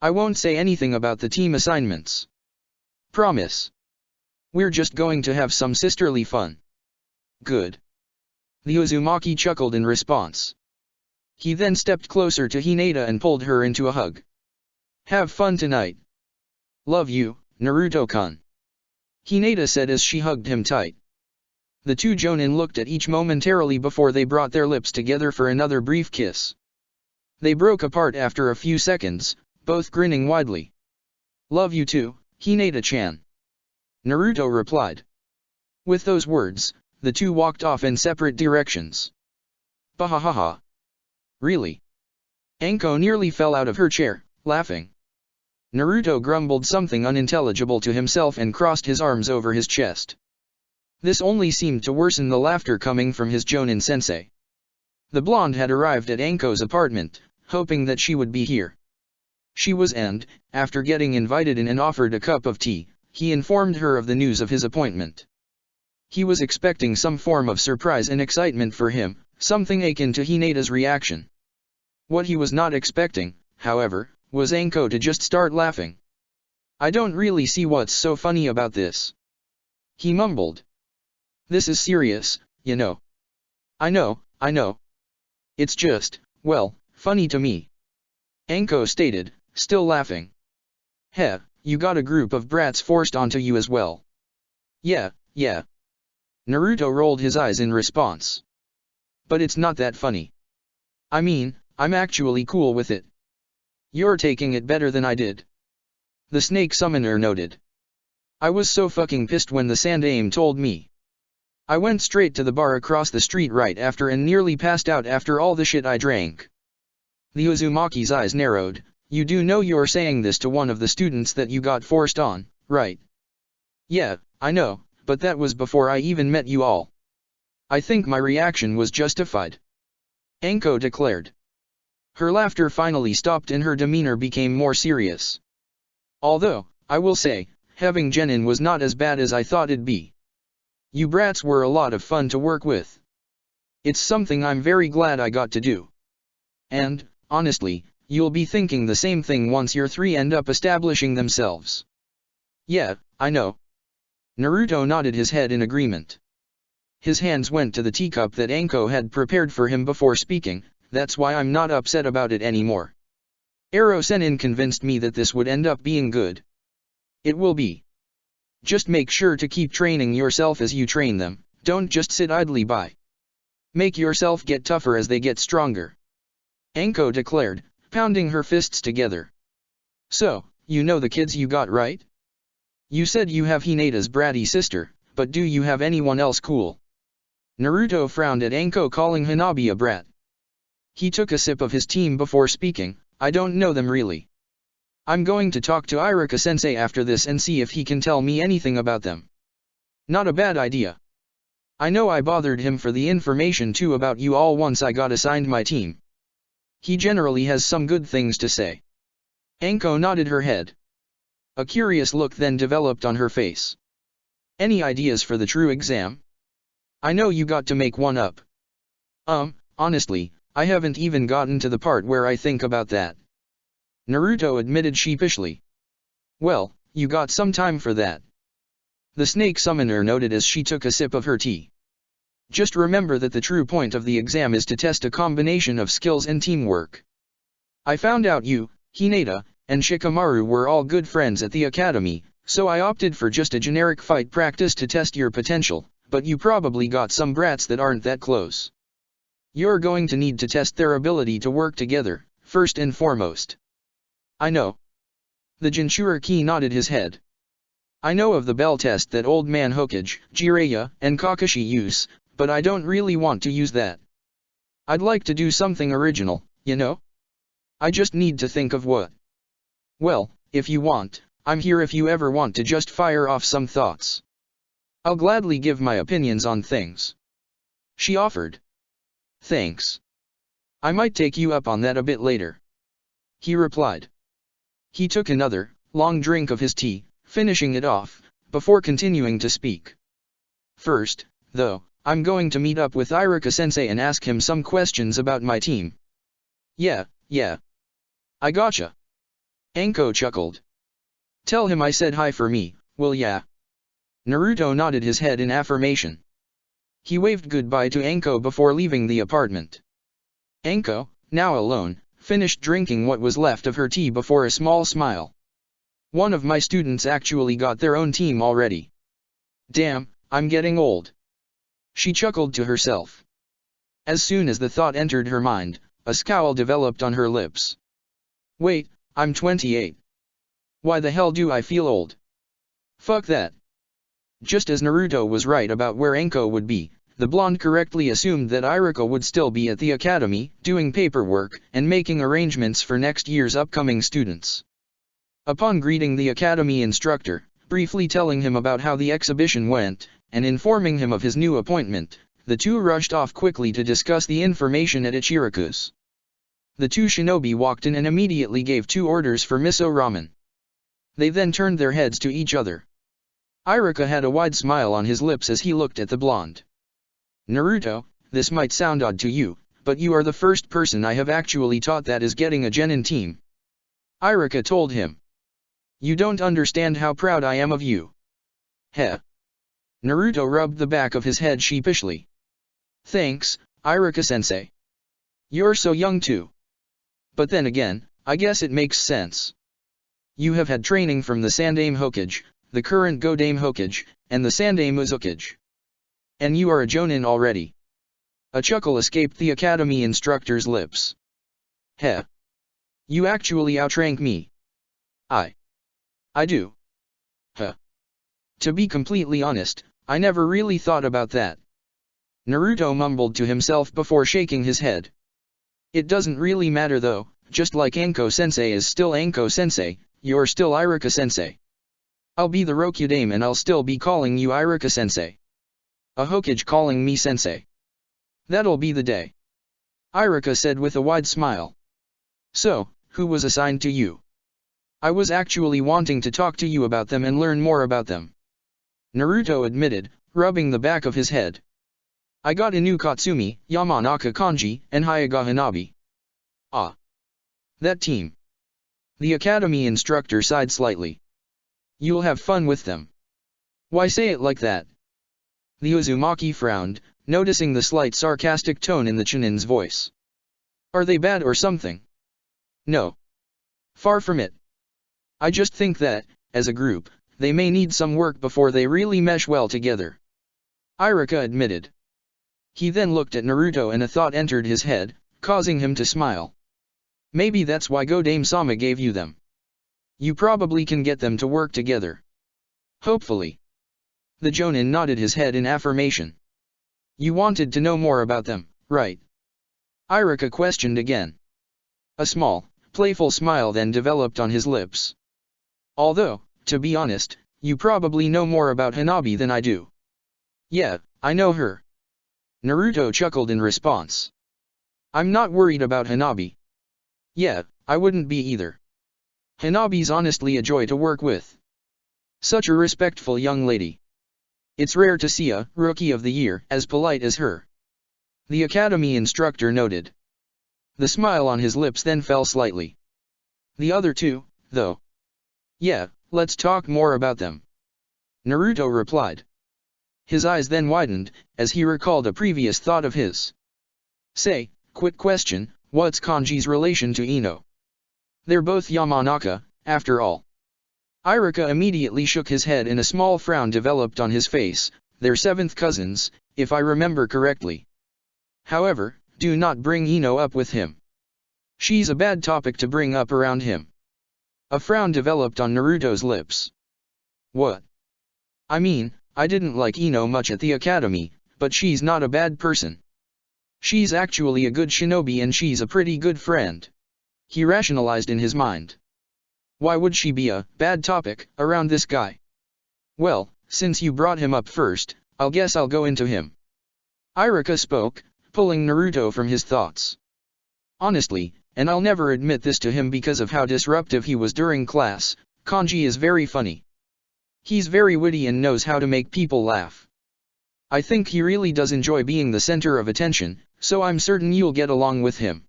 I won't say anything about the team assignments. Promise. We're just going to have some sisterly fun. Good. The Uzumaki chuckled in response. He then stepped closer to Hinata and pulled her into a hug. Have fun tonight. Love you, Naruto-kun. Hinata said as she hugged him tight. The two Jonin looked at each momentarily before they brought their lips together for another brief kiss. They broke apart after a few seconds, both grinning widely. Love you too, Hinata-chan. Naruto replied. With those words, the two walked off in separate directions. Bahahaha. Really? Anko nearly fell out of her chair, laughing. Naruto grumbled something unintelligible to himself and crossed his arms over his chest. This only seemed to worsen the laughter coming from his Jonin-sensei. The blonde had arrived at Anko's apartment, hoping that she would be here. She was and, after getting invited in and offered a cup of tea, he informed her of the news of his appointment. He was expecting some form of surprise and excitement for him, something akin to Hinata's reaction. What he was not expecting, however, was Anko to just start laughing. I don't really see what's so funny about this. He mumbled. This is serious, you know. I know. It's just, well, funny to me. Anko stated, still laughing. Heh, you got a group of brats forced onto you as well. Yeah. Naruto rolled his eyes in response. But it's not that funny. I mean, I'm actually cool with it. You're taking it better than I did. The snake summoner noted. I was so fucking pissed when the Sandaime told me. I went straight to the bar across the street right after and nearly passed out after all the shit I drank. The Uzumaki's eyes narrowed. You do know you're saying this to one of the students that you got forced on, right? Yeah, I know, but that was before I even met you all. I think my reaction was justified. Anko declared. Her laughter finally stopped and her demeanor became more serious. Although, I will say, having Genin was not as bad as I thought it'd be. You brats were a lot of fun to work with. It's something I'm very glad I got to do. And, honestly, you'll be thinking the same thing once your three end up establishing themselves. Yeah, I know. Naruto nodded his head in agreement. His hands went to the teacup that Anko had prepared for him before speaking. That's why I'm not upset about it anymore. Ero Sennin convinced me that this would end up being good. It will be. Just make sure to keep training yourself as you train them, don't just sit idly by. Make yourself get tougher as they get stronger. Anko declared, pounding her fists together. So, you know the kids you got, right? You said you have Hinata's bratty sister, but do you have anyone else cool? Naruto frowned at Anko calling Hanabi a brat. He took a sip of his team before speaking. I don't know them really. I'm going to talk to Iruka-sensei after this and see if he can tell me anything about them. Not a bad idea. I know I bothered him for the information too about you all once I got assigned my team. He generally has some good things to say. Anko nodded her head. A curious look then developed on her face. Any ideas for the true exam? I know you got to make one up. Honestly, I haven't even gotten to the part where I think about that. Naruto admitted sheepishly. Well, you got some time for that. The snake summoner noted as she took a sip of her tea. Just remember that the true point of the exam is to test a combination of skills and teamwork. I found out you, Hinata, and Shikamaru were all good friends at the academy, so I opted for just a generic fight practice to test your potential, but you probably got some brats that aren't that close. You're going to need to test their ability to work together, first and foremost. I know. The Jinchuriki nodded his head. I know of the bell test that Old Man Hokage, Jiraiya, and Kakashi use, but I don't really want to use that. I'd like to do something original, you know? I just need to think of what. Well, if you want, I'm here if you ever want to just fire off some thoughts. I'll gladly give my opinions on things. She offered. Thanks. I might take you up on that a bit later. He replied. He took another, long drink of his tea, finishing it off, before continuing to speak. First, though, I'm going to meet up with Iruka-sensei and ask him some questions about my team. Yeah. I gotcha. Anko chuckled. Tell him I said hi for me, will ya? Naruto nodded his head in affirmation. He waved goodbye to Anko before leaving the apartment. Anko, now alone, finished drinking what was left of her tea before a small smile. One of my students actually got their own team already. Damn, I'm getting old. She chuckled to herself. As soon as the thought entered her mind, a scowl developed on her lips. Wait, I'm 28. Why the hell do I feel old? Fuck that. Just as Naruto was right about where Anko would be, the blonde correctly assumed that Iruka would still be at the academy, doing paperwork, and making arrangements for next year's upcoming students. Upon greeting the academy instructor, briefly telling him about how the exhibition went, and informing him of his new appointment, the two rushed off quickly to discuss the information at Ichiraku's. The two shinobi walked in and immediately gave 2 orders for miso ramen. They then turned their heads to each other. Iruka had a wide smile on his lips as he looked at the blonde. Naruto, this might sound odd to you, but you are the first person I have actually taught that is getting a genin team. Iruka told him. You don't understand how proud I am of you. Heh. Naruto rubbed the back of his head sheepishly. Thanks, Iruka-sensei. You're so young too. But then again, I guess it makes sense. You have had training from the Sandaime Hokage, the current Godaime Hokage, and the Sandaime Uzukage. And you are a Jonin already. A chuckle escaped the academy instructor's lips. Heh. You actually outrank me. I do. Huh. To be completely honest, I never really thought about that. Naruto mumbled to himself before shaking his head. It doesn't really matter though, just like Anko-sensei is still Anko-sensei, you're still Iruka-sensei. I'll be the Rokudame and I'll still be calling you Iruka-sensei. A Hokage calling me sensei. That'll be the day. Iruka said with a wide smile. So, who was assigned to you? I was actually wanting to talk to you about them and learn more about them. Naruto admitted, rubbing the back of his head. I got Inu Katsumi, Yamanaka Kanji, and Hyuga Hanabi. Ah. That team. The academy instructor sighed slightly. You'll have fun with them. Why say it like that? The Uzumaki frowned, noticing the slight sarcastic tone in the Chunin's voice. Are they bad or something? No. Far from it. I just think that, as a group, they may need some work before they really mesh well together. Iruka admitted. He then looked at Naruto and a thought entered his head, causing him to smile. Maybe that's why Godame-sama gave you them. You probably can get them to work together. Hopefully. The Jonin nodded his head in affirmation. You wanted to know more about them, right? Iruka questioned again. A small, playful smile then developed on his lips. Although, to be honest, you probably know more about Hanabi than I do. Yeah, I know her. Naruto chuckled in response. I'm not worried about Hanabi. Yeah, I wouldn't be either. Hanabi's honestly a joy to work with. Such a respectful young lady. It's rare to see a Rookie of the Year as polite as her. The academy instructor noted. The smile on his lips then fell slightly. The other two, though. Yeah, let's talk more about them. Naruto replied. His eyes then widened, as he recalled a previous thought of his. Say, quick question, what's Kanji's relation to Ino? They're both Yamanaka, after all. Iruka immediately shook his head and a small frown developed on his face. They're seventh cousins, if I remember correctly. However, do not bring Ino up with him. She's a bad topic to bring up around him. A frown developed on Naruto's lips. What? I mean, I didn't like Ino much at the academy, but she's not a bad person. She's actually a good shinobi and she's a pretty good friend. He rationalized in his mind. Why would she be a bad topic around this guy? Well, since you brought him up first, I'll guess I'll go into him. Iruka spoke, pulling Naruto from his thoughts. Honestly, and I'll never admit this to him because of how disruptive he was during class, Kanji is very funny. He's very witty and knows how to make people laugh. I think he really does enjoy being the center of attention, so I'm certain you'll get along with him.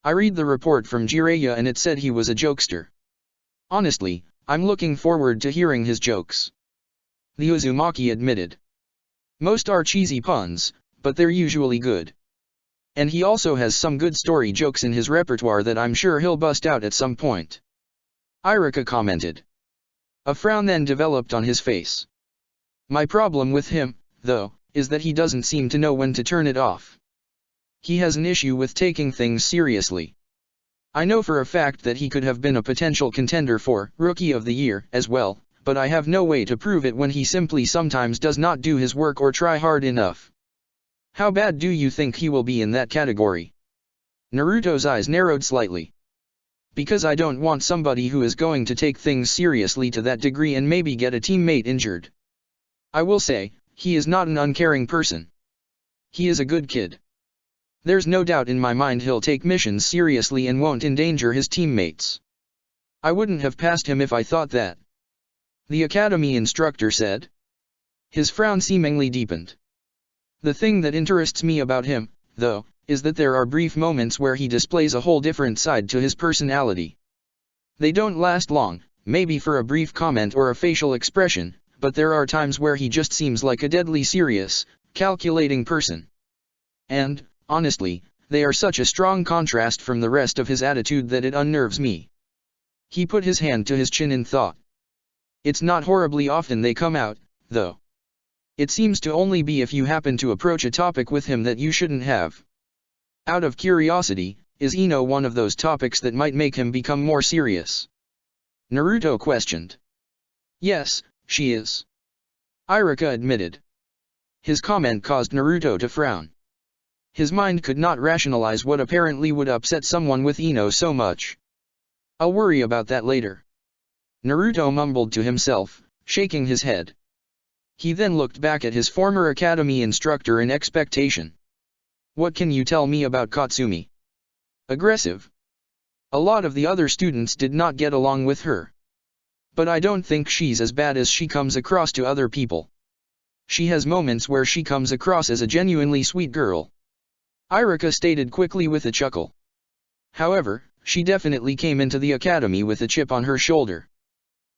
I read the report from Jiraiya and it said he was a jokester. Honestly, I'm looking forward to hearing his jokes. The Uzumaki admitted. Most are cheesy puns, but they're usually good. And he also has some good story jokes in his repertoire that I'm sure he'll bust out at some point. Iruka commented. A frown then developed on his face. My problem with him, though, is that he doesn't seem to know when to turn it off. He has an issue with taking things seriously. I know for a fact that he could have been a potential contender for Rookie of the Year as well, but I have no way to prove it when he simply sometimes does not do his work or try hard enough. How bad do you think he will be in that category? Naruto's eyes narrowed slightly. Because I don't want somebody who is going to take things seriously to that degree and maybe get a teammate injured. I will say, he is not an uncaring person. He is a good kid. There's no doubt in my mind he'll take missions seriously and won't endanger his teammates. I wouldn't have passed him if I thought that. The academy instructor said. His frown seemingly deepened. The thing that interests me about him, though, is that there are brief moments where he displays a whole different side to his personality. They don't last long, maybe for a brief comment or a facial expression, but there are times where he just seems like a deadly serious, calculating person. And, honestly, they are such a strong contrast from the rest of his attitude that it unnerves me. He put his hand to his chin in thought. It's not horribly often they come out, though. It seems to only be if you happen to approach a topic with him that you shouldn't have. Out of curiosity, is Ino one of those topics that might make him become more serious? Naruto questioned. Yes, she is. Iruka admitted. His comment caused Naruto to frown. His mind could not rationalize what apparently would upset someone with Ino so much. I'll worry about that later. Naruto mumbled to himself, shaking his head. He then looked back at his former academy instructor in expectation. What can you tell me about Katsumi? Aggressive. A lot of the other students did not get along with her. But I don't think she's as bad as she comes across to other people. She has moments where she comes across as a genuinely sweet girl. Iruka stated quickly with a chuckle. However, she definitely came into the academy with a chip on her shoulder.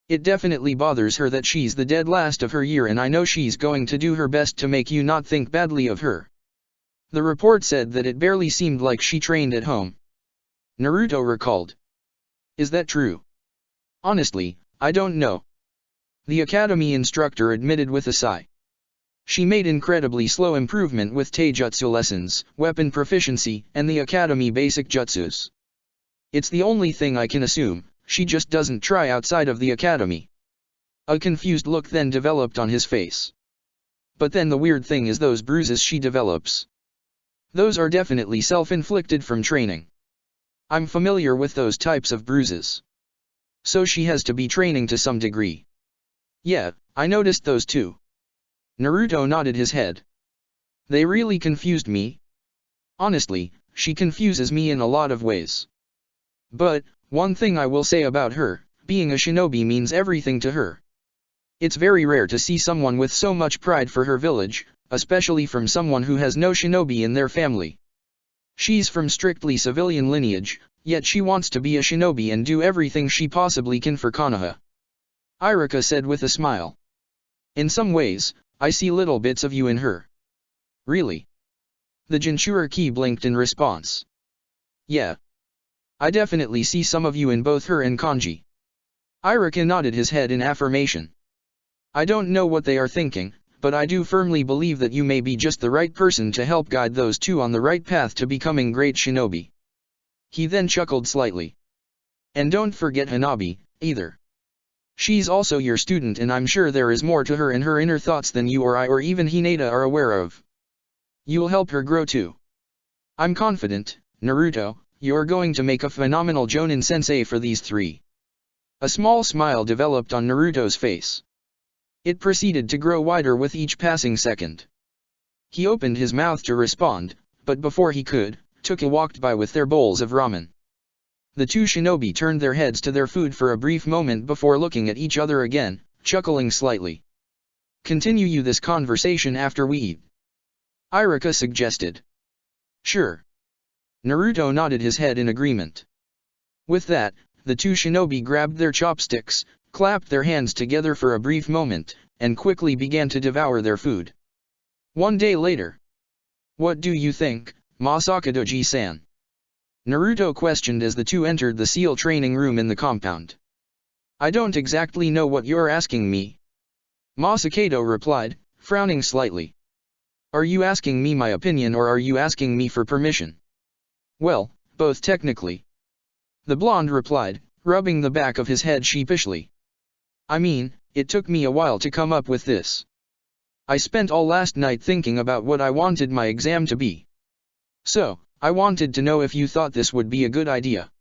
It definitely bothers her that she's the dead last of her year, and I know she's going to do her best to make you not think badly of her. The report said that it barely seemed like she trained at home. Naruto recalled. Is that true? Honestly, I don't know. The academy instructor admitted with a sigh. She made incredibly slow improvement with taijutsu lessons, weapon proficiency, and the academy basic jutsus. It's the only thing I can assume, she just doesn't try outside of the academy. A confused look then developed on his face. But then the weird thing is those bruises she develops. Those are definitely self-inflicted from training. I'm familiar with those types of bruises. So she has to be training to some degree. Yeah, I noticed those too. Naruto nodded his head. They really confused me. Honestly, she confuses me in a lot of ways. But, one thing I will say about her, being a shinobi means everything to her. It's very rare to see someone with so much pride for her village, especially from someone who has no shinobi in their family. She's from strictly civilian lineage, yet she wants to be a shinobi and do everything she possibly can for Konoha. Iruka said with a smile. In some ways, I see little bits of you in her. Really? The Jinchuriki blinked in response. Yeah. I definitely see some of you in both her and Kanji. Iruka nodded his head in affirmation. I don't know what they are thinking, but I do firmly believe that you may be just the right person to help guide those two on the right path to becoming great shinobi. He then chuckled slightly. And don't forget Hanabi, either. She's also your student, and I'm sure there is more to her and her inner thoughts than you or I or even Hinata are aware of. You'll help her grow too. I'm confident, Naruto, you're going to make a phenomenal Jonin sensei for these three. A small smile developed on Naruto's face. It proceeded to grow wider with each passing second. He opened his mouth to respond, but before he could, Tuka walked by with their bowls of ramen. The two shinobi turned their heads to their food for a brief moment before looking at each other again, chuckling slightly. Continue you this conversation after we eat. Iruka suggested. Sure. Naruto nodded his head in agreement. With that, the two shinobi grabbed their chopsticks, clapped their hands together for a brief moment, and quickly began to devour their food. One day later. What do you think, Masakadoji-san? Naruto questioned as the two entered the SEAL training room in the compound. I don't exactly know what you're asking me. Masakado replied, frowning slightly. Are you asking me my opinion or are you asking me for permission? Well, both technically. The blonde replied, rubbing the back of his head sheepishly. I mean, it took me a while to come up with this. I spent all last night thinking about what I wanted my exam to be. So, I wanted to know if you thought this would be a good idea.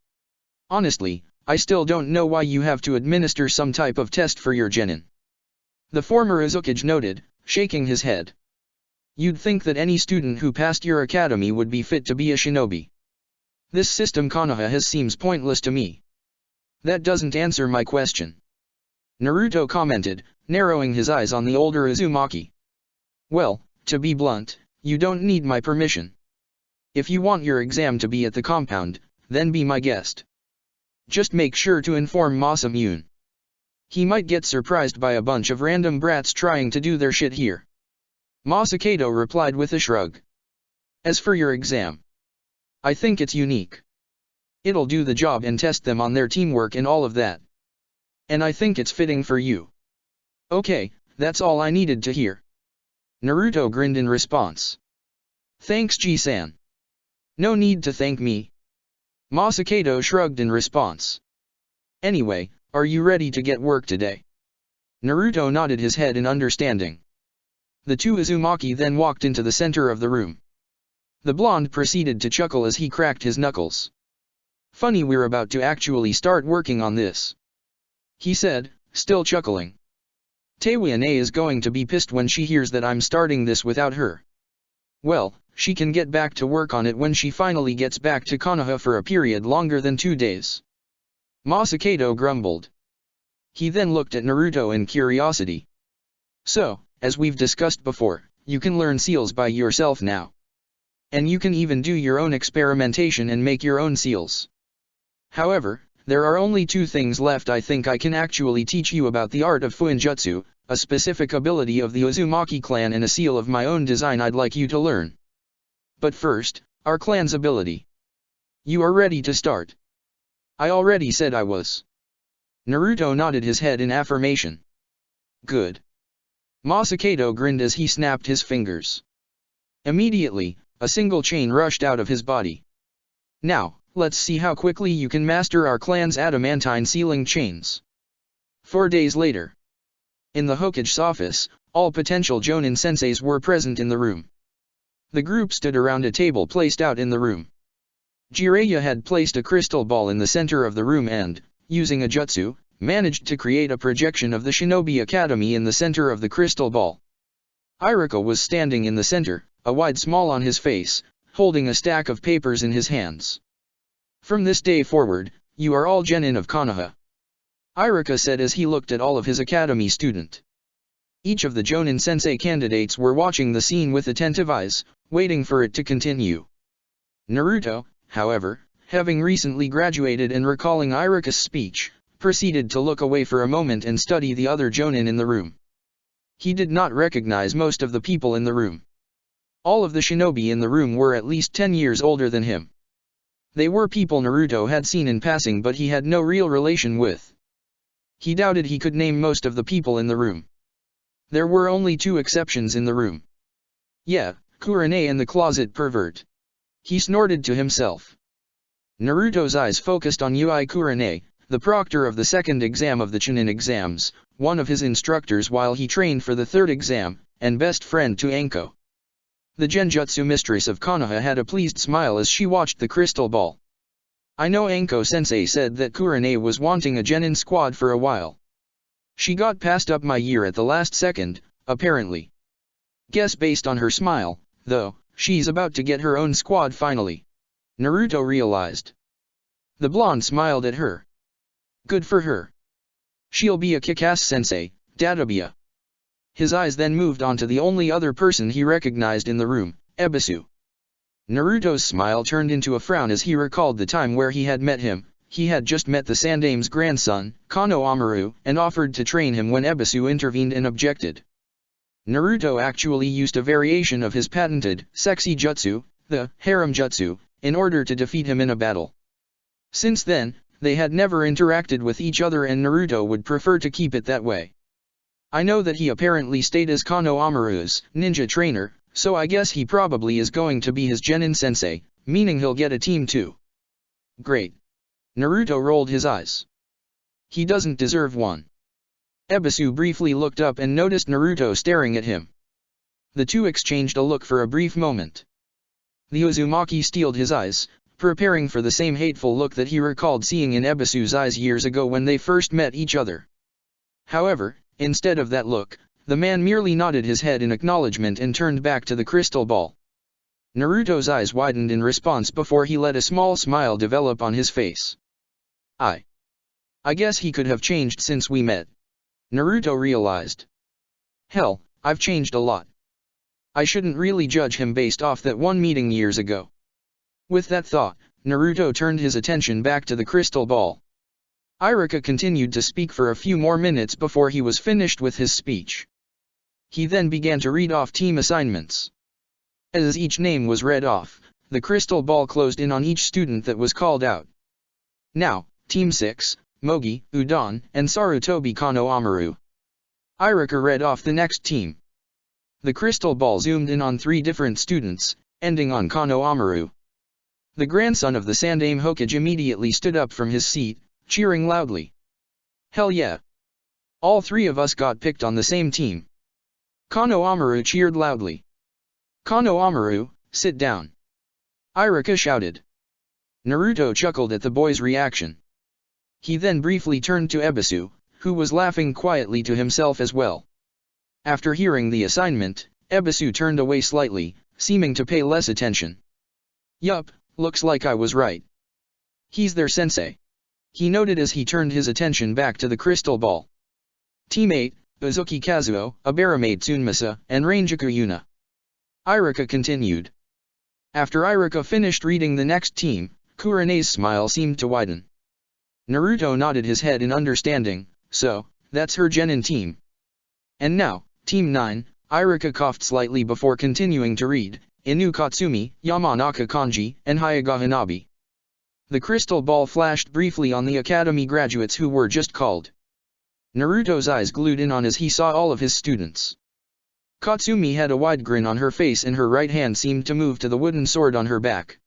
Honestly, I still don't know why you have to administer some type of test for your genin. The former Izukage noted, shaking his head. You'd think that any student who passed your academy would be fit to be a shinobi. This system Konoha has seems pointless to me. That doesn't answer my question. Naruto commented, narrowing his eyes on the older Uzumaki. Well, to be blunt, you don't need my permission. If you want your exam to be at the compound, then be my guest. Just make sure to inform Masamune. He might get surprised by a bunch of random brats trying to do their shit here. Masakado replied with a shrug. As for your exam, I think it's unique. It'll do the job and test them on their teamwork and all of that. And I think it's fitting for you. Okay, that's all I needed to hear. Naruto grinned in response. Thanks Ji-san. No need to thank me. Masakado shrugged in response. Anyway, are you ready to get work today? Naruto nodded his head in understanding. The two Uzumaki then walked into the center of the room. The blonde proceeded to chuckle as he cracked his knuckles. Funny we're about to actually start working on this, he said, still chuckling. Teiwane is going to be pissed when she hears that I'm starting this without her. Well, she can get back to work on it when she finally gets back to Konoha for a period longer than 2 days. Masakado grumbled. He then looked at Naruto in curiosity. So, as we've discussed before, you can learn seals by yourself now. And you can even do your own experimentation and make your own seals. However, there are only 2 things left I think I can actually teach you about the art of Fuinjutsu, a specific ability of the Uzumaki clan and a seal of my own design I'd like you to learn. But first, our clan's ability. You are ready to start? I already said I was. Naruto nodded his head in affirmation. Good. Masakado grinned as he snapped his fingers. Immediately, a single chain rushed out of his body. Now, let's see how quickly you can master our clan's adamantine sealing chains. 4 days later. In the Hokage's office, all potential Jonin senseis were present in the room. The group stood around a table placed out in the room. Jiraiya had placed a crystal ball in the center of the room and, using a jutsu, managed to create a projection of the Shinobi Academy in the center of the crystal ball. Iruka was standing in the center, a wide smile on his face, holding a stack of papers in his hands. From this day forward, you are all genin of Konoha, Iruka said as he looked at all of his academy students. Each of the Jonin sensei candidates were watching the scene with attentive eyes, waiting for it to continue. Naruto, however, having recently graduated and recalling Iruka's speech, proceeded to look away for a moment and study the other Jonin in the room. He did not recognize most of the people in the room. All of the shinobi in the room were at least 10 years older than him. They were people Naruto had seen in passing but he had no real relation with. He doubted he could name most of the people in the room. There were only 2 exceptions in the room. Yeah, Kurane and the closet pervert. He snorted to himself. Naruto's eyes focused on Ui Kurane, the proctor of the 2nd exam of the Chunin exams, one of his instructors while he trained for the 3rd exam, and best friend to Anko. The Genjutsu mistress of Konoha had a pleased smile as she watched the crystal ball. I know Anko-sensei said that Kurane was wanting a genin squad for a while. She got passed up my year at the last second, apparently. Guess based on her smile, though, she's about to get her own squad finally. Naruto realized. The blonde smiled at her. Good for her. She'll be a kick-ass sensei, Dadabiya. His eyes then moved on to the only other person he recognized in the room, Ebisu. Naruto's smile turned into a frown as he recalled the time where he had met him. He had just met the Sandame's grandson, Kano Amaru, and offered to train him when Ebisu intervened and objected. Naruto actually used a variation of his patented, sexy jutsu, the harem jutsu, in order to defeat him in a battle. Since then, they had never interacted with each other and Naruto would prefer to keep it that way. I know that he apparently stayed as Kano Amaru's ninja trainer, so I guess he probably is going to be his genin sensei, meaning he'll get a team too. Great. Naruto rolled his eyes. He doesn't deserve one. Ebisu briefly looked up and noticed Naruto staring at him. The two exchanged a look for a brief moment. The Uzumaki steeled his eyes, preparing for the same hateful look that he recalled seeing in Ebisu's eyes years ago when they first met each other. However, instead of that look, the man merely nodded his head in acknowledgement and turned back to the crystal ball. Naruto's eyes widened in response before he let a small smile develop on his face. I guess he could have changed since we met. Naruto realized. Hell, I've changed a lot. I shouldn't really judge him based off that one meeting years ago. With that thought, Naruto turned his attention back to the crystal ball. Iruka continued to speak for a few more minutes before he was finished with his speech. He then began to read off team assignments. As each name was read off, the crystal ball closed in on each student that was called out. Now, Team 6, Mogi, Udon, and Sarutobi Kano Amaru. Iruka read off the next team. The crystal ball zoomed in on 3 different students, ending on Kano Amaru. The grandson of the Sandaime Hokage immediately stood up from his seat, cheering loudly. Hell yeah! All 3 of us got picked on the same team. Kano Amaru cheered loudly. Kano Amaru, sit down. Iruka shouted. Naruto chuckled at the boy's reaction. He then briefly turned to Ebisu, who was laughing quietly to himself as well. After hearing the assignment, Ebisu turned away slightly, seeming to pay less attention. Yup, looks like I was right. He's their sensei. He noted as he turned his attention back to the crystal ball. Teammate, Uzuki Kazuo, Abaramate Tsunmasa, and Ranjaku Yuna. Iruka continued. After Iruka finished reading the next team, Kurene's smile seemed to widen. Naruto nodded his head in understanding, so, that's her genin team. And now, Team 9, Iruka coughed slightly before continuing to read, Inu Katsumi, Yamanaka Kanji, and Hyuga Hanabi. The crystal ball flashed briefly on the academy graduates who were just called. Naruto's eyes glued in on as he saw all of his students. Katsumi had a wide grin on her face and her right hand seemed to move to the wooden sword on her back.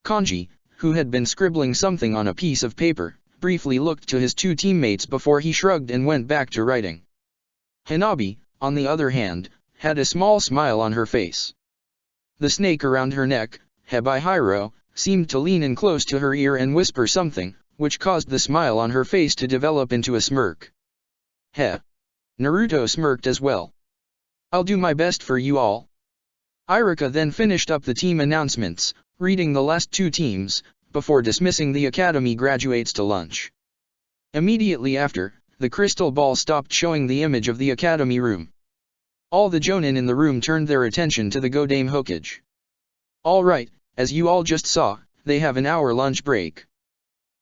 Kanji, who had been scribbling something on a piece of paper, briefly looked to his 2 teammates before he shrugged and went back to writing. Hanabi, on the other hand, had a small smile on her face. The snake around her neck, Hebihiro, seemed to lean in close to her ear and whisper something, which caused the smile on her face to develop into a smirk. Heh. Naruto smirked as well. I'll do my best for you all. Iruka then finished up the team announcements, reading the last 2 teams, before dismissing the academy graduates to lunch. Immediately after, the crystal ball stopped showing the image of the academy room. All the jonin in the room turned their attention to the Godaime Hokage. Alright, as you all just saw, they have an hour lunch break.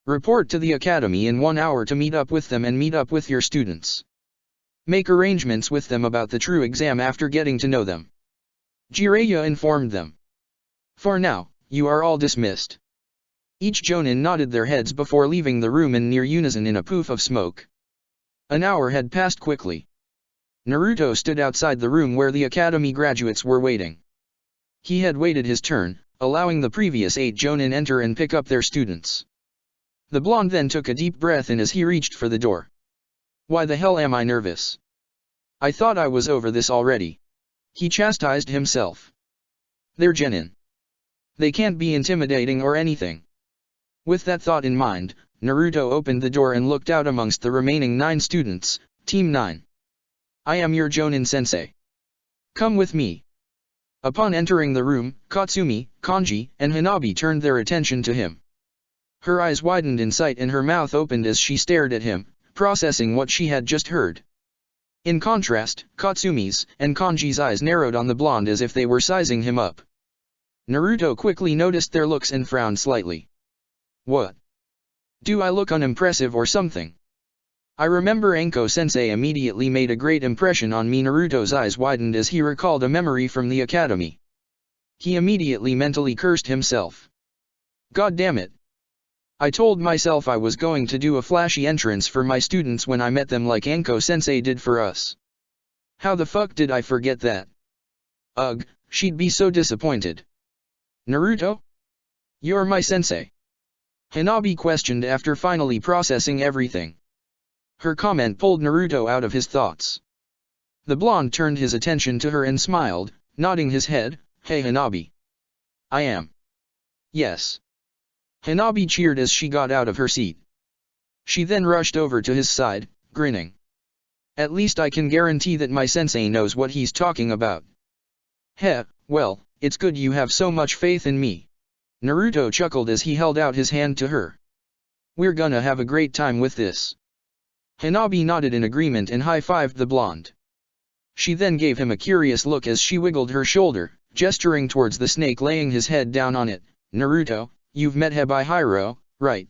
Report to the academy in 1 hour to meet up with them and meet up with your students. Make arrangements with them about the true exam after getting to know them. Jiraiya informed them. For now, you are all dismissed. Each jonin nodded their heads before leaving the room in near unison in a poof of smoke. An hour had passed quickly. Naruto stood outside the room where the academy graduates were waiting. He had waited his turn, allowing the previous 8 jonin enter and pick up their students. The blonde then took a deep breath in as he reached for the door. Why the hell am I nervous? I thought I was over this already. He chastised himself. They're genin. They can't be intimidating or anything. With that thought in mind, Naruto opened the door and looked out amongst the remaining 9 students, Team 9. I am your jonin sensei. Come with me. Upon entering the room, Katsumi, Kanji, and Hanabi turned their attention to him. Her eyes widened in sight and her mouth opened as she stared at him, processing what she had just heard. In contrast, Katsumi's and Kanji's eyes narrowed on the blonde as if they were sizing him up. Naruto quickly noticed their looks and frowned slightly. What? Do I look unimpressive or something? I remember Anko-sensei immediately made a great impression on me. Naruto's eyes widened as he recalled a memory from the academy. He immediately mentally cursed himself. God damn it. I told myself I was going to do a flashy entrance for my students when I met them like Anko-sensei did for us. How the fuck did I forget that? Ugh, she'd be so disappointed. Naruto? You're my sensei? Hanabi questioned after finally processing everything. Her comment pulled Naruto out of his thoughts. The blonde turned his attention to her and smiled, nodding his head. Hey Hanabi. I am. Yes. Hanabi cheered as she got out of her seat. She then rushed over to his side, grinning. At least I can guarantee that my sensei knows what he's talking about. Heh, well, it's good you have so much faith in me. Naruto chuckled as he held out his hand to her. We're gonna have a great time with this. Hanabi nodded in agreement and high-fived the blonde. She then gave him a curious look as she wiggled her shoulder, gesturing towards the snake laying his head down on it. Naruto, you've met Hebihiro, right?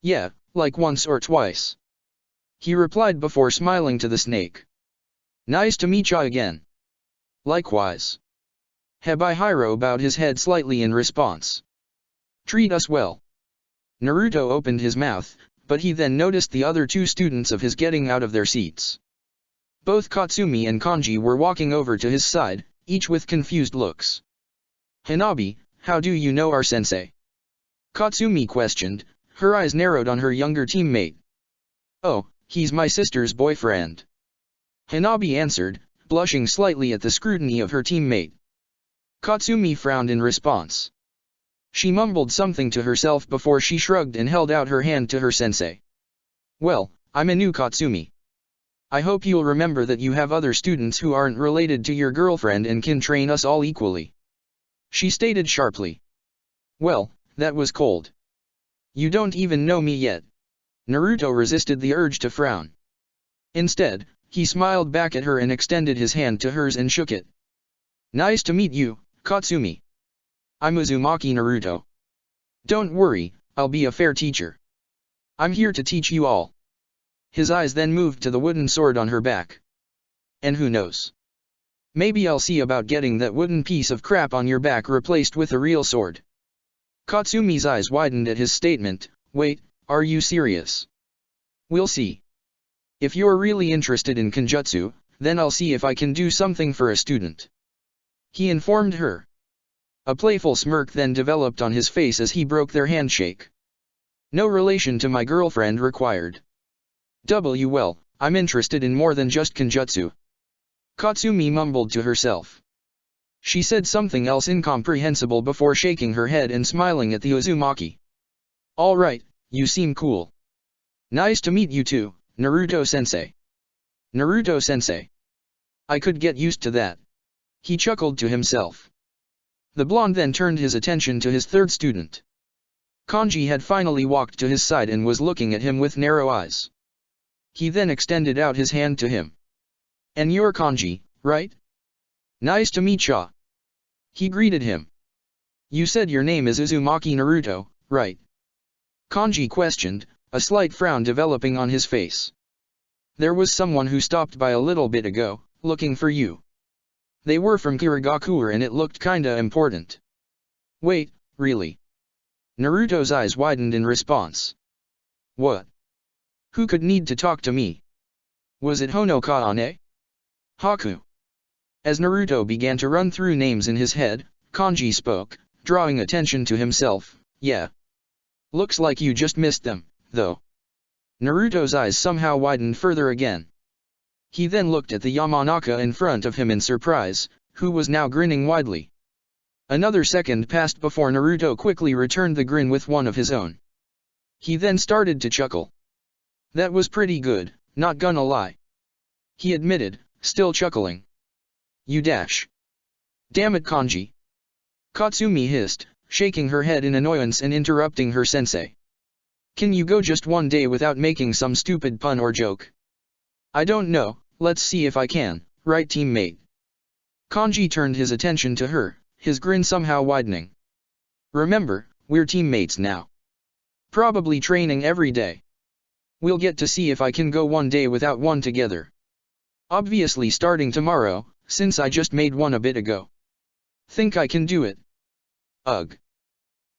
Yeah, like once or twice. He replied before smiling to the snake. Nice to meet ya again. Likewise. Hebihiro bowed his head slightly in response. Treat us well. Naruto opened his mouth, but he then noticed the other 2 students of his getting out of their seats. Both Katsumi and Kanji were walking over to his side, each with confused looks. Hanabi, how do you know our sensei? Katsumi questioned, her eyes narrowed on her younger teammate. Oh, he's my sister's boyfriend. Hanabi answered, blushing slightly at the scrutiny of her teammate. Katsumi frowned in response. She mumbled something to herself before she shrugged and held out her hand to her sensei. Well, I'm Inu Katsumi. I hope you'll remember that you have other students who aren't related to your girlfriend and can train us all equally. She stated sharply. Well, that was cold. You don't even know me yet. Naruto resisted the urge to frown. Instead, he smiled back at her and extended his hand to hers and shook it. Nice to meet you, Katsumi. I'm Uzumaki Naruto. Don't worry, I'll be a fair teacher. I'm here to teach you all. His eyes then moved to the wooden sword on her back. And who knows? Maybe I'll see about getting that wooden piece of crap on your back replaced with a real sword. Katsumi's eyes widened at his statement. Wait, are you serious? We'll see. If you're really interested in Kenjutsu, then I'll see if I can do something for a student. He informed her. A playful smirk then developed on his face as he broke their handshake. No relation to my girlfriend required. Well, I'm interested in more than just Kenjutsu. Katsumi mumbled to herself. She said something else incomprehensible before shaking her head and smiling at the Uzumaki. Alright, you seem cool. Nice to meet you too, Naruto-sensei. Naruto-sensei. I could get used to that. He chuckled to himself. The blonde then turned his attention to his third student. Kanji had finally walked to his side and was looking at him with narrow eyes. He then extended out his hand to him. And you're Kanji, right? Nice to meet ya. He greeted him. You said your name is Uzumaki Naruto, right? Kanji questioned, a slight frown developing on his face. There was someone who stopped by a little bit ago, looking for you. They were from Kirigakure and it looked kinda important. Wait, really? Naruto's eyes widened in response. What? Who could need to talk to me? Was it Honoka-ane? Haku. As Naruto began to run through names in his head, Kanji spoke, drawing attention to himself. Yeah. Looks like you just missed them, though. Naruto's eyes somehow widened further again. He then looked at the Yamanaka in front of him in surprise, who was now grinning widely. Another second passed before Naruto quickly returned the grin with one of his own. He then started to chuckle. That was pretty good, not gonna lie. He admitted, still chuckling. You dash. Damn it, Kanji. Katsumi hissed, shaking her head in annoyance and interrupting her sensei. Can you go just one day without making some stupid pun or joke? I don't know, let's see if I can, right teammate? Kanji turned his attention to her, his grin somehow widening. Remember, we're teammates now. Probably training every day. We'll get to see if I can go one day without one together. Obviously starting tomorrow, since I just made one a bit ago. Think I can do it? Ugh.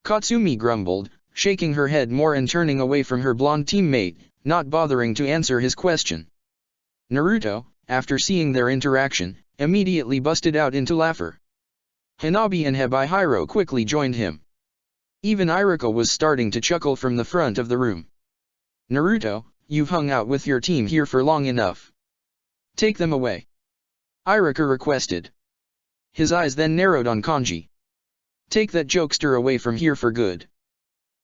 Katsumi grumbled, shaking her head more and turning away from her blonde teammate, not bothering to answer his question. Naruto, after seeing their interaction, immediately busted out into laughter. Hanabi and Hebihiro quickly joined him. Even Iruka was starting to chuckle from the front of the room. Naruto, you've hung out with your team here for long enough. Take them away. Iruka requested. His eyes then narrowed on Kanji. Take that jokester away from here for good.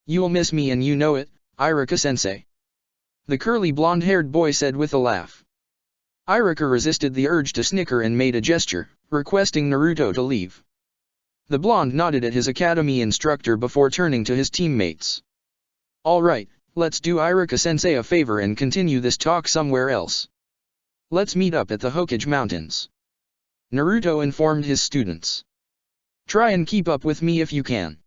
You'll miss me and you know it, Iruka-sensei. The curly blonde-haired boy said with a laugh. Iruka resisted the urge to snicker and made a gesture, requesting Naruto to leave. The blonde nodded at his academy instructor before turning to his teammates. Alright, let's do Iruka-sensei a favor and continue this talk somewhere else. Let's meet up at the Hokage Mountains. Naruto informed his students. Try and keep up with me if you can.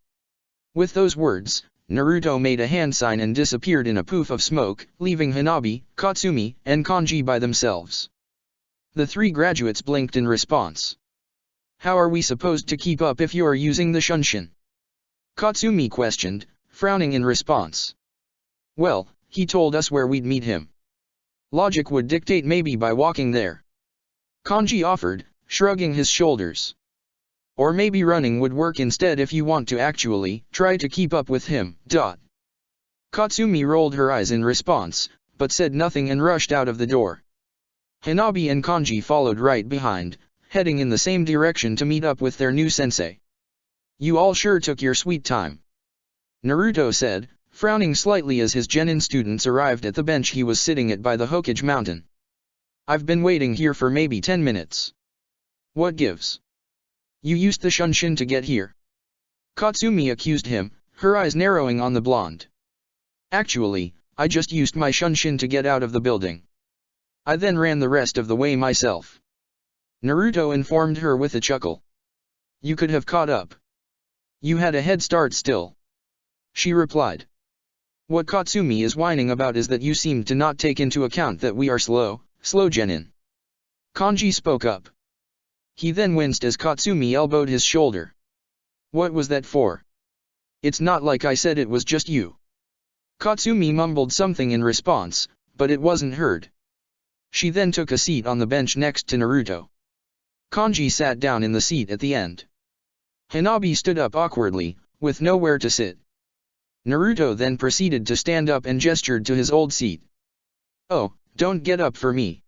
With those words, Naruto made a hand sign and disappeared in a poof of smoke, leaving Hanabi, Katsumi, and Kanji by themselves. The three graduates blinked in response. How are we supposed to keep up if you are using the Shunshin? Katsumi questioned, frowning in response. Well, he told us where we'd meet him. Logic would dictate maybe by walking there. Kanji offered, shrugging his shoulders. Or maybe running would work instead if you want to actually try to keep up with him. Katsumi rolled her eyes in response, but said nothing and rushed out of the door. Hanabi and Kanji followed right behind, heading in the same direction to meet up with their new sensei. You all sure took your sweet time, Naruto said, frowning slightly as his genin students arrived at the bench he was sitting at by the Hokage mountain. I've been waiting here for maybe 10 minutes. What gives? You used the Shunshin to get here? Katsumi accused him, her eyes narrowing on the blonde. Actually, I just used my Shunshin to get out of the building. I then ran the rest of the way myself. Naruto informed her with a chuckle. You could have caught up. You had a head start still. She replied. What Katsumi is whining about is that you seem to not take into account that we are slow genin. Kanji spoke up. He then winced as Katsumi elbowed his shoulder. What was that for? It's not like I said it was just you. Katsumi mumbled something in response, but it wasn't heard. She then took a seat on the bench next to Naruto. Kanji sat down in the seat at the end. Hanabi stood up awkwardly, with nowhere to sit. Naruto then proceeded to stand up and gestured to his old seat. Oh, don't get up for me.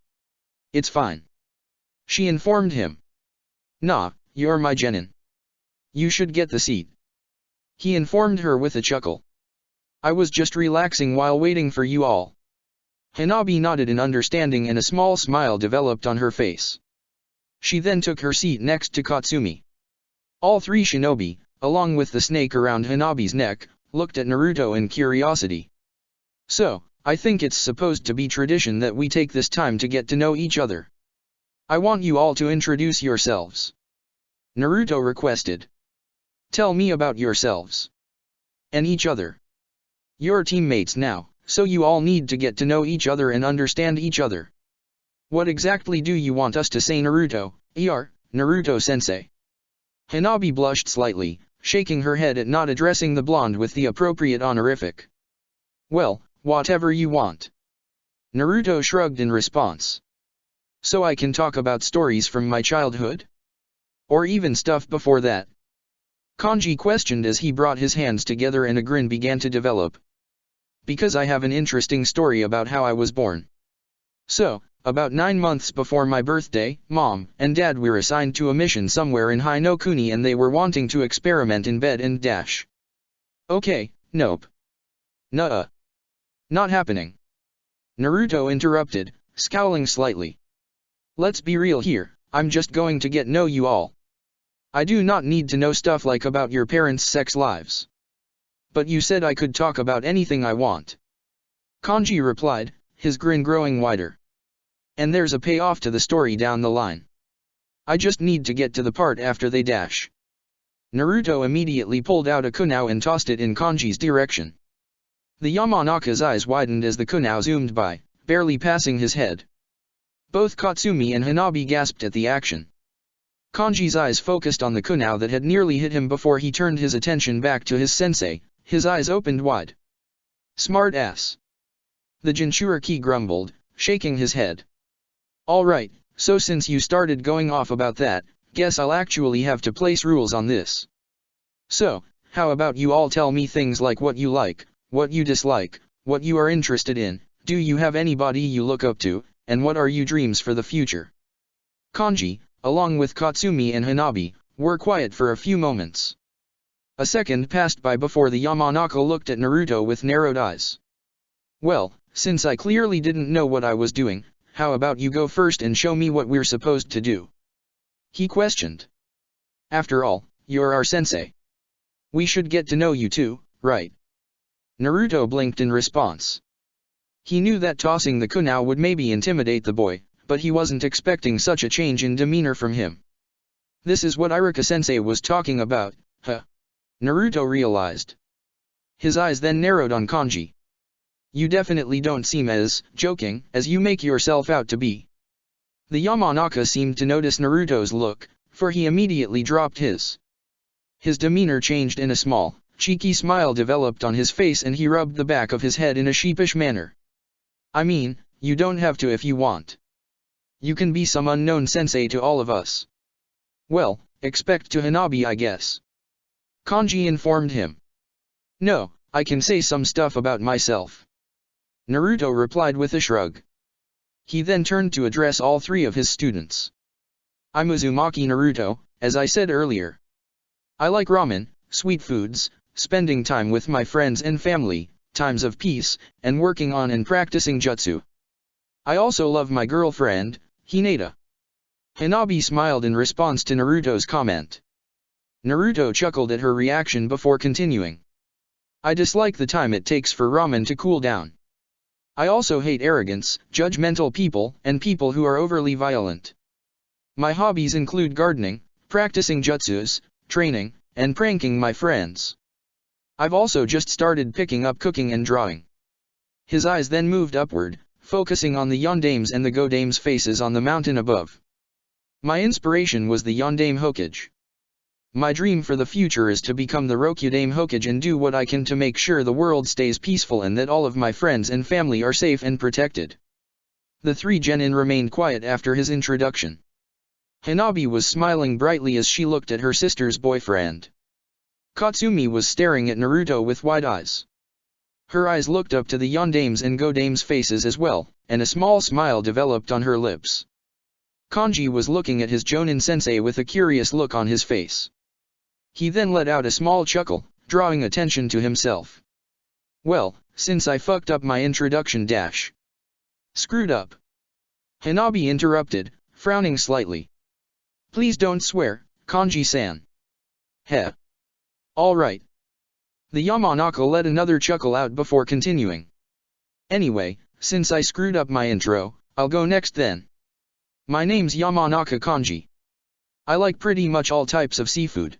It's fine. She informed him. Nah, you're my genin. You should get the seat. He informed her with a chuckle. I was just relaxing while waiting for you all. Hanabi nodded in understanding and a small smile developed on her face. She then took her seat next to Katsumi. All three shinobi, along with the snake around Hanabi's neck, looked at Naruto in curiosity. So, I think it's supposed to be tradition that we take this time to get to know each other. I want you all to introduce yourselves. Naruto requested. Tell me about yourselves. And each other. You're teammates now, so you all need to get to know each other and understand each other. What exactly do you want us to say, Naruto? Naruto-sensei. Hanabi blushed slightly, shaking her head at not addressing the blonde with the appropriate honorific. Well, whatever you want. Naruto shrugged in response. So I can talk about stories from my childhood? Or even stuff before that? Kanji questioned as he brought his hands together and a grin began to develop. Because I have an interesting story about how I was born. So, about 9 months before my birthday, Mom and Dad were assigned to a mission somewhere in Hinokuni and they were wanting to experiment in bed and dash. Okay, nope. Nuh-uh. Not happening. Naruto interrupted, scowling slightly. Let's be real here, I'm just going to get know you all. I do not need to know stuff like about your parents' sex lives. But you said I could talk about anything I want. Kanji replied, his grin growing wider. And there's a payoff to the story down the line. I just need to get to the part after they dash. Naruto immediately pulled out a kunao and tossed it in Kanji's direction. The Yamanaka's eyes widened as the kunao zoomed by, barely passing his head. Both Katsumi and Hanabi gasped at the action. Kanji's eyes focused on the kunao that had nearly hit him before he turned his attention back to his sensei, his eyes opened wide. Smart ass. The Jinchuriki grumbled, shaking his head. Alright, so since you started going off about that, guess I'll actually have to place rules on this. So, how about you all tell me things like what you like, what you dislike, what you are interested in, do you have anybody you look up to, and what are your dreams for the future? Kanji, along with Katsumi and Hanabi, were quiet for a few moments. A second passed by before the Yamanaka looked at Naruto with narrowed eyes. Well, since I clearly didn't know what I was doing, how about you go first and show me what we're supposed to do? He questioned. After all, you're our sensei. We should get to know you too, right? Naruto blinked in response. He knew that tossing the kunao would maybe intimidate the boy, but he wasn't expecting such a change in demeanor from him. This is what Iruka-sensei was talking about, huh? Naruto realized. His eyes then narrowed on Kanji. You definitely don't seem as joking as you make yourself out to be. The Yamanaka seemed to notice Naruto's look, for he immediately dropped his. His demeanor changed and a small, cheeky smile developed on his face and he rubbed the back of his head in a sheepish manner. I mean, you don't have to if you want. You can be some unknown sensei to all of us. Well, expect to Hanabi I guess. Kanji informed him. No, I can say some stuff about myself. Naruto replied with a shrug. He then turned to address all three of his students. I'm Uzumaki Naruto, as I said earlier. I like ramen, sweet foods, spending time with my friends and family, times of peace, and working on and practicing jutsu. I also love my girlfriend, Hinata. Hanabi smiled in response to Naruto's comment. Naruto chuckled at her reaction before continuing. I dislike the time it takes for ramen to cool down. I also hate arrogance, judgmental people, and people who are overly violent. My hobbies include gardening, practicing jutsus, training, and pranking my friends. I've also just started picking up cooking and drawing. His eyes then moved upward, focusing on the Yondames and the Godames faces on the mountain above. My inspiration was the Yondame Hokage. My dream for the future is to become the Rokyudame Hokage and do what I can to make sure the world stays peaceful and that all of my friends and family are safe and protected. The three genin remained quiet after his introduction. Hanabi was smiling brightly as she looked at her sister's boyfriend. Katsumi was staring at Naruto with wide eyes. Her eyes looked up to the Yondames and Godames faces as well, and a small smile developed on her lips. Kanji was looking at his Jonin sensei with a curious look on his face. He then let out a small chuckle, drawing attention to himself. Well, since I fucked up my introduction dash. Screwed up. Hanabi interrupted, frowning slightly. Please don't swear, Kanji-san. Heh. Alright. The Yamanaka let another chuckle out before continuing. Anyway, since I screwed up my intro, I'll go next then. My name's Yamanaka Kanji. I like pretty much all types of seafood.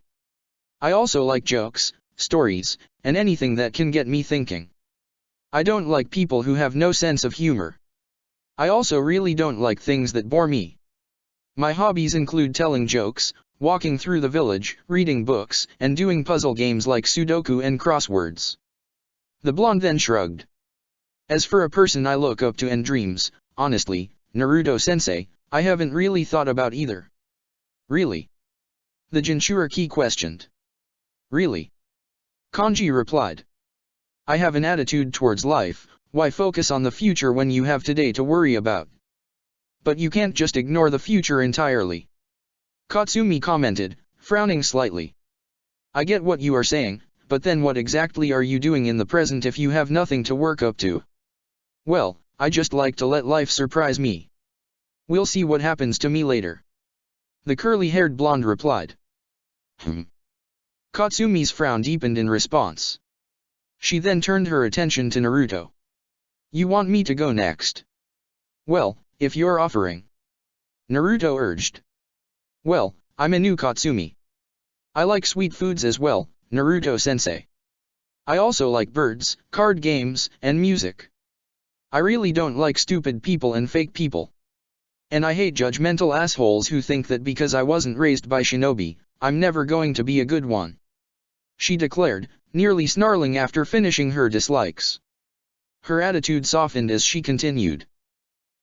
I also like jokes, stories, and anything that can get me thinking. I don't like people who have no sense of humor. I also really don't like things that bore me. My hobbies include telling jokes, walking through the village, reading books, and doing puzzle games like Sudoku and crosswords. The blonde then shrugged. As for a person I look up to and dreams, honestly, Naruto-sensei, I haven't really thought about either. Really? The Jinchuriki questioned. Really? Kanji replied. I have an attitude towards life, why focus on the future when you have today to worry about? But you can't just ignore the future entirely. Katsumi commented, frowning slightly. I get what you are saying, but then what exactly are you doing in the present if you have nothing to work up to? Well, I just like to let life surprise me. We'll see what happens to me later. The curly-haired blonde replied. Katsumi's frown deepened in response. She then turned her attention to Naruto. You want me to go next? Well, if you're offering. Naruto urged. Well, I'm a new Katsumi. I like sweet foods as well, Naruto-sensei. I also like birds, card games, and music. I really don't like stupid people and fake people. And I hate judgmental assholes who think that because I wasn't raised by shinobi, I'm never going to be a good one. She declared, nearly snarling after finishing her dislikes. Her attitude softened as she continued.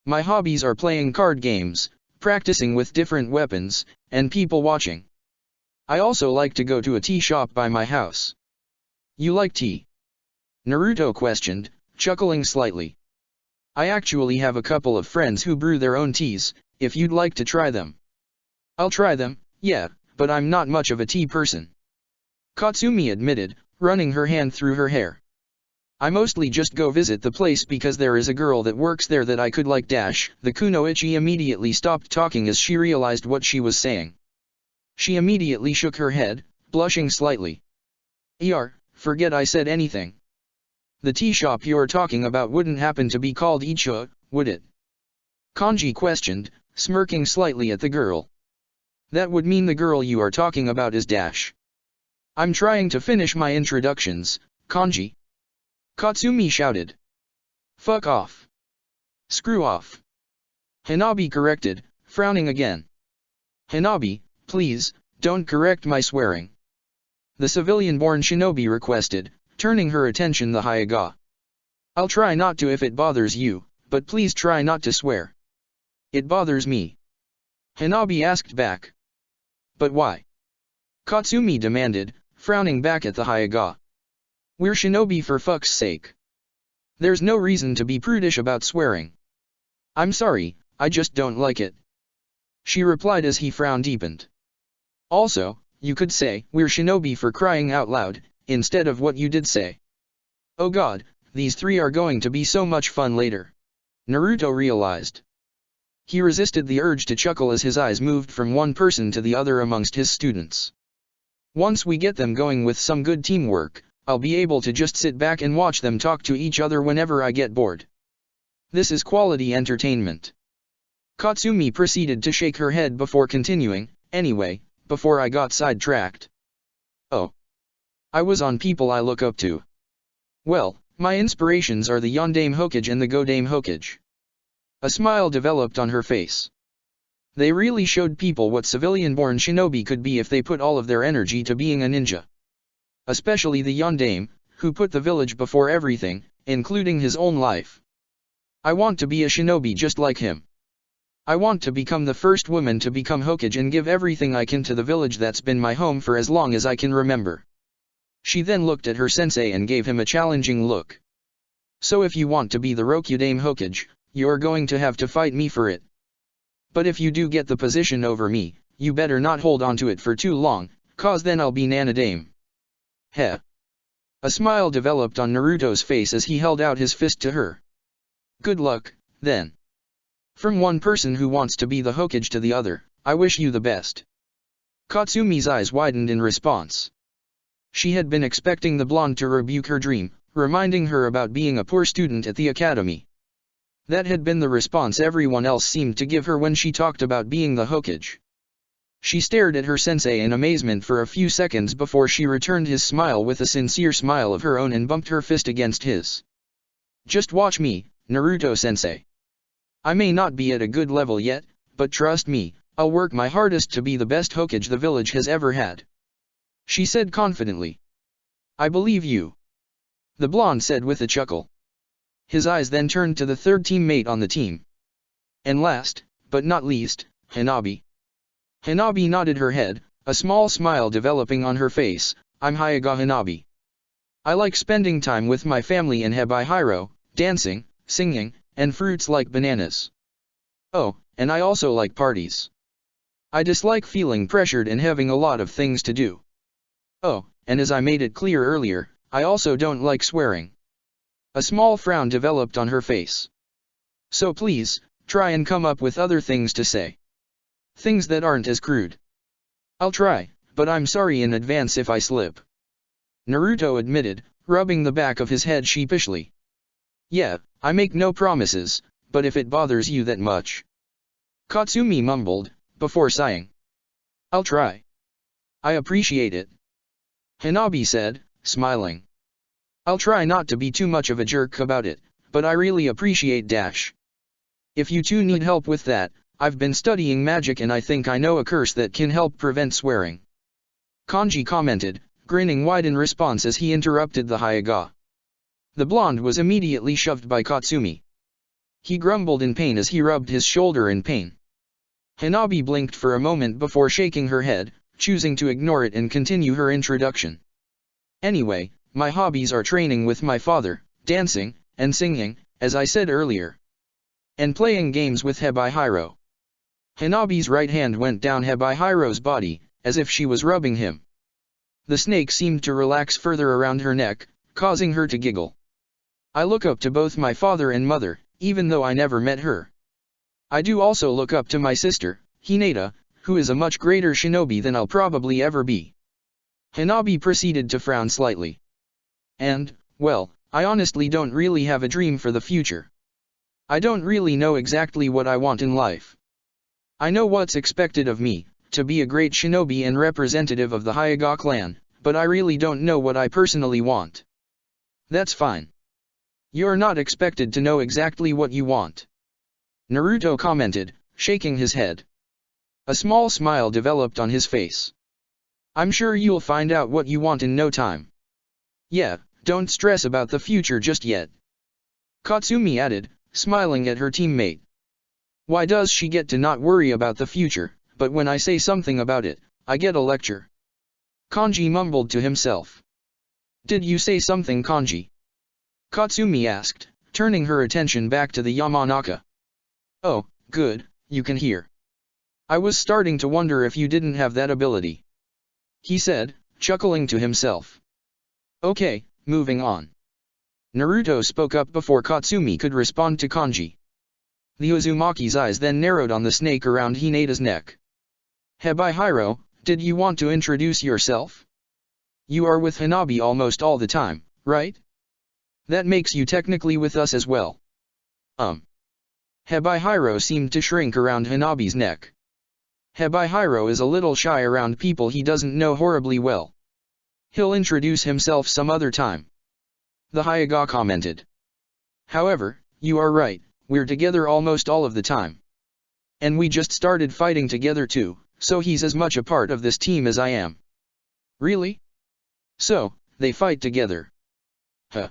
My hobbies are playing card games, practicing with different weapons, and people watching. I also like to go to a tea shop by my house. You like tea? Naruto questioned, chuckling slightly. I actually have a couple of friends who brew their own teas, if you'd like to try them. I'll try them, yeah, but I'm not much of a tea person. Katsumi admitted, running her hand through her hair. I mostly just go visit the place because there is a girl that works there that I could like dash. The kunoichi immediately stopped talking as she realized what she was saying. She immediately shook her head, blushing slightly. Forget I said anything. The tea shop you're talking about wouldn't happen to be called Ichigo, would it? Kanji questioned, smirking slightly at the girl. That would mean the girl you are talking about is dash. I'm trying to finish my introductions, Kanji. Katsumi shouted. Fuck off. Screw off. Hanabi corrected, frowning again. Hanabi, please, don't correct my swearing. The civilian-born shinobi requested, turning her attention the Hyuga. I'll try not to if it bothers you, but please try not to swear. It bothers me. Hanabi asked back. But why? Katsumi demanded, frowning back at the Hyuga. We're shinobi for fuck's sake. There's no reason to be prudish about swearing. I'm sorry, I just don't like it. She replied as he frown deepened. Also, you could say, we're shinobi for crying out loud, instead of what you did say. Oh god, these three are going to be so much fun later. Naruto realized. He resisted the urge to chuckle as his eyes moved from one person to the other amongst his students. Once we get them going with some good teamwork, I'll be able to just sit back and watch them talk to each other whenever I get bored. This is quality entertainment. Katsumi proceeded to shake her head before continuing, anyway, before I got sidetracked. Oh. I was on people I look up to. Well, my inspirations are the Yondaime Hokage and the Godaime Hokage. A smile developed on her face. They really showed people what civilian-born shinobi could be if they put all of their energy to being a ninja. Especially the Yondaime, who put the village before everything, including his own life. I want to be a shinobi just like him. I want to become the first woman to become Hokage and give everything I can to the village that's been my home for as long as I can remember. She then looked at her sensei and gave him a challenging look. So if you want to be the Rokudaime Hokage, you're going to have to fight me for it. But if you do get the position over me, you better not hold on to it for too long, cause then I'll be Nanadaime. Heh. A smile developed on Naruto's face as he held out his fist to her. Good luck, then. From one person who wants to be the Hokage to the other, I wish you the best. Katsumi's eyes widened in response. She had been expecting the blonde to rebuke her dream, reminding her about being a poor student at the academy. That had been the response everyone else seemed to give her when she talked about being the Hokage. She stared at her sensei in amazement for a few seconds before she returned his smile with a sincere smile of her own and bumped her fist against his. Just watch me, Naruto-sensei. I may not be at a good level yet, but trust me, I'll work my hardest to be the best Hokage the village has ever had. She said confidently. I believe you. The blonde said with a chuckle. His eyes then turned to the third teammate on the team. And last, but not least, Hanabi. Hanabi nodded her head, a small smile developing on her face. I'm Hyuga Hanabi. I like spending time with my family in Hebihiro, dancing, singing, and fruits like bananas. Oh, and I also like parties. I dislike feeling pressured and having a lot of things to do. Oh, and as I made it clear earlier, I also don't like swearing. A small frown developed on her face. So please, try and come up with other things to say. Things that aren't as crude. I'll try, but I'm sorry in advance if I slip. Naruto admitted, rubbing the back of his head sheepishly. Yeah, I make no promises, but if it bothers you that much. Katsumi mumbled, before sighing. I'll try. I appreciate it. Hanabi said, smiling. I'll try not to be too much of a jerk about it, but I really appreciate dash. If you two need help with that, I've been studying magic and I think I know a curse that can help prevent swearing. Kanji commented, grinning wide in response as he interrupted the Hyuga. The blonde was immediately shoved by Katsumi. He grumbled in pain as he rubbed his shoulder in pain. Hanabi blinked for a moment before shaking her head, choosing to ignore it and continue her introduction. Anyway, my hobbies are training with my father, dancing, and singing, as I said earlier. And playing games with Hebihiro. Hanabi's right hand went down Hebihiro's body, as if she was rubbing him. The snake seemed to relax further around her neck, causing her to giggle. I look up to both my father and mother, even though I never met her. I do also look up to my sister, Hinata, who is a much greater shinobi than I'll probably ever be. Hanabi proceeded to frown slightly. And, well, I honestly don't really have a dream for the future. I don't really know exactly what I want in life. I know what's expected of me, to be a great shinobi and representative of the Hyuga clan, but I really don't know what I personally want. That's fine. You're not expected to know exactly what you want. Naruto commented, shaking his head. A small smile developed on his face. I'm sure you'll find out what you want in no time. Yeah, don't stress about the future just yet. Katsumi added, smiling at her teammate. Why does she get to not worry about the future, but when I say something about it, I get a lecture? Kanji mumbled to himself. Did you say something, Kanji? Katsumi asked, turning her attention back to the Yamanaka. Oh, good, you can hear. I was starting to wonder if you didn't have that ability, he said, chuckling to himself. Okay, moving on. Naruto spoke up before Katsumi could respond to Kanji. The Uzumaki's eyes then narrowed on the snake around Hinata's neck. Hebai Hiro, did you want to introduce yourself? You are with Hanabi almost all the time, right? That makes you technically with us as well. Hebai Hiro seemed to shrink around Hanabi's neck. Hebai Hiro is a little shy around people he doesn't know horribly well. He'll introduce himself some other time, the Hyuga commented. However, you are right, we're together almost all of the time. And we just started fighting together too, so he's as much a part of this team as I am. Really? So, they fight together. Huh.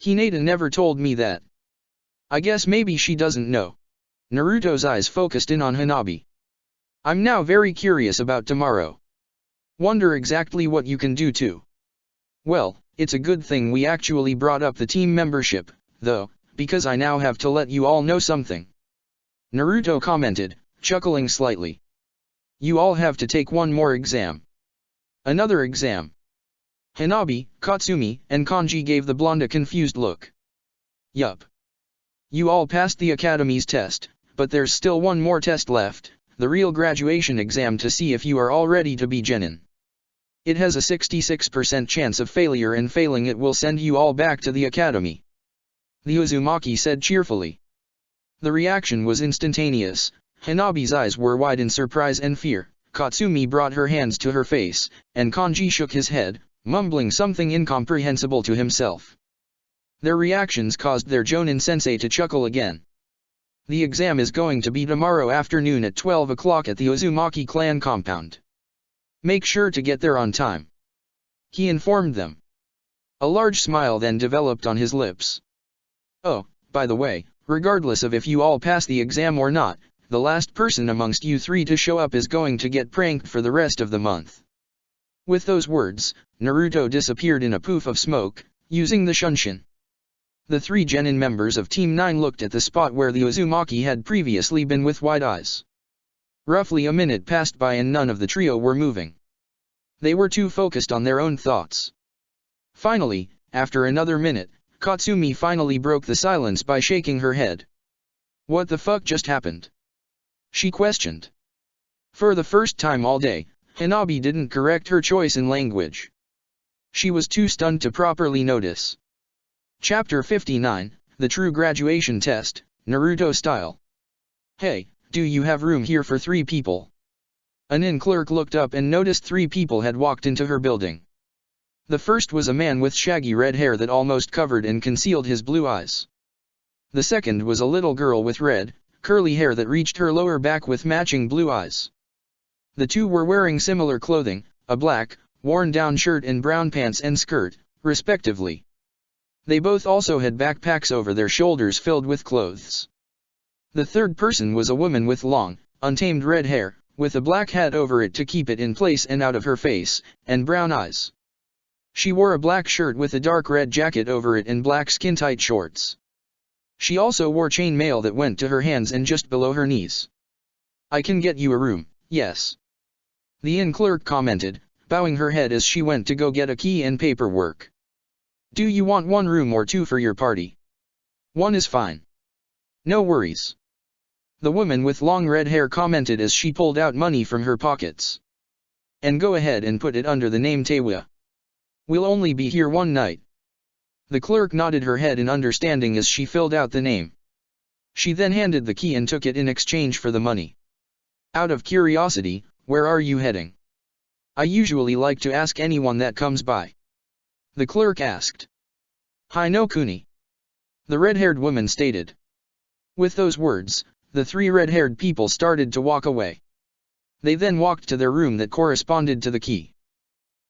Hinata never told me that. I guess maybe she doesn't know. Naruto's eyes focused in on Hanabi. I'm now very curious about tomorrow. Wonder exactly what you can do too. Well, it's a good thing we actually brought up the team membership, though, because I now have to let you all know something. Naruto commented, chuckling slightly. You all have to take one more exam. Another exam. Hanabi, Katsumi, and Kanji gave the blonde a confused look. Yup. You all passed the academy's test, but there's still one more test left, the real graduation exam to see if you are all ready to be genin. It has a 66% chance of failure, and failing it will send you all back to the academy, the Uzumaki said cheerfully. The reaction was instantaneous. Hanabi's eyes were wide in surprise and fear, Katsumi brought her hands to her face, and Kanji shook his head, mumbling something incomprehensible to himself. Their reactions caused their Jonin sensei to chuckle again. The exam is going to be tomorrow afternoon at 12 o'clock at the Uzumaki clan compound. Make sure to get there on time, he informed them. A large smile then developed on his lips. Oh, by the way, regardless of if you all pass the exam or not, the last person amongst you three to show up is going to get pranked for the rest of the month. With those words, Naruto disappeared in a poof of smoke, using the Shunshin. The three genin members of Team 9 looked at the spot where the Uzumaki had previously been with wide eyes. Roughly a minute passed by and none of the trio were moving. They were too focused on their own thoughts. Finally, after another minute, Katsumi finally broke the silence by shaking her head. What the fuck just happened? She questioned. For the first time all day, Hanabi didn't correct her choice in language. She was too stunned to properly notice. Chapter 59, The True Graduation Test, Naruto Style. Hey, do you have room here for 3 people? An inn clerk looked up and noticed 3 people had walked into her building. The first was a man with shaggy red hair that almost covered and concealed his blue eyes. The second was a little girl with red, curly hair that reached her lower back with matching blue eyes. The two were wearing similar clothing, a black, worn-down shirt and brown pants and skirt, respectively. They both also had backpacks over their shoulders filled with clothes. The third person was a woman with long, untamed red hair, with a black hat over it to keep it in place and out of her face, and brown eyes. She wore a black shirt with a dark red jacket over it and black skin-tight shorts. She also wore chainmail that went to her hands and just below her knees. I can get you a room, yes, the inn clerk commented, bowing her head as she went to go get a key and paperwork. Do you want 1 room or 2 for your party? 1 is fine. No worries, the woman with long red hair commented as she pulled out money from her pockets. And go ahead and put it under the name Tewa. We'll only be here 1 night. The clerk nodded her head in understanding as she filled out the name. She then handed the key and took it in exchange for the money. Out of curiosity, where are you heading? I usually like to ask anyone that comes by, the clerk asked. Hinokuni, the red-haired woman stated. With those words, the 3 red-haired people started to walk away. They then walked to their room that corresponded to the key.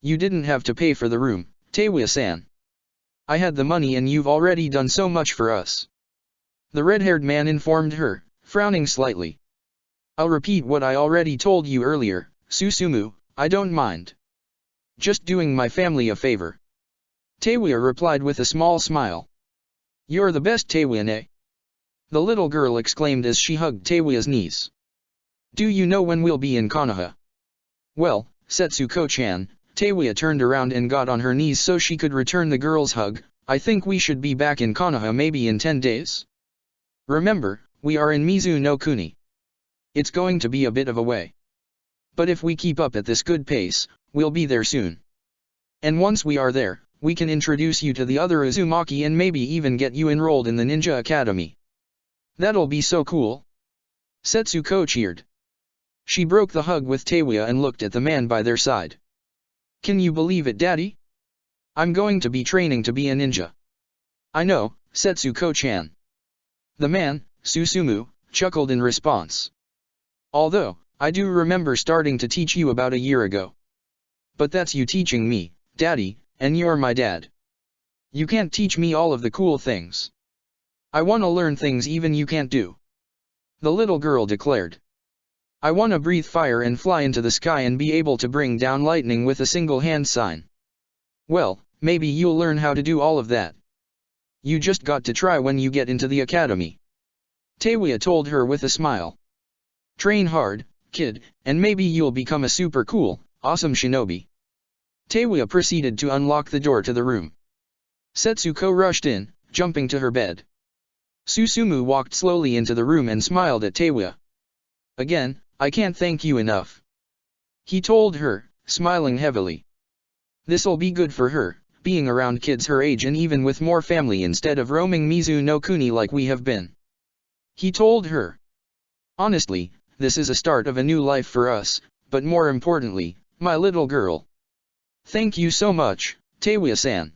You didn't have to pay for the room, Tewa-san. I had the money and you've already done so much for us. The red-haired man informed her, frowning slightly. I'll repeat what I already told you earlier, Susumu, I don't mind. Just doing my family a favor. Taewya replied with a small smile. You're the best Taewya-ne. The little girl exclaimed as she hugged Taewya's knees. Do you know when we'll be in Konoha? Well, Setsuko-chan, Taewya turned around and got on her knees so she could return the girl's hug. I think we should be back in Konoha maybe in 10 days. Remember, we are in Mizu-no-Kuni. It's going to be a bit of a way. But if we keep up at this good pace, we'll be there soon. And once we are there, we can introduce you to the other Uzumaki and maybe even get you enrolled in the Ninja Academy. That'll be so cool. Setsuko cheered. She broke the hug with Taewya and looked at the man by their side. Can you believe it, Daddy? I'm going to be training to be a ninja. I know, Setsuko-chan. The man, Susumu, chuckled in response. Although, I do remember starting to teach you about a year ago. But that's you teaching me, Daddy, and you're my dad. You can't teach me all of the cool things. I wanna learn things even you can't do. The little girl declared. I wanna breathe fire and fly into the sky and be able to bring down lightning with a single hand sign. Well, maybe you'll learn how to do all of that. You just got to try when you get into the academy. Taewya told her with a smile. Train hard, kid, and maybe you'll become a super cool, awesome shinobi. Taewya proceeded to unlock the door to the room. Setsuko rushed in, jumping to her bed. Susumu walked slowly into the room and smiled at Taewya. Again, I can't thank you enough. He told her, smiling heavily. This'll be good for her, being around kids her age and even with more family instead of roaming Mizu-no-Kuni like we have been. He told her. Honestly, this is a start of a new life for us, but more importantly, my little girl. Thank you so much, Taewya-san.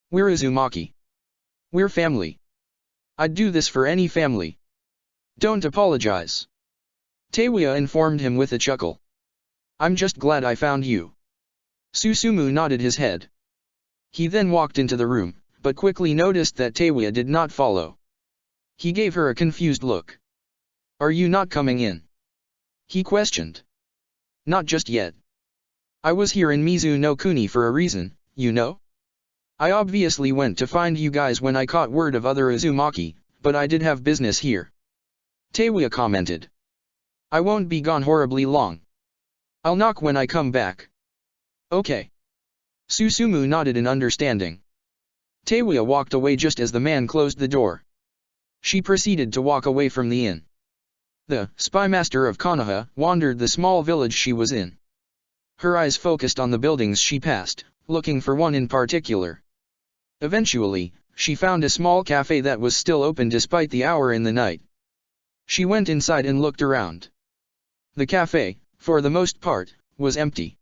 We're Uzumaki. We're family. I'd do this for any family. Don't apologize. Taewya informed him with a chuckle. I'm just glad I found you. Susumu nodded his head. He then walked into the room, but quickly noticed that Taewya did not follow. He gave her a confused look. Are you not coming in? He questioned. Not just yet. I was here in Mizu-no-Kuni for a reason, you know? I obviously went to find you guys when I caught word of other Uzumaki, but I did have business here. Taewya commented. I won't be gone horribly long. I'll knock when I come back. Okay. Susumu nodded in understanding. Taewya walked away just as the man closed the door. She proceeded to walk away from the inn. The spymaster of Konoha wandered the small village she was in. Her eyes focused on the buildings she passed, looking for one in particular. Eventually, she found a small cafe that was still open despite the hour in the night. She went inside and looked around. The cafe, for the most part, was empty.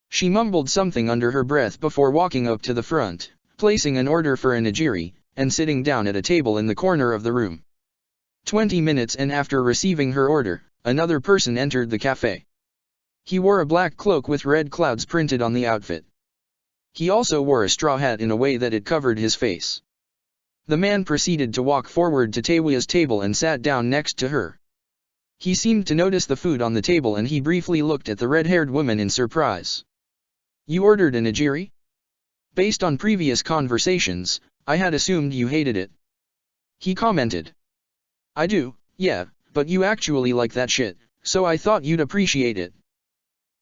She mumbled something under her breath before walking up to the front, placing an order for a nigiri, and sitting down at a table in the corner of the room. 20 minutes and after receiving her order, another person entered the cafe. He wore a black cloak with red clouds printed on the outfit. He also wore a straw hat in a way that it covered his face. The man proceeded to walk forward to Taewya's table and sat down next to her. He seemed to notice the food on the table and he briefly looked at the red-haired woman in surprise. You ordered a nigiri? Based on previous conversations, I had assumed you hated it. He commented. I do, yeah, but you actually like that shit, so I thought you'd appreciate it.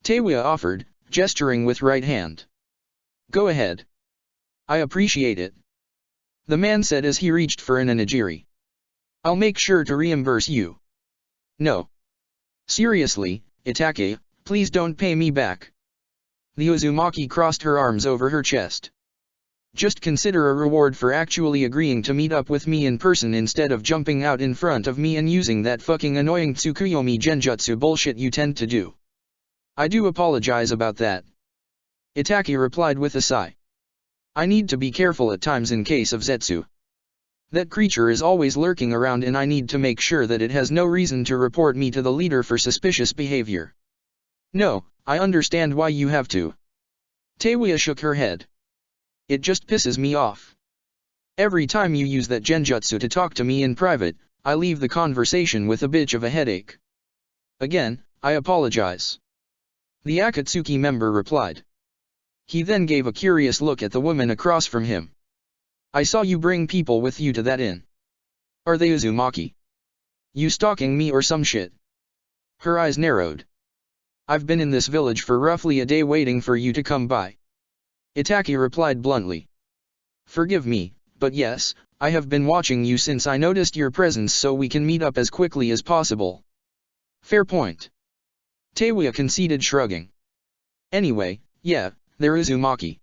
Taewya offered, gesturing with right hand. Go ahead. I appreciate it. The man said as he reached for an onigiri. I'll make sure to reimburse you. No. Seriously, Itake, please don't pay me back. The Uzumaki crossed her arms over her chest. Just consider a reward for actually agreeing to meet up with me in person instead of jumping out in front of me and using that fucking annoying Tsukuyomi genjutsu bullshit you tend to do. I do apologize about that. Itake replied with a sigh. I need to be careful at times in case of Zetsu. That creature is always lurking around and I need to make sure that it has no reason to report me to the leader for suspicious behavior. No, I understand why you have to. Taewya shook her head. It just pisses me off. Every time you use that genjutsu to talk to me in private, I leave the conversation with a bitch of a headache. Again, I apologize. The Akatsuki member replied. He then gave a curious look at the woman across from him. I saw you bring people with you to that inn. Are they Uzumaki? You stalking me or some shit? Her eyes narrowed. I've been in this village for roughly a day waiting for you to come by. Itaki replied bluntly. Forgive me, but yes, I have been watching you since I noticed your presence so we can meet up as quickly as possible. Fair point. Teiwa conceded, shrugging. Anyway, yeah, they're Uzumaki.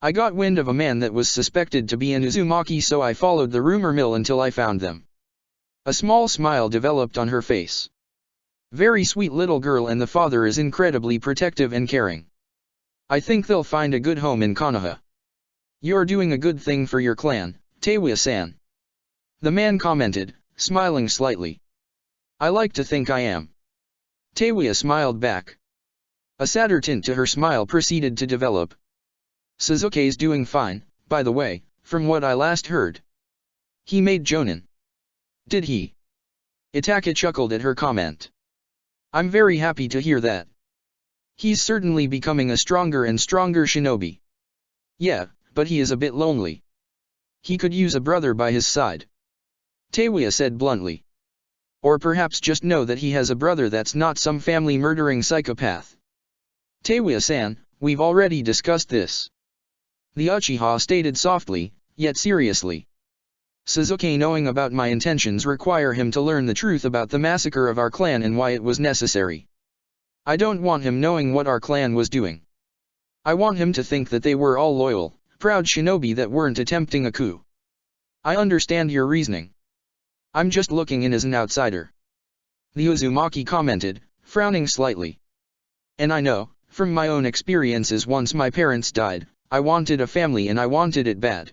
I got wind of a man that was suspected to be an Uzumaki, so I followed the rumor mill until I found them. A small smile developed on her face. Very sweet little girl, and the father is incredibly protective and caring. I think they'll find a good home in Konoha. You're doing a good thing for your clan, Teiwa-san. The man commented, smiling slightly. I like to think I am. Teiwa smiled back. A sadder tint to her smile proceeded to develop. Sasuke's doing fine, by the way, from what I last heard. He made Jonin. Did he? Itaka chuckled at her comment. I'm very happy to hear that. He's certainly becoming a stronger and stronger shinobi. Yeah, but he is a bit lonely. He could use a brother by his side. Teiwa said bluntly. Or perhaps just know that he has a brother that's not some family-murdering psychopath. Teiwa-san, we've already discussed this. The Uchiha stated softly, yet seriously. Sasuke knowing about my intentions require him to learn the truth about the massacre of our clan and why it was necessary. I don't want him knowing what our clan was doing. I want him to think that they were all loyal, proud shinobi that weren't attempting a coup. I understand your reasoning. I'm just looking in as an outsider. The Uzumaki commented, frowning slightly. And I know, from my own experiences, once my parents died, I wanted a family and I wanted it bad.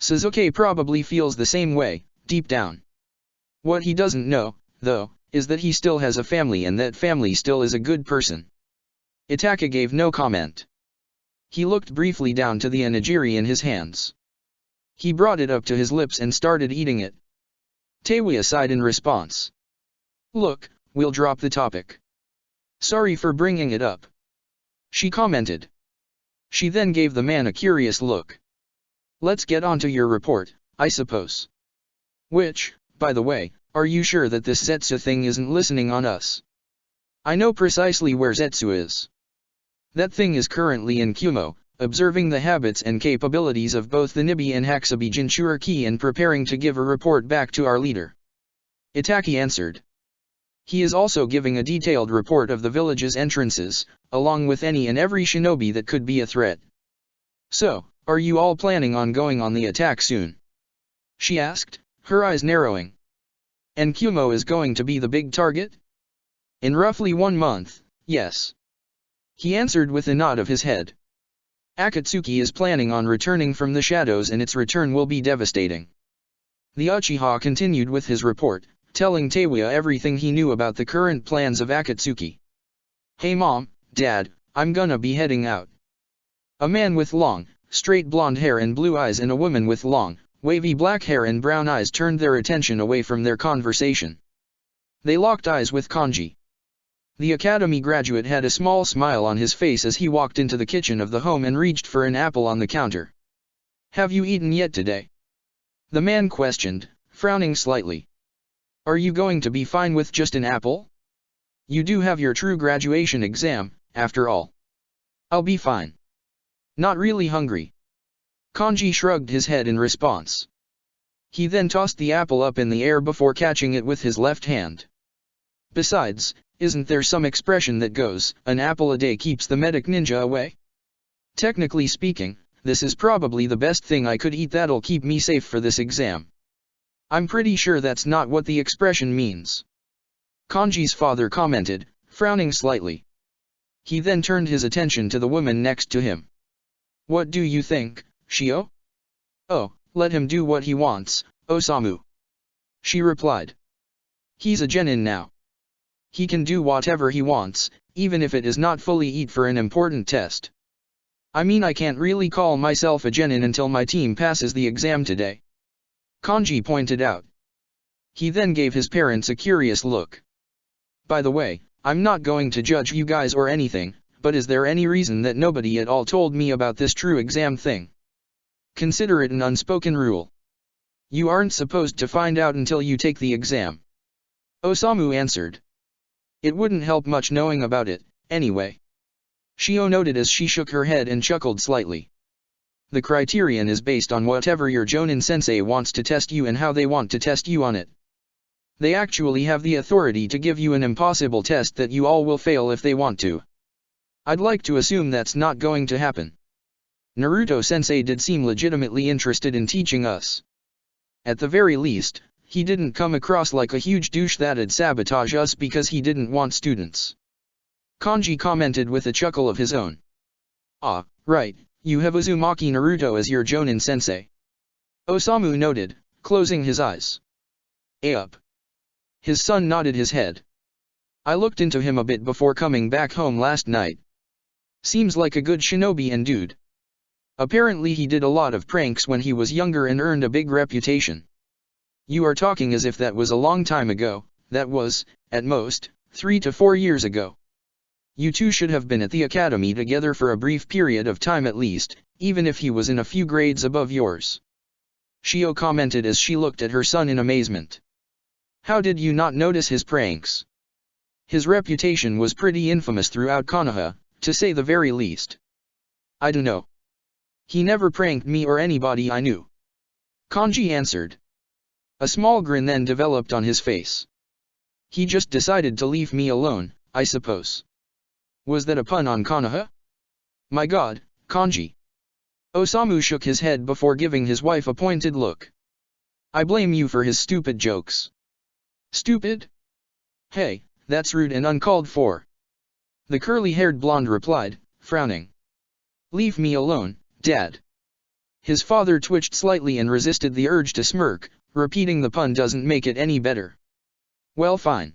Sasuke probably feels the same way, deep down. What he doesn't know, though, is that he still has a family and that family still is a good person. Itaka gave no comment. He looked briefly down to the onigiri in his hands. He brought it up to his lips and started eating it. Teiwa sighed in response. Look, we'll drop the topic. Sorry for bringing it up. She commented. She then gave the man a curious look. Let's get on to your report, I suppose. Which, by the way, are you sure that this Zetsu thing isn't listening on us? I know precisely where Zetsu is. That thing is currently in Kumo, observing the habits and capabilities of both the Nibi and Hakubi Jinchuriki and preparing to give a report back to our leader. Itaki answered. He is also giving a detailed report of the village's entrances, along with any and every shinobi that could be a threat. So, are you all planning on going on the attack soon? She asked, her eyes narrowing. And Kumo is going to be the big target? In roughly 1 month, yes. He answered with a nod of his head. Akatsuki is planning on returning from the shadows and its return will be devastating. The Uchiha continued with his report, telling Teiwa everything he knew about the current plans of Akatsuki. Hey mom, dad, I'm gonna be heading out. A man with long, straight blonde hair and blue eyes and a woman with long, wavy black hair and brown eyes turned their attention away from their conversation. They locked eyes with Kanji. The academy graduate had a small smile on his face as he walked into the kitchen of the home and reached for an apple on the counter. Have you eaten yet today? The man questioned, frowning slightly. Are you going to be fine with just an apple? You do have your true graduation exam, after all. I'll be fine. Not really hungry. Kanji shrugged his head in response. He then tossed the apple up in the air before catching it with his left hand. Besides, isn't there some expression that goes, an apple a day keeps the medic ninja away? Technically speaking, this is probably the best thing I could eat that'll keep me safe for this exam. I'm pretty sure that's not what the expression means. Kanji's father commented, frowning slightly. He then turned his attention to the woman next to him. What do you think, Shio? Oh, let him do what he wants, Osamu. She replied. He's a genin now. He can do whatever he wants, even if it is not fully eat for an important test. I mean, I can't really call myself a genin until my team passes the exam today. Kanji pointed out. He then gave his parents a curious look. By the way, I'm not going to judge you guys or anything, but is there any reason that nobody at all told me about this true exam thing? Consider it an unspoken rule. You aren't supposed to find out until you take the exam. Osamu answered. It wouldn't help much knowing about it, anyway. Shio noted as she shook her head and chuckled slightly. The criterion is based on whatever your Jonin sensei wants to test you and how they want to test you on it. They actually have the authority to give you an impossible test that you all will fail if they want to. I'd like to assume that's not going to happen. Naruto-sensei did seem legitimately interested in teaching us. At the very least, he didn't come across like a huge douche that'd sabotage us because he didn't want students. Kanji commented with a chuckle of his own. Ah, right, you have Uzumaki Naruto as your Jonin sensei. Osamu noted, closing his eyes. Up. His son nodded his head. I looked into him a bit before coming back home last night. Seems like a good shinobi and dude. Apparently he did a lot of pranks when he was younger and earned a big reputation. You are talking as if that was a long time ago. That was, at most, 3 to 4 years ago. You two should have been at the academy together for a brief period of time at least, even if he was in a few grades above yours. Shio commented as she looked at her son in amazement. How did you not notice his pranks? His reputation was pretty infamous throughout Konoha, to say the very least. I don't know. He never pranked me or anybody I knew. Kanji answered. A small grin then developed on his face. He just decided to leave me alone, I suppose. Was that a pun on Konoha? My god, Kanji. Osamu shook his head before giving his wife a pointed look. I blame you for his stupid jokes. Stupid? Hey, that's rude and uncalled for. The curly-haired blonde replied, frowning. Leave me alone, Dad. His father twitched slightly and resisted the urge to smirk, repeating the pun doesn't make it any better. Well, fine.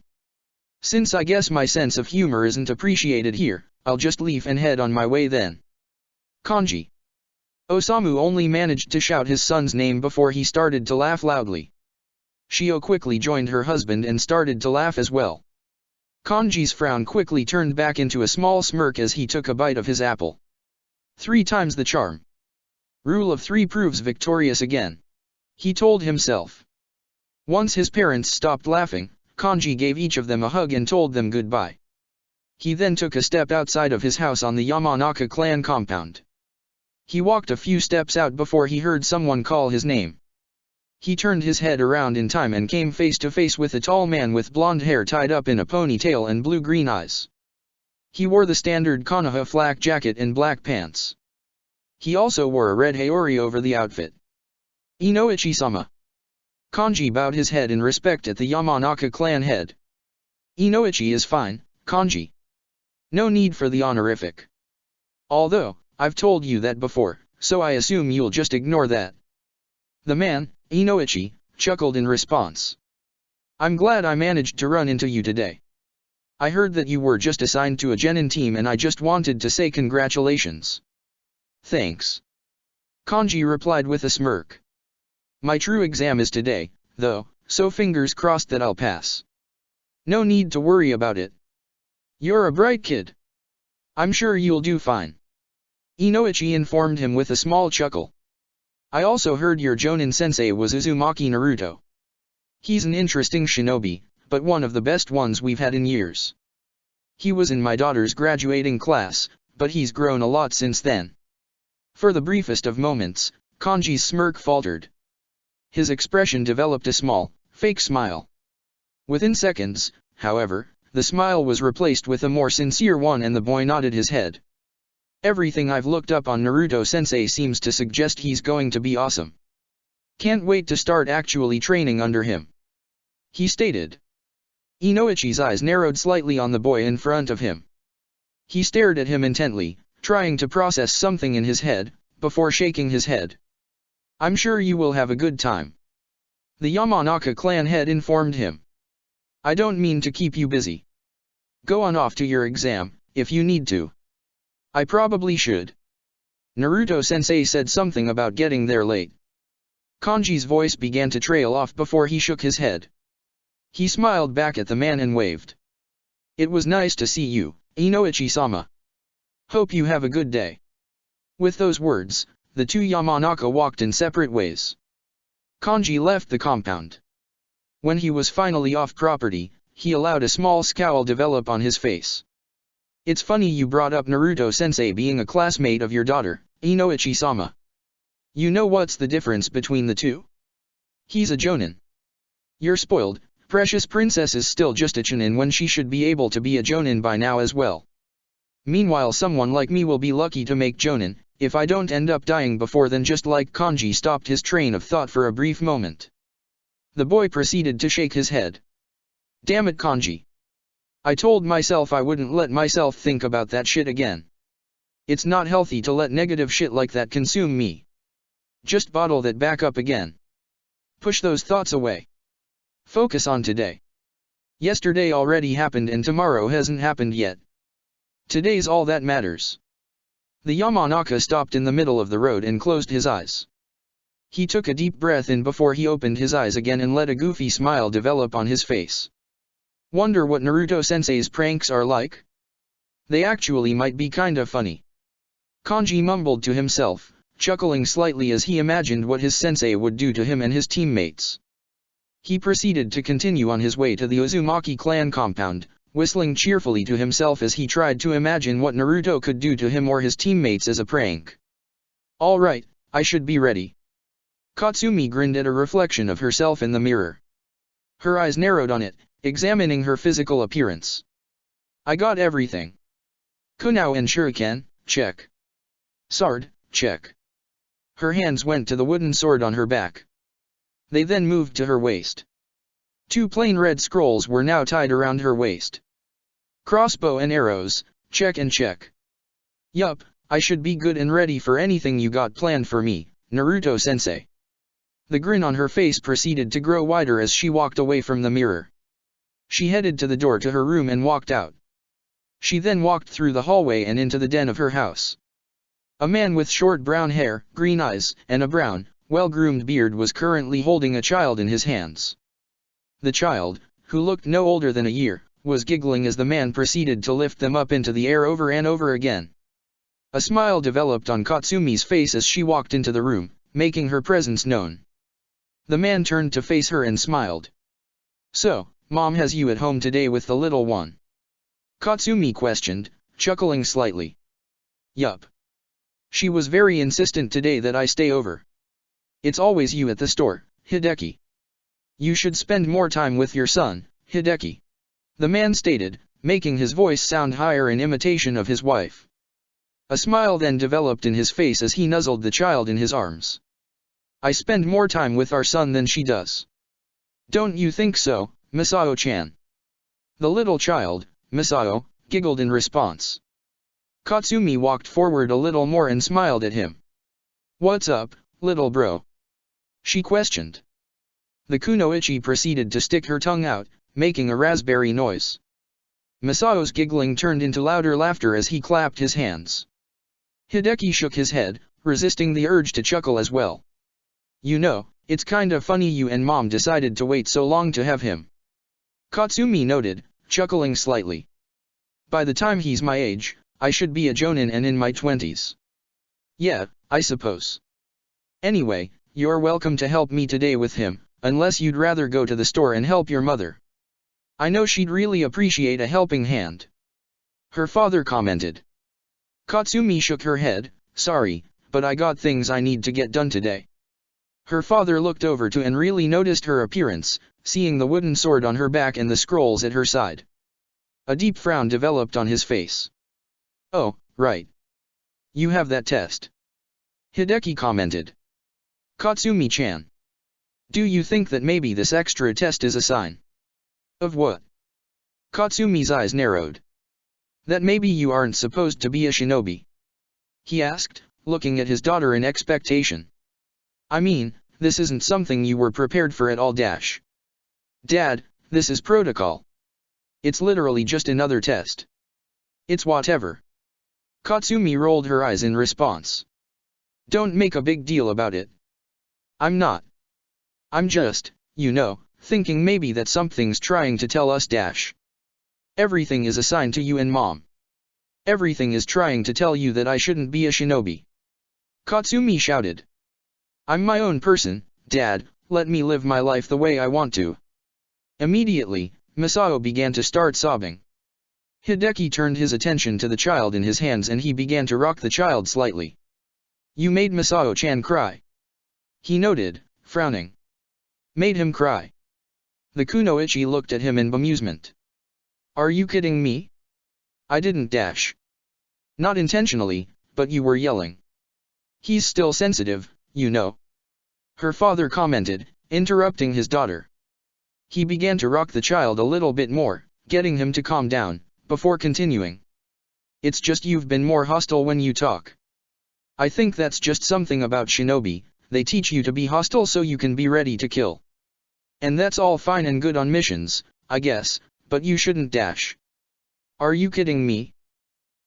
Since I guess my sense of humor isn't appreciated here, I'll just leave and head on my way then. Kanji. Osamu only managed to shout his son's name before he started to laugh loudly. Shio quickly joined her husband and started to laugh as well. Kanji's frown quickly turned back into a small smirk as he took a bite of his apple. 3 times the charm. Rule of 3 proves victorious again. He told himself. Once his parents stopped laughing, Kanji gave each of them a hug and told them goodbye. He then took a step outside of his house on the Yamanaka clan compound. He walked a few steps out before he heard someone call his name. He turned his head around in time and came face to face with a tall man with blonde hair tied up in a ponytail and blue-green eyes. He wore the standard Konoha flak jacket and black pants. He also wore a red haori over the outfit. Inoichi-sama. Kanji bowed his head in respect at the Yamanaka clan head. Inoichi is fine, Kanji. No need for the honorific. Although, I've told you that before, so I assume you'll just ignore that. The man, Inoichi, chuckled in response. I'm glad I managed to run into you today. I heard that you were just assigned to a genin team and I just wanted to say congratulations. Thanks. Kanji replied with a smirk. My true exam is today, though, so fingers crossed that I'll pass. No need to worry about it. You're a bright kid. I'm sure you'll do fine. Inoichi informed him with a small chuckle. I also heard your Jonin sensei was Uzumaki Naruto. He's an interesting shinobi, but one of the best ones we've had in years. He was in my daughter's graduating class, but he's grown a lot since then. For the briefest of moments, Kanji's smirk faltered. His expression developed a small, fake smile. Within seconds, however, the smile was replaced with a more sincere one and the boy nodded his head. Everything I've looked up on Naruto-sensei seems to suggest he's going to be awesome. Can't wait to start actually training under him. He stated. Inoichi's eyes narrowed slightly on the boy in front of him. He stared at him intently, trying to process something in his head, before shaking his head. I'm sure you will have a good time. The Yamanaka clan head informed him. I don't mean to keep you busy. Go on off to your exam, if you need to. I probably should. Naruto-sensei said something about getting there late. Kanji's voice began to trail off before he shook his head. He smiled back at the man and waved. It was nice to see you, Inoichi-sama. Hope you have a good day. With those words, the two Yamanaka walked in separate ways. Kanji left the compound. When he was finally off property, he allowed a small scowl develop on his face. It's funny you brought up Naruto-sensei being a classmate of your daughter, Inoichi-sama. You know what's the difference between the two? He's a jonin. Your spoiled, precious princess is still just a chunin when she should be able to be a jonin by now as well. Meanwhile someone like me will be lucky to make jonin, if I don't end up dying before then. Just like Kanji stopped his train of thought for a brief moment. The boy proceeded to shake his head. Damn it, Kanji. I told myself I wouldn't let myself think about that shit again. It's not healthy to let negative shit like that consume me. Just bottle that back up again. Push those thoughts away. Focus on today. Yesterday already happened and tomorrow hasn't happened yet. Today's all that matters. The Yamanaka stopped in the middle of the road and closed his eyes. He took a deep breath in before he opened his eyes again and let a goofy smile develop on his face. Wonder what Naruto-sensei's pranks are like? They actually might be kinda funny. Kanji mumbled to himself, chuckling slightly as he imagined what his sensei would do to him and his teammates. He proceeded to continue on his way to the Uzumaki clan compound, whistling cheerfully to himself as he tried to imagine what Naruto could do to him or his teammates as a prank. Alright, I should be ready. Katsumi grinned at a reflection of herself in the mirror. Her eyes narrowed on it, examining her physical appearance. I got everything. Kunao and shuriken, check. Sword, check. Her hands went to the wooden sword on her back. They then moved to her waist. Two plain red scrolls were now tied around her waist. Crossbow and arrows, check and check. Yup, I should be good and ready for anything you got planned for me, Naruto-sensei. The grin on her face proceeded to grow wider as she walked away from the mirror. She headed to the door to her room and walked out. She then walked through the hallway and into the den of her house. A man with short brown hair, green eyes, and a brown, well-groomed beard was currently holding a child in his hands. The child, who looked no older than a year, was giggling as the man proceeded to lift them up into the air over and over again. A smile developed on Katsumi's face as she walked into the room, making her presence known. The man turned to face her and smiled. So, Mom has you at home today with the little one? Katsumi questioned, chuckling slightly. Yup. She was very insistent today that I stay over. It's always you at the store, Hideki. You should spend more time with your son, Hideki. The man stated, making his voice sound higher in imitation of his wife. A smile then developed in his face as he nuzzled the child in his arms. I spend more time with our son than she does. Don't you think so, Misao-chan? The little child, Misao, giggled in response. Katsumi walked forward a little more and smiled at him. What's up, little bro? She questioned. The kunoichi proceeded to stick her tongue out, making a raspberry noise. Misao's giggling turned into louder laughter as he clapped his hands. Hideki shook his head, resisting the urge to chuckle as well. You know, it's kinda funny you and Mom decided to wait so long to have him. Katsumi noted, chuckling slightly. By the time he's my age, I should be a jonin and in my 20s. Yeah, I suppose. Anyway, you're welcome to help me today with him, unless you'd rather go to the store and help your mother. I know she'd really appreciate a helping hand. Her father commented. Katsumi shook her head, sorry, but I got things I need to get done today. Her father looked over to and really noticed her appearance, seeing the wooden sword on her back and the scrolls at her side. A deep frown developed on his face. Oh, right. You have that test. Hideki commented. Katsumi-chan. Do you think that maybe this extra test is a sign? Of what? Katsumi's eyes narrowed. That maybe you aren't supposed to be a shinobi? He asked, looking at his daughter in expectation. I mean, this isn't something you were prepared for at all. Dad, this is protocol. It's literally just another test. It's whatever. Katsumi rolled her eyes in response. Don't make a big deal about it. I'm not. I'm just, thinking maybe that something's trying to tell us dash. Everything is a sign to you and Mom. Everything is trying to tell you that I shouldn't be a shinobi. Katsumi shouted. I'm my own person, Dad, let me live my life the way I want to. Immediately, Masao began to start sobbing. Hideki turned his attention to the child in his hands and he began to rock the child slightly. You made Masao-chan cry. He noted, frowning. Made him cry. The kunoichi looked at him in bemusement. Are you kidding me? I didn't dash. Not intentionally, but you were yelling. He's still sensitive, Her father commented, interrupting his daughter. He began to rock the child a little bit more, getting him to calm down, before continuing. It's just you've been more hostile when you talk. I think that's just something about shinobi, they teach you to be hostile so you can be ready to kill. And that's all fine and good on missions, I guess, but you shouldn't dash. Are you kidding me?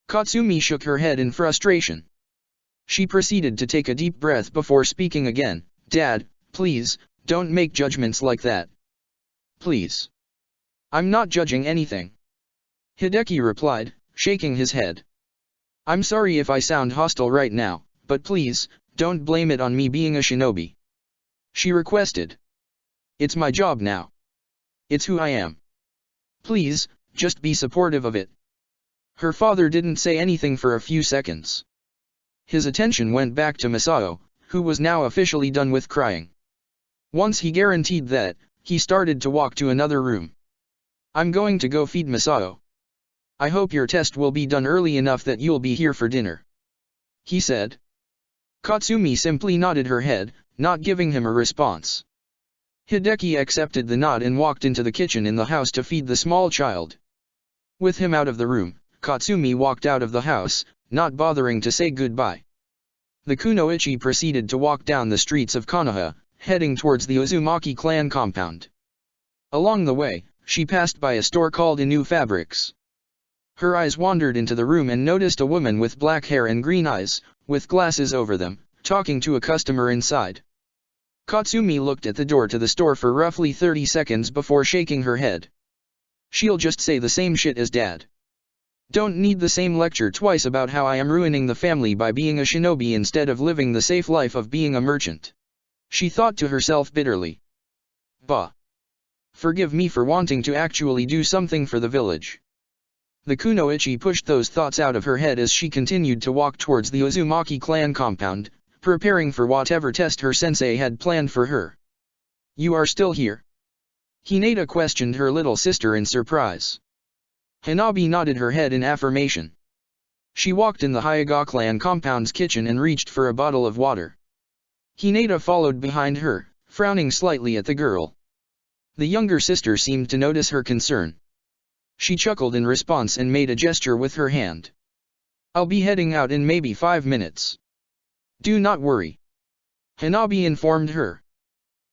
Katsumi shook her head in frustration. She proceeded to take a deep breath before speaking again. Dad, please, don't make judgments like that. Please. I'm not judging anything. Hideki replied, shaking his head. I'm sorry if I sound hostile right now, but please, don't blame it on me being a shinobi. She requested. It's my job now. It's who I am. Please, just be supportive of it. Her father didn't say anything for a few seconds. His attention went back to Masao, who was now officially done with crying. Once he guaranteed that, he started to walk to another room. I'm going to go feed Masao. I hope your test will be done early enough that you'll be here for dinner. He said. Katsumi simply nodded her head, not giving him a response. Hideki accepted the nod and walked into the kitchen in the house to feed the small child. With him out of the room, Katsumi walked out of the house, not bothering to say goodbye. The kunoichi proceeded to walk down the streets of Konoha, heading towards the Uzumaki clan compound. Along the way, she passed by a store called Inu Fabrics. Her eyes wandered into the room and noticed a woman with black hair and green eyes, with glasses over them, talking to a customer inside. Katsumi looked at the door to the store for roughly 30 seconds before shaking her head. She'll just say the same shit as Dad. Don't need the same lecture twice about how I am ruining the family by being a shinobi instead of living the safe life of being a merchant. She thought to herself bitterly. Bah. Forgive me for wanting to actually do something for the village. The kunoichi pushed those thoughts out of her head as she continued to walk towards the Uzumaki clan compound, preparing for whatever test her sensei had planned for her. You are still here? Hinata questioned her little sister in surprise. Hanabi nodded her head in affirmation. She walked in the Hyuga clan compound's kitchen and reached for a bottle of water. Hinata followed behind her, frowning slightly at the girl. The younger sister seemed to notice her concern. She chuckled in response and made a gesture with her hand. I'll be heading out in maybe 5 minutes. Do not worry. Hanabi informed her.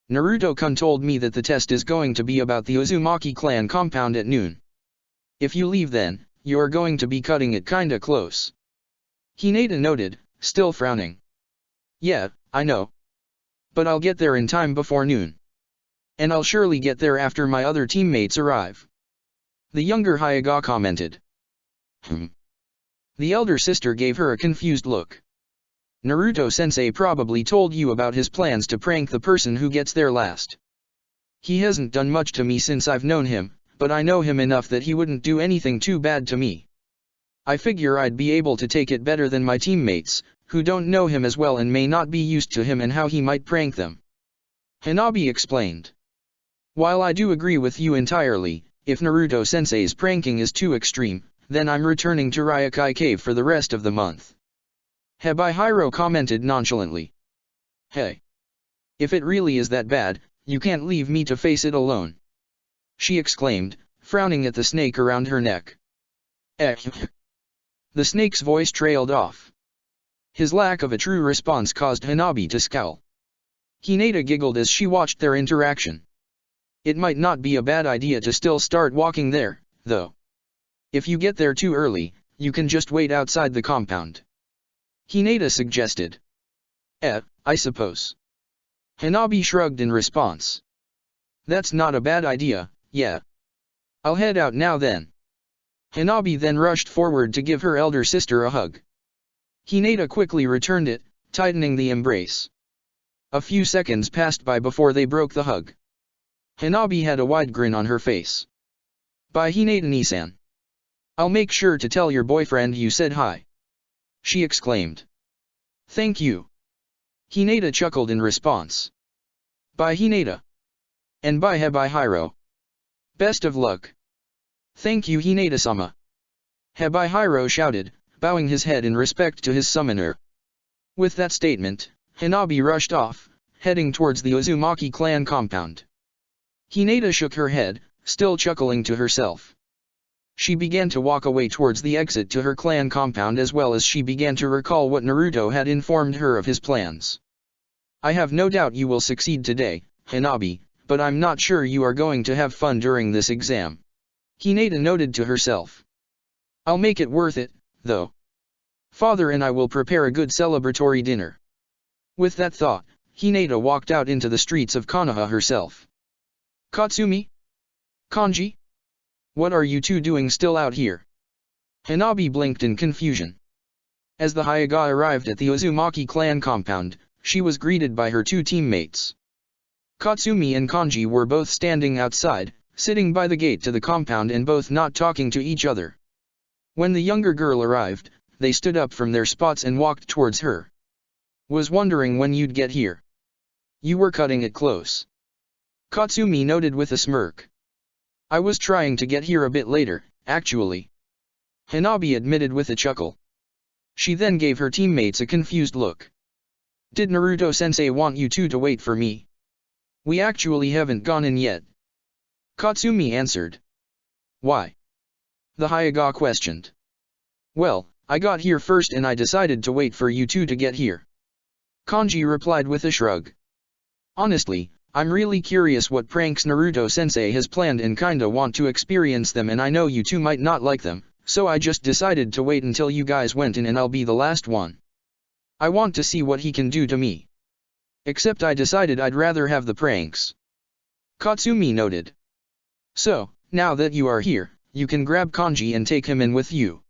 Naruto-kun told me that the test is going to be about the Uzumaki clan compound at noon. If you leave then, you're going to be cutting it kinda close. Hinata noted, still frowning. Yeah, I know. But I'll get there in time before noon. And I'll surely get there after my other teammates arrive. The younger Hyuga commented. The elder sister gave her a confused look. Naruto-sensei probably told you about his plans to prank the person who gets there last. He hasn't done much to me since I've known him, but I know him enough that he wouldn't do anything too bad to me. I figure I'd be able to take it better than my teammates, who don't know him as well and may not be used to him and how he might prank them. Hanabi explained. While I do agree with you entirely, if Naruto-sensei's pranking is too extreme, then I'm returning to Ryokai Cave for the rest of the month. Hebihiro commented nonchalantly. Hey. If it really is that bad, you can't leave me to face it alone. She exclaimed, frowning at the snake around her neck. The snake's voice trailed off. His lack of a true response caused Hanabi to scowl. Hinata giggled as she watched their interaction. It might not be a bad idea to still start walking there, though. If you get there too early, you can just wait outside the compound. Hinata suggested. I suppose. Hanabi shrugged in response. That's not a bad idea, yeah. I'll head out now then. Hanabi then rushed forward to give her elder sister a hug. Hinata quickly returned it, tightening the embrace. A few seconds passed by before they broke the hug. Hanabi had a wide grin on her face. Bye Hinata-ni-san. I'll make sure to tell your boyfriend you said hi. She exclaimed. Thank you. Hinata chuckled in response. Bye Hinata. And bye Hebihiro. Best of luck. Thank you Hinata-sama. Hebihiro shouted, bowing his head in respect to his summoner. With that statement, Hanabi rushed off, heading towards the Uzumaki clan compound. Hinata shook her head, still chuckling to herself. She began to walk away towards the exit to her clan compound as well as she began to recall what Naruto had informed her of his plans. I have no doubt you will succeed today, Hanabi, but I'm not sure you are going to have fun during this exam. Hinata noted to herself. I'll make it worth it, though. Father and I will prepare a good celebratory dinner. With that thought, Hinata walked out into the streets of Konoha herself. Katsumi? Kanji? What are you two doing still out here? Hanabi blinked in confusion. As the Hyuga arrived at the Uzumaki clan compound, she was greeted by her two teammates. Katsumi and Kanji were both standing outside, sitting by the gate to the compound and both not talking to each other. When the younger girl arrived, they stood up from their spots and walked towards her. Was wondering when you'd get here. You were cutting it close. Katsumi noted with a smirk. I was trying to get here a bit later, actually. Hanabi admitted with a chuckle. She then gave her teammates a confused look. Did Naruto-sensei want you two to wait for me? We actually haven't gone in yet. Katsumi answered. Why? The Hyuga questioned. Well, I got here first and I decided to wait for you two to get here. Kanji replied with a shrug. Honestly, I'm really curious what pranks Naruto-sensei has planned and kinda want to experience them and I know you two might not like them, so I just decided to wait until you guys went in and I'll be the last one. I want to see what he can do to me. Except I decided I'd rather have the pranks. Katsumi noted. So, now that you are here, you can grab Kanji and take him in with you.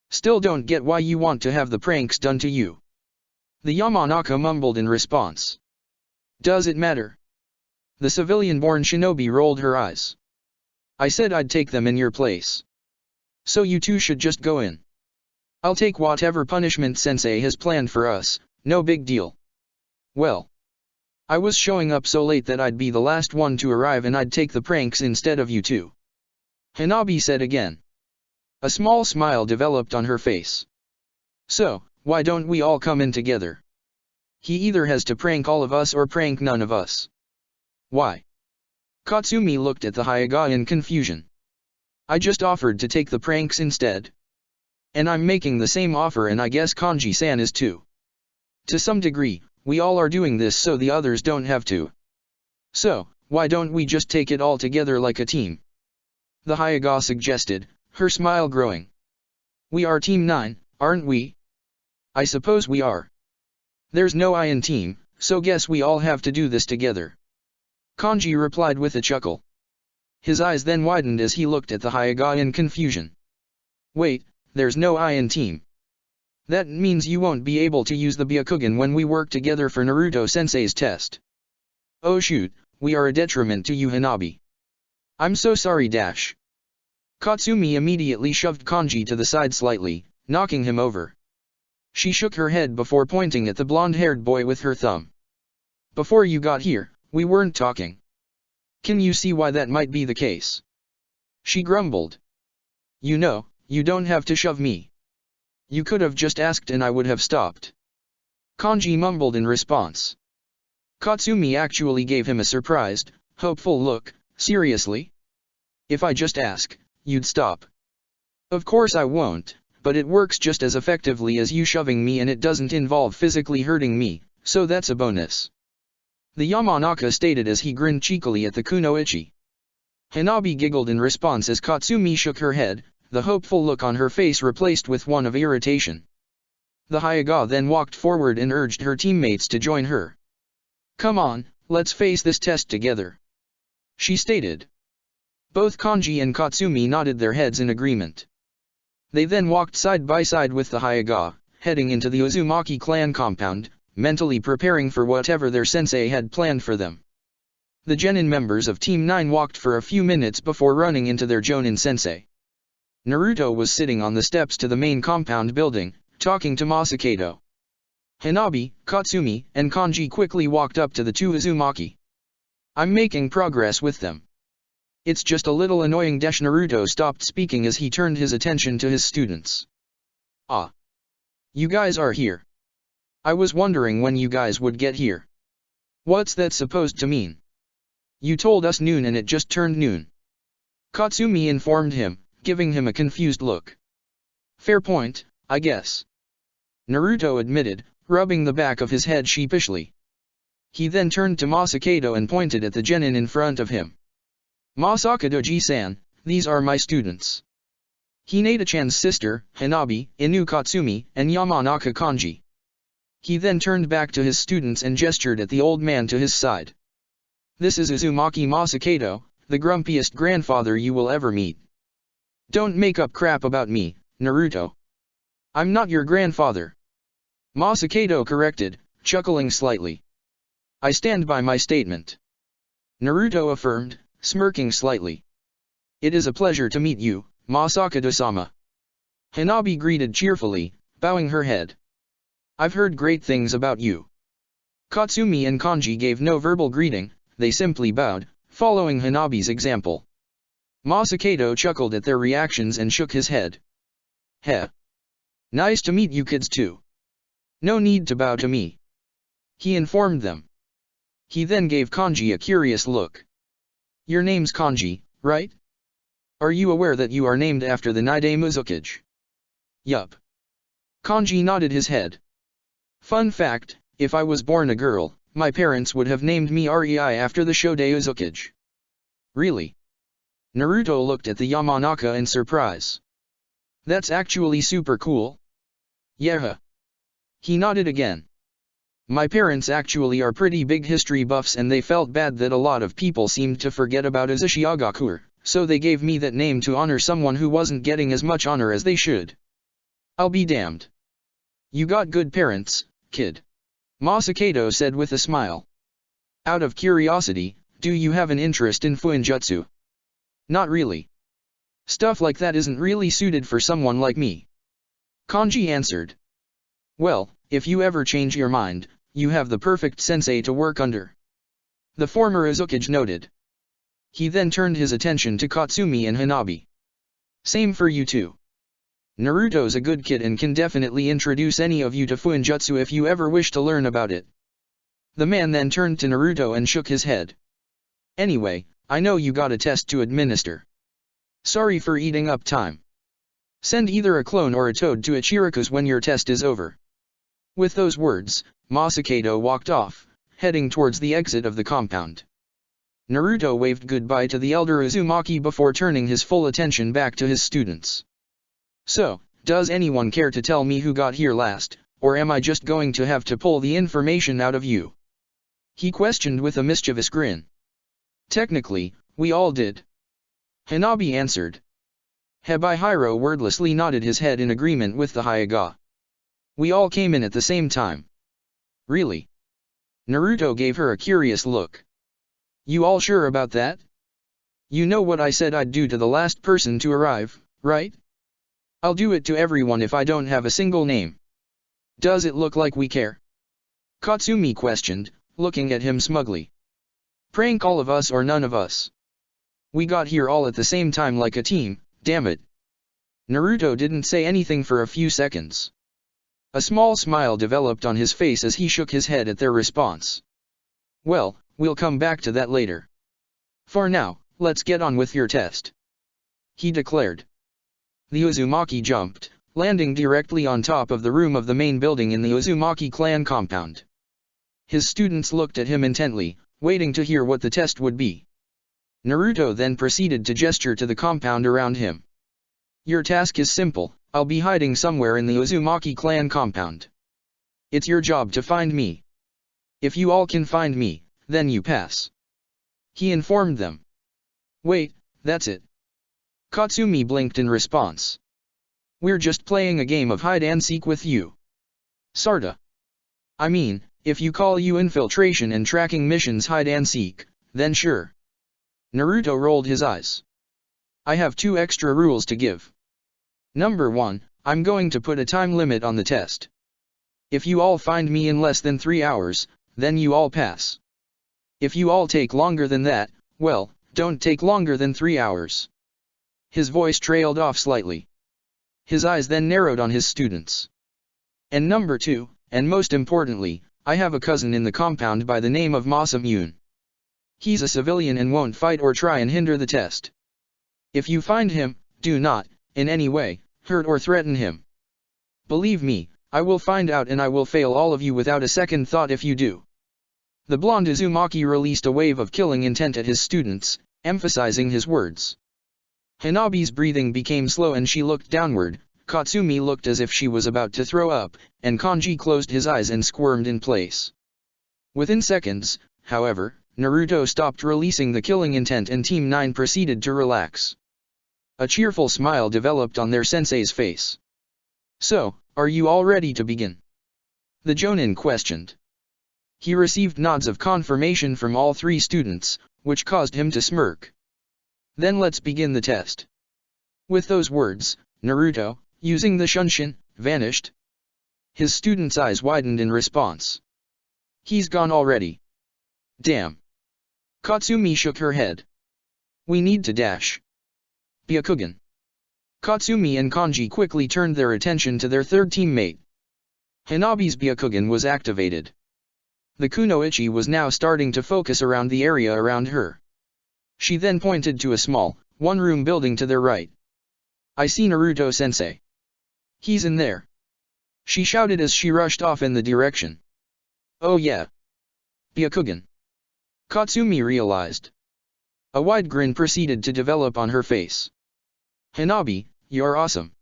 Still don't get why you want to have the pranks done to you. The Yamanaka mumbled in response. Does it matter? The civilian-born shinobi rolled her eyes. I said I'd take them in your place. So you two should just go in. I'll take whatever punishment sensei has planned for us, no big deal. Well. I was showing up so late that I'd be the last one to arrive and I'd take the pranks instead of you two. Hanabi said again. A small smile developed on her face. So, why don't we all come in together? He either has to prank all of us or prank none of us. Why? Katsumi looked at the Hyuga in confusion. I just offered to take the pranks instead. And I'm making the same offer and I guess Kanji-san is too. To some degree, we all are doing this so the others don't have to. So, why don't we just take it all together like a team? The Hyuga suggested, her smile growing. We are Team 9, aren't we? I suppose we are. There's no I in team, so guess we all have to do this together. Kanji replied with a chuckle. His eyes then widened as he looked at the Hyuga in confusion. Wait, there's no I in team. That means you won't be able to use the Byakugan when we work together for Naruto-sensei's test. Oh shoot, we are a detriment to you Hanabi. I'm so sorry dash. Katsumi immediately shoved Kanji to the side slightly, knocking him over. She shook her head before pointing at the blonde-haired boy with her thumb. Before you got here, we weren't talking. Can you see why that might be the case? She grumbled. You know, you don't have to shove me. You could have just asked and I would have stopped. Kanji mumbled in response. Katsumi actually gave him a surprised, hopeful look. Seriously? If I just ask, you'd stop. Of course I won't, but it works just as effectively as you shoving me and it doesn't involve physically hurting me, so that's a bonus. The Yamanaka stated as he grinned cheekily at the kunoichi. Hanabi giggled in response as Katsumi shook her head, the hopeful look on her face replaced with one of irritation. The Hyuga then walked forward and urged her teammates to join her. "Come on, let's face this test together," she stated. Both Kanji and Katsumi nodded their heads in agreement. They then walked side by side with the Hyuga, heading into the Uzumaki clan compound, mentally preparing for whatever their sensei had planned for them. The Genin members of Team 9 walked for a few minutes before running into their Jonin sensei. Naruto was sitting on the steps to the main compound building, talking to Masakado. Hanabi, Katsumi, and Kanji quickly walked up to the two Uzumaki. "I'm making progress with them. It's just a little annoying." Naruto stopped speaking as he turned his attention to his students. "Ah. You guys are here. I was wondering when you guys would get here. What's that supposed to mean? You told us noon and it just turned noon," Katsumi informed him, giving him a confused look. "Fair point, I guess," Naruto admitted, rubbing the back of his head sheepishly. He then turned to Masakado and pointed at the genin in front of him. "Masakado-ji-san, these are my students. Hinata-chan's sister, Hanabi, Inu Katsumi, and Yamanaka Kanji." He then turned back to his students and gestured at the old man to his side. "This is Uzumaki Masakado, the grumpiest grandfather you will ever meet. Don't make up crap about me, Naruto. I'm not your grandfather," Masakado corrected, chuckling slightly. "I stand by my statement," Naruto affirmed, smirking slightly. "It is a pleasure to meet you, Masakado-sama," Hanabi greeted cheerfully, bowing her head. "I've heard great things about you." Katsumi and Kanji gave no verbal greeting, they simply bowed, following Hanabi's example. Masakado chuckled at their reactions and shook his head. "Heh. Nice to meet you kids too. No need to bow to me," he informed them. He then gave Kanji a curious look. "Your name's Kanji, right? Are you aware that you are named after the Nidai Muzukage?" "Yup." Kanji nodded his head. "Fun fact, if I was born a girl, my parents would have named me Rei after the Shodei Uzukage." "Really?" Naruto looked at the Yamanaka in surprise. "That's actually super cool." "Yeah." He nodded again. "My parents actually are pretty big history buffs and they felt bad that a lot of people seemed to forget about Uzushiagakur, so they gave me that name to honor someone who wasn't getting as much honor as they should." "I'll be damned. You got good parents, kid," Masakado said with a smile. "Out of curiosity, do you have an interest in Fuinjutsu?" "Not really. Stuff like that isn't really suited for someone like me," Kanji answered. "Well, if you ever change your mind, you have the perfect sensei to work under," the former Uzukage noted. He then turned his attention to Katsumi and Hanabi. "Same for you too. Naruto's a good kid and can definitely introduce any of you to Fuinjutsu if you ever wish to learn about it." The man then turned to Naruto and shook his head. "Anyway, I know you got a test to administer. Sorry for eating up time. Send either a clone or a toad to Ichiraku's when your test is over." With those words, Masakado walked off, heading towards the exit of the compound. Naruto waved goodbye to the elder Uzumaki before turning his full attention back to his students. "So, does anyone care to tell me who got here last, or am I just going to have to pull the information out of you?" he questioned with a mischievous grin. "Technically, we all did," Hanabi answered. Hebihiro wordlessly nodded his head in agreement with the Hyuga. "We all came in at the same time." "Really?" Naruto gave her a curious look. "You all sure about that? You know what I said I'd do to the last person to arrive, right? I'll do it to everyone if I don't have a single name. Does it look like we care?" Katsumi questioned, looking at him smugly. "Prank all of us or none of us? We got here all at the same time like a team, damn it." Naruto didn't say anything for a few seconds. A small smile developed on his face as he shook his head at their response. "Well, we'll come back to that later. For now, let's get on with your test," he declared. The Uzumaki jumped, landing directly on top of the room of the main building in the Uzumaki clan compound. His students looked at him intently, waiting to hear what the test would be. Naruto then proceeded to gesture to the compound around him. "Your task is simple, I'll be hiding somewhere in the Uzumaki clan compound. It's your job to find me. If you all can find me, then you pass. He informed them. Wait, that's it. Katsumi blinked in response. We're just playing a game of hide-and-seek with you. Sorta. I mean, if you call you infiltration and tracking missions hide-and-seek, then sure. Naruto rolled his eyes. I have 2 extra rules to give. Number 1, I'm going to put a time limit on the test. If you all find me in less than 3 hours, then you all pass. If you all take longer than that, well, don't take longer than 3 hours. His voice trailed off slightly. His eyes then narrowed on his students. And number 2, and most importantly, I have a cousin in the compound by the name of Masamune. He's a civilian and won't fight or try and hinder the test. If you find him, do not, in any way, hurt or threaten him. Believe me, I will find out and I will fail all of you without a second thought if you do. The blonde Uzumaki released a wave of killing intent at his students, emphasizing his words. Hanabi's breathing became slow and she looked downward. Katsumi looked as if she was about to throw up, and Kanji closed his eyes and squirmed in place. Within seconds, however, Naruto stopped releasing the killing intent and Team 9 proceeded to relax. A cheerful smile developed on their sensei's face. So, are you all ready to begin? The Jonin questioned. He received nods of confirmation from all 3 students, which caused him to smirk. Then let's begin the test. With those words, Naruto, using the Shunshin, vanished. His students' eyes widened in response. He's gone already. Damn. Katsumi shook her head. We need to dash. Byakugan. Katsumi and Kanji quickly turned their attention to their third teammate. Hanabi's Byakugan was activated. The Kunoichi was now starting to focus around the area around her. She then pointed to a small, one-room building to their right. I see Naruto-sensei. He's in there. She shouted as she rushed off in the direction. Oh yeah. Byakugan. Katsumi realized. A wide grin proceeded to develop on her face. Hanabi, you're awesome.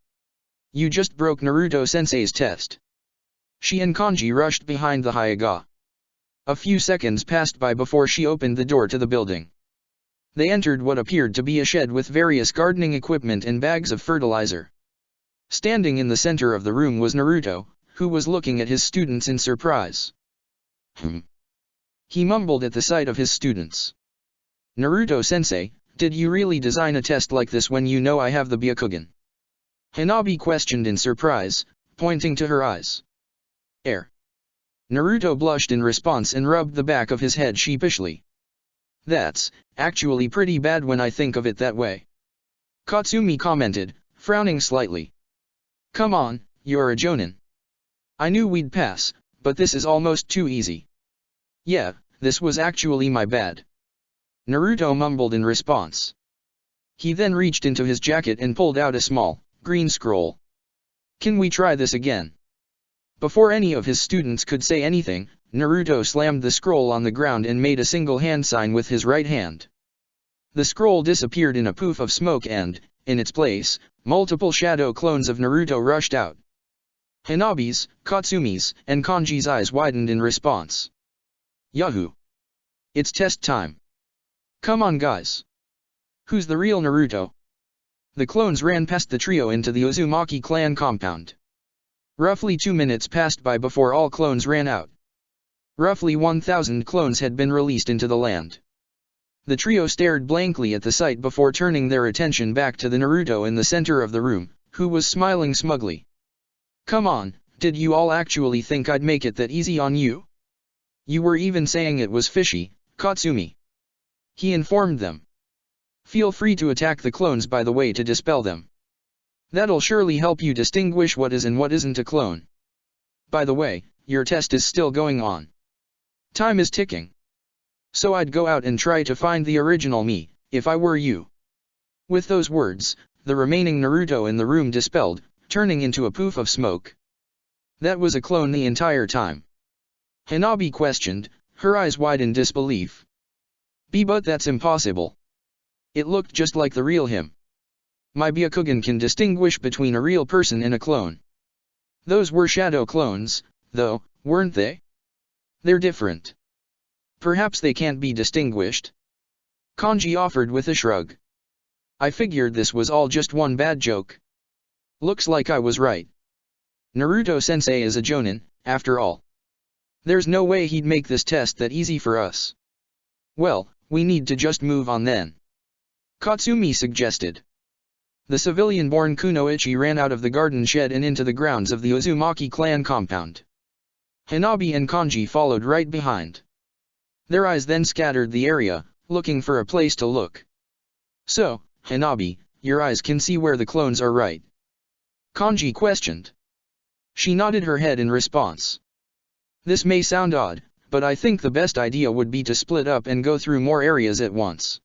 You just broke Naruto-sensei's test. She and Kanji rushed behind the Hyuga. A few seconds passed by before she opened the door to the building. They entered what appeared to be a shed with various gardening equipment and bags of fertilizer. Standing in the center of the room was Naruto, who was looking at his students in surprise. He mumbled at the sight of his students. Naruto-sensei, did you really design a test like this when you know I have the Byakugan? Hanabi questioned in surprise, pointing to her eyes. Naruto blushed in response and rubbed the back of his head sheepishly. That's actually pretty bad when I think of it that way. Katsumi commented, frowning slightly. Come on, you're a Jonin. I knew we'd pass, but this is almost too easy. Yeah, this was actually my bad. Naruto mumbled in response. He then reached into his jacket and pulled out a small, green scroll. Can we try this again? Before any of his students could say anything, Naruto slammed the scroll on the ground and made a single hand sign with his right hand. The scroll disappeared in a poof of smoke and, in its place, multiple shadow clones of Naruto rushed out. Hanabi's, Katsumi's, and Kanji's eyes widened in response. Yahoo! It's test time. Come on guys. Who's the real Naruto? The clones ran past the trio into the Uzumaki clan compound. Roughly 2 minutes passed by before all clones ran out. Roughly 1,000 clones had been released into the land. The trio stared blankly at the sight before turning their attention back to the Naruto in the center of the room, who was smiling smugly. Come on, did you all actually think I'd make it that easy on you? You were even saying it was fishy, Katsumi. He informed them. Feel free to attack the clones by the way to dispel them. That'll surely help you distinguish what is and what isn't a clone. By the way, your test is still going on. Time is ticking. So I'd go out and try to find the original me, if I were you. With those words, the remaining Naruto in the room dispelled, turning into a poof of smoke. That was a clone the entire time. Hanabi questioned, her eyes wide in disbelief. But that's impossible. It looked just like the real him. My Byakugan can distinguish between a real person and a clone. Those were shadow clones, though, weren't they? They're different. Perhaps they can't be distinguished. Kanji offered with a shrug. I figured this was all just one bad joke. Looks like I was right. Naruto-sensei is a jonin, after all. There's no way he'd make this test that easy for us. Well, we need to just move on then. Katsumi suggested. The civilian-born Kunoichi ran out of the garden shed and into the grounds of the Uzumaki clan compound. Hanabi and Kanji followed right behind. Their eyes then scattered the area, looking for a place to look. So, Hanabi, your eyes can see where the clones are, right? Kanji questioned. She nodded her head in response. This may sound odd, but I think the best idea would be to split up and go through more areas at once.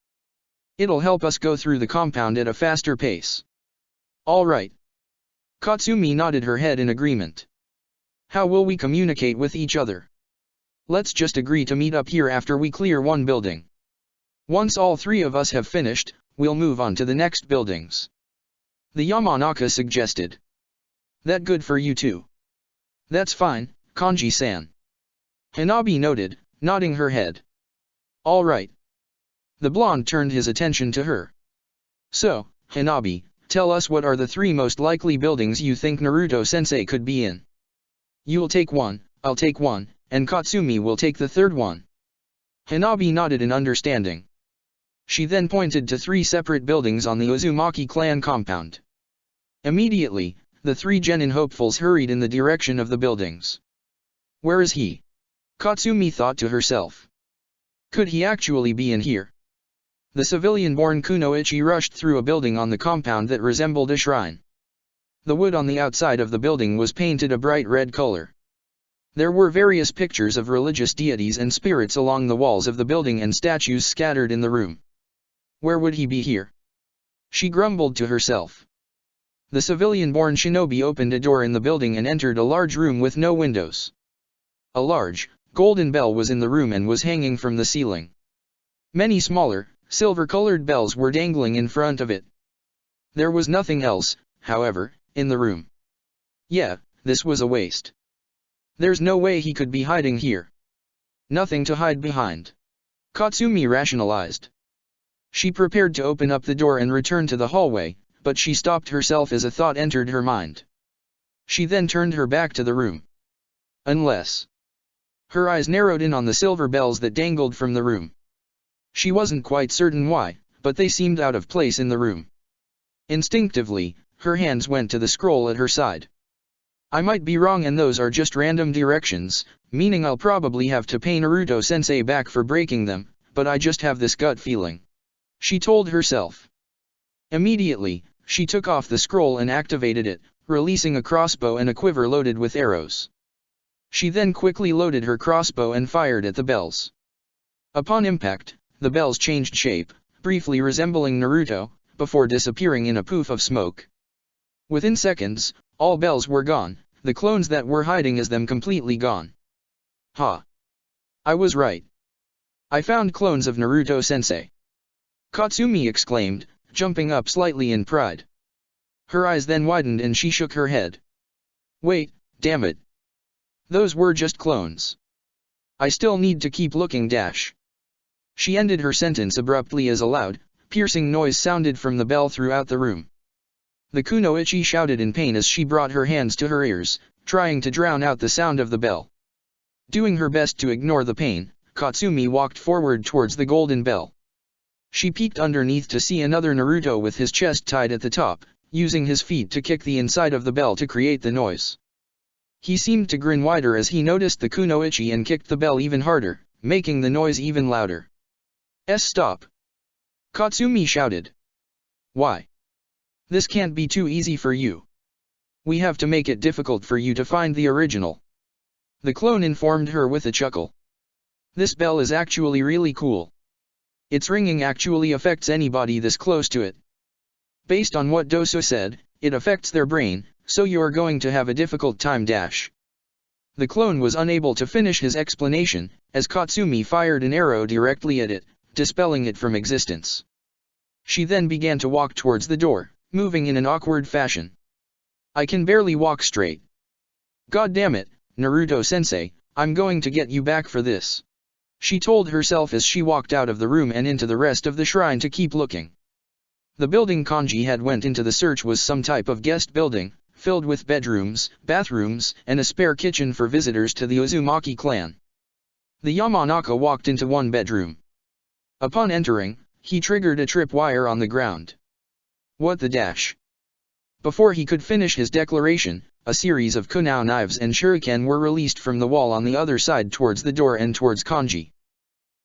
It'll help us go through the compound at a faster pace. All right. Katsumi nodded her head in agreement. How will we communicate with each other? Let's just agree to meet up here after we clear one building. Once all three of us have finished, we'll move on to the next buildings. The Yamanaka suggested. That good for you too? That's fine, Kanji-san. Hanabi noted, nodding her head. All right. The blonde turned his attention to her. So, Hanabi, tell us what are the three most likely buildings you think Naruto-sensei could be in. You'll take one, I'll take one, and Katsumi will take the third one. Hanabi nodded in understanding. She then pointed to three separate buildings on the Uzumaki clan compound. Immediately, the three genin hopefuls hurried in the direction of the buildings. Where is he? Katsumi thought to herself. Could he actually be in here? The civilian-born Kunoichi rushed through a building on the compound that resembled a shrine. The wood on the outside of the building was painted a bright red color. There were various pictures of religious deities and spirits along the walls of the building and statues scattered in the room. Where would he be here? She grumbled to herself. The civilian-born shinobi opened a door in the building and entered a large room with no windows. A large, golden bell was in the room and was hanging from the ceiling. Many smaller, silver-colored bells were dangling in front of it. There was nothing else, however, in the room. Yeah, this was a waste. There's no way he could be hiding here. Nothing to hide behind. Katsumi rationalized. She prepared to open up the door and return to the hallway, but she stopped herself as a thought entered her mind. She then turned her back to the room. Unless. Her eyes narrowed in on the silver bells that dangled from the room. She wasn't quite certain why, but they seemed out of place in the room. Instinctively, her hands went to the scroll at her side. I might be wrong and those are just random directions, meaning I'll probably have to pay Naruto-sensei back for breaking them, but I just have this gut feeling. She told herself. Immediately, she took off the scroll and activated it, releasing a crossbow and a quiver loaded with arrows. She then quickly loaded her crossbow and fired at the bells. Upon impact, the bells changed shape, briefly resembling Naruto, before disappearing in a poof of smoke. Within seconds, all bells were gone, the clones that were hiding as them completely gone. Ha! I was right. I found clones of Naruto-sensei. Katsumi exclaimed, jumping up slightly in pride. Her eyes then widened and she shook her head. Wait, damn it. Those were just clones. I still need to keep looking dash. She ended her sentence abruptly as a loud, piercing noise sounded from the bell throughout the room. The Kunoichi shouted in pain as she brought her hands to her ears, trying to drown out the sound of the bell. Doing her best to ignore the pain, Katsumi walked forward towards the golden bell. She peeked underneath to see another Naruto with his chest tied at the top, using his feet to kick the inside of the bell to create the noise. He seemed to grin wider as he noticed the Kunoichi and kicked the bell even harder, making the noise even louder. Stop! Katsumi shouted. Why? This can't be too easy for you. We have to make it difficult for you to find the original. The clone informed her with a chuckle. This bell is actually really cool. Its ringing actually affects anybody this close to it. Based on what Doso said, it affects their brain, so you are going to have a difficult time dash. The clone was unable to finish his explanation, as Katsumi fired an arrow directly at it, dispelling it from existence. She then began to walk towards the door, moving in an awkward fashion. I can barely walk straight. God damn it, Naruto-sensei, I'm going to get you back for this. She told herself as she walked out of the room and into the rest of the shrine to keep looking. The building Kanji had went into the search was some type of guest building, filled with bedrooms, bathrooms, and a spare kitchen for visitors to the Uzumaki clan. The Yamanaka walked into one bedroom. Upon entering, he triggered a tripwire on the ground. What the dash? Before he could finish his declaration, a series of kunai knives and shuriken were released from the wall on the other side towards the door and towards Kanji.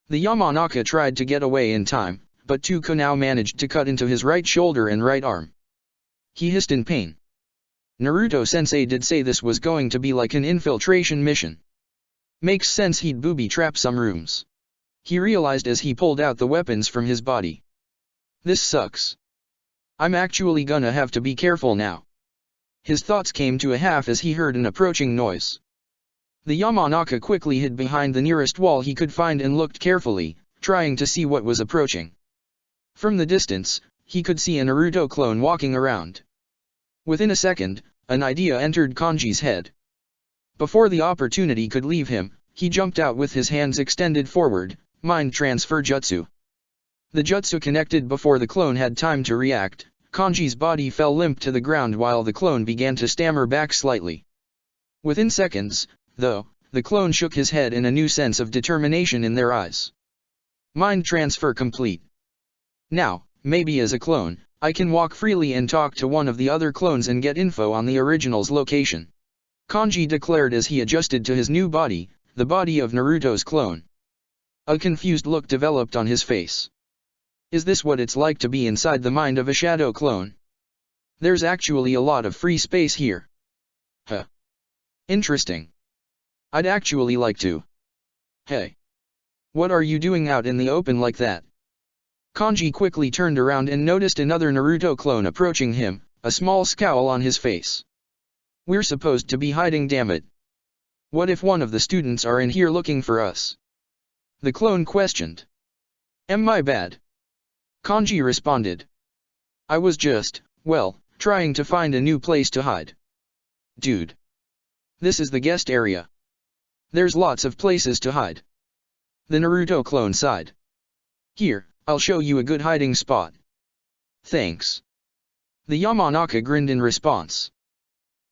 The Yamanaka tried to get away in time, but two kunai managed to cut into his right shoulder and right arm. He hissed in pain. Naruto-sensei did say this was going to be like an infiltration mission. Makes sense he'd booby-trap some rooms. He realized as he pulled out the weapons from his body. This sucks. I'm actually gonna have to be careful now. His thoughts came to a half as he heard an approaching noise. The Yamanaka quickly hid behind the nearest wall he could find and looked carefully, trying to see what was approaching. From the distance, he could see a Naruto clone walking around. Within a second, an idea entered Kanji's head. Before the opportunity could leave him, he jumped out with his hands extended forward, mind transfer jutsu. The jutsu connected before the clone had time to react. Kanji's body fell limp to the ground while the clone began to stammer back slightly. Within seconds, though, the clone shook his head in a new sense of determination in their eyes. Mind transfer complete. Now, maybe as a clone, I can walk freely and talk to one of the other clones and get info on the original's location. Kanji declared as he adjusted to his new body, the body of Naruto's clone. A confused look developed on his face. Is this what it's like to be inside the mind of a shadow clone? There's actually a lot of free space here. Huh. Interesting. I'd actually like to. Hey. What are you doing out in the open like that? Kanji quickly turned around and noticed another Naruto clone approaching him, a small scowl on his face. We're supposed to be hiding, damn it. What if one of the students are in here looking for us? The clone questioned. Am I bad? Kanji responded. I was just, well, trying to find a new place to hide. Dude. This is the guest area. There's lots of places to hide. The Naruto clone sighed. Here, I'll show you a good hiding spot. Thanks. The Yamanaka grinned in response.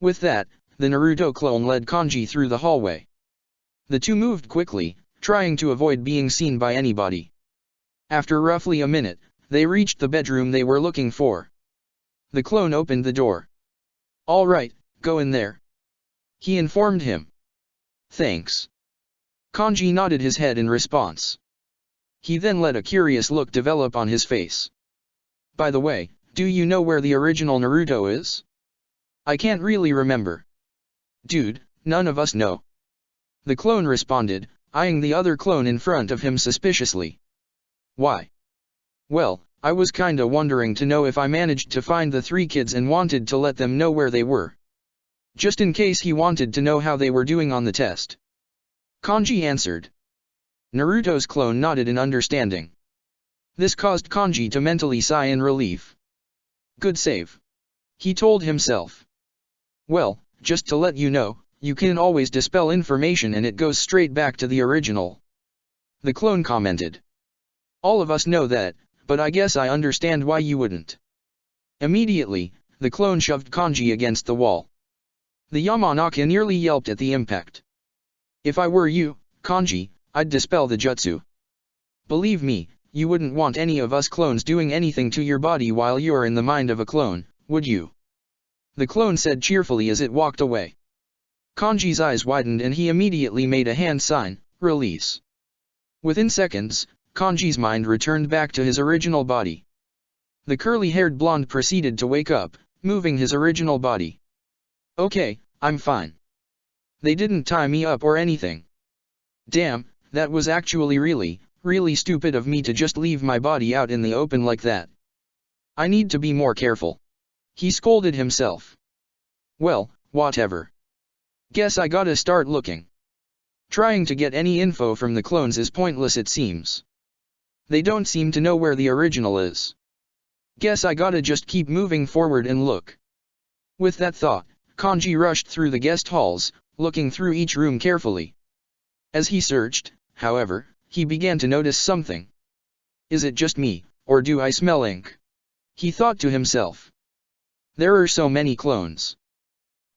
With that, the Naruto clone led Kanji through the hallway. The two moved quickly, trying to avoid being seen by anybody. After roughly a minute, they reached the bedroom they were looking for. The clone opened the door. All right, go in there. He informed him. Thanks. Kanji nodded his head in response. He then let a curious look develop on his face. By the way, do you know where the original Naruto is? I can't really remember. Dude, none of us know. The clone responded, eyeing the other clone in front of him suspiciously. Why? Well, I was kinda wondering to know if I managed to find the three kids and wanted to let them know where they were. Just in case he wanted to know how they were doing on the test. Kanji answered. Naruto's clone nodded in understanding. This caused Kanji to mentally sigh in relief. Good save. He told himself. Well, just to let you know, you can always dispel information and it goes straight back to the original. The clone commented. All of us know that, but I guess I understand why you wouldn't. Immediately, the clone shoved Kanji against the wall. The Yamanaka nearly yelped at the impact. If I were you, Kanji, I'd dispel the jutsu. Believe me, you wouldn't want any of us clones doing anything to your body while you're in the mind of a clone, would you? The clone said cheerfully as it walked away. Kanji's eyes widened and he immediately made a hand sign, release. Within seconds, Kanji's mind returned back to his original body. The curly-haired blonde proceeded to wake up, moving his original body. Okay, I'm fine. They didn't tie me up or anything. Damn, that was actually really stupid of me to just leave my body out in the open like that. I need to be more careful. He scolded himself. Well, whatever. Guess I gotta start looking. Trying to get any info from the clones is pointless it seems. They don't seem to know where the original is. Guess I gotta just keep moving forward and look. With that thought, Kanji rushed through the guest halls, looking through each room carefully. As he searched, however, he began to notice something. Is it just me, or do I smell ink? He thought to himself. There are so many clones.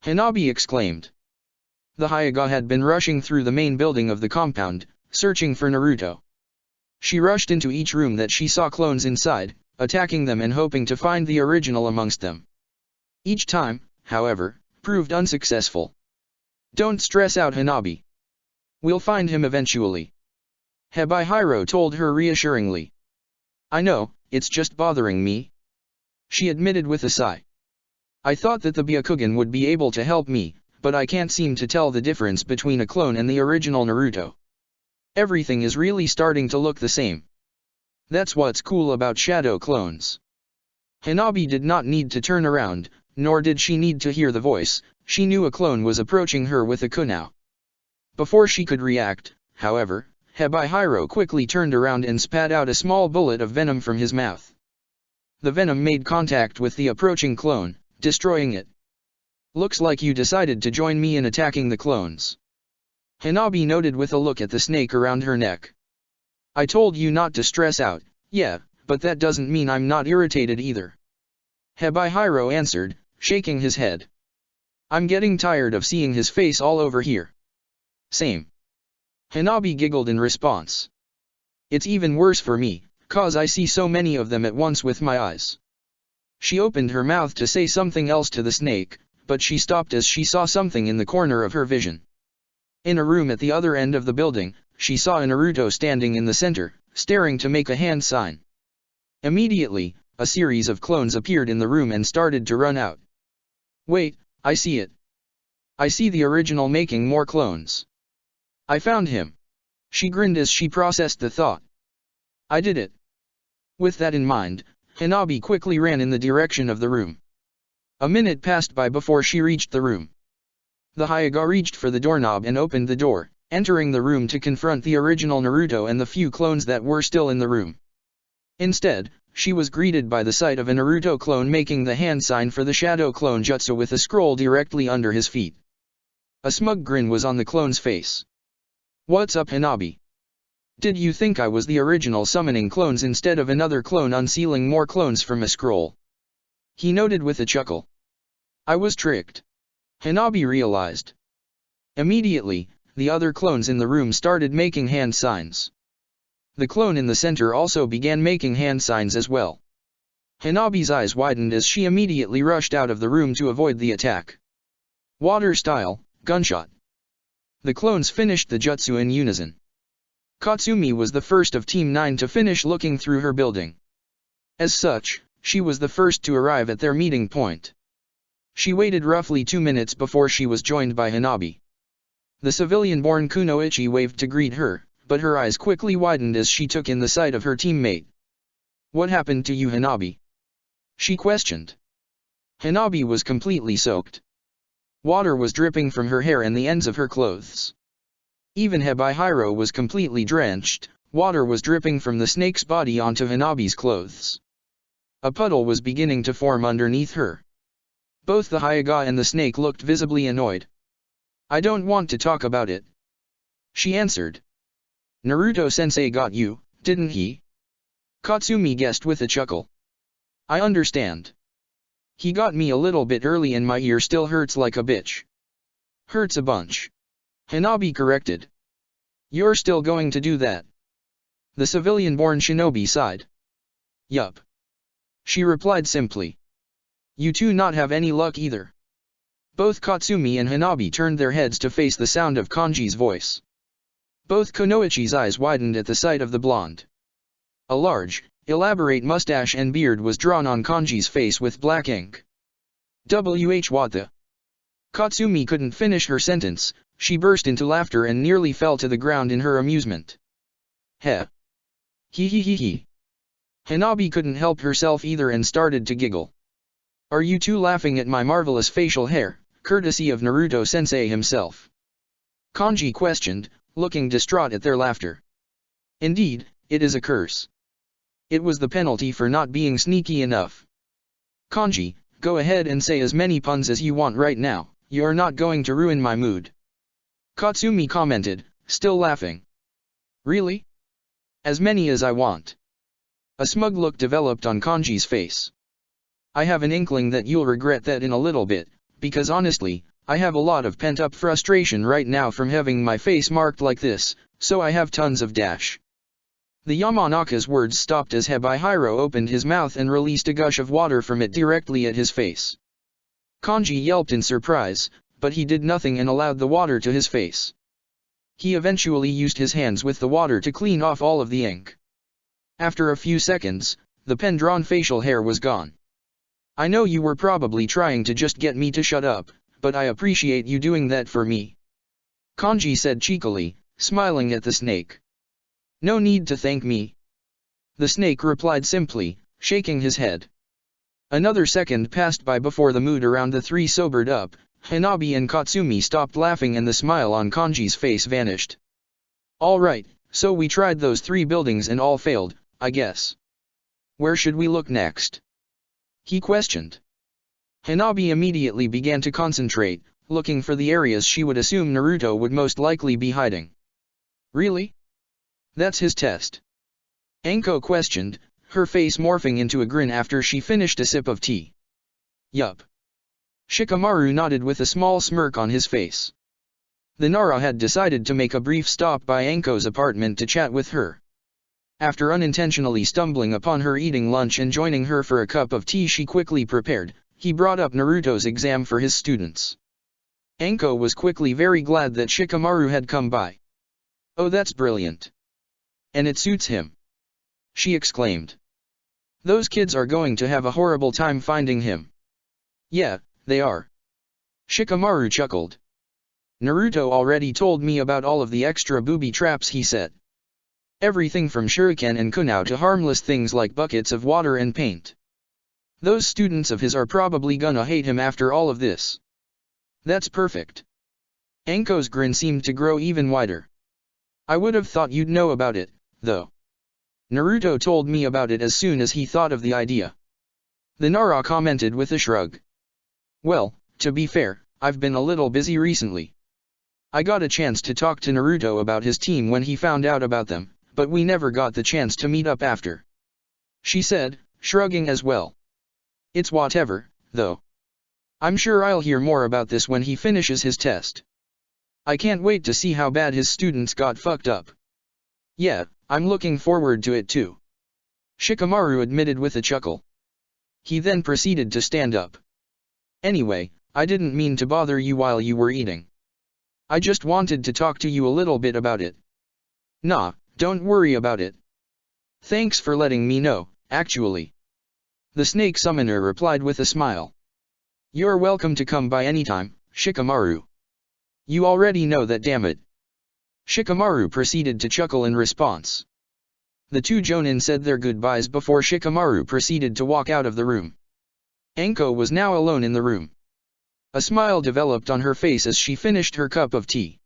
Hanabi exclaimed. The Hyuga had been rushing through the main building of the compound, searching for Naruto. She rushed into each room that she saw clones inside, attacking them and hoping to find the original amongst them. Each time, however, proved unsuccessful. Don't stress out, Hanabi. We'll find him eventually. Hebihiro told her reassuringly. I know, it's just bothering me. She admitted with a sigh. I thought that the Byakugan would be able to help me, but I can't seem to tell the difference between a clone and the original Naruto. Everything is really starting to look the same. That's what's cool about shadow clones. Hanabi did not need to turn around, nor did she need to hear the voice. She knew a clone was approaching her with a kunao. Before she could react, however, Hebihiro quickly turned around and spat out a small bullet of venom from his mouth. The venom made contact with the approaching clone, destroying it. Looks like you decided to join me in attacking the clones. Hanabi noted with a look at the snake around her neck. I told you not to stress out, yeah, but that doesn't mean I'm not irritated either. Hebihiro answered, shaking his head. I'm getting tired of seeing his face all over here. Same. Hanabi giggled in response. It's even worse for me, 'cause I see so many of them at once with my eyes. She opened her mouth to say something else to the snake, but she stopped as she saw something in the corner of her vision. In a room at the other end of the building, she saw a Naruto standing in the center, staring to make a hand sign. Immediately, a series of clones appeared in the room and started to run out. Wait, I see it. I see the original making more clones. I found him. She grinned as she processed the thought. I did it. With that in mind, Hanabi quickly ran in the direction of the room. A minute passed by before she reached the room. The Hyuga reached for the doorknob and opened the door, entering the room to confront the original Naruto and the few clones that were still in the room. Instead, she was greeted by the sight of a Naruto clone making the hand sign for the shadow clone jutsu with a scroll directly under his feet. A smug grin was on the clone's face. What's up, Hanabi? Did you think I was the original summoning clones instead of another clone unsealing more clones from a scroll? He noted with a chuckle. I was tricked. Hanabi realized. Immediately, the other clones in the room started making hand signs. The clone in the center also began making hand signs as well. Hanabi's eyes widened as she immediately rushed out of the room to avoid the attack. Water style, gunshot. The clones finished the jutsu in unison. Katsumi was the first of Team 9 to finish looking through her building. As such, she was the first to arrive at their meeting point. She waited roughly 2 minutes before she was joined by Hanabi. The civilian-born Kunoichi waved to greet her, but her eyes quickly widened as she took in the sight of her teammate. What happened to you, Hanabi? She questioned. Hanabi was completely soaked. Water was dripping from her hair and the ends of her clothes. Even Hebihiro was completely drenched. Water was dripping from the snake's body onto Hanabi's clothes. A puddle was beginning to form underneath her. Both the Hyuga and the snake looked visibly annoyed. I don't want to talk about it. She answered. Naruto-sensei got you, didn't he? Katsumi guessed with a chuckle. I understand. He got me a little bit early and my ear still hurts like a bitch. Hurts a bunch. Hanabi corrected. You're still going to do that? The civilian-born shinobi sighed. Yup. She replied simply. You two not have any luck either. Both Katsumi and Hanabi turned their heads to face the sound of Kanji's voice. Both Kunoichi's eyes widened at the sight of the blonde. A large, elaborate mustache and beard was drawn on Kanji's face with black ink. What the? Katsumi couldn't finish her sentence. She burst into laughter and nearly fell to the ground in her amusement. Heh. He. Hanabi couldn't help herself either and started to giggle. Are you two laughing at my marvelous facial hair, courtesy of Naruto-sensei himself? Kanji questioned, looking distraught at their laughter. Indeed, it is a curse. It was the penalty for not being sneaky enough. Kanji, go ahead and say as many puns as you want right now, you're not going to ruin my mood. Katsumi commented, still laughing. Really? As many as I want. A smug look developed on Kanji's face. I have an inkling that you'll regret that in a little bit, because honestly, I have a lot of pent-up frustration right now from having my face marked like this, so I have tons of dash. The Yamanaka's words stopped as Hebihiro opened his mouth and released a gush of water from it directly at his face. Kanji yelped in surprise, but he did nothing and allowed the water to his face. He eventually used his hands with the water to clean off all of the ink. After a few seconds, the pen-drawn facial hair was gone. I know you were probably trying to just get me to shut up, but I appreciate you doing that for me. Kanji said cheekily, smiling at the snake. No need to thank me. The snake replied simply, shaking his head. Another second passed by before the mood around the three sobered up. Hanabi and Katsumi stopped laughing and the smile on Kanji's face vanished. Alright, so we tried those 3 buildings and all failed, I guess. Where should we look next? He questioned. Hanabi immediately began to concentrate, looking for the areas she would assume Naruto would most likely be hiding. Really? That's his test. Anko questioned, her face morphing into a grin after she finished a sip of tea. Yup. Shikamaru nodded with a small smirk on his face. The Nara had decided to make a brief stop by Anko's apartment to chat with her. After unintentionally stumbling upon her eating lunch and joining her for a cup of tea she quickly prepared, he brought up Naruto's exam for his students. Anko was quickly very glad that Shikamaru had come by. Oh, that's brilliant. And it suits him. She exclaimed. Those kids are going to have a horrible time finding him. Yeah, they are. Shikamaru chuckled. Naruto already told me about all of the extra booby traps he set. Everything from shuriken and kunao to harmless things like buckets of water and paint. Those students of his are probably gonna hate him after all of this. That's perfect. Anko's grin seemed to grow even wider. I would have thought you'd know about it, though. Naruto told me about it as soon as he thought of the idea. The Nara commented with a shrug. Well, to be fair, I've been a little busy recently. I got a chance to talk to Naruto about his team when he found out about them, but we never got the chance to meet up after. She said, shrugging as well. It's whatever, though. I'm sure I'll hear more about this when he finishes his test. I can't wait to see how bad his students got fucked up. Yeah, I'm looking forward to it too. Shikamaru admitted with a chuckle. He then proceeded to stand up. Anyway, I didn't mean to bother you while you were eating. I just wanted to talk to you a little bit about it. Nah, don't worry about it. Thanks for letting me know, actually. The snake summoner replied with a smile. You're welcome to come by anytime, Shikamaru. You already know that, damn it. Shikamaru proceeded to chuckle in response. The 2 jonin said their goodbyes before Shikamaru proceeded to walk out of the room. Anko was now alone in the room. A smile developed on her face as she finished her cup of tea.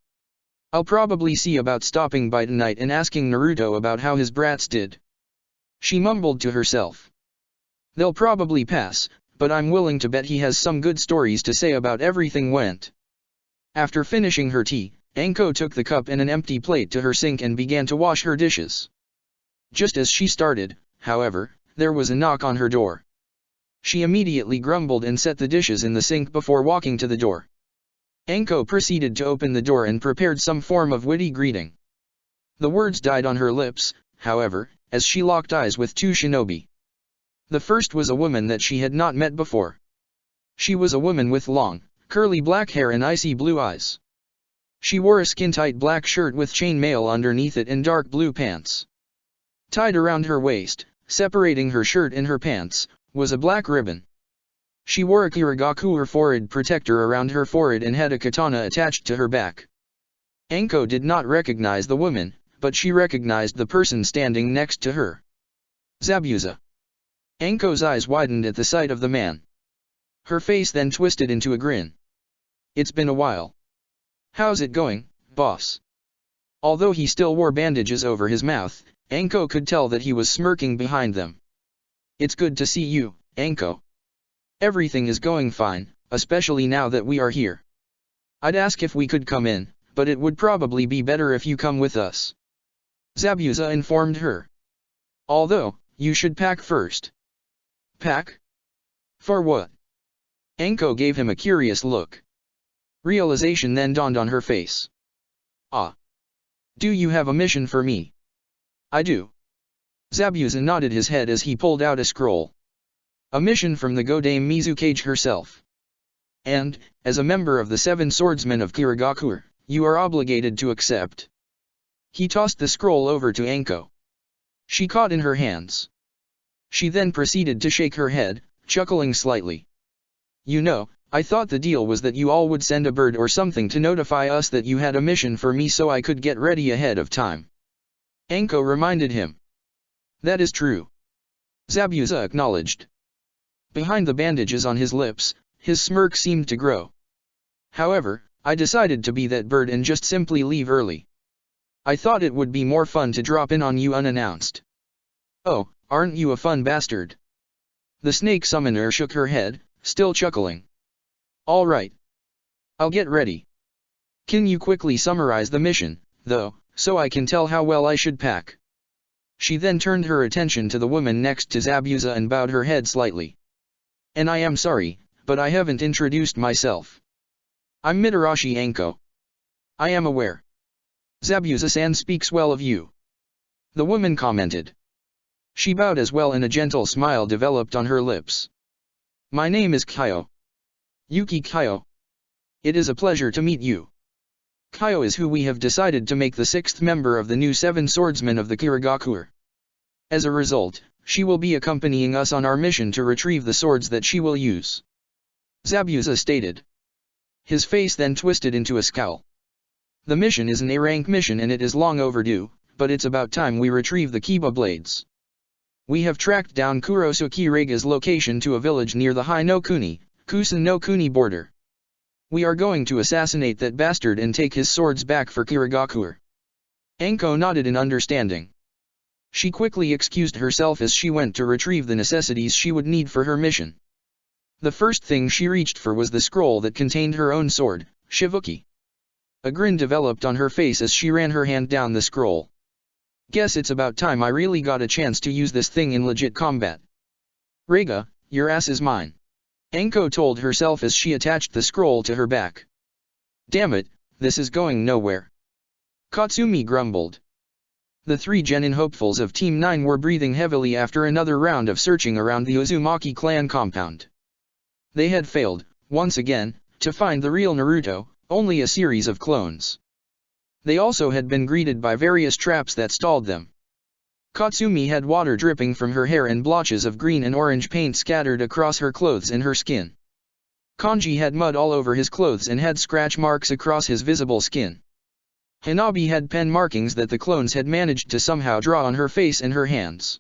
I'll probably see about stopping by tonight and asking Naruto about how his brats did. She mumbled to herself. They'll probably pass, but I'm willing to bet he has some good stories to say about everything went. After finishing her tea, Anko took the cup and an empty plate to her sink and began to wash her dishes. Just as she started, however, there was a knock on her door. She immediately grumbled and set the dishes in the sink before walking to the door. Anko proceeded to open the door and prepared some form of witty greeting. The words died on her lips, however, as she locked eyes with 2 shinobi. The first was a woman that she had not met before. She was a woman with long, curly black hair and icy blue eyes. She wore a skin-tight black shirt with chainmail underneath it and dark blue pants. Tied around her waist, separating her shirt and her pants, was a black ribbon. She wore a kiragaku or forehead protector around her forehead and had a katana attached to her back. Anko did not recognize the woman, but she recognized the person standing next to her. Zabuza. Anko's eyes widened at the sight of the man. Her face then twisted into a grin. It's been a while. How's it going, boss? Although he still wore bandages over his mouth, Anko could tell that he was smirking behind them. It's good to see you, Anko. Everything is going fine, especially now that we are here. I'd ask if we could come in, but it would probably be better if you come with us. Zabuza informed her. Although, you should pack first. Pack? For what? Anko gave him a curious look. Realization then dawned on her face. Ah. Do you have a mission for me? I do. Zabuza nodded his head as he pulled out a scroll. A mission from the Godame Mizukage herself. And, as a member of the 7 Swordsmen of Kirigakure, you are obligated to accept. He tossed the scroll over to Anko. She caught in her hands. She then proceeded to shake her head, chuckling slightly. You know, I thought the deal was that you all would send a bird or something to notify us that you had a mission for me so I could get ready ahead of time. Anko reminded him. That is true. Zabuza acknowledged. Behind the bandages on his lips, his smirk seemed to grow. However, I decided to be that bird and just simply leave early. I thought it would be more fun to drop in on you unannounced. Oh, aren't you a fun bastard? The snake summoner shook her head, still chuckling. All right. I'll get ready. Can you quickly summarize the mission, though, so I can tell how well I should pack? She then turned her attention to the woman next to Zabuza and bowed her head slightly. And I am sorry, but I haven't introduced myself. I'm Mitarashi Anko. I am aware. Zabuza-san speaks well of you. The woman commented. She bowed as well and a gentle smile developed on her lips. My name is Kyo. Yuki Kyo. It is a pleasure to meet you. Kyo is who we have decided to make the 6th member of the new 7 Swordsmen of the Kirigakure. As a result, she will be accompanying us on our mission to retrieve the swords that she will use. Zabuza stated. His face then twisted into a scowl. The mission is an A-rank mission and it is long overdue, but it's about time we retrieve the Kiba blades. We have tracked down Kurosuke Reiga's location to a village near the Hai no Kuni, Kusan no Kuni border. We are going to assassinate that bastard and take his swords back for Kirigakure. Anko nodded in understanding. She quickly excused herself as she went to retrieve the necessities she would need for her mission. The first thing she reached for was the scroll that contained her own sword, Shivuki. A grin developed on her face as she ran her hand down the scroll. Guess it's about time I really got a chance to use this thing in legit combat. Reiga, your ass is mine. Anko told herself as she attached the scroll to her back. Damn it, this is going nowhere. Katsumi grumbled. The 3 genin hopefuls of Team 9 were breathing heavily after another round of searching around the Uzumaki clan compound. They had failed, once again, to find the real Naruto, only a series of clones. They also had been greeted by various traps that stalled them. Katsumi had water dripping from her hair and blotches of green and orange paint scattered across her clothes and her skin. Kanji had mud all over his clothes and had scratch marks across his visible skin. Hanabi had pen markings that the clones had managed to somehow draw on her face and her hands.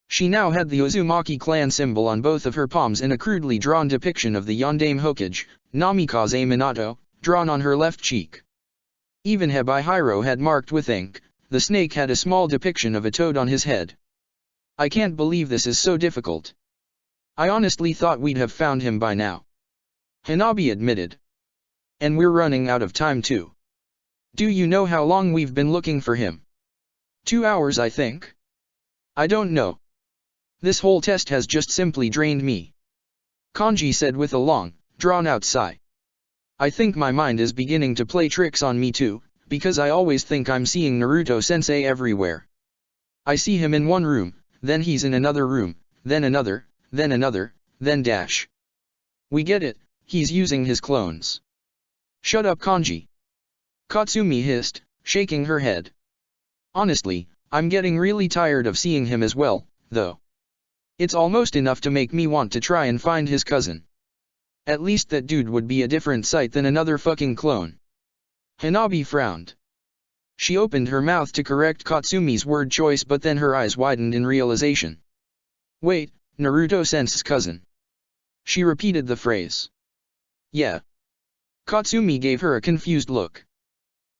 She now had the Uzumaki clan symbol on both of her palms and a crudely drawn depiction of the Yondaime Hokage, Namikaze Minato, drawn on her left cheek. Even Hebihiro had marked with ink. The snake had a small depiction of a toad on his head. I can't believe this is so difficult. I honestly thought we'd have found him by now. Hanabi admitted. And we're running out of time too. Do you know how long we've been looking for him? 2 hours I think. I don't know. This whole test has just simply drained me. Kanji said with a long, drawn-out sigh. I think my mind is beginning to play tricks on me too, because I always think I'm seeing Naruto-sensei everywhere. I see him in one room, then he's in another room, then another, then dash. We get it, he's using his clones. Shut up Kanji. Katsumi hissed, shaking her head. Honestly, I'm getting really tired of seeing him as well, though. It's almost enough to make me want to try and find his cousin. At least that dude would be a different sight than another fucking clone. Hanabi frowned. She opened her mouth to correct Katsumi's word choice but then her eyes widened in realization. Wait, Naruto-sensei's cousin. She repeated the phrase. Yeah. Katsumi gave her a confused look.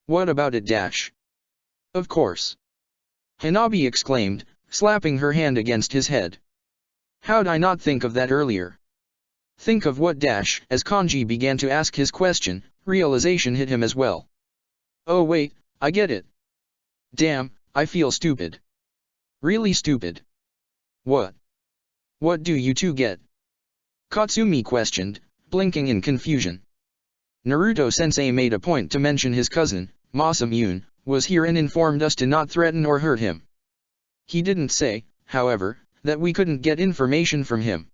What about it dash? Of course. Hanabi exclaimed, slapping her hand against his head. How'd I not think of that earlier? Think of what dash? As Kanji began to ask his question, realization hit him as well. Oh wait, I get it. Damn, I feel stupid. Really stupid. What? What do you two get? Katsumi questioned, blinking in confusion. Naruto-sensei made a point to mention his cousin, Masamune, was here and informed us to not threaten or hurt him. He didn't say, however, that we couldn't get information from him.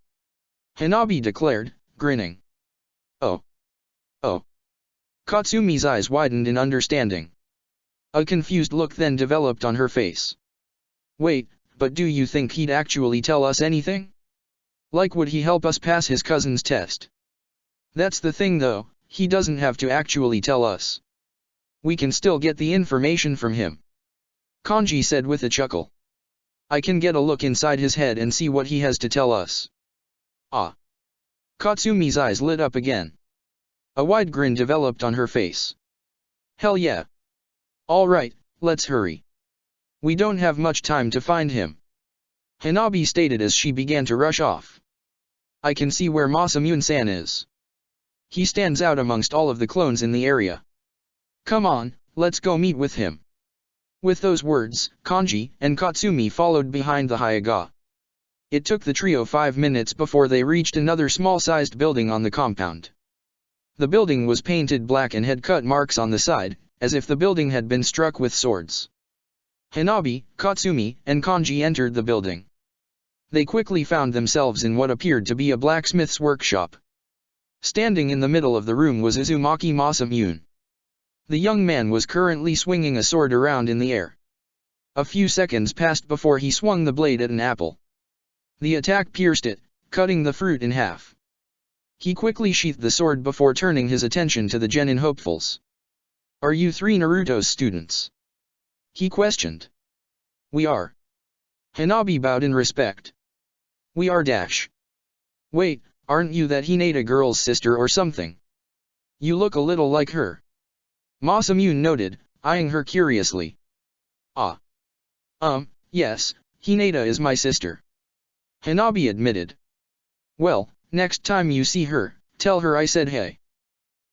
Hanabi declared, grinning. Oh. Oh. Katsumi's eyes widened in understanding. A confused look then developed on her face. Wait, but do you think he'd actually tell us anything? Like would he help us pass his cousin's test? That's the thing though, he doesn't have to actually tell us. We can still get the information from him. Kanji said with a chuckle. I can get a look inside his head and see what he has to tell us. Ah. Katsumi's eyes lit up again. A wide grin developed on her face. Hell yeah. Alright, let's hurry. We don't have much time to find him. Hanabi stated as she began to rush off. I can see where Masamune-san is. He stands out amongst all of the clones in the area. Come on, let's go meet with him. With those words, Kanji and Katsumi followed behind the Hyuga. It took the trio 5 minutes before they reached another small-sized building on the compound. The building was painted black and had cut marks on the side, as if the building had been struck with swords. Hanabi, Katsumi, and Kanji entered the building. They quickly found themselves in what appeared to be a blacksmith's workshop. Standing in the middle of the room was Uzumaki Masamune. The young man was currently swinging a sword around in the air. A few seconds passed before he swung the blade at an apple. The attack pierced it, cutting the fruit in half. He quickly sheathed the sword before turning his attention to the genin hopefuls. Are you three Naruto's students? He questioned. We are. Hanabi bowed in respect. We are dash. Wait, aren't you that Hinata girl's sister or something? You look a little like her. Masamune noted, eyeing her curiously. Ah. Yes, Hinata is my sister. Hanabi admitted. Well, next time you see her, tell her I said hey.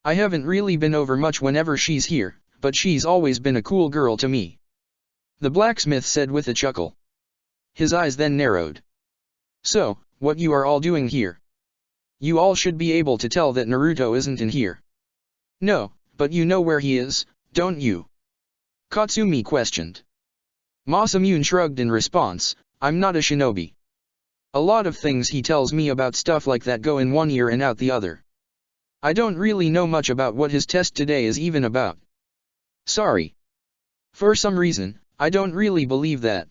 I haven't really been over much whenever she's here, but she's always been a cool girl to me. The blacksmith said with a chuckle. His eyes then narrowed. So, what you are all doing here? You all should be able to tell that Naruto isn't in here. No, but you know where he is, don't you? Katsumi questioned. Masamune shrugged in response, I'm not a shinobi. A lot of things he tells me about stuff like that go in one ear and out the other. I don't really know much about what his test today is even about. Sorry. For some reason, I don't really believe that.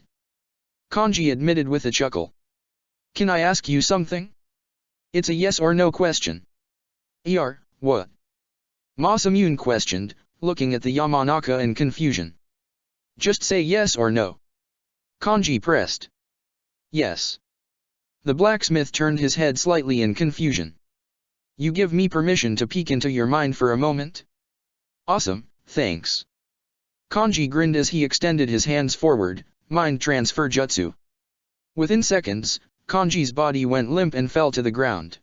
Kanji admitted with a chuckle. Can I ask you something? It's a yes or no question. What? Masamune questioned, looking at the Yamanaka in confusion. Just say yes or no. Kanji pressed. Yes. The blacksmith turned his head slightly in confusion. You give me permission to peek into your mind for a moment? Awesome, thanks. Kanji grinned as he extended his hands forward, mind transfer jutsu. Within seconds, Kanji's body went limp and fell to the ground.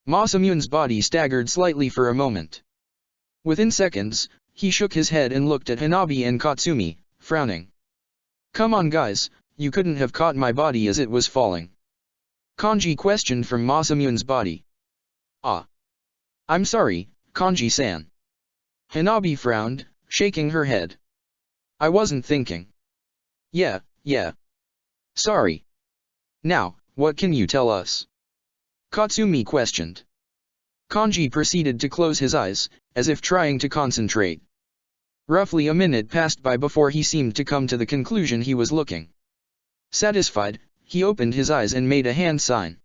Masamune's body staggered slightly for a moment. Within seconds, he shook his head and looked at Hanabi and Katsumi, frowning. Come on guys, you couldn't have caught my body as it was falling. Kanji questioned from Masamune's body. Ah. I'm sorry, Kanji-san. Hanabi frowned, shaking her head. I wasn't thinking. Yeah. Sorry. Now, what can you tell us? Katsumi questioned. Kanji proceeded to close his eyes, as if trying to concentrate. Roughly a minute passed by before he seemed to come to the conclusion he was looking. Satisfied, he opened his eyes and made a hand sign.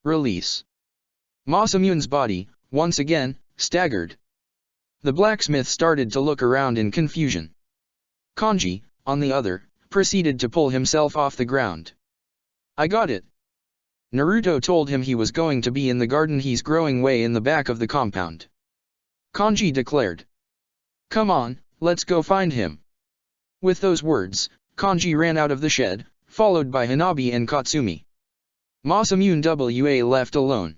Release. Masamune's body, once again, staggered. The blacksmith started to look around in confusion. Kanji, on the other, proceeded to pull himself off the ground. I got it. Naruto told him he was going to be in the garden he's growing way in the back of the compound. Kanji declared. Come on, let's go find him. With those words, Kanji ran out of the shed, followed by Hanabi and Katsumi. Masamune Wa left alone.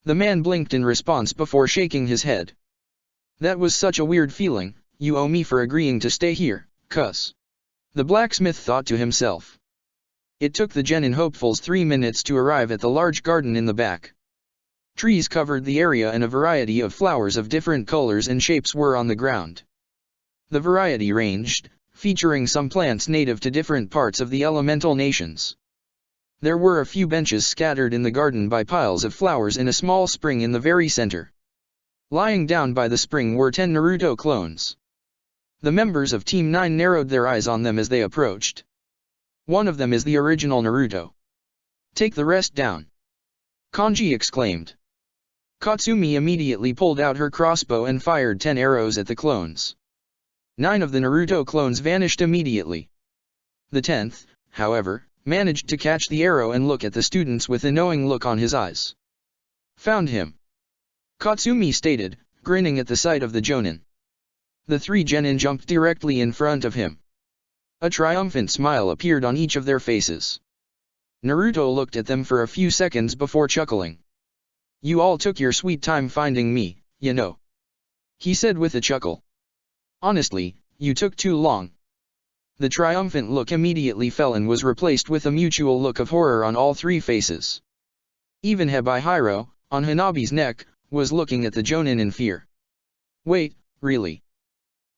The man blinked in response before shaking his head. That was such a weird feeling. You owe me for agreeing to stay here, cuss. The blacksmith thought to himself. It took the genin hopefuls 3 minutes to arrive at the large garden in the back. Trees covered the area and a variety of flowers of different colors and shapes were on the ground. The variety ranged, featuring some plants native to different parts of the elemental nations. There were a few benches scattered in the garden by piles of flowers in a small spring in the very center. Lying down by the spring were 10 Naruto clones. The members of Team 9 narrowed their eyes on them as they approached. One of them is the original Naruto. Take the rest down. Kanji exclaimed. Katsumi immediately pulled out her crossbow and fired 10 arrows at the clones. 9 of the Naruto clones vanished immediately. The 10th, however, managed to catch the arrow and look at the students with a knowing look on his eyes. Found him. Katsumi stated, grinning at the sight of the Jonin. The 3 genin jumped directly in front of him. A triumphant smile appeared on each of their faces. Naruto looked at them for a few seconds before chuckling. You all took your sweet time finding me, you know. He said with a chuckle. Honestly, you took too long. The triumphant look immediately fell and was replaced with a mutual look of horror on all 3 faces. Even Hebihiro, on Hanabi's neck, was looking at the Jonin in fear. Wait, really?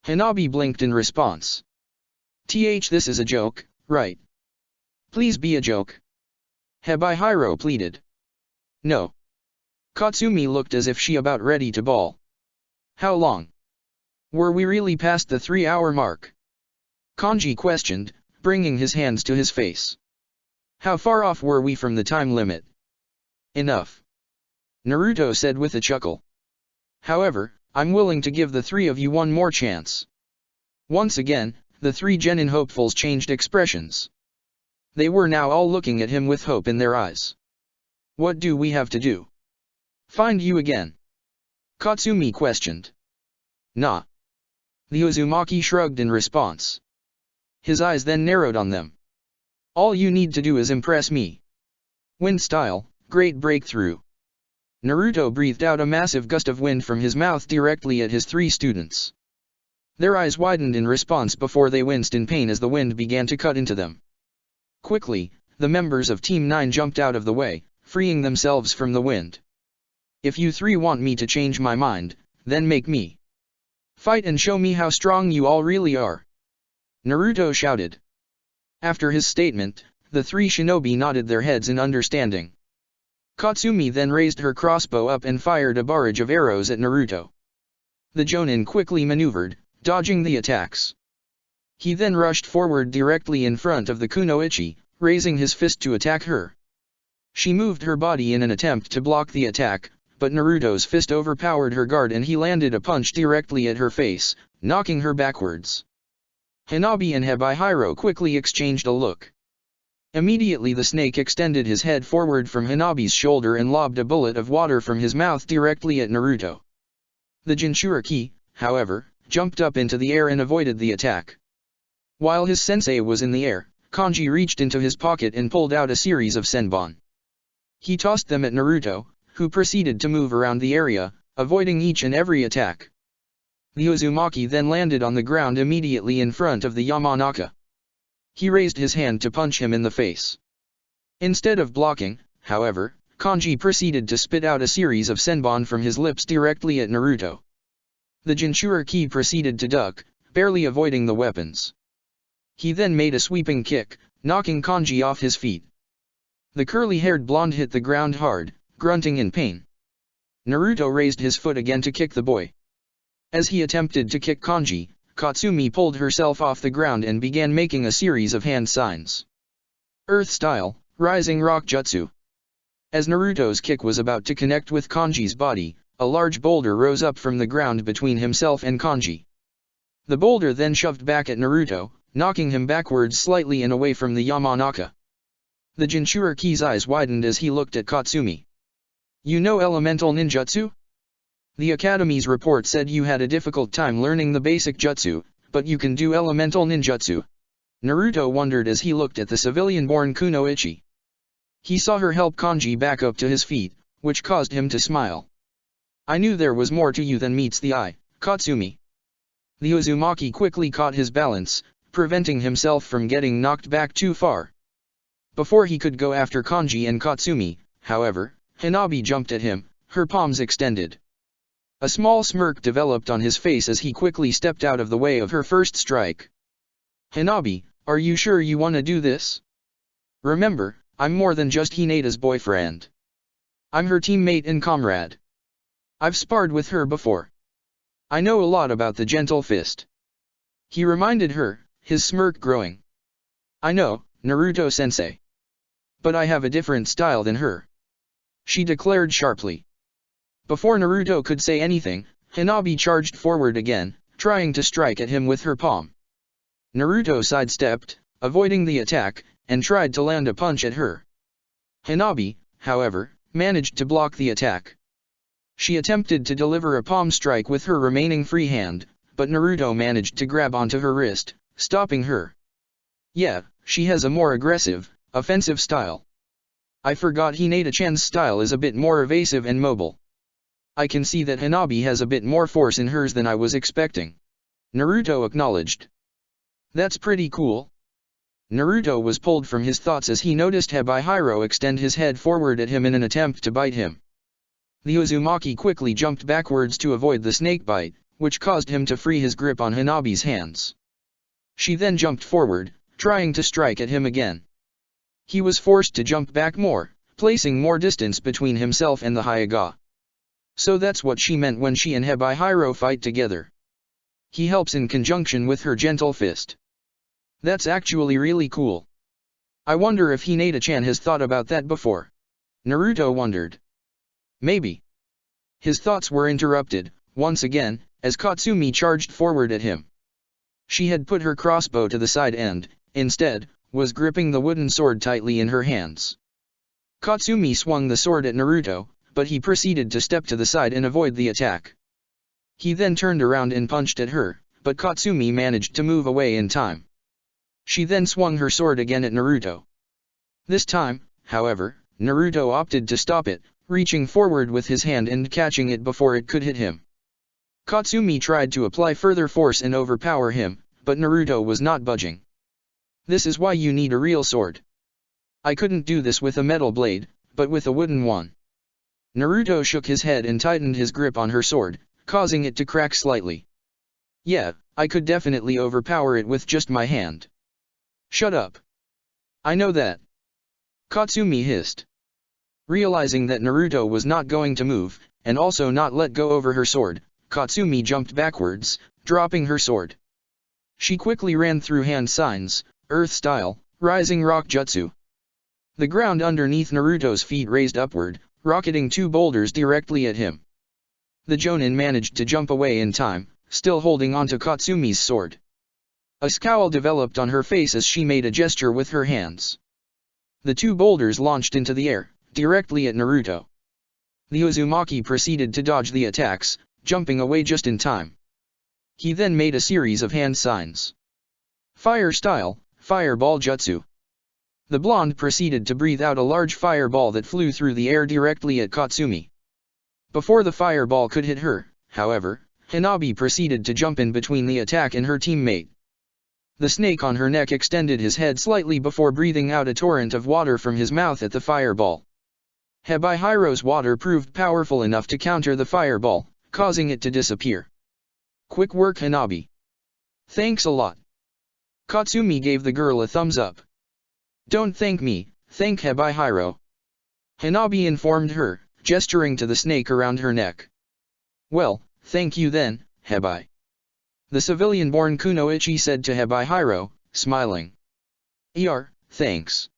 Hanabi blinked in response. This is a joke, right? Please be a joke. Hebihiro pleaded. No. Katsumi looked as if she about ready to bawl. How long? Were we really past the 3-hour mark? Kanji questioned, bringing his hands to his face. How far off were we from the time limit? Enough. Naruto said with a chuckle. However, I'm willing to give the 3 of you one more chance. Once again, the 3 genin hopefuls changed expressions. They were now all looking at him with hope in their eyes. What do we have to do? Find you again? Katsumi questioned. Nah. The Uzumaki shrugged in response. His eyes then narrowed on them. All you need to do is impress me. Wind style, great breakthrough. Naruto breathed out a massive gust of wind from his mouth directly at his 3 students. Their eyes widened in response before they winced in pain as the wind began to cut into them. Quickly, the members of Team 9 jumped out of the way, freeing themselves from the wind. If you 3 want me to change my mind, then make me fight and show me how strong you all really are. Naruto shouted. After his statement, the 3 shinobi nodded their heads in understanding. Katsumi then raised her crossbow up and fired a barrage of arrows at Naruto. The Jonin quickly maneuvered, dodging the attacks. He then rushed forward directly in front of the Kunoichi, raising his fist to attack her. She moved her body in an attempt to block the attack, but Naruto's fist overpowered her guard and he landed a punch directly at her face, knocking her backwards. Hanabi and Hebihiro quickly exchanged a look. Immediately the snake extended his head forward from Hanabi's shoulder and lobbed a bullet of water from his mouth directly at Naruto. The Jinchuriki, however, jumped up into the air and avoided the attack. While his sensei was in the air, Kanji reached into his pocket and pulled out a series of senbon. He tossed them at Naruto, who proceeded to move around the area, avoiding each and every attack. The Uzumaki then landed on the ground immediately in front of the Yamanaka. He raised his hand to punch him in the face. Instead of blocking, however, Kanji proceeded to spit out a series of senbon from his lips directly at Naruto. The Jinchuriki proceeded to duck, barely avoiding the weapons. He then made a sweeping kick, knocking Kanji off his feet. The curly-haired blonde hit the ground hard, grunting in pain. Naruto raised his foot again to kick the boy. As he attempted to kick Kanji, Katsumi pulled herself off the ground and began making a series of hand signs. Earth style, rising rock jutsu. As Naruto's kick was about to connect with Kanji's body, a large boulder rose up from the ground between himself and Kanji. The boulder then shoved back at Naruto, knocking him backwards slightly and away from the Yamanaka. The Jinchuriki's eyes widened as he looked at Katsumi. You know elemental ninjutsu? The Academy's report said you had a difficult time learning the basic jutsu, but you can do elemental ninjutsu. Naruto wondered as he looked at the civilian-born Kunoichi. He saw her help Kanji back up to his feet, which caused him to smile. I knew there was more to you than meets the eye, Katsumi. The Uzumaki quickly caught his balance, preventing himself from getting knocked back too far. Before he could go after Kanji and Katsumi, however, Hanabi jumped at him, her palms extended. A small smirk developed on his face as he quickly stepped out of the way of her first strike. Hanabi, are you sure you want to do this? Remember, I'm more than just Hinata's boyfriend. I'm her teammate and comrade. I've sparred with her before. I know a lot about the gentle fist. He reminded her, his smirk growing. I know, Naruto-sensei. But I have a different style than her. She declared sharply. Before Naruto could say anything, Hanabi charged forward again, trying to strike at him with her palm. Naruto sidestepped, avoiding the attack, and tried to land a punch at her. Hanabi, however, managed to block the attack. She attempted to deliver a palm strike with her remaining free hand, but Naruto managed to grab onto her wrist, stopping her. Yeah, she has a more aggressive, offensive style. I forgot Hinata-chan's style is a bit more evasive and mobile. I can see that Hanabi has a bit more force in hers than I was expecting. Naruto acknowledged. That's pretty cool. Naruto was pulled from his thoughts as he noticed Hebihiro extend his head forward at him in an attempt to bite him. The Uzumaki quickly jumped backwards to avoid the snake bite, which caused him to free his grip on Hanabi's hands. She then jumped forward, trying to strike at him again. He was forced to jump back more, placing more distance between himself and the Hyuga. So that's what she meant when she and Hebihiro fight together. He helps in conjunction with her gentle fist. That's actually really cool. I wonder if Hinata-chan has thought about that before. Naruto wondered. Maybe. His thoughts were interrupted, once again, as Katsumi charged forward at him. She had put her crossbow to the side and, instead, was gripping the wooden sword tightly in her hands. Katsumi swung the sword at Naruto, but he proceeded to step to the side and avoid the attack. He then turned around and punched at her, but Katsumi managed to move away in time. She then swung her sword again at Naruto. This time, however, Naruto opted to stop it, reaching forward with his hand and catching it before it could hit him. Katsumi tried to apply further force and overpower him, but Naruto was not budging. This is why you need a real sword. I couldn't do this with a metal blade, but with a wooden one. Naruto shook his head and tightened his grip on her sword, causing it to crack slightly. Yeah, I could definitely overpower it with just my hand. Shut up. I know that. Katsumi hissed. Realizing that Naruto was not going to move, and also not let go over her sword, Katsumi jumped backwards, dropping her sword. She quickly ran through hand signs, earth style, rising rock jutsu. The ground underneath Naruto's feet raised upward, rocketing two boulders directly at him. The Jonin managed to jump away in time, still holding onto Katsumi's sword. A scowl developed on her face as she made a gesture with her hands. The two boulders launched into the air, directly at Naruto. The Uzumaki proceeded to dodge the attacks, jumping away just in time. He then made a series of hand signs. Fire style, fireball jutsu. The blonde proceeded to breathe out a large fireball that flew through the air directly at Katsumi. Before the fireball could hit her, however, Hanabi proceeded to jump in between the attack and her teammate. The snake on her neck extended his head slightly before breathing out a torrent of water from his mouth at the fireball. Hebihiro's water proved powerful enough to counter the fireball, causing it to disappear. Quick work, Hanabi. Thanks a lot. Katsumi gave the girl a thumbs up. Don't thank me, thank Hebihiro. Hanabi informed her, gesturing to the snake around her neck. Well, thank you then, Hebi. The civilian-born Kunoichi said to Hebihiro, smiling. Thanks.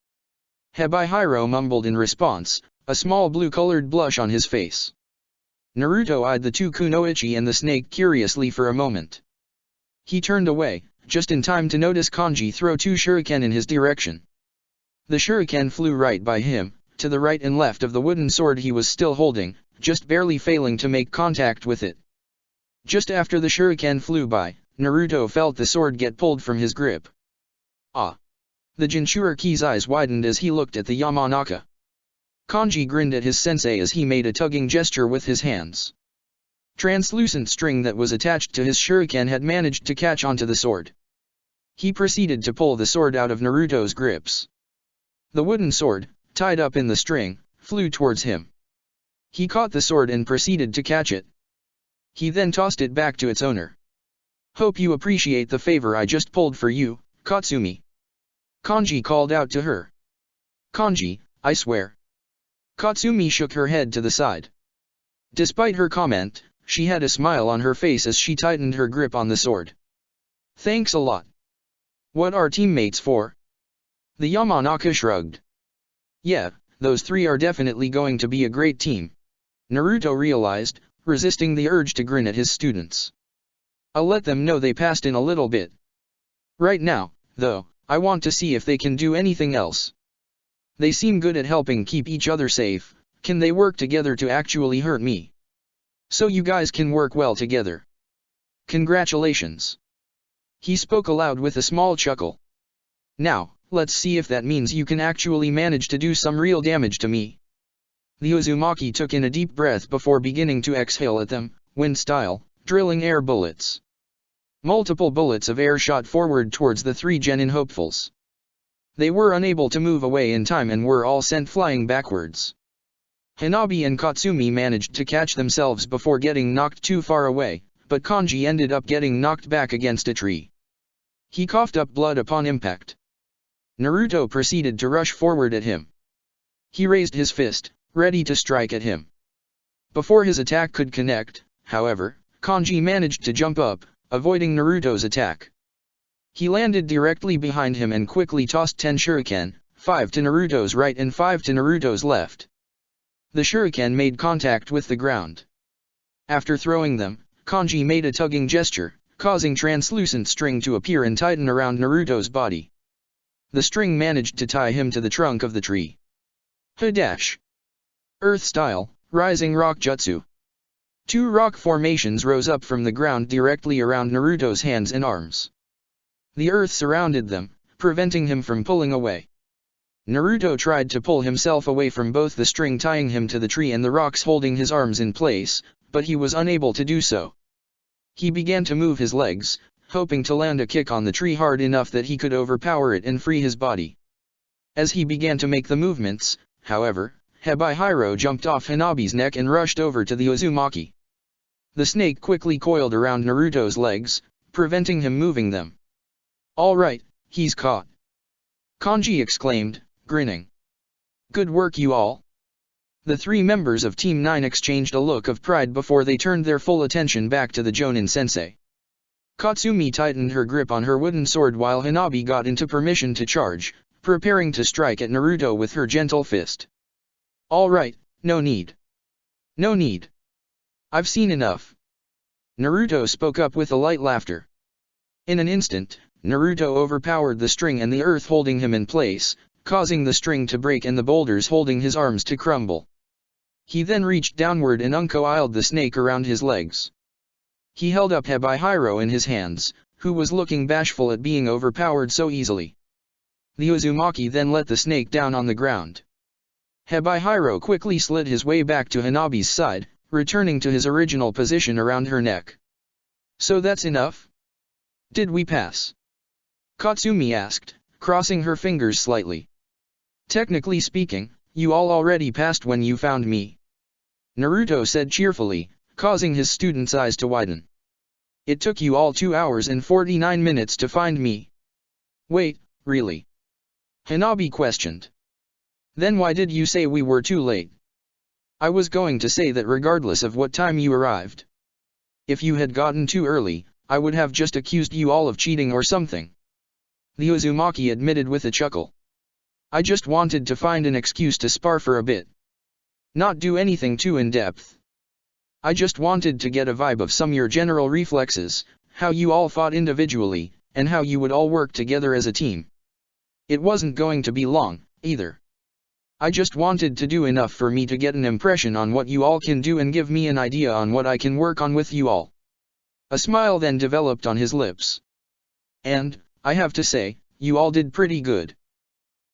Hebihiro mumbled in response, a small blue-colored blush on his face. Naruto eyed the two Kunoichi and the snake curiously for a moment. He turned away, just in time to notice Kanji throw two shuriken in his direction. The shuriken flew right by him, to the right and left of the wooden sword he was still holding, just barely failing to make contact with it. Just after the shuriken flew by, Naruto felt the sword get pulled from his grip. Ah. The Jinchuriki's eyes widened as he looked at the Yamanaka. Kanji grinned at his sensei as he made a tugging gesture with his hands. Translucent string that was attached to his shuriken had managed to catch onto the sword. He proceeded to pull the sword out of Naruto's grips. The wooden sword, tied up in the string, flew towards him. He caught the sword and proceeded to catch it. He then tossed it back to its owner. "Hope you appreciate the favor I just pulled for you, Katsumi." Kanji called out to her. "Kanji, I swear." Katsumi shook her head to the side. Despite her comment, she had a smile on her face as she tightened her grip on the sword. "Thanks a lot. What are teammates for?" The Yamanaka shrugged. "Yeah, those three are definitely going to be a great team," Naruto realized, resisting the urge to grin at his students. "I'll let them know they passed in a little bit. Right now, though, I want to see if they can do anything else. They seem good at helping keep each other safe. Can they work together to actually hurt me? So you guys can work well together. Congratulations." He spoke aloud with a small chuckle. "Now, let's see if that means you can actually manage to do some real damage to me." The Uzumaki took in a deep breath before beginning to exhale at them, wind style, drilling air bullets. Multiple bullets of air shot forward towards the three genin hopefuls. They were unable to move away in time and were all sent flying backwards. Hanabi and Katsumi managed to catch themselves before getting knocked too far away, but Kanji ended up getting knocked back against a tree. He coughed up blood upon impact. Naruto proceeded to rush forward at him. He raised his fist, ready to strike at him. Before his attack could connect, however, Kanji managed to jump up, avoiding Naruto's attack. He landed directly behind him and quickly tossed 10 shuriken, 5 to Naruto's right and 5 to Naruto's left. The shuriken made contact with the ground. After throwing them, Kanji made a tugging gesture, causing translucent string to appear and tighten around Naruto's body. The string managed to tie him to the trunk of the tree. Hadash. Earth style, rising rock jutsu. 2 rock formations rose up from the ground directly around Naruto's hands and arms. The earth surrounded them, preventing him from pulling away. Naruto tried to pull himself away from both the string tying him to the tree and the rocks holding his arms in place, but he was unable to do so. He began to move his legs, hoping to land a kick on the tree hard enough that he could overpower it and free his body. As he began to make the movements, however, Hebihiro jumped off Hanabi's neck and rushed over to the Uzumaki. The snake quickly coiled around Naruto's legs, preventing him moving them. "All right, he's caught," Kanji exclaimed, grinning. "Good work you all." The 3 members of Team 9 exchanged a look of pride before they turned their full attention back to the Jonin sensei. Katsumi tightened her grip on her wooden sword while Hanabi got into permission to charge, preparing to strike at Naruto with her gentle fist. "All right, no need. No need. I've seen enough." Naruto spoke up with a light laughter. In an instant, Naruto overpowered the string and the earth holding him in place, causing the string to break and the boulders holding his arms to crumble. He then reached downward and uncoiled the snake around his legs. He held up Hebihiro in his hands, who was looking bashful at being overpowered so easily. The Uzumaki then let the snake down on the ground. Hebihiro quickly slid his way back to Hanabi's side, returning to his original position around her neck. "So that's enough? Did we pass?" Katsumi asked, crossing her fingers slightly. "Technically speaking, you all already passed when you found me," Naruto said cheerfully, causing his students' eyes to widen. "It took you all 2 hours and 49 minutes to find me." "Wait, really?" Hanabi questioned. "Then why did you say we were too late?" "I was going to say that regardless of what time you arrived. If you had gotten too early, I would have just accused you all of cheating or something," the Uzumaki admitted with a chuckle. "I just wanted to find an excuse to spar for a bit. Not do anything too in-depth. I just wanted to get a vibe of some your general reflexes, how you all fought individually, and how you would all work together as a team. It wasn't going to be long, either. I just wanted to do enough for me to get an impression on what you all can do and give me an idea on what I can work on with you all." A smile then developed on his lips. "And, I have to say, you all did pretty good.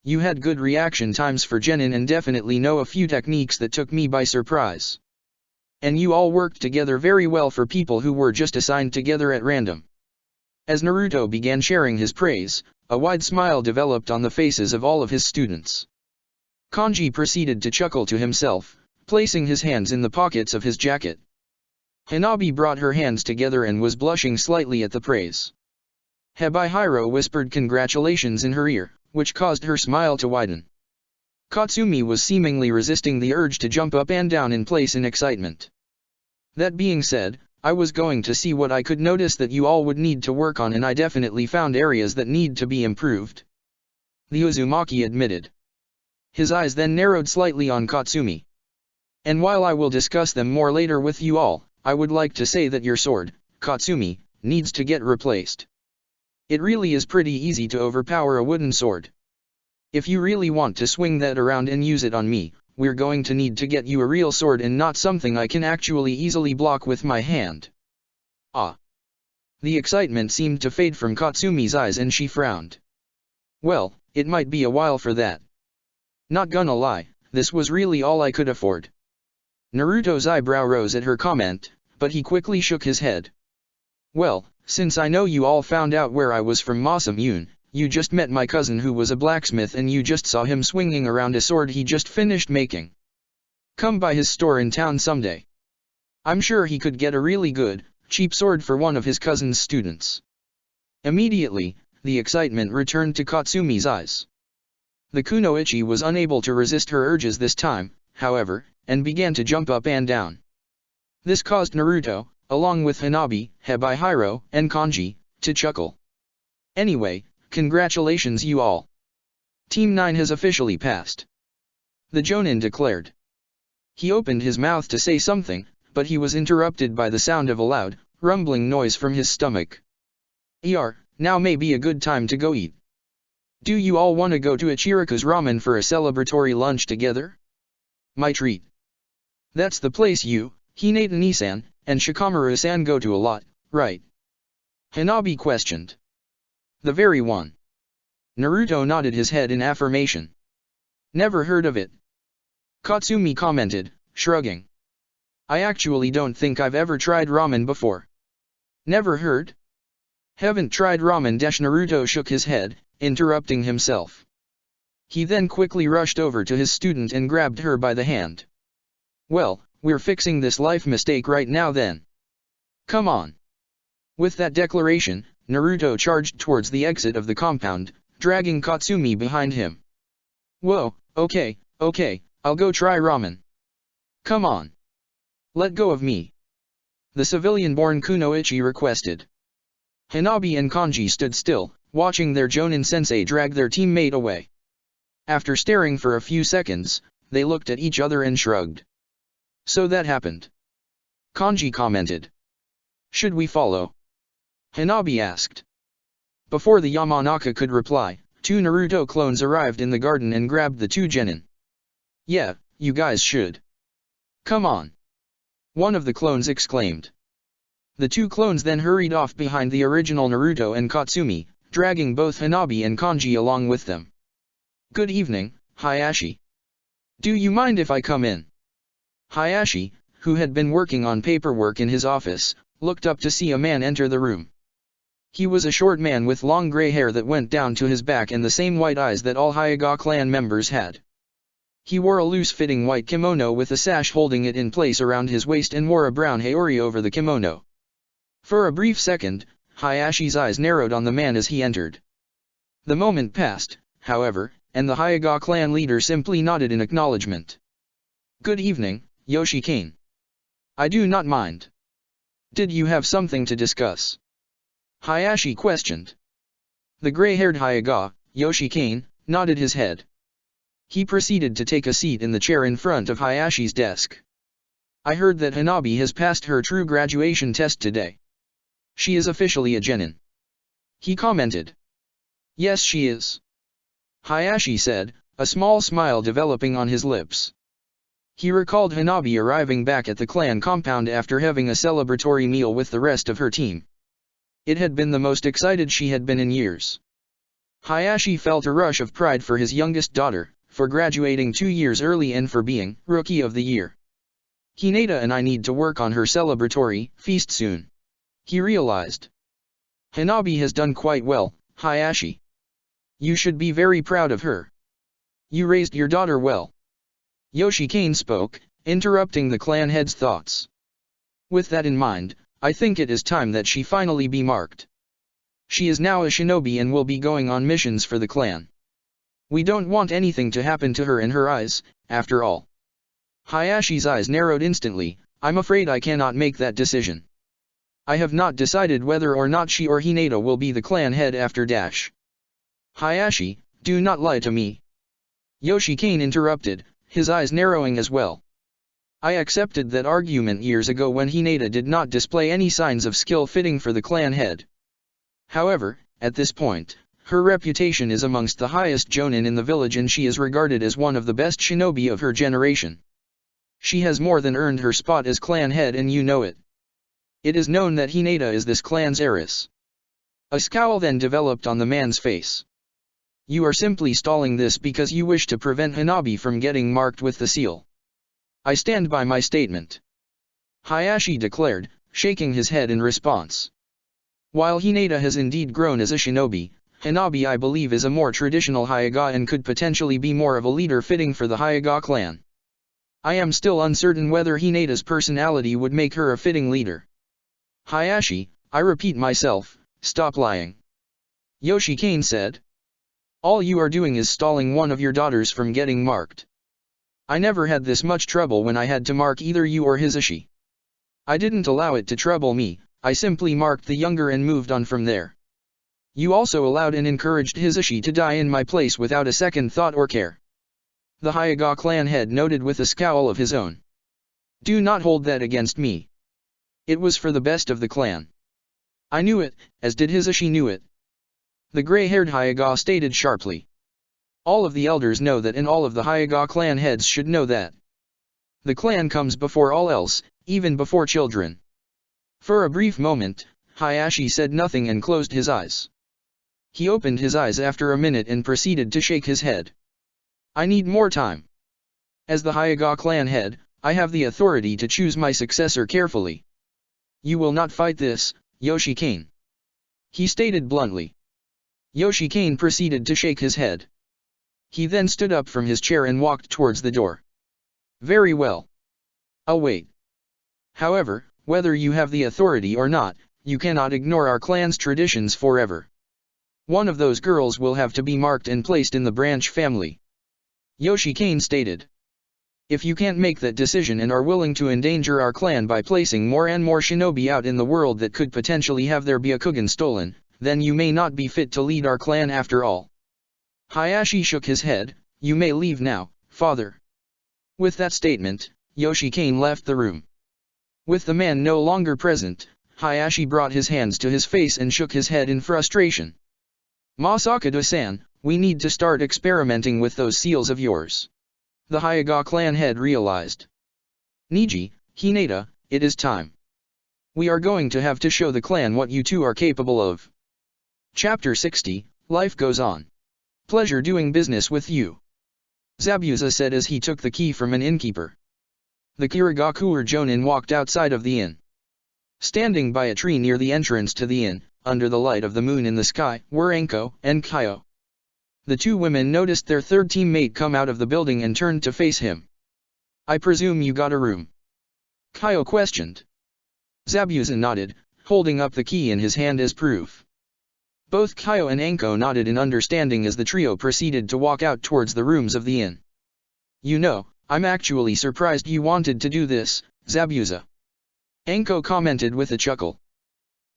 You had good reaction times for Genin and definitely know a few techniques that took me by surprise. And you all worked together very well for people who were just assigned together at random. As Naruto began sharing his praise, a wide smile developed on the faces of all of his students. Kanji proceeded to chuckle to himself, placing his hands in the pockets of his jacket. Hanabi brought her hands together and was blushing slightly at the praise. Hebihiro whispered congratulations in her ear, which caused her smile to widen. Katsumi was seemingly resisting the urge to jump up and down in place in excitement. That being said, I was going to see what I could notice that you all would need to work on, and I definitely found areas that need to be improved. The Uzumaki admitted. His eyes then narrowed slightly on Katsumi. And while I will discuss them more later with you all, I would like to say that your sword, Katsumi, needs to get replaced. It really is pretty easy to overpower a wooden sword. If you really want to swing that around and use it on me, we're going to need to get you a real sword and not something I can actually easily block with my hand. Ah. The excitement seemed to fade from Katsumi's eyes and she frowned. Well, it might be a while for that. Not gonna lie, this was really all I could afford. Naruto's eyebrow rose at her comment, but he quickly shook his head. Well, since I know you all found out where I was from Masamune, you just met my cousin who was a blacksmith and you just saw him swinging around a sword he just finished making. Come by his store in town someday. I'm sure he could get a really good, cheap sword for one of his cousin's students. Immediately, the excitement returned to Katsumi's eyes. The kunoichi was unable to resist her urges this time, however, and began to jump up and down. This caused Naruto, along with Hanabi, Hebihiro, and Kanji, to chuckle. Anyway, congratulations you all. Team 9 has officially passed. The Jonin declared. He opened his mouth to say something, but he was interrupted by the sound of a loud, rumbling noise from his stomach. Now may be a good time to go eat. Do you all want to go to Ichirika's Ramen for a celebratory lunch together? My treat. That's the place you, Hinata-ni-san, and Shikamaru-san go to a lot, right? Hanabi questioned. The very one. Naruto nodded his head in affirmation. Never heard of it. Katsumi commented, shrugging. I actually don't think I've ever tried ramen before. Never heard? Haven't tried ramen. Naruto shook his head, interrupting himself. He then quickly rushed over to his student and grabbed her by the hand. Well, we're fixing this life mistake right now then. Come on. With that declaration, Naruto charged towards the exit of the compound, dragging Katsumi behind him. Whoa, okay, I'll go try ramen. Come on. Let go of me. The civilian-born kunoichi requested. Hanabi and Kanji stood still, watching their Jonin sensei drag their teammate away. After staring for a few seconds, they looked at each other and shrugged. So that happened. Kanji commented. Should we follow? Hanabi asked. Before the Yamanaka could reply, 2 Naruto clones arrived in the garden and grabbed the 2 genin. Yeah, you guys should. Come on. One of the clones exclaimed. The 2 clones then hurried off behind the original Naruto and Katsumi, dragging both Hanabi and Kanji along with them. Good evening, Hayashi. Do you mind if I come in? Hayashi, who had been working on paperwork in his office, looked up to see a man enter the room. He was a short man with long gray hair that went down to his back and the same white eyes that all Hyuga clan members had. He wore a loose-fitting white kimono with a sash holding it in place around his waist and wore a brown haori over the kimono. For a brief second, Hayashi's eyes narrowed on the man as he entered. The moment passed, however, and the Hyuga clan leader simply nodded in acknowledgement. Good evening, Yoshikane. I do not mind. Did you have something to discuss? Hayashi questioned. The gray-haired Hyuga, Yoshikane, nodded his head. He proceeded to take a seat in the chair in front of Hayashi's desk. I heard that Hanabi has passed her true graduation test today. She is officially a genin. He commented. Yes, she is. Hayashi said, a small smile developing on his lips. He recalled Hanabi arriving back at the clan compound after having a celebratory meal with the rest of her team. It had been the most excited she had been in years. Hayashi felt a rush of pride for his youngest daughter, for graduating 2 years early and for being Rookie of the Year. Hinata and I need to work on her celebratory feast soon. He realized. Hanabi has done quite well, Hayashi. You should be very proud of her. You raised your daughter well. Yoshikane spoke, interrupting the clan head's thoughts. With that in mind, I think it is time that she finally be marked. She is now a shinobi and will be going on missions for the clan. We don't want anything to happen to her in her eyes, after all. Hayashi's eyes narrowed instantly. I'm afraid I cannot make that decision. I have not decided whether or not she or Hinata will be the clan head after dash. Hayashi, do not lie to me. Yoshikane interrupted, his eyes narrowing as well. I accepted that argument years ago when Hinata did not display any signs of skill fitting for the clan head. However, at this point, her reputation is amongst the highest jonin in the village and she is regarded as one of the best shinobi of her generation. She has more than earned her spot as clan head and you know it. It is known that Hinata is this clan's heiress. A scowl then developed on the man's face. You are simply stalling this because you wish to prevent Hanabi from getting marked with the seal. I stand by my statement. Hayashi declared, shaking his head in response. While Hinata has indeed grown as a shinobi, Hanabi I believe is a more traditional Hyuga and could potentially be more of a leader fitting for the Hyuga clan. I am still uncertain whether Hinata's personality would make her a fitting leader. Hayashi, I repeat myself, stop lying. Yoshikane said. All you are doing is stalling one of your daughters from getting marked. I never had this much trouble when I had to mark either you or Hisashi. I didn't allow it to trouble me, I simply marked the younger and moved on from there. You also allowed and encouraged Hisashi to die in my place without a second thought or care. The Hyuga clan head noted with a scowl of his own. Do not hold that against me. It was for the best of the clan. I knew it, as did Hisashi knew it. The gray-haired Hyuga stated sharply. All of the elders know that and all of the Hyuga clan heads should know that. The clan comes before all else, even before children. For a brief moment, Hayashi said nothing and closed his eyes. He opened his eyes after a minute and proceeded to shake his head. I need more time. As the Hyuga clan head, I have the authority to choose my successor carefully. You will not fight this, Yoshikane. He stated bluntly. Yoshikane proceeded to shake his head. He then stood up from his chair and walked towards the door. Very well. I'll wait. However, whether you have the authority or not, you cannot ignore our clan's traditions forever. One of those girls will have to be marked and placed in the branch family. Yoshikane stated. If you can't make that decision and are willing to endanger our clan by placing more and more shinobi out in the world that could potentially have their Byakugan stolen, then you may not be fit to lead our clan after all. Hayashi shook his head, you may leave now, father. With that statement, Yoshikane left the room. With the man no longer present, Hayashi brought his hands to his face and shook his head in frustration. Masakado-san, we need to start experimenting with those seals of yours. The Hyuga clan head realized. Niji, Hinata, it is time. We are going to have to show the clan what you two are capable of. Chapter 60, Life Goes On. Pleasure doing business with you. Zabuza said as he took the key from an innkeeper. The Kirigakure Jonin walked outside of the inn. Standing by a tree near the entrance to the inn, under the light of the moon in the sky, were Anko and Kaio. The two women noticed their third teammate come out of the building and turned to face him. I presume you got a room? Kaio questioned. Zabuza nodded, holding up the key in his hand as proof. Both Kaio and Anko nodded in understanding as the trio proceeded to walk out towards the rooms of the inn. You know, I'm actually surprised you wanted to do this, Zabuza. Anko commented with a chuckle.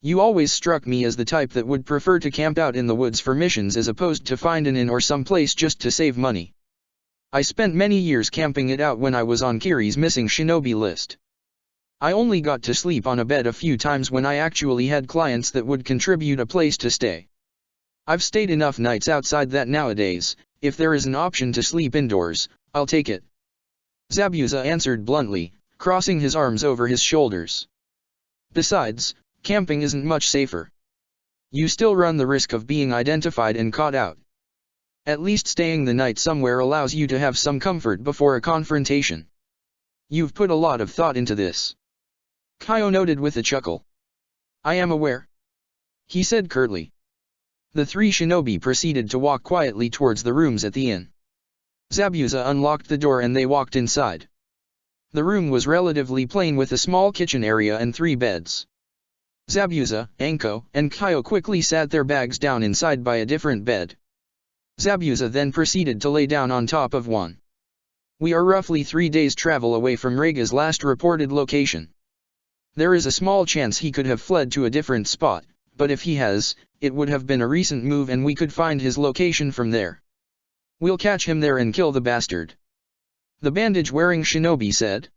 You always struck me as the type that would prefer to camp out in the woods for missions as opposed to find an inn or some place just to save money. I spent many years camping it out when I was on Kiri's missing shinobi list. I only got to sleep on a bed a few times when I actually had clients that would contribute a place to stay. I've stayed enough nights outside that nowadays, if there is an option to sleep indoors, I'll take it. Zabuza answered bluntly, crossing his arms over his shoulders. Besides, camping isn't much safer. You still run the risk of being identified and caught out. At least staying the night somewhere allows you to have some comfort before a confrontation. You've put a lot of thought into this. Kyo noted with a chuckle. I am aware, he said curtly. The three shinobi proceeded to walk quietly towards the rooms at the inn. Zabuza unlocked the door and they walked inside. The room was relatively plain with a small kitchen area and 3 beds. Zabuza, Anko, and Kyo quickly sat their bags down inside by a different bed. Zabuza then proceeded to lay down on top of one. We are roughly 3 days' travel away from Rega's last reported location. There is a small chance he could have fled to a different spot, but if he has, it would have been a recent move and we could find his location from there. We'll catch him there and kill the bastard. The bandage-wearing shinobi said.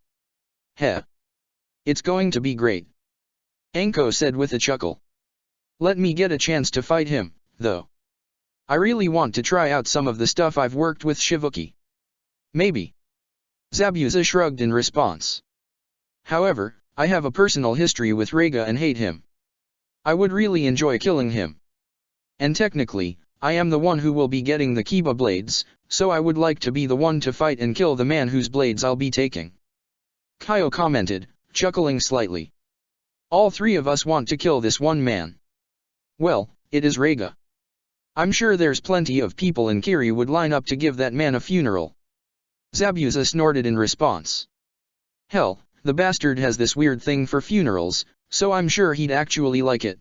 Heh. It's going to be great. Anko said with a chuckle. Let me get a chance to fight him, though. I really want to try out some of the stuff I've worked with Shivuki. Maybe. Zabuza shrugged in response. However, I have a personal history with Rega and hate him. I would really enjoy killing him. And technically, I am the one who will be getting the Kiba blades, so I would like to be the one to fight and kill the man whose blades I'll be taking. Kyo commented, chuckling slightly. All 3 of us want to kill this one man. Well, it is Rega. I'm sure there's plenty of people in Kiri would line up to give that man a funeral. Zabuza snorted in response. Hell, the bastard has this weird thing for funerals, so I'm sure he'd actually like it.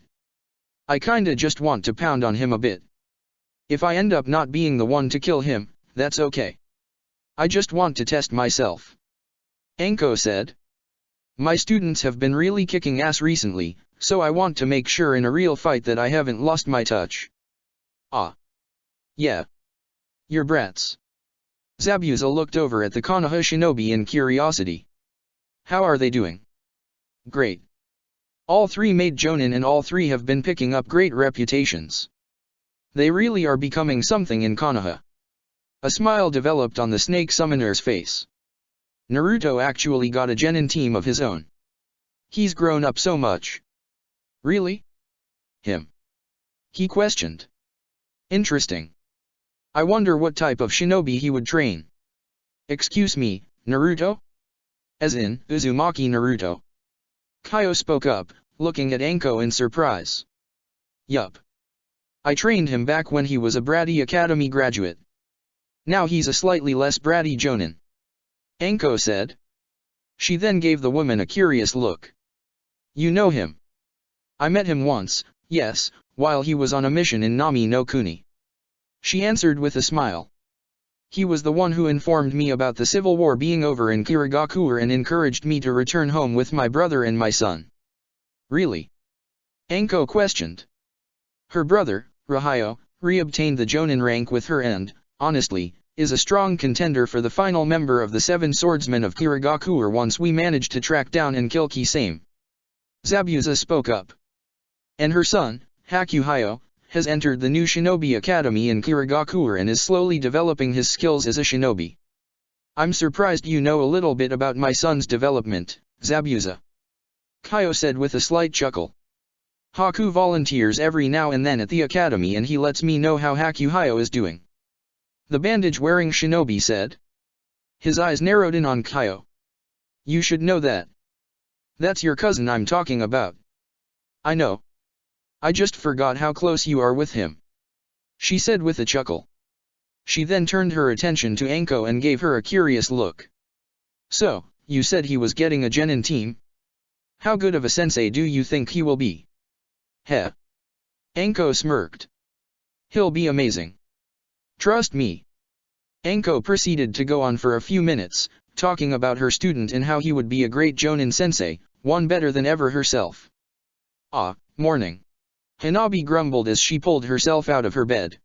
I kinda just want to pound on him a bit. If I end up not being the one to kill him, that's okay. I just want to test myself. Anko said. My students have been really kicking ass recently, so I want to make sure in a real fight that I haven't lost my touch. Ah. Yeah. You're brats. Zabuza looked over at the Konoha shinobi in curiosity. How are they doing? Great. All 3 made Jonin and all 3 have been picking up great reputations. They really are becoming something in Konoha. A smile developed on the snake summoner's face. Naruto actually got a genin team of his own. He's grown up so much. Really? Him? He questioned. Interesting. I wonder what type of shinobi he would train. Excuse me, Naruto? As in, Uzumaki Naruto. Kyo spoke up, looking at Anko in surprise. Yup. I trained him back when he was a bratty academy graduate. Now he's a slightly less bratty jonin. Anko said. She then gave the woman a curious look. You know him? I met him once, yes, while he was on a mission in Nami no Kuni. She answered with a smile. He was the one who informed me about the civil war being over in Kirigakure and encouraged me to return home with my brother and my son. Really? Anko questioned. Her brother, Rahayo, re-obtained the Jonin rank with her and, honestly, is a strong contender for the final member of the 7 swordsmen of Kirigakure once we managed to track down and kill Kisame. Zabuza spoke up. And her son, Hakuhayo, has entered the new shinobi academy in Kirigakure and is slowly developing his skills as a shinobi. I'm surprised you know a little bit about my son's development, Zabuza. Kyo said with a slight chuckle. Haku volunteers every now and then at the academy and he lets me know how Hakuhayo is doing. The bandage-wearing shinobi said. His eyes narrowed in on Kyo. You should know that. That's your cousin I'm talking about. I know. I just forgot how close you are with him. She said with a chuckle. She then turned her attention to Anko and gave her a curious look. So, you said he was getting a genin team? How good of a sensei do you think he will be? Heh. Anko smirked. He'll be amazing. Trust me. Anko proceeded to go on for a few minutes, talking about her student and how he would be a great Jonin sensei, one better than ever herself. Ah, morning. Hanabi grumbled as she pulled herself out of her bed.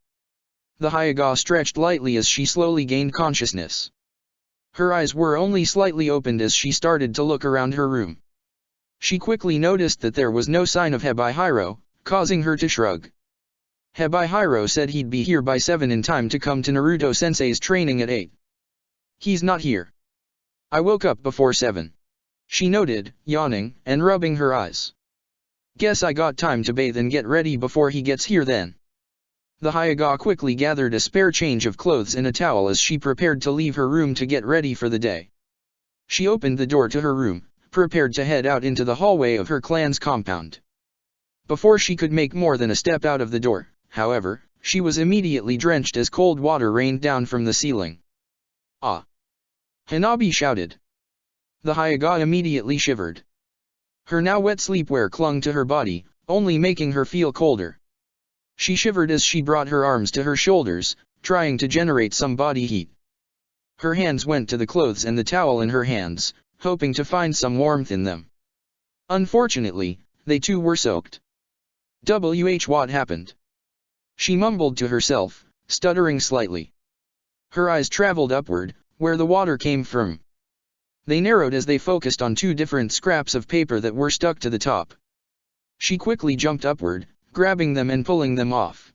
The Hyuga stretched lightly as she slowly gained consciousness. Her eyes were only slightly opened as she started to look around her room. She quickly noticed that there was no sign of Hebihiro, causing her to shrug. Hebihiro said he'd be here by 7 in time to come to Naruto-sensei's training at 8. He's not here. I woke up before 7. She noted, yawning, and rubbing her eyes. Guess I got time to bathe and get ready before he gets here then. The Hyuga quickly gathered a spare change of clothes and a towel as she prepared to leave her room to get ready for the day. She opened the door to her room, prepared to head out into the hallway of her clan's compound. Before she could make more than a step out of the door, however, she was immediately drenched as cold water rained down from the ceiling. Ah! Hanabi shouted. The Hyuga immediately shivered. Her now wet sleepwear clung to her body, only making her feel colder. She shivered as she brought her arms to her shoulders, trying to generate some body heat. Her hands went to the clothes and the towel in her hands, hoping to find some warmth in them. Unfortunately, they too were soaked. What happened? She mumbled to herself, stuttering slightly. Her eyes traveled upward, where the water came from. They narrowed as they focused on two different scraps of paper that were stuck to the top. She quickly jumped upward, grabbing them and pulling them off.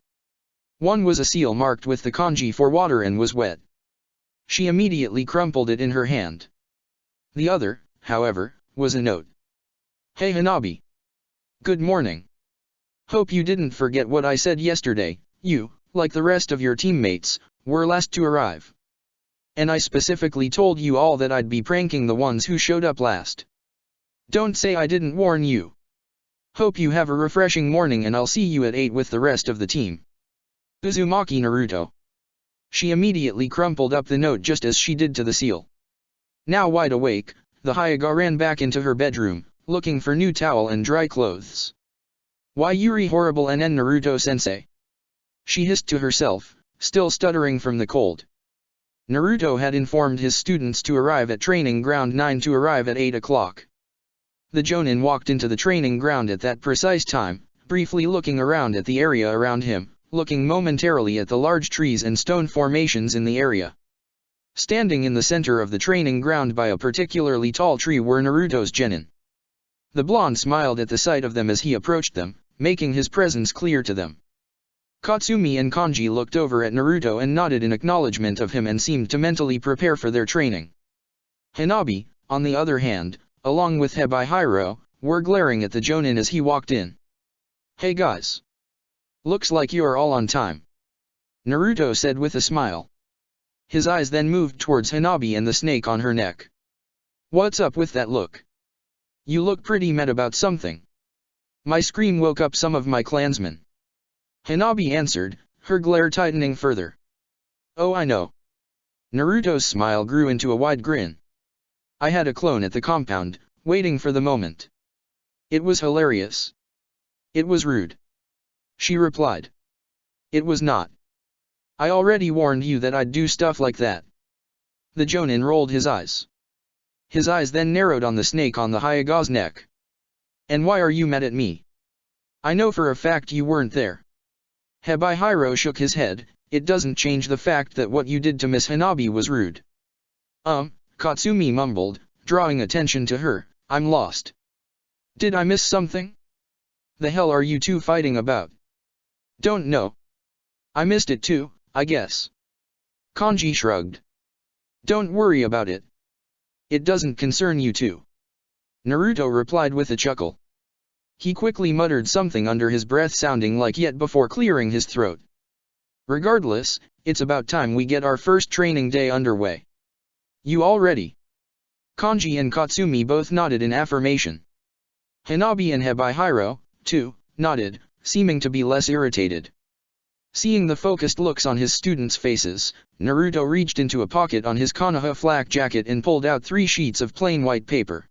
One was a seal marked with the kanji for water and was wet. She immediately crumpled it in her hand. The other, however, was a note. Hey Hanabi. Good morning. Hope you didn't forget what I said yesterday. You, like the rest of your teammates, were last to arrive. And I specifically told you all that I'd be pranking the ones who showed up last. Don't say I didn't warn you. Hope you have a refreshing morning and I'll see you at 8 with the rest of the team. Uzumaki Naruto. She immediately crumpled up the note just as she did to the seal. Now wide awake, the Hyuga ran back into her bedroom, looking for new towel and dry clothes. Why Yuri horrible NN Naruto-sensei? She hissed to herself, still stuttering from the cold. Naruto had informed his students to arrive at Training Ground 9 to arrive at 8 o'clock. The Jonin walked into the training ground at that precise time, briefly looking around at the area around him, looking momentarily at the large trees and stone formations in the area. Standing in the center of the training ground by a particularly tall tree were Naruto's genin. The blonde smiled at the sight of them as he approached them, making his presence clear to them. Katsumi and Kanji looked over at Naruto and nodded in acknowledgement of him and seemed to mentally prepare for their training. Hanabi, on the other hand, along with Hebihiro, were glaring at the Jonin as he walked in. Hey guys. Looks like you're all on time. Naruto said with a smile. His eyes then moved towards Hanabi and the snake on her neck. What's up with that look? You look pretty mad about something. My scream woke up some of my clansmen. Hanabi answered, her glare tightening further. Oh I know. Naruto's smile grew into a wide grin. I had a clone at the compound, waiting for the moment. It was hilarious. It was rude. She replied. It was not. I already warned you that I'd do stuff like that. The Jonin rolled his eyes. His eyes then narrowed on the snake on the Hyuga's neck. And why are you mad at me? I know for a fact you weren't there. Hebihiro shook his head. It doesn't change the fact that what you did to Miss Hanabi was rude. Katsumi mumbled, drawing attention to her, I'm lost. Did I miss something? The hell are you two fighting about? Don't know. I missed it too, I guess. Kanji shrugged. Don't worry about it. It doesn't concern you two. Naruto replied with a chuckle. He quickly muttered something under his breath sounding like yet before clearing his throat. Regardless, it's about time we get our first training day underway. You all ready? Kanji and Katsumi both nodded in affirmation. Hanabi and Hebihiro, too, nodded, seeming to be less irritated. Seeing the focused looks on his students' faces, Naruto reached into a pocket on his Konoha flak jacket and pulled out 3 sheets of plain white paper.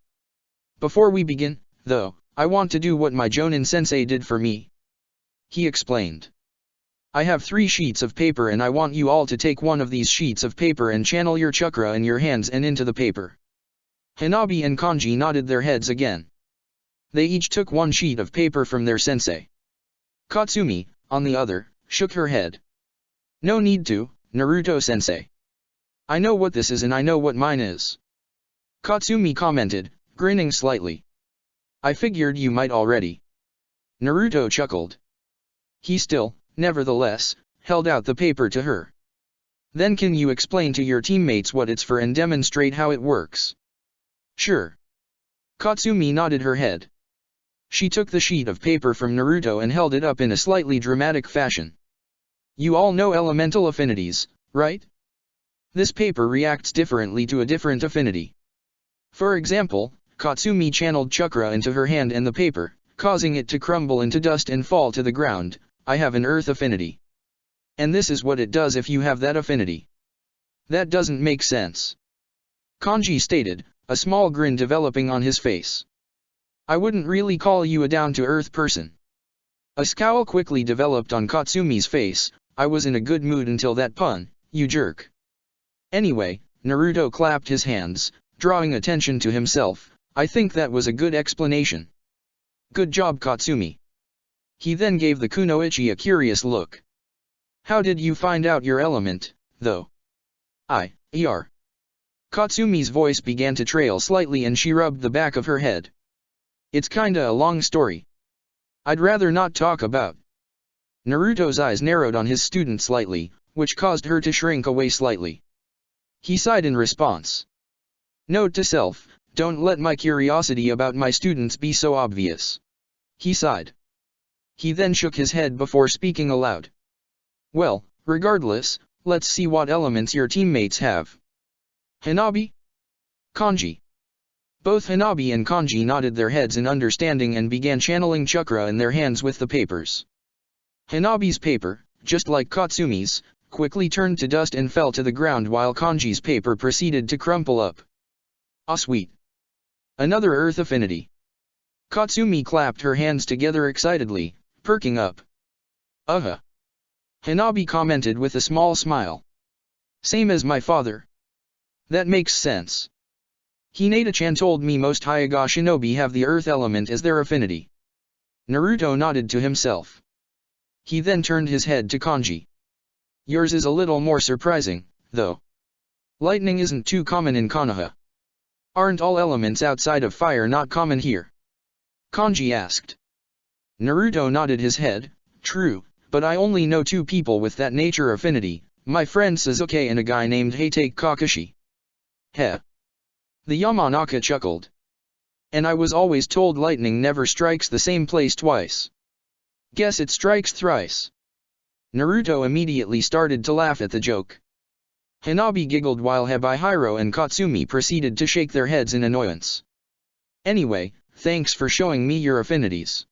Before we begin, though, I want to do what my Jonin-sensei did for me. He explained. I have 3 sheets of paper and I want you all to take one of these sheets of paper and channel your chakra in your hands and into the paper. Hanabi and Kanji nodded their heads again. They each took 1 sheet of paper from their sensei. Katsumi, on the other, shook her head. No need to, Naruto-sensei. I know what this is and I know what mine is. Katsumi commented, grinning slightly. I figured you might already. Naruto chuckled. He still, nevertheless, held out the paper to her. Then can you explain to your teammates what it's for and demonstrate how it works? Sure. Katsumi nodded her head. She took the sheet of paper from Naruto and held it up in a slightly dramatic fashion. You all know elemental affinities, right? This paper reacts differently to a different affinity. For example, Katsumi channeled chakra into her hand and the paper, causing it to crumble into dust and fall to the ground. I have an earth affinity. And this is what it does if you have that affinity. That doesn't make sense. Kanji stated, a small grin developing on his face. I wouldn't really call you a down-to-earth person. A scowl quickly developed on Katsumi's face. I was in a good mood until that pun, you jerk. Anyway, Naruto clapped his hands, drawing attention to himself. I think that was a good explanation. Good job, Katsumi. He then gave the kunoichi a curious look. How did you find out your element, though? Katsumi's voice began to trail slightly and she rubbed the back of her head. It's kinda a long story. I'd rather not talk about. Naruto's eyes narrowed on his student slightly, which caused her to shrink away slightly. He sighed in response. Note to self, don't let my curiosity about my students be so obvious. He sighed. He then shook his head before speaking aloud. Well, regardless, let's see what elements your teammates have. Hanabi? Kanji. Both Hanabi and Kanji nodded their heads in understanding and began channeling chakra in their hands with the papers. Hanabi's paper, just like Katsumi's, quickly turned to dust and fell to the ground while Kanji's paper proceeded to crumple up. Ah, sweet. Another earth affinity. Katsumi clapped her hands together excitedly, perking up. Hanabi commented with a small smile. Same as my father. That makes sense. Hinata-chan told me most Hyuga shinobi have the earth element as their affinity. Naruto nodded to himself. He then turned his head to Kanji. Yours is a little more surprising, though. Lightning isn't too common in Konoha. Aren't all elements outside of fire not common here? Kanji asked. Naruto nodded his head. True, but I only know 2 people with that nature affinity, my friend Sasuke and a guy named Hatake Kakashi. Heh. The Yamanaka chuckled. And I was always told lightning never strikes the same place twice. Guess it strikes thrice. Naruto immediately started to laugh at the joke. Hanabi giggled while Hebihiro and Katsumi proceeded to shake their heads in annoyance. Anyway, thanks for showing me your affinities.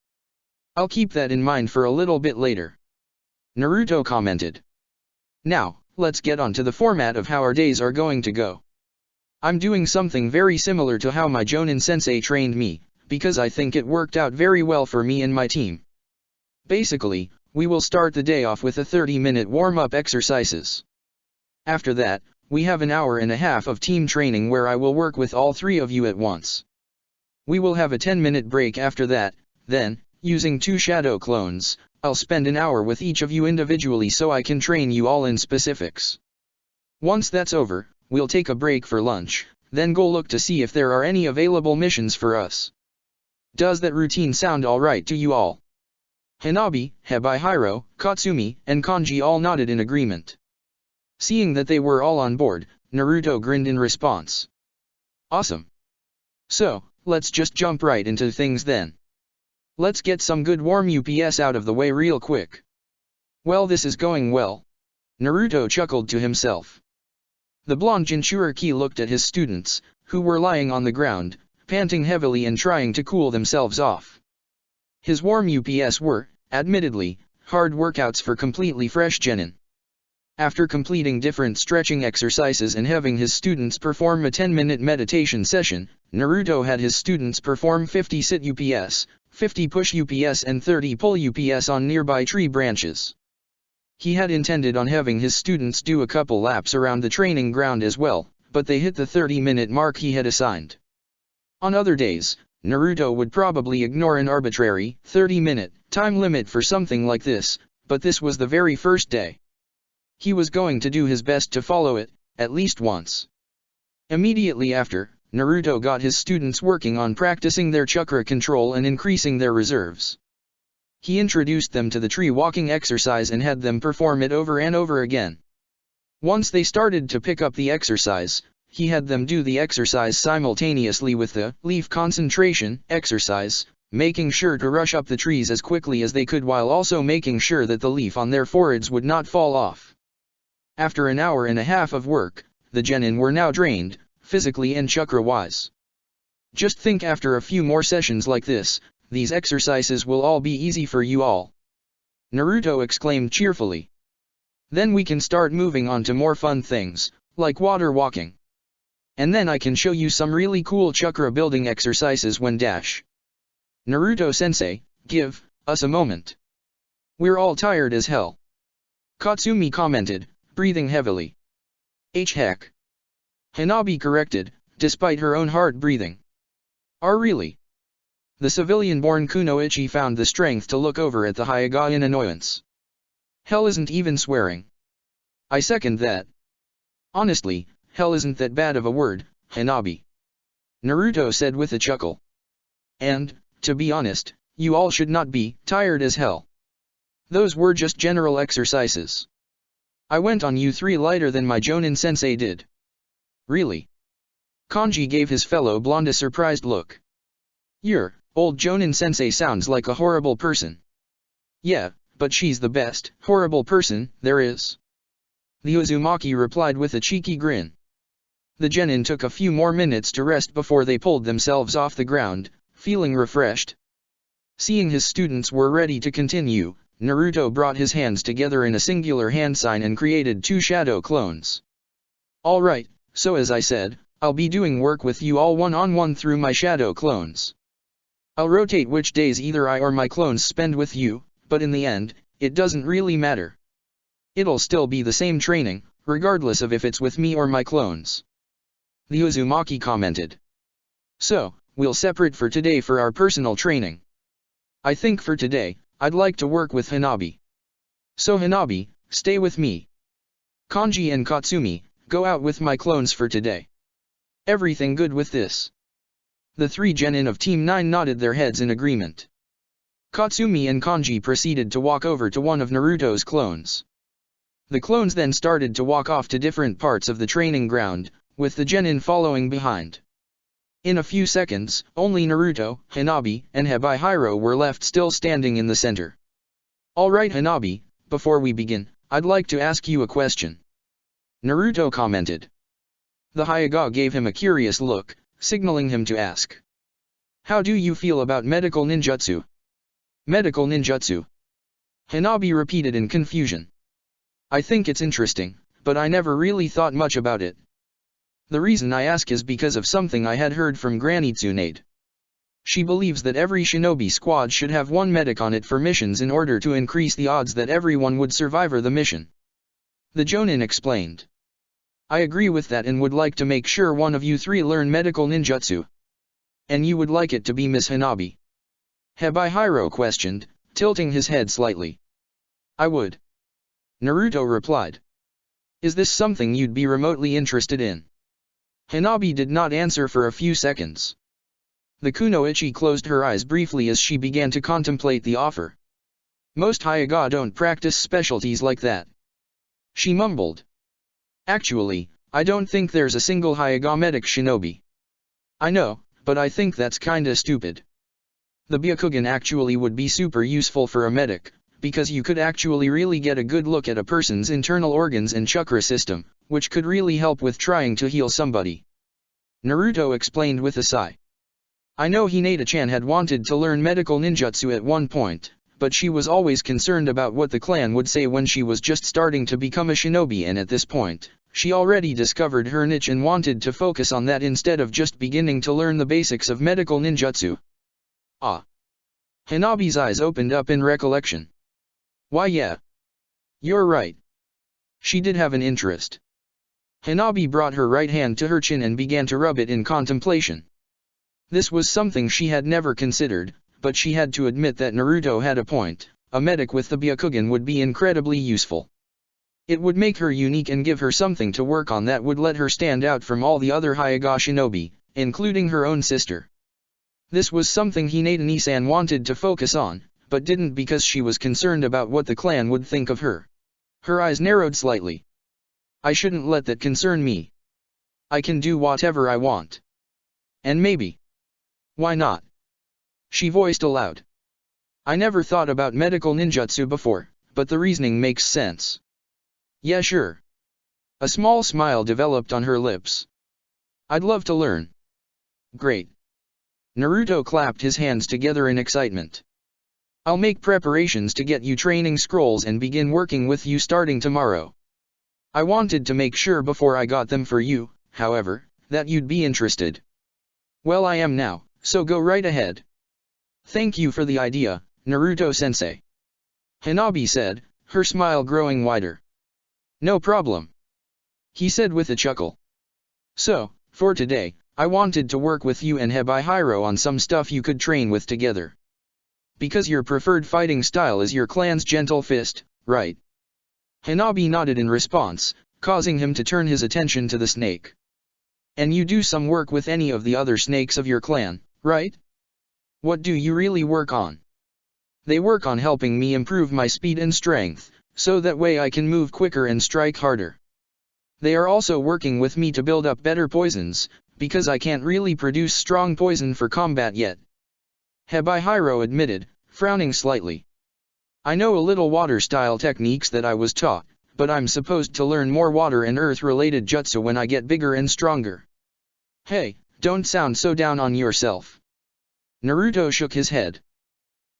I'll keep that in mind for a little bit later. Naruto commented. Now, let's get on to the format of how our days are going to go. I'm doing something very similar to how my Jonin sensei trained me, because I think it worked out very well for me and my team. Basically, we will start the day off with a 30-minute warm-up exercises. After that, we have an hour and a half of team training where I will work with all 3 of you at once. We will have a 10-minute break after that, then, using 2 shadow clones, I'll spend an hour with each of you individually so I can train you all in specifics. Once that's over, we'll take a break for lunch, then go look to see if there are any available missions for us. Does that routine sound alright to you all? Hanabi, Hebihiro, Katsumi, and Kanji all nodded in agreement. Seeing that they were all on board, Naruto grinned in response. Awesome. So, let's just jump right into things then. Let's get some good warm UPS out of the way real quick. Well, this is going well. Naruto chuckled to himself. The blonde Jinchuriki looked at his students, who were lying on the ground, panting heavily and trying to cool themselves off. His warm UPS were, admittedly, hard workouts for completely fresh genin. After completing different stretching exercises and having his students perform a 10-minute meditation session, Naruto had his students perform 50 sit UPS, 50 push UPS and 30 pull UPS on nearby tree branches. He had intended on having his students do a couple laps around the training ground as well, but they hit the 30-minute mark he had assigned. On other days, Naruto would probably ignore an arbitrary, 30-minute, time limit for something like this, but this was the very first day. He was going to do his best to follow it, at least once. Immediately after, Naruto got his students working on practicing their chakra control and increasing their reserves. He introduced them to the tree walking exercise and had them perform it over and over again. Once they started to pick up the exercise, he had them do the exercise simultaneously with the leaf concentration exercise, making sure to rush up the trees as quickly as they could while also making sure that the leaf on their foreheads would not fall off. After an hour and a half of work, the genin were now drained, physically and chakra-wise. Just think, after a few more sessions like this, these exercises will all be easy for you all. Naruto exclaimed cheerfully. Then we can start moving on to more fun things, like water walking. And then I can show you some really cool chakra building exercises when dash. Naruto-sensei, give us a moment. We're all tired as hell. Katsumi commented, breathing heavily. Heck. Hanabi corrected, despite her own hard breathing. Really? The civilian-born Kunoichi found the strength to look over at the Hyuga in annoyance. Hell isn't even swearing. I second that. Honestly, hell isn't that bad of a word, Hanabi. Naruto said with a chuckle. And, to be honest, you all should not be tired as hell. Those were just general exercises. I went on you 3 lighter than my Jonin-sensei did. Really? Kanji gave his fellow blonde a surprised look. Your old Jonin-sensei sounds like a horrible person. Yeah, but she's the best horrible person there is. The Uzumaki replied with a cheeky grin. The genin took a few more minutes to rest before they pulled themselves off the ground, feeling refreshed. Seeing his students were ready to continue, Naruto brought his hands together in a singular hand sign and created 2 shadow clones. Alright, so as I said, I'll be doing work with you all one-on-one through my shadow clones. I'll rotate which days either I or my clones spend with you, but in the end, it doesn't really matter. It'll still be the same training, regardless of if it's with me or my clones. The Uzumaki commented. So, we'll separate for today for our personal training. I think for today, I'd like to work with Hanabi. So Hanabi, stay with me. Kanji and Katsumi, go out with my clones for today. Everything good with this? The 3 genin of Team 9 nodded their heads in agreement. Katsumi and Kanji proceeded to walk over to one of Naruto's clones. The clones then started to walk off to different parts of the training ground, with the genin following behind. In a few seconds, only Naruto, Hanabi, and Hebihiro were left still standing in the center. Alright Hanabi, before we begin, I'd like to ask you a question. Naruto commented. The Hyuga gave him a curious look, signaling him to ask. How do you feel about medical ninjutsu? Medical ninjutsu? Hanabi repeated in confusion. I think it's interesting, but I never really thought much about it. The reason I ask is because of something I had heard from Granny Tsunade. She believes that every shinobi squad should have 1 medic on it for missions in order to increase the odds that everyone would survive the mission. The Jonin explained. I agree with that and would like to make sure one of you 3 learn medical ninjutsu. And you would like it to be Miss Hanabi? Hebihiro questioned, tilting his head slightly. I would. Naruto replied. Is this something you'd be remotely interested in? Hanabi did not answer for a few seconds. The Kunoichi closed her eyes briefly as she began to contemplate the offer. Most Hyuga don't practice specialties like that. She mumbled. Actually, I don't think there's a single Hyuga medic shinobi. I know, but I think that's kinda stupid. The Byakugan actually would be super useful for a medic, because you could actually really get a good look at a person's internal organs and chakra system, which could really help with trying to heal somebody. Naruto explained with a sigh. I know Hinata-chan had wanted to learn medical ninjutsu at one point, but she was always concerned about what the clan would say when she was just starting to become a shinobi, and at this point, she already discovered her niche and wanted to focus on that instead of just beginning to learn the basics of medical ninjutsu. Ah. Hanabi's eyes opened up in recollection. Why yeah. You're right. She did have an interest. Hanabi brought her right hand to her chin and began to rub it in contemplation. This was something she had never considered, but she had to admit that Naruto had a point. A medic with the Byakugan would be incredibly useful. It would make her unique and give her something to work on that would let her stand out from all the other Hyuga shinobi, including her own sister. This was something Hinata-san wanted to focus on, but didn't because she was concerned about what the clan would think of her. Her eyes narrowed slightly. I shouldn't let that concern me. I can do whatever I want. And maybe. Why not? she voiced aloud. I never thought about medical ninjutsu before, but the reasoning makes sense. Yeah, sure. A small smile developed on her lips. I'd love to learn. Great. Naruto clapped his hands together in excitement. I'll make preparations to get you training scrolls and begin working with you starting tomorrow. I wanted to make sure before I got them for you, however, that you'd be interested. Well, I am now, so go right ahead. Thank you for the idea, Naruto-sensei. Hanabi said, her smile growing wider. No problem. He said with a chuckle. So, for today, I wanted to work with you and Hebihiro on some stuff you could train with together. Because your preferred fighting style is your clan's gentle fist, right? Hanabi nodded in response, causing him to turn his attention to the snake. And you do some work with any of the other snakes of your clan, right? What do you really work on? They work on helping me improve my speed and strength, so that way I can move quicker and strike harder. They are also working with me to build up better poisons, because I can't really produce strong poison for combat yet. Hebihiro admitted, frowning slightly. I know a little water-style techniques that I was taught, but I'm supposed to learn more water and earth-related jutsu when I get bigger and stronger. Hey, don't sound so down on yourself. Naruto shook his head.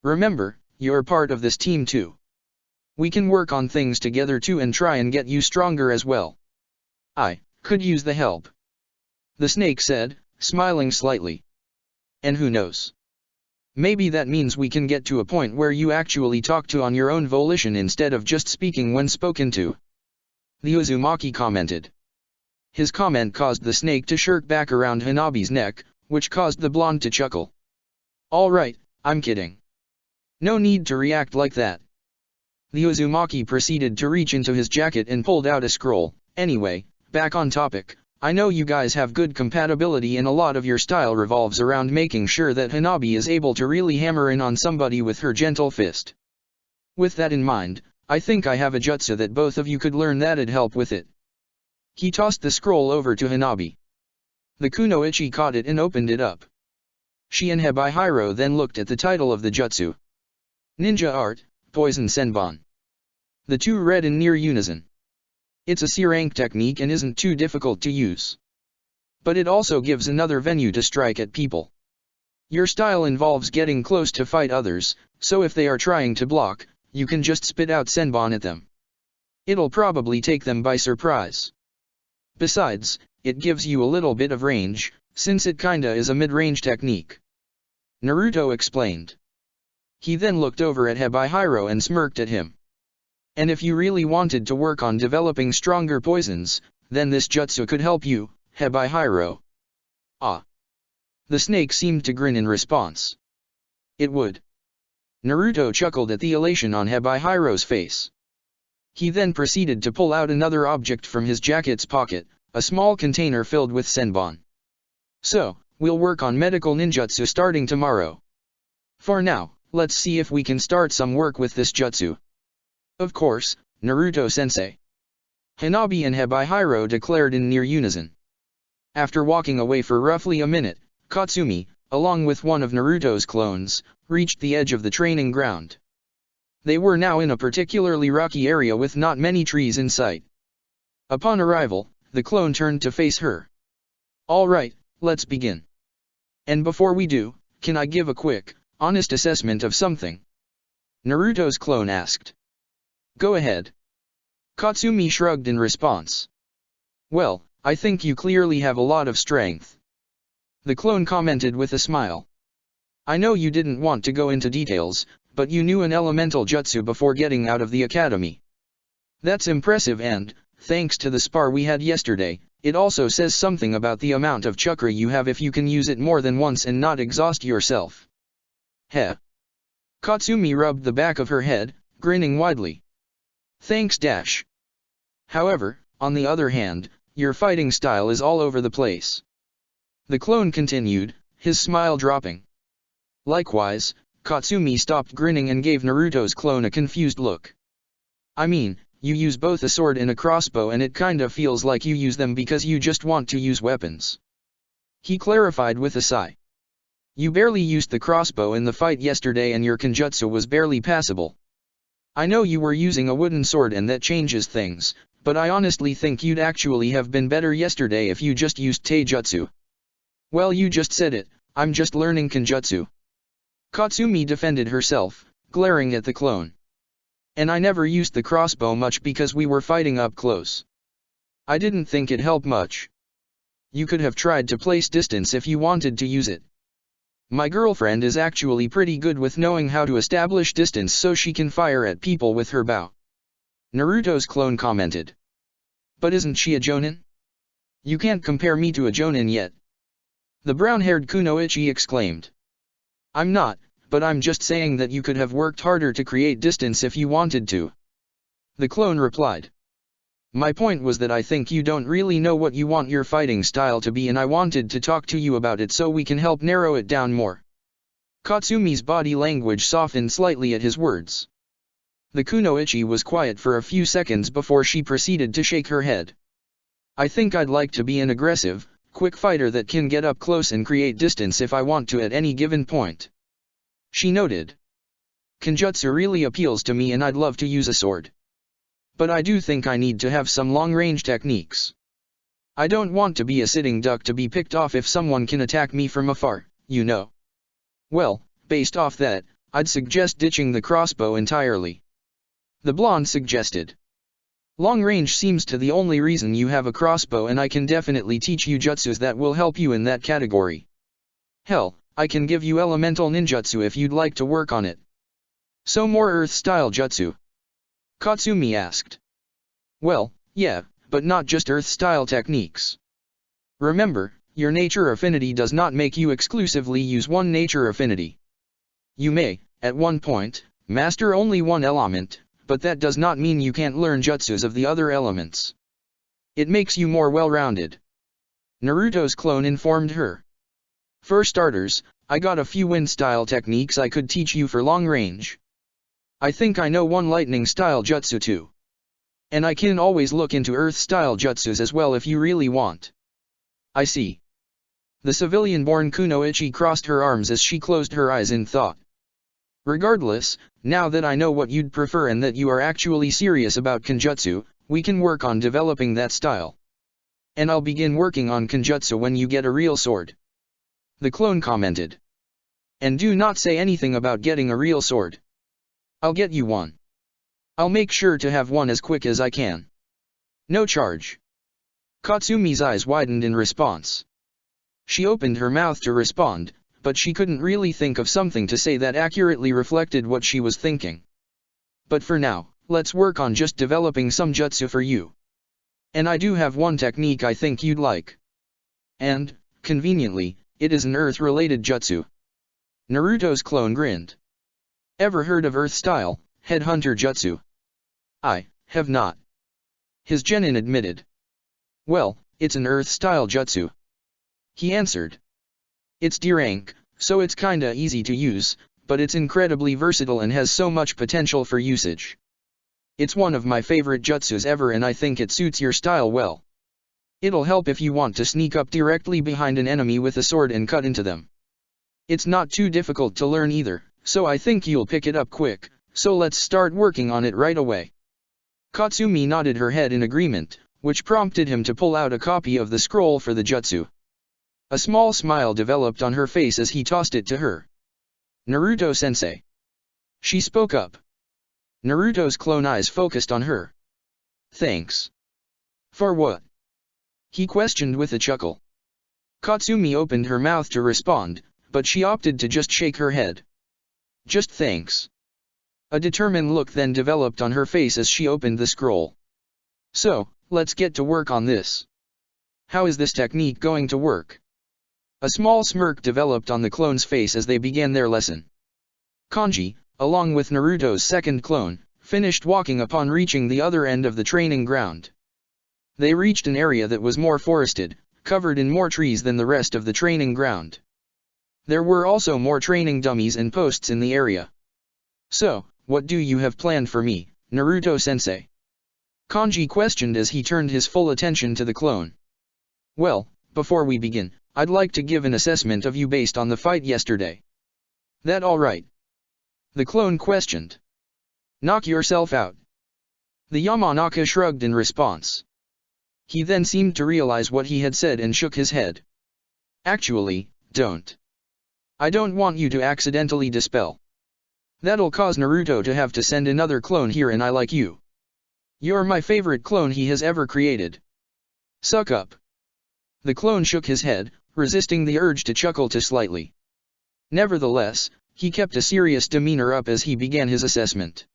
Remember, you're part of this team too. We can work on things together too and try and get you stronger as well. I could use the help. The snake said, smiling slightly. And who knows? Maybe that means we can get to a point where you actually talk to on your own volition instead of just speaking when spoken to. The Uzumaki commented. His comment caused the snake to shirk back around Hanabi's neck, which caused the blonde to chuckle. Alright, I'm kidding. No need to react like that. The Uzumaki proceeded to reach into his jacket and pulled out a scroll. Anyway, back on topic. I know you guys have good compatibility and a lot of your style revolves around making sure that Hanabi is able to really hammer in on somebody with her gentle fist. With that in mind, I think I have a jutsu that both of you could learn that'd help with it. He tossed the scroll over to Hanabi. The kunoichi caught it and opened it up. She and Hebihiro then looked at the title of the jutsu. Ninja Art, Poison Senbon. The two read in near unison. It's a C-rank technique and isn't too difficult to use. But it also gives another venue to strike at people. Your style involves getting close to fight others, so if they are trying to block, you can just spit out Senbon at them. It'll probably take them by surprise. Besides, it gives you a little bit of range, since it kinda is a mid-range technique. Naruto explained. He then looked over at Hebihiro and smirked at him. And if you really wanted to work on developing stronger poisons, then this jutsu could help you, Hebihiro. Ah. The snake seemed to grin in response. It would. Naruto chuckled at the elation on Hebihiro's face. He then proceeded to pull out another object from his jacket's pocket, a small container filled with senbon. So, we'll work on medical ninjutsu starting tomorrow. For now, let's see if we can start some work with this jutsu. Of course, Naruto-sensei. Hanabi and Hebihiro declared in near unison. After walking away for roughly a minute, Katsumi, along with one of Naruto's clones, reached the edge of the training ground. They were now in a particularly rocky area with not many trees in sight. Upon arrival, the clone turned to face her. Alright, let's begin. And before we do, can I give a quick, honest assessment of something? Naruto's clone asked. Go ahead. Katsumi shrugged in response. Well, I think you clearly have a lot of strength. The clone commented with a smile. I know you didn't want to go into details, but you knew an elemental jutsu before getting out of the academy. That's impressive and, thanks to the spar we had yesterday, it also says something about the amount of chakra you have if you can use it more than once and not exhaust yourself. Heh. Katsumi rubbed the back of her head, grinning widely. Thanks dash. However, on the other hand, your fighting style is all over the place. The clone continued, his smile dropping. Likewise, Katsumi stopped grinning and gave Naruto's clone a confused look. I mean, you use both a sword and a crossbow and it kinda feels like you use them because you just want to use weapons. He clarified with a sigh. You barely used the crossbow in the fight yesterday and your Kenjutsu was barely passable. I know you were using a wooden sword and that changes things, but I honestly think you'd actually have been better yesterday if you just used Taijutsu. Well, you just said it, I'm just learning Kenjutsu. Katsumi defended herself, glaring at the clone. And I never used the crossbow much because we were fighting up close. I didn't think it helped much. You could have tried to place distance if you wanted to use it. My girlfriend is actually pretty good with knowing how to establish distance so she can fire at people with her bow. Naruto's clone commented. But isn't she a jonin? You can't compare me to a jonin yet. The brown-haired Kunoichi exclaimed. I'm not, but I'm just saying that you could have worked harder to create distance if you wanted to. The clone replied. My point was that I think you don't really know what you want your fighting style to be and I wanted to talk to you about it so we can help narrow it down more. Katsumi's body language softened slightly at his words. The Kunoichi was quiet for a few seconds before she proceeded to shake her head. I think I'd like to be an aggressive, quick fighter that can get up close and create distance if I want to at any given point. She noted. Kenjutsu really appeals to me and I'd love to use a sword. But I do think I need to have some long-range techniques. I don't want to be a sitting duck to be picked off if someone can attack me from afar, you know. Well, based off that, I'd suggest ditching the crossbow entirely. The blonde suggested. Long range seems to the only reason you have a crossbow and I can definitely teach you jutsus that will help you in that category. Hell, I can give you elemental ninjutsu if you'd like to work on it. So more earth-style jutsu? Katsumi asked. Well, yeah, but not just earth-style techniques. Remember, your nature affinity does not make you exclusively use one nature affinity. You may, at one point, master only one element, but that does not mean you can't learn jutsus of the other elements. It makes you more well-rounded. Naruto's clone informed her. For starters, I got a few wind-style techniques I could teach you for long range. I think I know one lightning-style jutsu too. And I can always look into earth-style jutsus as well if you really want. I see. The civilian-born Kunoichi crossed her arms as she closed her eyes in thought. Regardless, now that I know what you'd prefer and that you are actually serious about Kenjutsu, we can work on developing that style. And I'll begin working on Kenjutsu when you get a real sword. The clone commented. And do not say anything about getting a real sword. I'll get you one. I'll make sure to have one as quick as I can. No charge. Katsumi's eyes widened in response. She opened her mouth to respond, but she couldn't really think of something to say that accurately reflected what she was thinking. But for now, let's work on just developing some jutsu for you. And I do have one technique I think you'd like. And, conveniently, it is an earth-related jutsu. Naruto's clone grinned. Ever heard of earth-style, headhunter jutsu? I have not. His genin admitted. Well, it's an earth-style jutsu. He answered. It's D rank, so it's kinda easy to use, but it's incredibly versatile and has so much potential for usage. It's one of my favorite jutsus ever and I think it suits your style well. It'll help if you want to sneak up directly behind an enemy with a sword and cut into them. It's not too difficult to learn either, so I think you'll pick it up quick, so let's start working on it right away. Katsumi nodded her head in agreement, which prompted him to pull out a copy of the scroll for the jutsu. A small smile developed on her face as he tossed it to her. Naruto-sensei. She spoke up. Naruto's clone eyes focused on her. Thanks. For what? He questioned with a chuckle. Katsumi opened her mouth to respond, but she opted to just shake her head. Just thanks. A determined look then developed on her face as she opened the scroll. So, let's get to work on this. How is this technique going to work? A small smirk developed on the clone's face as they began their lesson. Kanji, along with Naruto's second clone, finished walking upon reaching the other end of the training ground. They reached an area that was more forested, covered in more trees than the rest of the training ground. There were also more training dummies and posts in the area. So, what do you have planned for me, Naruto-sensei? Kanji questioned as he turned his full attention to the clone. Well, before we begin, I'd like to give an assessment of you based on the fight yesterday. That alright? The clone questioned. Knock yourself out. The Yamanaka shrugged in response. He then seemed to realize what he had said and shook his head. Actually, don't. I don't want you to accidentally dispel. That'll cause Naruto to have to send another clone here, and I like you. You're my favorite clone he has ever created. Suck up. The clone shook his head, resisting the urge to chuckle too slightly. Nevertheless, he kept a serious demeanor up as he began his assessment.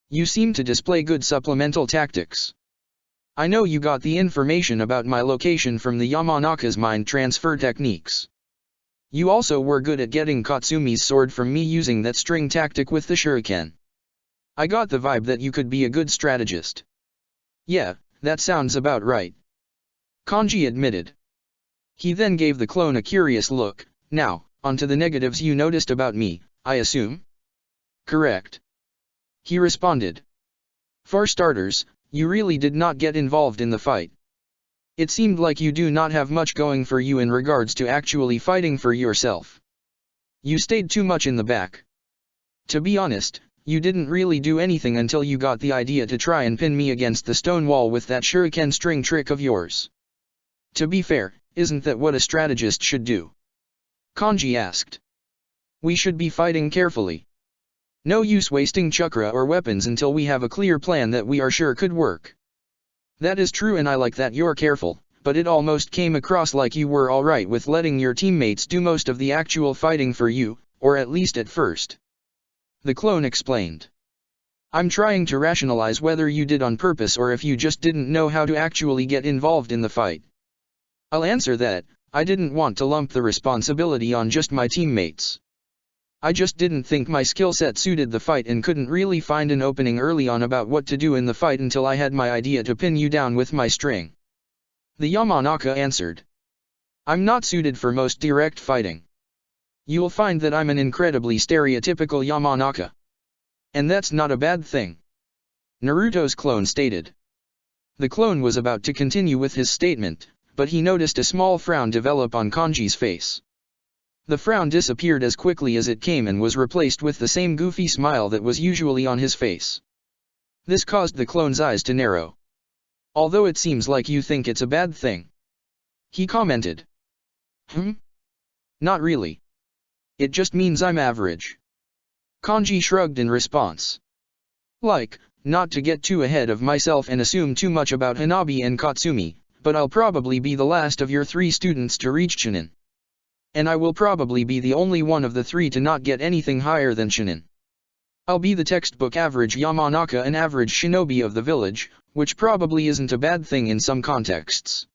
You seem to display good supplemental tactics. I know you got the information about my location from the Yamanaka's mind transfer techniques. You also were good at getting Katsumi's sword from me using that string tactic with the shuriken. I got the vibe that you could be a good strategist. Yeah, that sounds about right. Kanji admitted. He then gave the clone a curious look. Now, onto the negatives you noticed about me, I assume? Correct. He responded. For starters, you really did not get involved in the fight. It seemed like you do not have much going for you in regards to actually fighting for yourself. You stayed too much in the back. To be honest, you didn't really do anything until you got the idea to try and pin me against the stone wall with that shuriken string trick of yours. To be fair, isn't that what a strategist should do? Kanji asked. We should be fighting carefully. No use wasting chakra or weapons until we have a clear plan that we are sure could work. That is true, and I like that you're careful, but it almost came across like you were alright with letting your teammates do most of the actual fighting for you, or at least at first. The clone explained. I'm trying to rationalize whether you did on purpose or if you just didn't know how to actually get involved in the fight. I'll answer that, I didn't want to lump the responsibility on just my teammates. I just didn't think my skill set suited the fight and couldn't really find an opening early on about what to do in the fight until I had my idea to pin you down with my string. The Yamanaka answered. I'm not suited for most direct fighting. You'll find that I'm an incredibly stereotypical Yamanaka. And that's not a bad thing. Naruto's clone stated. The clone was about to continue with his statement, but he noticed a small frown develop on Kanji's face. The frown disappeared as quickly as it came and was replaced with the same goofy smile that was usually on his face. This caused the clone's eyes to narrow. Although it seems like you think it's a bad thing. He commented. Not really. It just means I'm average. Kanji shrugged in response. Like, not to get too ahead of myself and assume too much about Hanabi and Katsumi, but I'll probably be the last of your 3 students to reach Chunin. And I will probably be the only one of the 3 to not get anything higher than Chunin. I'll be the textbook average Yamanaka and average shinobi of the village, which probably isn't a bad thing in some contexts.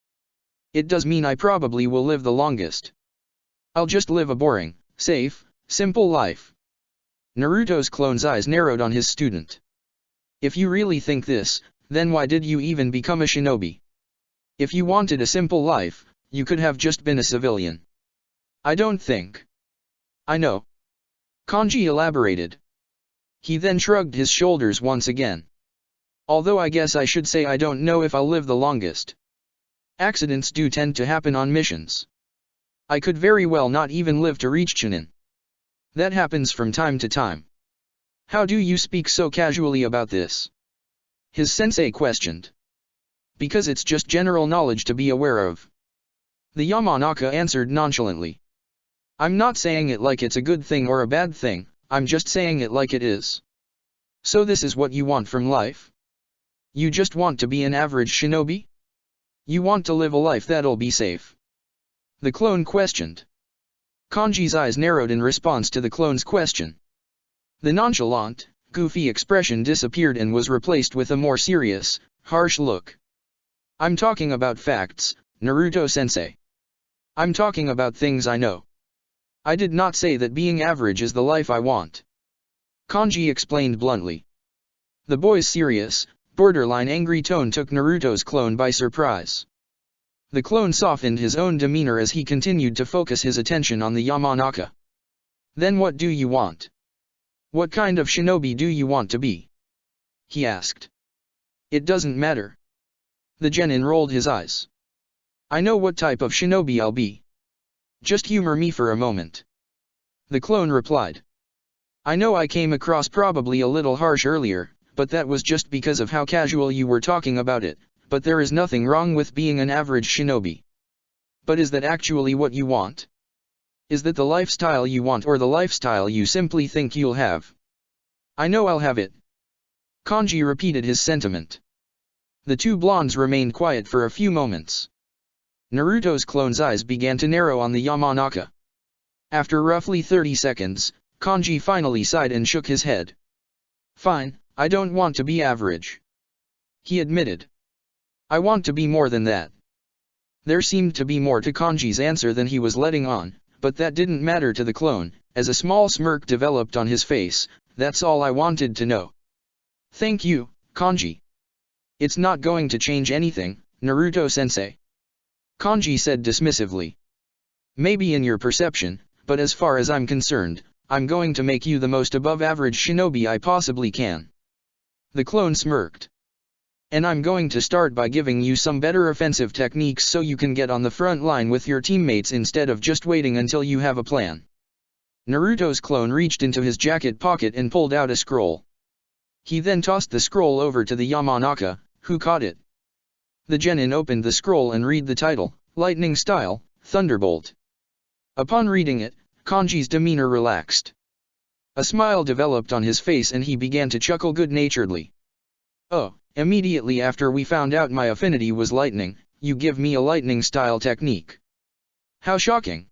It does mean I probably will live the longest. I'll just live a boring, safe, simple life. Naruto's clone's eyes narrowed on his student. If you really think this, then why did you even become a shinobi? If you wanted a simple life, you could have just been a civilian. I don't think. I know. Kanji elaborated. He then shrugged his shoulders once again. Although I guess I should say I don't know if I'll live the longest. Accidents do tend to happen on missions. I could very well not even live to reach Chunin. That happens from time to time. How do you speak so casually about this? His sensei questioned. Because it's just general knowledge to be aware of. The Yamanaka answered nonchalantly. I'm not saying it like it's a good thing or a bad thing, I'm just saying it like it is. So this is what you want from life? You just want to be an average shinobi? You want to live a life that'll be safe? The clone questioned. Kanji's eyes narrowed in response to the clone's question. The nonchalant, goofy expression disappeared and was replaced with a more serious, harsh look. I'm talking about facts, Naruto-sensei. I'm talking about things I know. I did not say that being average is the life I want. Kanji explained bluntly. The boy's serious, borderline angry tone took Naruto's clone by surprise. The clone softened his own demeanor as he continued to focus his attention on the Yamanaka. Then what do you want? What kind of shinobi do you want to be? He asked. It doesn't matter. The genin rolled his eyes. I know what type of shinobi I'll be. Just humor me for a moment. The clone replied. I know I came across probably a little harsh earlier, but that was just because of how casual you were talking about it, but there is nothing wrong with being an average shinobi. But is that actually what you want? Is that the lifestyle you want or the lifestyle you simply think you'll have? I know I'll have it. Kanji repeated his sentiment. The two blondes remained quiet for a few moments. Naruto's clone's eyes began to narrow on the Yamanaka. After roughly 30 seconds, Kanji finally sighed and shook his head. Fine, I don't want to be average. He admitted. I want to be more than that. There seemed to be more to Kanji's answer than he was letting on, but that didn't matter to the clone, as a small smirk developed on his face. That's all I wanted to know. Thank you, Kanji. It's not going to change anything, Naruto-sensei. Kanji said dismissively. Maybe in your perception, but as far as I'm concerned, I'm going to make you the most above-average shinobi I possibly can. The clone smirked. And I'm going to start by giving you some better offensive techniques so you can get on the front line with your teammates instead of just waiting until you have a plan. Naruto's clone reached into his jacket pocket and pulled out a scroll. He then tossed the scroll over to the Yamanaka, who caught it. The genin opened the scroll and read the title, Lightning Style, Thunderbolt. Upon reading it, Kanji's demeanor relaxed. A smile developed on his face and he began to chuckle good-naturedly. Oh, immediately after we found out my affinity was lightning, you give me a lightning-style technique. How shocking!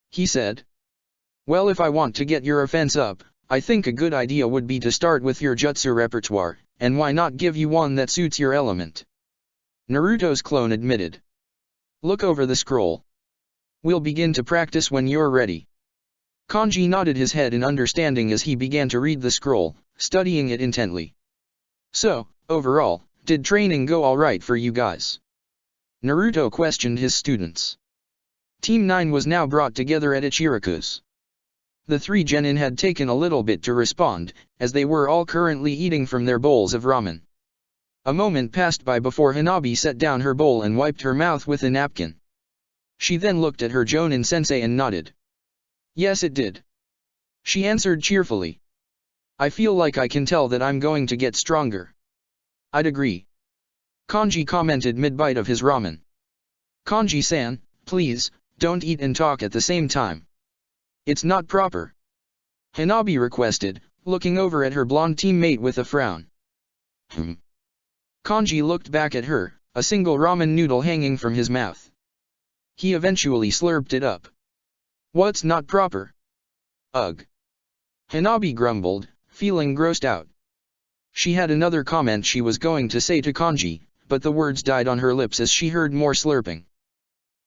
He said. Well, if I want to get your offense up, I think a good idea would be to start with your jutsu repertoire, and why not give you one that suits your element? Naruto's clone admitted. Look over the scroll. We'll begin to practice when you're ready. Kanji nodded his head in understanding as he began to read the scroll, studying it intently. So, overall, did training go alright for you guys? Naruto questioned his students. Team 9 was now brought together at Ichiraku's. The three genin had taken a little bit to respond, as they were all currently eating from their bowls of ramen. A moment passed by before Hanabi set down her bowl and wiped her mouth with a napkin. She then looked at her Jonin-sensei and nodded. Yes, it did. She answered cheerfully. I feel like I can tell that I'm going to get stronger. I'd agree. Kanji commented mid-bite of his ramen. Kanji-san, please, don't eat and talk at the same time. It's not proper. Hanabi requested, looking over at her blonde teammate with a frown. Kanji looked back at her, a single ramen noodle hanging from his mouth. He eventually slurped it up. What's not proper? Ugh. Hanabi grumbled, feeling grossed out. She had another comment she was going to say to Kanji, but the words died on her lips as she heard more slurping.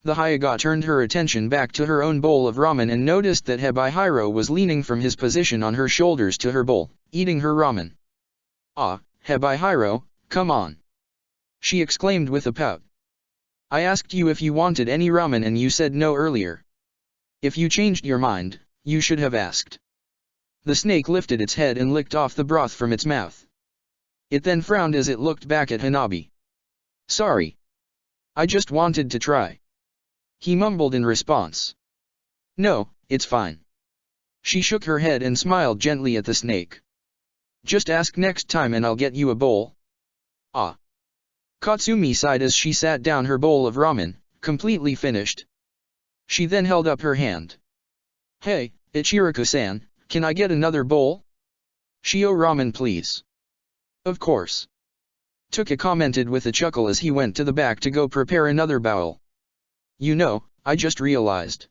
The Hyuga turned her attention back to her own bowl of ramen and noticed that Hebihiro was leaning from his position on her shoulders to her bowl, eating her ramen. Ah, Hebihiro, come on! She exclaimed with a pout. I asked you if you wanted any ramen and you said no earlier. If you changed your mind, you should have asked. The snake lifted its head and licked off the broth from its mouth. It then frowned as it looked back at Hanabi. Sorry. I just wanted to try. He mumbled in response. No, it's fine. She shook her head and smiled gently at the snake. Just ask next time and I'll get you a bowl. Ah. Katsumi sighed as she sat down her bowl of ramen, completely finished. She then held up her hand. Hey, Ichiraku-san, can I get another bowl? Shio ramen please. Of course. Tuka commented with a chuckle as he went to the back to go prepare another bowl. You know, I just realized.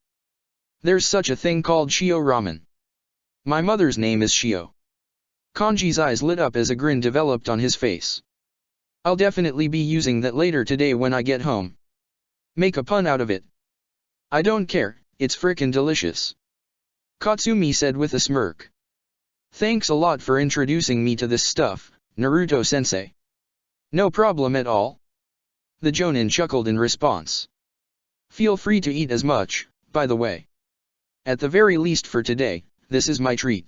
There's such a thing called Shio ramen. My mother's name is Shio. Kanji's eyes lit up as a grin developed on his face. I'll definitely be using that later today when I get home. Make a pun out of it. I don't care, it's frickin' delicious. Katsumi said with a smirk. Thanks a lot for introducing me to this stuff, Naruto-sensei. No problem at all. The Jonin chuckled in response. Feel free to eat as much, by the way. At the very least for today, this is my treat.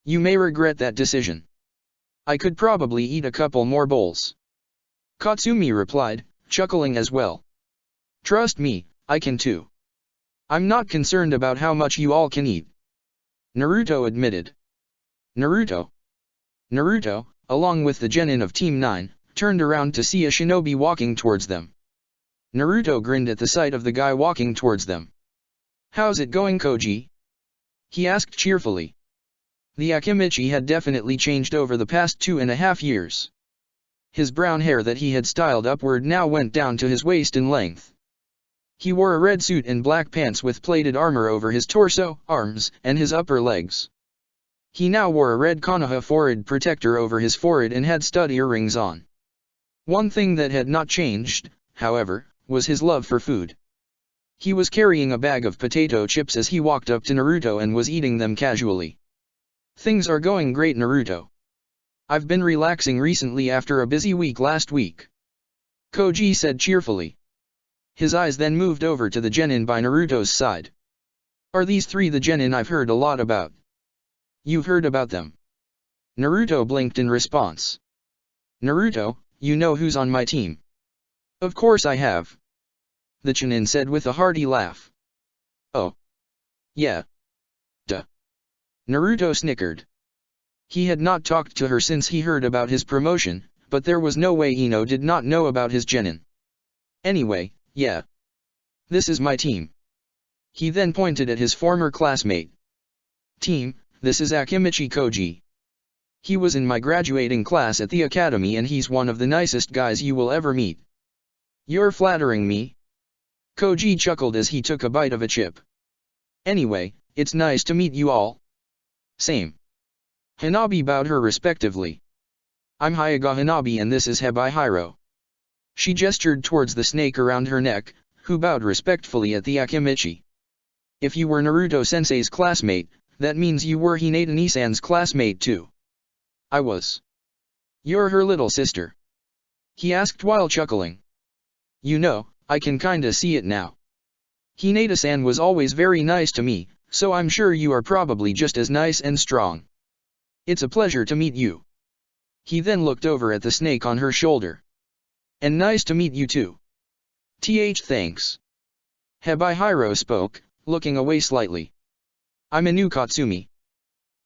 You may regret that decision. I could probably eat a couple more bowls. Katsumi replied, chuckling as well. Trust me, I can too. I'm not concerned about how much you all can eat, Naruto admitted. Naruto, along with the genin of Team 9, turned around to see a shinobi walking towards them. Naruto grinned at the sight of the guy walking towards them. How's it going, Koji? He asked cheerfully. The Akimichi had definitely changed over the past 2.5 years. His brown hair that he had styled upward now went down to his waist in length. He wore a red suit and black pants with plated armor over his torso, arms, and his upper legs. He now wore a red Konoha forehead protector over his forehead and had stud earrings on. One thing that had not changed, however, was his love for food. He was carrying a bag of potato chips as he walked up to Naruto and was eating them casually. Things are going great, Naruto. I've been relaxing recently after a busy week last week, Koji said cheerfully. His eyes then moved over to the genin by Naruto's side. Are these three the genin I've heard a lot about? You've heard about them? Naruto blinked in response. Naruto, you know who's on my team? Of course I have, the Chunin said with a hearty laugh. Oh. Yeah. Duh. Naruto snickered. He had not talked to her since he heard about his promotion, but there was no way Ino did not know about his genin. Anyway, yeah. This is my team. He then pointed at his former classmate. Team, this is Akimichi Koji. He was in my graduating class at the academy and he's one of the nicest guys you will ever meet. You're flattering me? Koji chuckled as he took a bite of a chip. Anyway, it's nice to meet you all. Same. Hanabi bowed her respectively. I'm Hyuga Hanabi and this is Hebai Hiro. She gestured towards the snake around her neck, who bowed respectfully at the Akimichi. If you were Naruto-sensei's classmate, that means you were Hinata-ni-san's classmate too. I was. You're her little sister? He asked while chuckling. You know, I can kinda see it now. Hinata-san was always very nice to me, so I'm sure you are probably just as nice and strong. It's a pleasure to meet you. He then looked over at the snake on her shoulder. And nice to meet you too. Thanks. Hebai Hiro spoke, looking away slightly. I'm Inu Katsumi.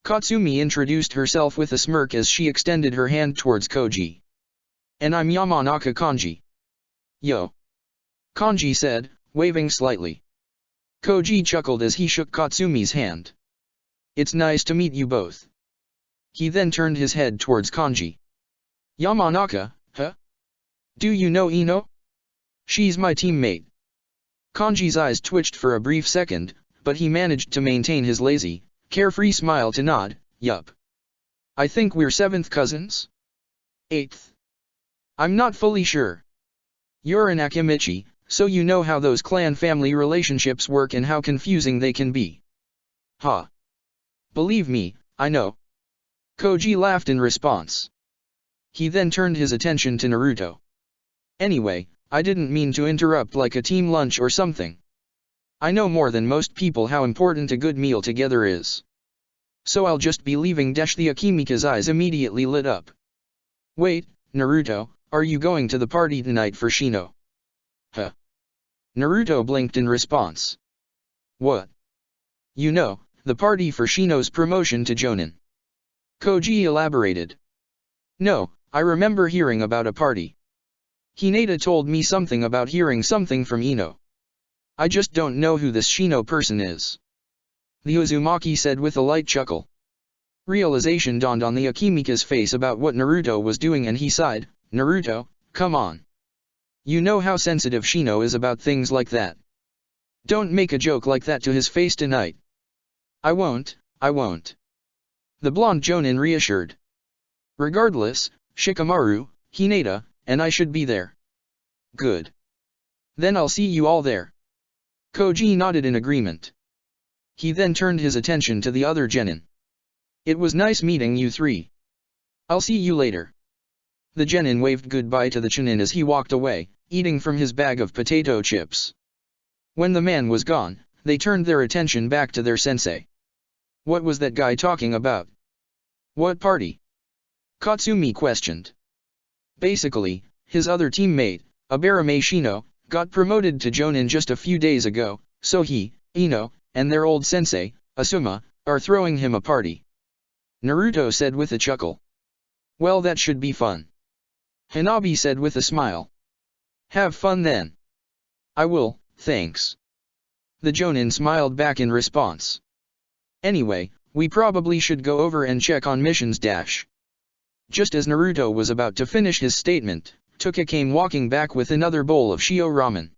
Katsumi introduced herself with a smirk as she extended her hand towards Koji. And I'm Yamanaka Kanji. Yo. Kanji said, waving slightly. Koji chuckled as he shook Katsumi's hand. It's nice to meet you both. He then turned his head towards Kanji. Yamanaka, huh? Do you know Ino? She's my teammate. Kanji's eyes twitched for a brief second, but he managed to maintain his lazy, carefree smile to nod, yup. I think we're 7th cousins? 8th. I'm not fully sure. You're an Akimichi, so you know how those clan family relationships work and how confusing they can be. Ha. Huh. Believe me, I know. Koji laughed in response. He then turned his attention to Naruto. Anyway, I didn't mean to interrupt like a team lunch or something. I know more than most people how important a good meal together is. So I'll just be leaving. The Akimichi's eyes immediately lit up. Wait, Naruto, are you going to the party tonight for Shino? Huh. Naruto blinked in response. What? You know, the party for Shino's promotion to Jonin. Koji elaborated. No, I remember hearing about a party. Hinata told me something about hearing something from Ino. I just don't know who this Shino person is. The Uzumaki said with a light chuckle. Realization dawned on the Akimichi's face about what Naruto was doing and he sighed, Naruto, come on. You know how sensitive Shino is about things like that. Don't make a joke like that to his face tonight. I won't. The blonde Jonin reassured. Regardless, Shikamaru, Hinata, and I should be there. Good. Then I'll see you all there. Koji nodded in agreement. He then turned his attention to the other genin. It was nice meeting you three. I'll see you later. The genin waved goodbye to the chunin as he walked away, eating from his bag of potato chips. When the man was gone, they turned their attention back to their sensei. What was that guy talking about? What party? Katsumi questioned. Basically, his other teammate, Abarame Shino, got promoted to Jonin just a few days ago, so he, Ino, and their old sensei, Asuma, are throwing him a party. Naruto said with a chuckle. Well, that should be fun. Hanabi said with a smile. Have fun then. I will, thanks. The Jonin smiled back in response. Anyway, we probably should go over and check on missions dash. Just as Naruto was about to finish his statement, Tuka came walking back with another bowl of Shio ramen.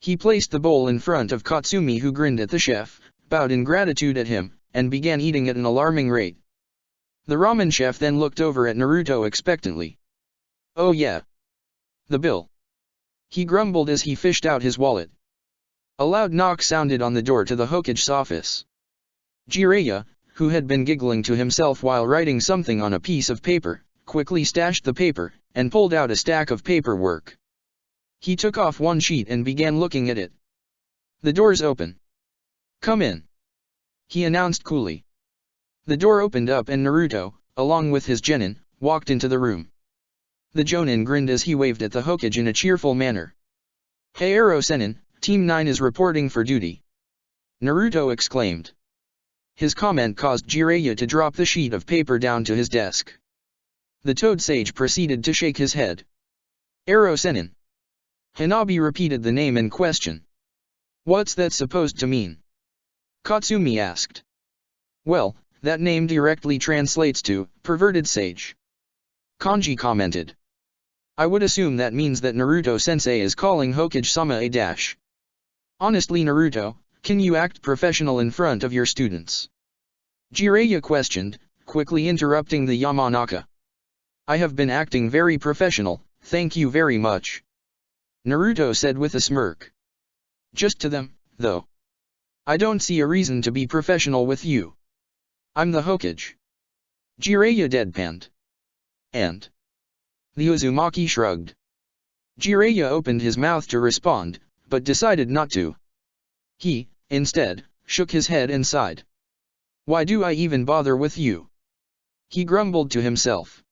He placed the bowl in front of Katsumi, who grinned at the chef, bowed in gratitude at him, and began eating at an alarming rate. The ramen chef then looked over at Naruto expectantly. Oh yeah. The bill. He grumbled as he fished out his wallet. A loud knock sounded on the door to the Hokage's office. Jiraiya, who had been giggling to himself while writing something on a piece of paper, quickly stashed the paper, and pulled out a stack of paperwork. He took off one sheet and began looking at it. The door's open. Come in. He announced coolly. The door opened up and Naruto, along with his genin, walked into the room. The Jonin grinned as he waved at the Hokage in a cheerful manner. Hey Ero Sennin, Team 9 is reporting for duty. Naruto exclaimed. His comment caused Jiraiya to drop the sheet of paper down to his desk. The Toad Sage proceeded to shake his head. Ero Sennin. Hanabi repeated the name in question. What's that supposed to mean? Katsumi asked. Well, that name directly translates to, perverted sage. Kanji commented. I would assume that means that Naruto-sensei is calling Hokage-sama a dash. Honestly Naruto, can you act professional in front of your students? Jiraiya questioned, quickly interrupting the Yamanaka. I have been acting very professional, thank you very much. Naruto said with a smirk. Just to them, though. I don't see a reason to be professional with you. I'm the Hokage. Jiraiya deadpanned. And? The Uzumaki shrugged. Jiraiya opened his mouth to respond, but decided not to. He, instead, shook his head and sighed. Why do I even bother with you? He grumbled to himself.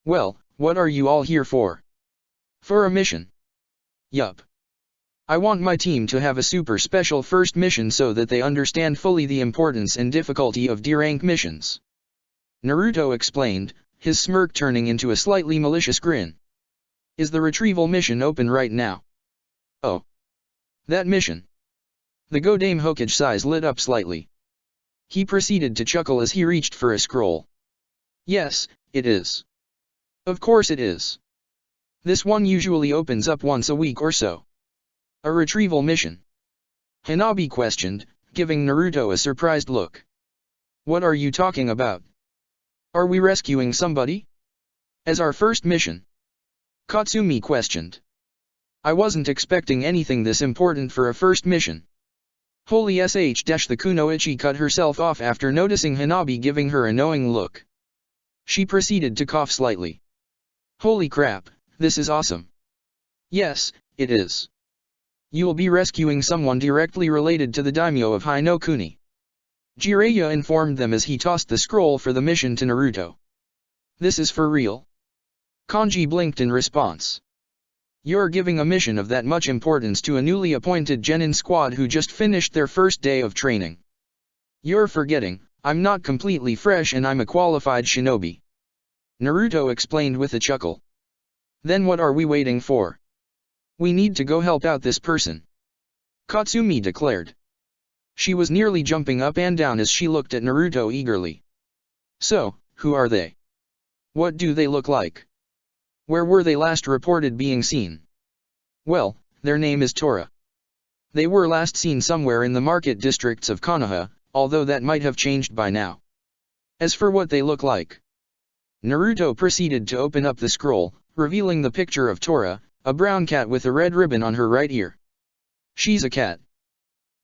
Well, what are you all here for? For a mission. Yup. I want my team to have a super special first mission so that they understand fully the importance and difficulty of D-rank missions. Naruto explained, his smirk turning into a slightly malicious grin. Is the retrieval mission open right now? Oh. That mission. The Godame Hokage eyes lit up slightly. He proceeded to chuckle as he reached for a scroll. Yes, it is. Of course it is. This one usually opens up once a week or so. A retrieval mission? Hanabi questioned, giving Naruto a surprised look. What are you talking about? Are we rescuing somebody? As our first mission? Katsumi questioned. I wasn't expecting anything this important for a first mission. Holy sh! The Kunoichi cut herself off after noticing Hanabi giving her a knowing look. She proceeded to cough slightly. Holy crap, this is awesome. Yes, it is. You'll be rescuing someone directly related to the daimyo of Hino Kuni. Jiraiya informed them as he tossed the scroll for the mission to Naruto. This is for real? Kanji blinked in response. You're giving a mission of that much importance to a newly appointed genin squad who just finished their first day of training. You're forgetting, I'm not completely fresh and I'm a qualified shinobi. Naruto explained with a chuckle. Then what are we waiting for? We need to go help out this person. Katsumi declared. She was nearly jumping up and down as she looked at Naruto eagerly. So, who are they? What do they look like? Where were they last reported being seen? Well, their name is Tora. They were last seen somewhere in the market districts of Konoha, although that might have changed by now. As for what they look like, Naruto proceeded to open up the scroll, revealing the picture of Tora, a brown cat with a red ribbon on her right ear. She's a cat.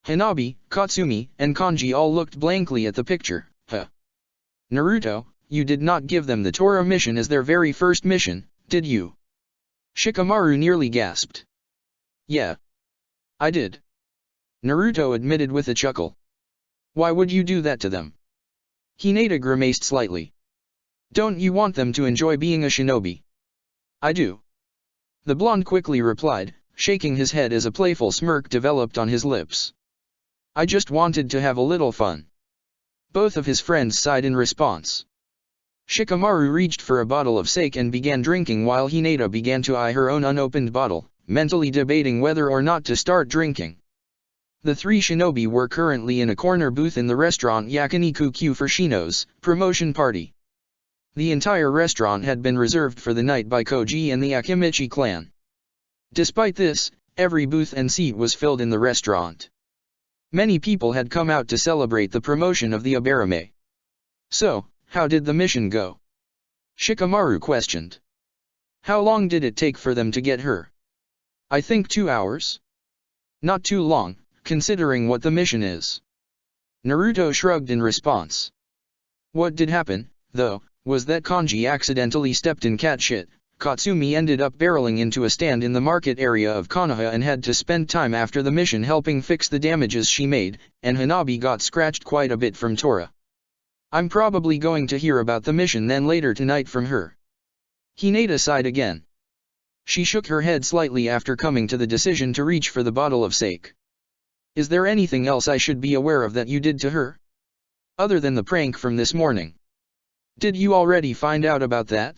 Hanabi, Katsumi, and Kanji all looked blankly at the picture. Huh. Naruto, you did not give them the Tora mission as their very first mission, did you? Shikamaru nearly gasped. Yeah. I did. Naruto admitted with a chuckle. Why would you do that to them? Hinata grimaced slightly. Don't you want them to enjoy being a shinobi? I do. The blonde quickly replied, shaking his head as a playful smirk developed on his lips. I just wanted to have a little fun. Both of his friends sighed in response. Shikamaru reached for a bottle of sake and began drinking while Hinata began to eye her own unopened bottle, mentally debating whether or not to start drinking. The three shinobi were currently in a corner booth in the restaurant Yakiniku Q for Shino's promotion party. The entire restaurant had been reserved for the night by Koji and the Akimichi clan. Despite this, every booth and seat was filled in the restaurant. Many people had come out to celebrate the promotion of the Aberame. So, how did the mission go? Shikamaru questioned. How long did it take for them to get her? I think 2 hours. Not too long, considering what the mission is. Naruto shrugged in response. What did happen, though, was that Kanji accidentally stepped in cat shit. Katsumi ended up barreling into a stand in the market area of Konoha and had to spend time after the mission helping fix the damages she made, and Hanabi got scratched quite a bit from Tora. I'm probably going to hear about the mission then later tonight from her. Hinata sighed again. She shook her head slightly after coming to the decision to reach for the bottle of sake. Is there anything else I should be aware of that you did to her? Other than the prank from this morning. Did you already find out about that?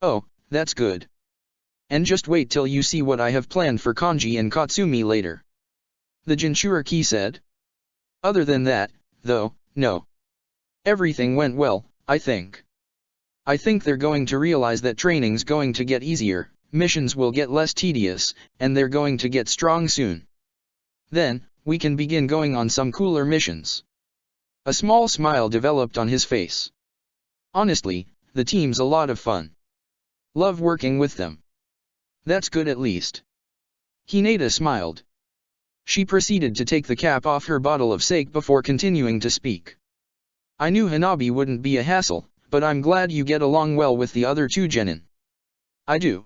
Oh, that's good. And just wait till you see what I have planned for Kanji and Katsumi later. The Jinchuriki said. Other than that, though, no. Everything went well, I think. I think they're going to realize that training's going to get easier, missions will get less tedious, and they're going to get strong soon. Then, we can begin going on some cooler missions. A small smile developed on his face. Honestly, the team's a lot of fun. Love working with them. That's good at least. Hinata smiled. She proceeded to take the cap off her bottle of sake before continuing to speak. I knew Hanabi wouldn't be a hassle, but I'm glad you get along well with the other two genin. I do.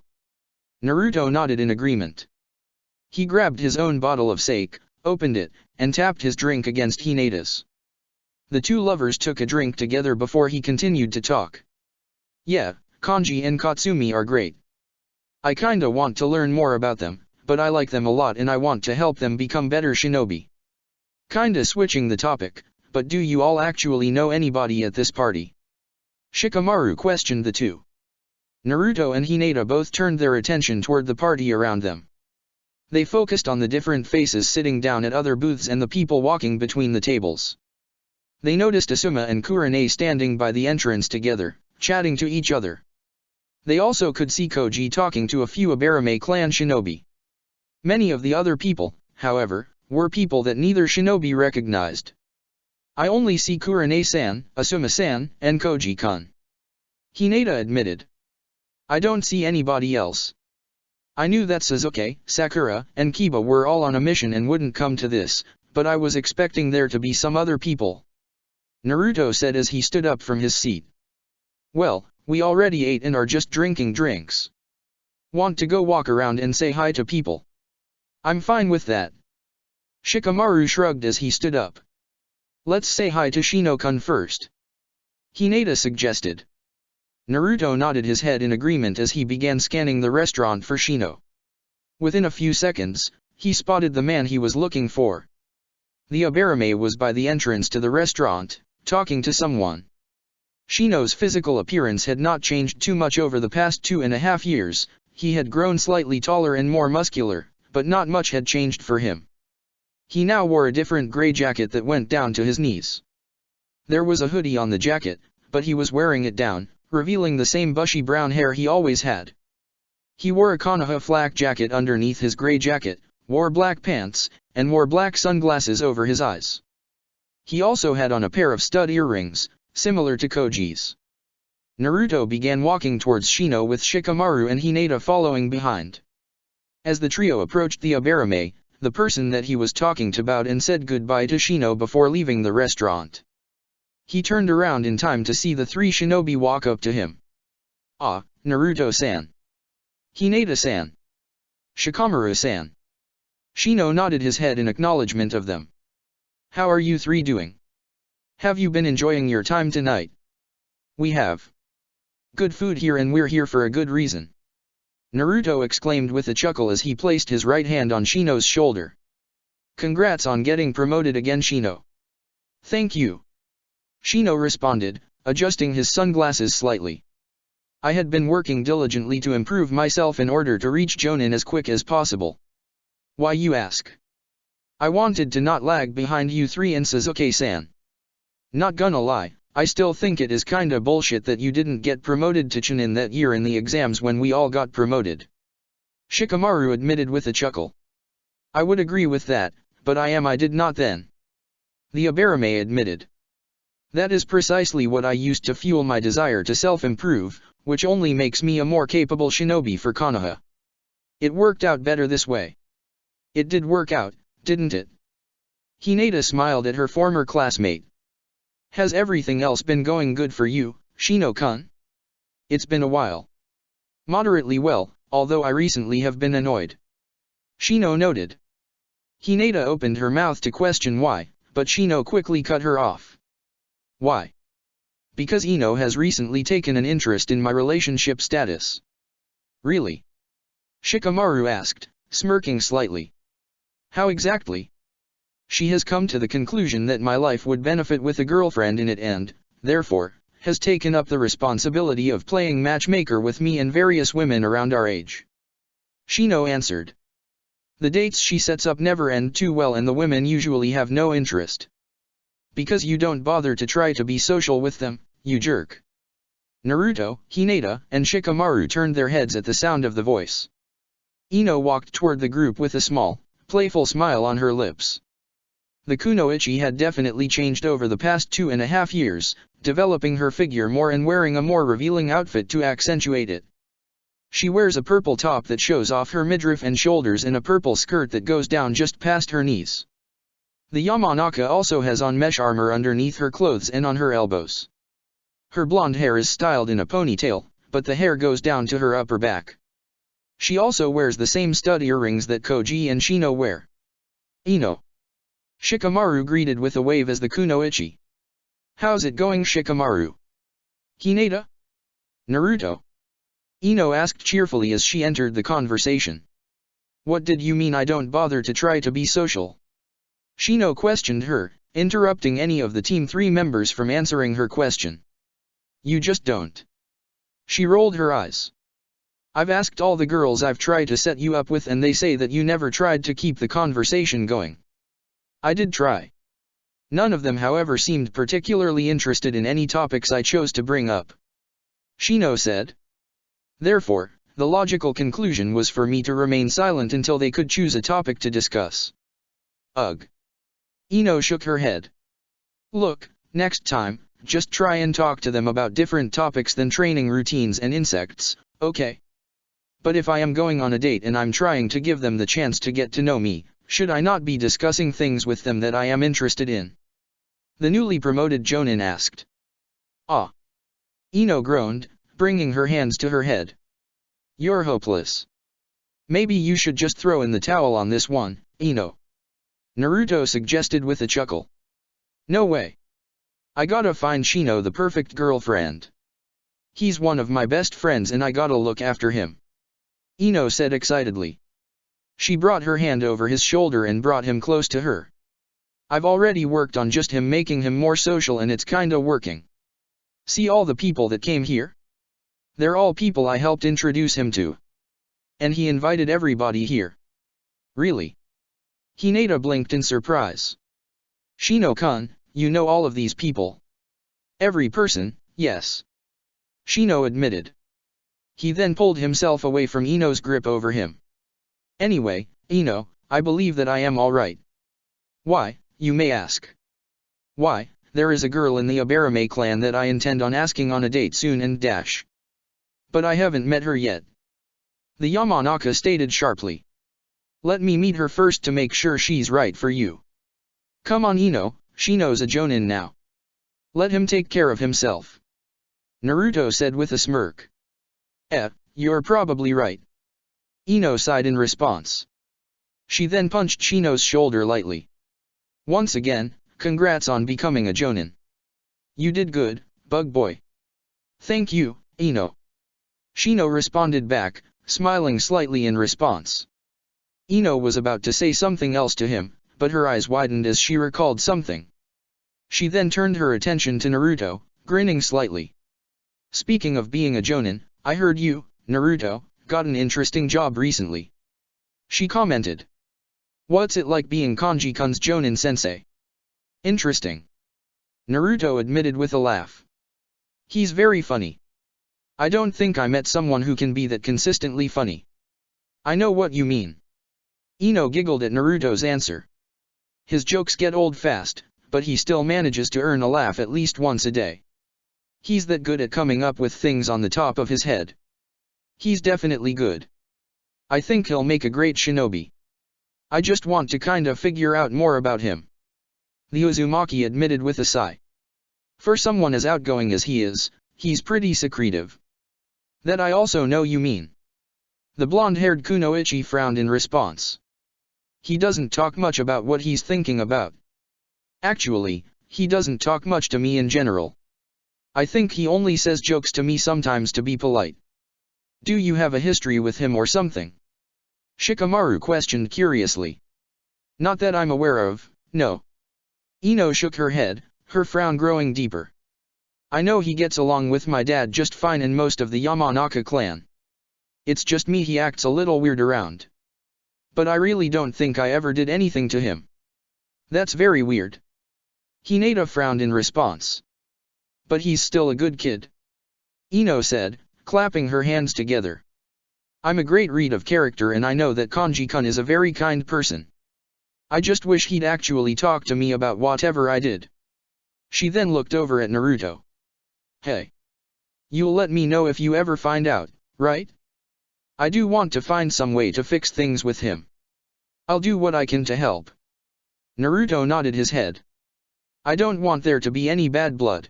Naruto nodded in agreement. He grabbed his own bottle of sake, opened it, and tapped his drink against Hinata's. The two lovers took a drink together before he continued to talk. Yeah, Kanji and Katsumi are great. I kinda want to learn more about them, but I like them a lot and I want to help them become better shinobi. Kinda switching the topic, but do you all actually know anybody at this party? Shikamaru questioned the two. Naruto and Hinata both turned their attention toward the party around them. They focused on the different faces sitting down at other booths and the people walking between the tables. They noticed Asuma and Kurane standing by the entrance together, chatting to each other. They also could see Koji talking to a few Aberame clan shinobi. Many of the other people, however, were people that neither shinobi recognized. I only see Kurane-san, Asuma-san, and Koji-kun. Hinata admitted. I don't see anybody else. I knew that Sasuke, Sakura, and Kiba were all on a mission and wouldn't come to this, but I was expecting there to be some other people. Naruto said as he stood up from his seat. Well, we already ate and are just drinking drinks. Want to go walk around and say hi to people? I'm fine with that. Shikamaru shrugged as he stood up. Let's say hi to Shino-kun first. Hinata suggested. Naruto nodded his head in agreement as he began scanning the restaurant for Shino. Within a few seconds, he spotted the man he was looking for. The Aberame was by the entrance to the restaurant, talking to someone. Shino's physical appearance had not changed too much over the past 2.5 years, he had grown slightly taller and more muscular, but not much had changed for him. He now wore a different gray jacket that went down to his knees. There was a hoodie on the jacket, but he was wearing it down, revealing the same bushy brown hair he always had. He wore a Konoha flak jacket underneath his gray jacket, wore black pants, and wore black sunglasses over his eyes. He also had on a pair of stud earrings, similar to Koji's. Naruto began walking towards Shino with Shikamaru and Hinata following behind. As the trio approached the Aberame, the person that he was talking to bowed and said goodbye to Shino before leaving the restaurant. He turned around in time to see the three shinobi walk up to him. Ah, Naruto-san. Hinata-san. Shikamaru-san. Shino nodded his head in acknowledgement of them. How are you three doing? Have you been enjoying your time tonight? We have. Good food here and we're here for a good reason. Naruto exclaimed with a chuckle as he placed his right hand on Shino's shoulder. Congrats on getting promoted again, Shino. Thank you. Shino responded, adjusting his sunglasses slightly. I had been working diligently to improve myself in order to reach Jonin as quick as possible. Why, you ask? I wanted to not lag behind you three and Sasuke-san. Not gonna lie, I still think it is kinda bullshit that you didn't get promoted to Chunin that year in the exams when we all got promoted. Shikamaru admitted with a chuckle. I would agree with that, but I did not then. The Abarame admitted. That is precisely what I used to fuel my desire to self-improve, which only makes me a more capable shinobi for Konoha. It worked out better this way. It did work out, didn't it? Hinata smiled at her former classmate. Has everything else been going good for you, Shino-kun? It's been a while. Moderately well, although I recently have been annoyed. Shino noted. Hinata opened her mouth to question why, but Shino quickly cut her off. Why? Because Ino has recently taken an interest in my relationship status. Really? Shikamaru asked, smirking slightly. How exactly? She has come to the conclusion that my life would benefit with a girlfriend in it and, therefore, has taken up the responsibility of playing matchmaker with me and various women around our age. Shino answered. The dates she sets up never end too well and the women usually have no interest. Because you don't bother to try to be social with them, you jerk. Naruto, Hinata, and Shikamaru turned their heads at the sound of the voice. Ino walked toward the group with a small, playful smile on her lips. The kunoichi had definitely changed over the past 2.5 years, developing her figure more and wearing a more revealing outfit to accentuate it. She wears a purple top that shows off her midriff and shoulders and a purple skirt that goes down just past her knees. The Yamanaka also has on mesh armor underneath her clothes and on her elbows. Her blonde hair is styled in a ponytail, but the hair goes down to her upper back. She also wears the same stud earrings that Koji and Shino wear. Ino. Shikamaru greeted with a wave as the kunoichi. How's it going, Shikamaru? Hinata? Naruto? Ino asked cheerfully as she entered the conversation. What did you mean I don't bother to try to be social? Shino questioned her, interrupting any of the Team 3 members from answering her question. You just don't. She rolled her eyes. I've asked all the girls I've tried to set you up with and they say that you never tried to keep the conversation going. I did try. None of them however seemed particularly interested in any topics I chose to bring up. Shino said. Therefore, the logical conclusion was for me to remain silent until they could choose a topic to discuss. Ugh. Ino shook her head. Look, next time, just try and talk to them about different topics than training routines and insects, okay? But if I am going on a date and I'm trying to give them the chance to get to know me, should I not be discussing things with them that I am interested in? The newly promoted Jonin asked. Ah. Ino groaned, bringing her hands to her head. You're hopeless. Maybe you should just throw in the towel on this one, Ino. Naruto suggested with a chuckle. No way. I gotta find Shino the perfect girlfriend. He's one of my best friends and I gotta look after him. Ino said excitedly. She brought her hand over his shoulder and brought him close to her. I've already worked on just him, making him more social, and it's kinda working. See all the people that came here? They're all people I helped introduce him to. And he invited everybody here. Really? Hinata blinked in surprise. Shino-kun, you know all of these people? Every person, yes. Shino admitted. He then pulled himself away from Ino's grip over him. Anyway, Ino, I believe that I am alright. Why, you may ask. Why, there is a girl in the Abarame clan that I intend on asking on a date soon and dash. But I haven't met her yet. The Yamanaka stated sharply. Let me meet her first to make sure she's right for you. Come on Ino, Shino's a Jonin now. Let him take care of himself. Naruto said with a smirk. You're probably right. Ino sighed in response. She then punched Shino's shoulder lightly. Once again, congrats on becoming a Jonin. You did good, bug boy. Thank you, Ino. Shino responded back, smiling slightly in response. Ino was about to say something else to him, but her eyes widened as she recalled something. She then turned her attention to Naruto, grinning slightly. Speaking of being a jonin, I heard you, Naruto, got an interesting job recently. She commented. What's it like being Kanji-kun's jonin sensei? Interesting. Naruto admitted with a laugh. He's very funny. I don't think I met someone who can be that consistently funny. I know what you mean. Ino giggled at Naruto's answer. His jokes get old fast, but he still manages to earn a laugh at least once a day. He's that good at coming up with things on the top of his head. He's definitely good. I think he'll make a great shinobi. I just want to kinda figure out more about him. The Uzumaki admitted with a sigh. For someone as outgoing as he is, he's pretty secretive. That I also know you mean. The blonde-haired Kunoichi frowned in response. He doesn't talk much about what he's thinking about. Actually, he doesn't talk much to me in general. I think he only says jokes to me sometimes to be polite. Do you have a history with him or something? Shikamaru questioned curiously. Not that I'm aware of, no. Ino shook her head, her frown growing deeper. I know he gets along with my dad just fine and most of the Yamanaka clan. It's just me he acts a little weird around. But I really don't think I ever did anything to him. That's very weird. Hinata frowned in response. But he's still a good kid. Ino said, clapping her hands together. I'm a great read of character and I know that Kanji-kun is a very kind person. I just wish he'd actually talk to me about whatever I did. She then looked over at Naruto. Hey. You'll let me know if you ever find out, right? I do want to find some way to fix things with him. I'll do what I can to help. Naruto nodded his head. I don't want there to be any bad blood.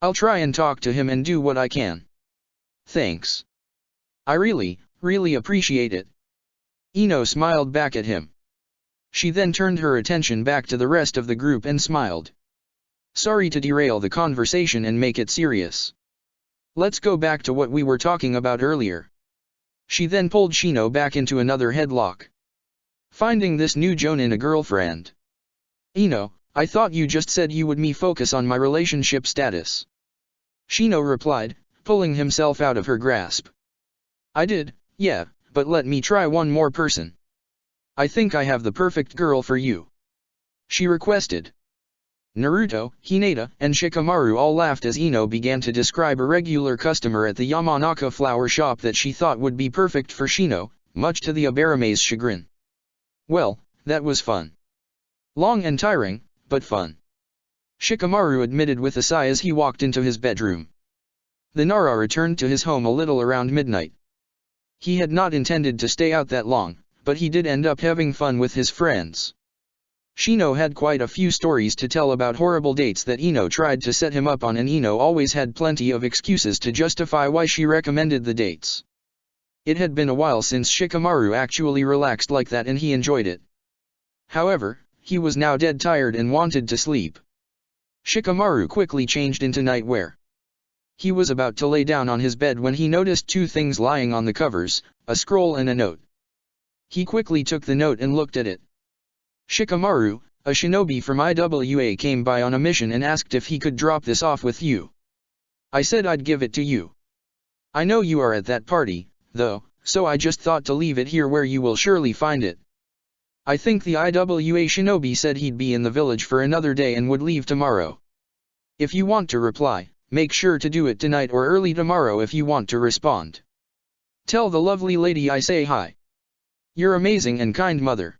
I'll try and talk to him and do what I can. Thanks. I really appreciate it. Ino smiled back at him. She then turned her attention back to the rest of the group and smiled. Sorry to derail the conversation and make it serious. Let's go back to what we were talking about earlier. She then pulled Shino back into another headlock. Finding this new jonin a girlfriend. Ino, I thought you just said you would me focus on my relationship status. Shino replied, pulling himself out of her grasp. I did, yeah, but let me try one more person. I think I have the perfect girl for you. She requested. Naruto, Hinata, and Shikamaru all laughed as Ino began to describe a regular customer at the Yamanaka flower shop that she thought would be perfect for Shino, much to the Abarame's chagrin. Well, that was fun. Long and tiring, but fun. Shikamaru admitted with a sigh as he walked into his bedroom. The Nara returned to his home a little around midnight. He had not intended to stay out that long, but he did end up having fun with his friends. Shino had quite a few stories to tell about horrible dates that Ino tried to set him up on, and Ino always had plenty of excuses to justify why she recommended the dates. It had been a while since Shikamaru actually relaxed like that and he enjoyed it. However, he was now dead tired and wanted to sleep. Shikamaru quickly changed into nightwear. He was about to lay down on his bed when he noticed two things lying on the covers, a scroll and a note. He quickly took the note and looked at it. Shikamaru, a shinobi from IWA, came by on a mission and asked if he could drop this off with you. I said I'd give it to you. I know you are at that party, though, so I just thought to leave it here where you will surely find it. I think the IWA shinobi said he'd be in the village for another day and would leave tomorrow. If you want to reply, make sure to do it tonight or early tomorrow if you want to respond. Tell the lovely lady I say hi. You're amazing and kind, mother.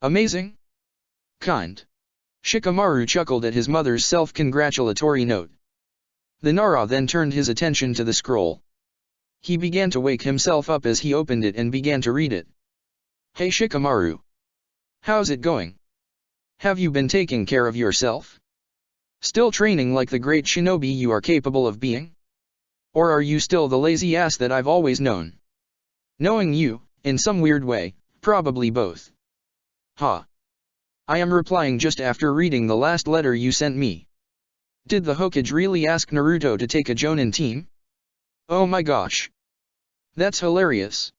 Amazing? Kind. Shikamaru chuckled at his mother's self-congratulatory note. The Nara then turned his attention to the scroll. He began to wake himself up as he opened it and began to read it. Hey Shikamaru. How's it going? Have you been taking care of yourself? Still training like the great shinobi you are capable of being? Or are you still the lazy ass that I've always known? Knowing you, in some weird way, probably both. Ha. I am replying just after reading the last letter you sent me. Did the Hokage really ask Naruto to take a jonin team? Oh my gosh. That's hilarious.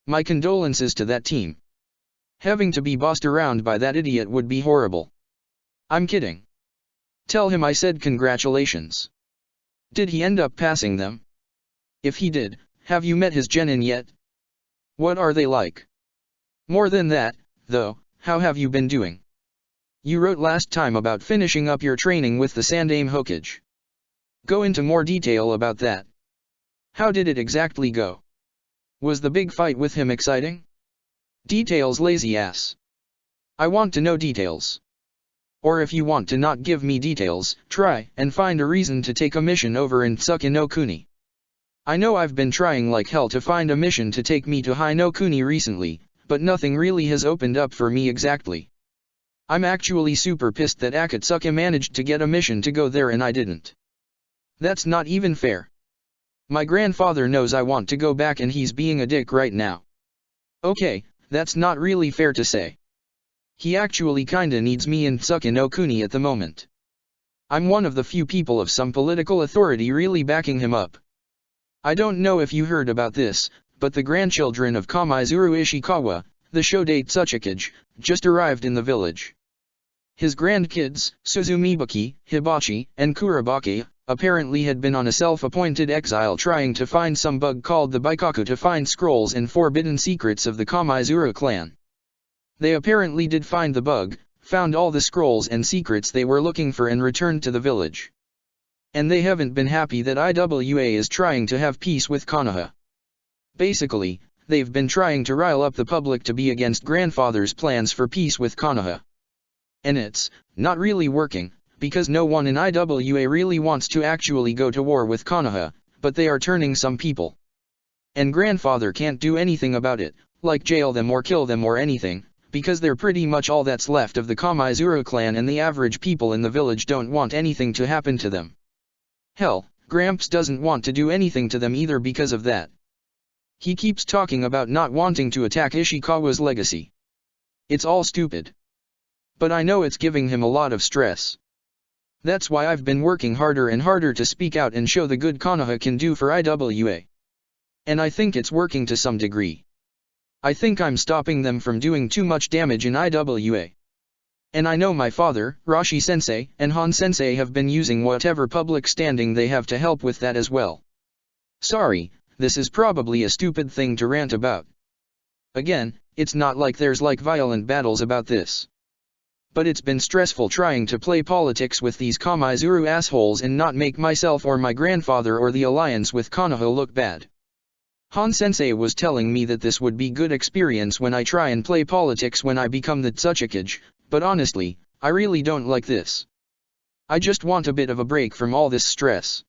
My condolences to that team. Having to be bossed around by that idiot would be horrible. I'm kidding. Tell him I said congratulations. Did he end up passing them? If he did, have you met his genin yet? What are they like? More than that, though, how have you been doing? You wrote last time about finishing up your training with the Sandaime Hokage. Go into more detail about that. How did it exactly go? Was the big fight with him exciting? Details, lazy ass. I want to know details. Or if you want to not give me details, try and find a reason to take a mission over in Tsuki no Kuni. I know I've been trying like hell to find a mission to take me to Hai no Kuni recently, but nothing really has opened up for me exactly. I'm actually super pissed that Akatsuki managed to get a mission to go there and I didn't. That's not even fair. My grandfather knows I want to go back and he's being a dick right now. Okay, that's not really fair to say. He actually kinda needs me in Tsuki no Kuni at the moment. I'm one of the few people of some political authority really backing him up. I don't know if you heard about this, but the grandchildren of Kamaizuru Ishikawa, the Shodate Tsuchikage, just arrived in the village. His grandkids, Suzumibuki, Hibachi, and Kurabaki, apparently had been on a self-appointed exile trying to find some bug called the Baikaku to find scrolls and forbidden secrets of the Kamaizuru clan. They apparently did find the bug, found all the scrolls and secrets they were looking for and returned to the village. And they haven't been happy that IWA is trying to have peace with Konoha. Basically, they've been trying to rile up the public to be against grandfather's plans for peace with Konoha. And it's not really working, because no one in IWA really wants to actually go to war with Konoha, but they are turning some people. And grandfather can't do anything about it, like jail them or kill them or anything, because they're pretty much all that's left of the Kamaizuru clan and the average people in the village don't want anything to happen to them. Hell, Gramps doesn't want to do anything to them either because of that. He keeps talking about not wanting to attack Ishikawa's legacy. It's all stupid. But I know it's giving him a lot of stress. That's why I've been working harder and harder to speak out and show the good Konoha can do for IWA. And I think it's working to some degree. I think I'm stopping them from doing too much damage in IWA. And I know my father, Rashi-sensei, and Han-sensei have been using whatever public standing they have to help with that as well. Sorry, this is probably a stupid thing to rant about. Again, it's not like there's like violent battles about this. But it's been stressful trying to play politics with these Kamaizuru assholes and not make myself or my grandfather or the alliance with Konoha look bad. Han-sensei was telling me that this would be good experience when I try and play politics when I become the Tsuchikage, but honestly, I really don't like this. I just want a bit of a break from all this stress.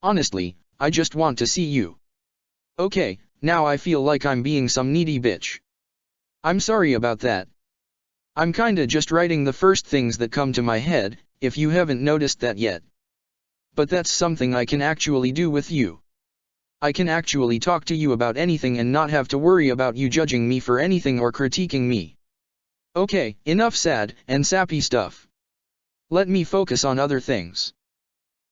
Honestly, I just want to see you. Okay, now I feel like I'm being some needy bitch. I'm sorry about that. I'm kinda just writing the first things that come to my head, if you haven't noticed that yet. But that's something I can actually do with you. I can actually talk to you about anything and not have to worry about you judging me for anything or critiquing me. Okay, enough sad and sappy stuff. Let me focus on other things.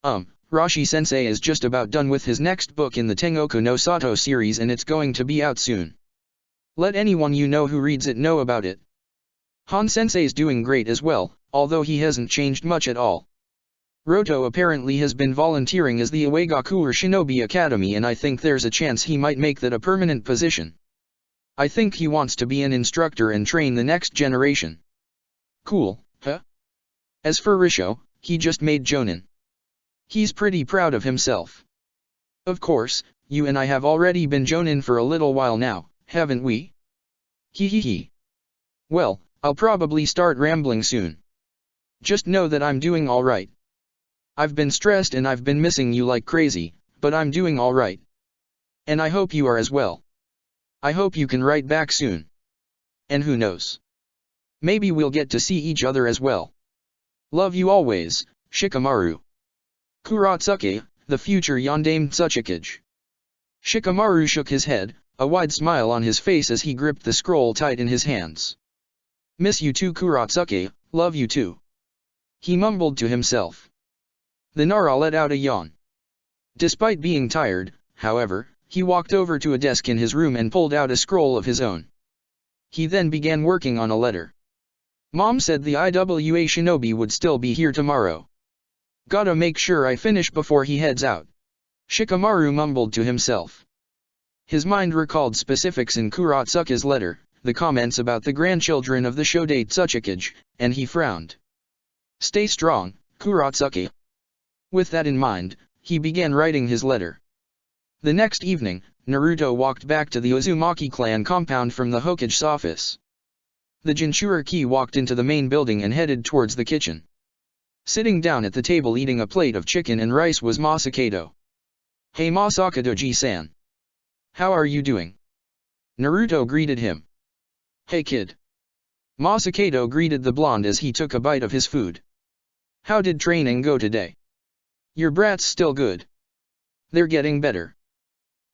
Rashi-sensei is just about done with his next book in the Tengoku no Sato series and it's going to be out soon. Let anyone you know who reads it know about it. Han-sensei's doing great as well, although he hasn't changed much at all. Roto apparently has been volunteering as the Uegaku Shinobi Academy and I think there's a chance he might make that a permanent position. I think he wants to be an instructor and train the next generation. Cool, huh? As for Risho, he just made Jonin. He's pretty proud of himself. Of course, you and I have already been Jonin for a little while now, haven't we? Hehehe. Well, I'll probably start rambling soon. Just know that I'm doing alright. I've been stressed and I've been missing you like crazy, but I'm doing alright. And I hope you are as well. I hope you can write back soon. And who knows? Maybe we'll get to see each other as well. Love you always, Shikamaru. Kuratsuki, the future Yondaime Tsuchikage. Shikamaru shook his head, a wide smile on his face as he gripped the scroll tight in his hands. Miss you too Kuratsuki, love you too. He mumbled to himself. The Nara let out a yawn. Despite being tired, however, he walked over to a desk in his room and pulled out a scroll of his own. He then began working on a letter. Mom said the IWA shinobi would still be here tomorrow. Gotta make sure I finish before he heads out. Shikamaru mumbled to himself. His mind recalled specifics in Kurotsuka's letter, the comments about the grandchildren of the Shodate Tsuchikage, and he frowned. Stay strong, Kurotsuka. With that in mind, he began writing his letter. The next evening, Naruto walked back to the Uzumaki clan compound from the Hokage's office. The Jinchuriki walked into the main building and headed towards the kitchen. Sitting down at the table eating a plate of chicken and rice was Masakado. Hey Masakadoji-san. How are you doing? Naruto greeted him. Hey kid. Masakado greeted the blonde as he took a bite of his food. How did training go today? Your brat's still good. They're getting better.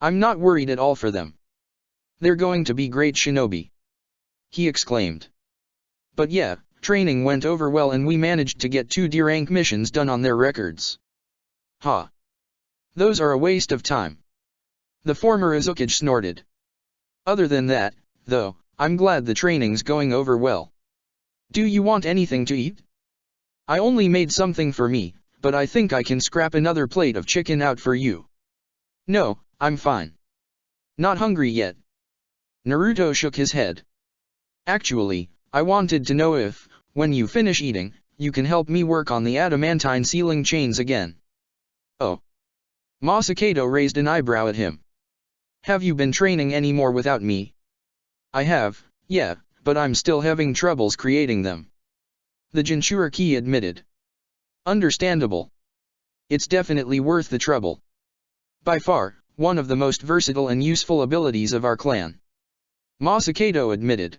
I'm not worried at all for them. They're going to be great shinobi. He exclaimed. But yeah, training went over well and we managed to get 2 D-rank missions done on their records. Ha. Those are a waste of time. The former Uzukage snorted. Other than that, though, I'm glad the training's going over well. Do you want anything to eat? I only made something for me, but I think I can scrap another plate of chicken out for you. No, I'm fine. Not hungry yet. Naruto shook his head. Actually, I wanted to know if, when you finish eating, you can help me work on the adamantine sealing chains again. Oh. Masakado raised an eyebrow at him. Have you been training any more without me? I have, yeah, but I'm still having troubles creating them. The Jinchuriki admitted. Understandable. It's definitely worth the trouble. By far, one of the most versatile and useful abilities of our clan. Masakado admitted.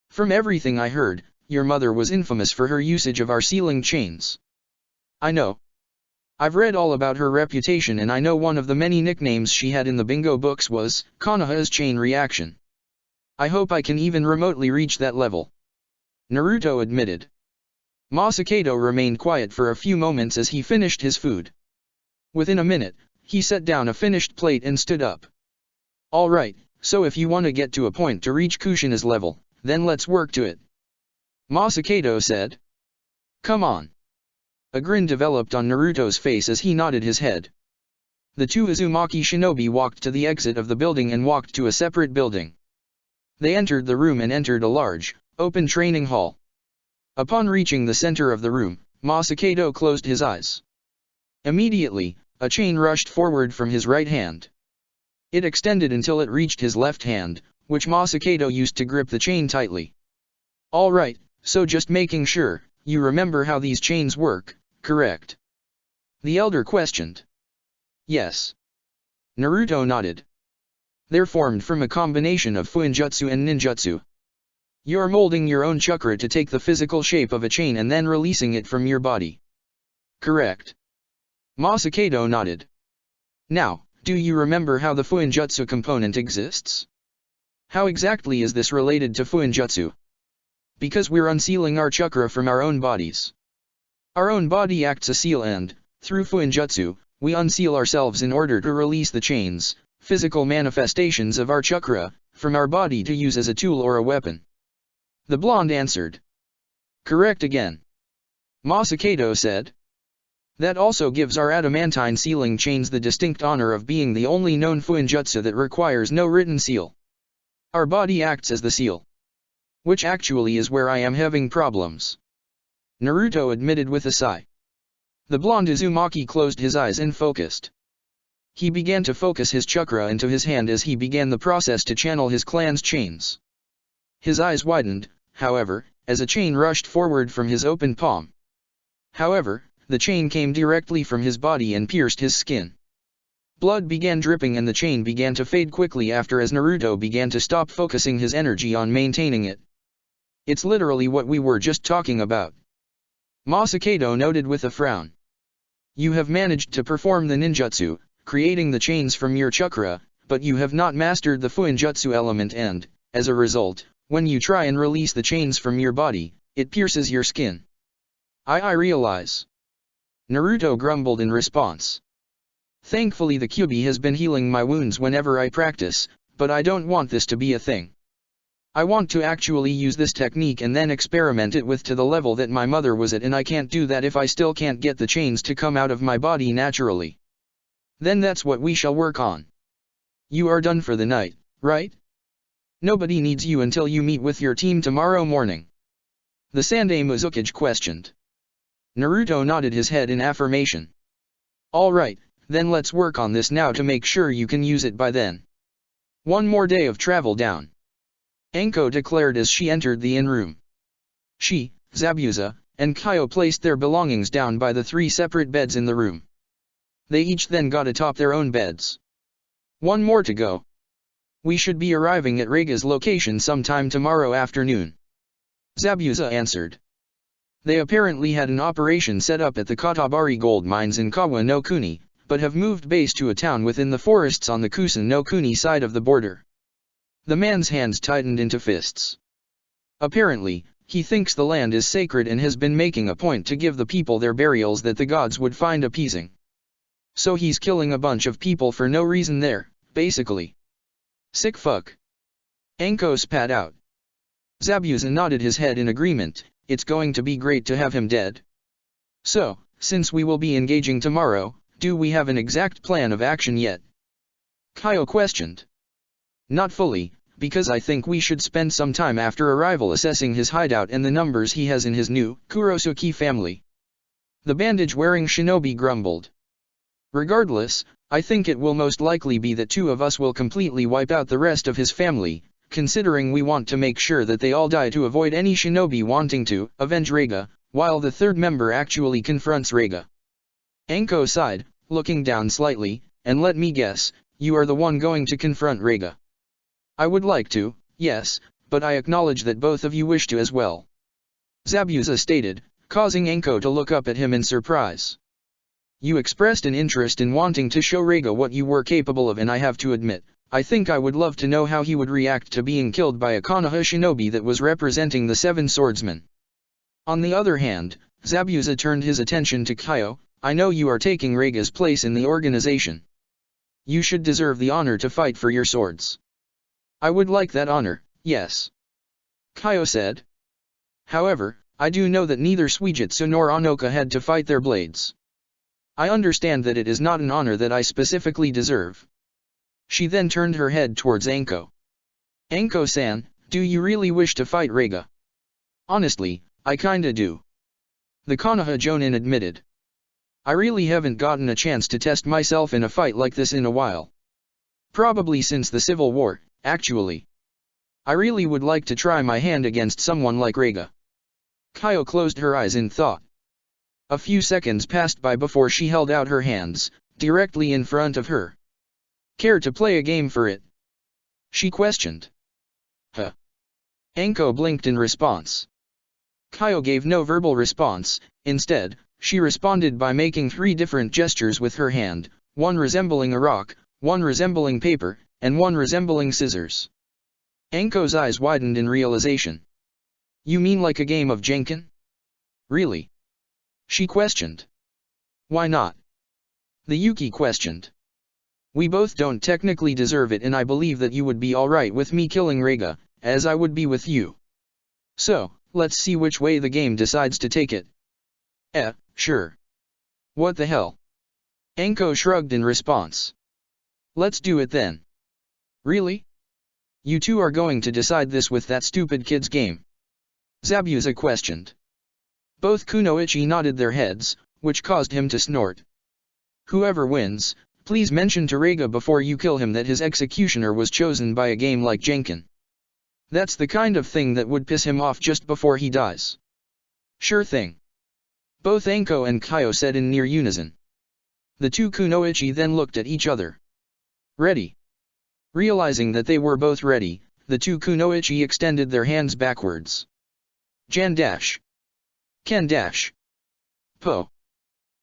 From everything I heard, your mother was infamous for her usage of our sealing chains. I know. I've read all about her reputation and I know one of the many nicknames she had in the bingo books was Konoha's chain reaction. I hope I can even remotely reach that level. Naruto admitted. Masakado remained quiet for a few moments as he finished his food. Within a minute, he set down a finished plate and stood up. Alright, so if you want to get to a point to reach Kushina's level, then let's work to it. Masakado said. Come on. A grin developed on Naruto's face as he nodded his head. The 2 Uzumaki shinobi walked to the exit of the building and walked to a separate building. They entered the room and entered a large, open training hall. Upon reaching the center of the room, Masakado closed his eyes. Immediately, a chain rushed forward from his right hand. It extended until it reached his left hand, which Masakado used to grip the chain tightly. Alright, so just making sure, you remember how these chains work, correct? The elder questioned. Yes. Naruto nodded. They're formed from a combination of fuinjutsu and ninjutsu. You're molding your own chakra to take the physical shape of a chain and then releasing it from your body. Correct. Masakado nodded. Now, do you remember how the fuinjutsu component exists? How exactly is this related to fuinjutsu? Because we're unsealing our chakra from our own bodies. Our own body acts as seal and, through fuinjutsu, we unseal ourselves in order to release the chains, physical manifestations of our chakra, from our body to use as a tool or a weapon. The blonde answered. Correct again. Masakado said. That also gives our adamantine sealing chains the distinct honor of being the only known fuinjutsu that requires no written seal. Our body acts as the seal. Which actually is where I am having problems. Naruto admitted with a sigh. The blonde Uzumaki closed his eyes and focused. He began to focus his chakra into his hand as he began the process to channel his clan's chains. His eyes widened, however, as a chain rushed forward from his open palm. However, the chain came directly from his body and pierced his skin. Blood began dripping and the chain began to fade quickly after as Naruto began to stop focusing his energy on maintaining it. It's literally what we were just talking about. Masakado noted with a frown. You have managed to perform the ninjutsu, creating the chains from your chakra, but you have not mastered the fuinjutsu element and, as a result, when you try and release the chains from your body, it pierces your skin. I realize. Naruto grumbled in response. Thankfully the Kyuubi has been healing my wounds whenever I practice, but I don't want this to be a thing. I want to actually use this technique and then experiment it with to the level that my mother was at, and I can't do that if I still can't get the chains to come out of my body naturally. Then that's what we shall work on. You are done for the night, right? Nobody needs you until you meet with your team tomorrow morning. The Sandaime Uzukage questioned. Naruto nodded his head in affirmation. Alright, then let's work on this now to make sure you can use it by then. One more day of travel down. Anko declared as she entered the inn room. She, Zabuza, and Kaio placed their belongings down by the 3 separate beds in the room. They each then got atop their own beds. One more to go. We should be arriving at Reiga's location sometime tomorrow afternoon. Zabuza answered. They apparently had an operation set up at the Katabari gold mines in Kawa no Kuni, but have moved base to a town within the forests on the Kusan no Kuni side of the border. The man's hands tightened into fists. Apparently, he thinks the land is sacred and has been making a point to give the people their burials that the gods would find appeasing. So he's killing a bunch of people for no reason there, basically. Sick fuck. Anko spat out. Zabuza nodded his head in agreement. It's going to be great to have him dead. So, since we will be engaging tomorrow, do we have an exact plan of action yet? Kaio questioned. Not fully, because I think we should spend some time after arrival assessing his hideout and the numbers he has in his new Kurosuke family. The bandage-wearing shinobi grumbled. Regardless, I think it will most likely be that 2 of us will completely wipe out the rest of his family, considering we want to make sure that they all die to avoid any shinobi wanting to avenge Reiga, while the 3rd member actually confronts Reiga. Anko sighed, looking down slightly, and let me guess, you are the one going to confront Reiga. I would like to, yes, but I acknowledge that both of you wish to as well. Zabuza stated, causing Anko to look up at him in surprise. You expressed an interest in wanting to show Reiga what you were capable of, and I have to admit, I think I would love to know how he would react to being killed by a Konoha shinobi that was representing the 7 swordsmen. On the other hand, Zabuza turned his attention to Kaio. I know you are taking Reiga's place in the organization. You should deserve the honor to fight for your swords. I would like that honor, yes. Kaio said. However, I do know that neither Suijutsu nor Onoka had to fight their blades. I understand that it is not an honor that I specifically deserve. She then turned her head towards Anko. Anko-san, do you really wish to fight Reiga? Honestly, I kinda do. The Konoha Jonin admitted. I really haven't gotten a chance to test myself in a fight like this in a while. Probably since the Civil War, actually. I really would like to try my hand against someone like Reiga. Kaio closed her eyes in thought. A few seconds passed by before she held out her hands, directly in front of her. Care to play a game for it? She questioned. Huh? Anko blinked in response. Kaio gave no verbal response. Instead, she responded by making 3 different gestures with her hand, one resembling a rock, one resembling paper, and one resembling scissors. Anko's eyes widened in realization. You mean like a game of Jenkin? Really? She questioned. Why not? The Yuki questioned. We both don't technically deserve it, and I believe that you would be alright with me killing Reiga, as I would be with you. So, let's see which way the game decides to take it. Sure. What the hell? Anko shrugged in response. Let's do it then. Really? You 2 are going to decide this with that stupid kid's game? Zabuza questioned. Both Kunoichi nodded their heads, which caused him to snort. Whoever wins, please mention to Reiga before you kill him that his executioner was chosen by a game like Jenkin. That's the kind of thing that would piss him off just before he dies. Sure thing. Both Anko and Kaio said in near unison. The 2 Kunoichi then looked at each other. Ready. Realizing that they were both ready, the 2 Kunoichi extended their hands backwards. Jan dash. Ken dash. Po.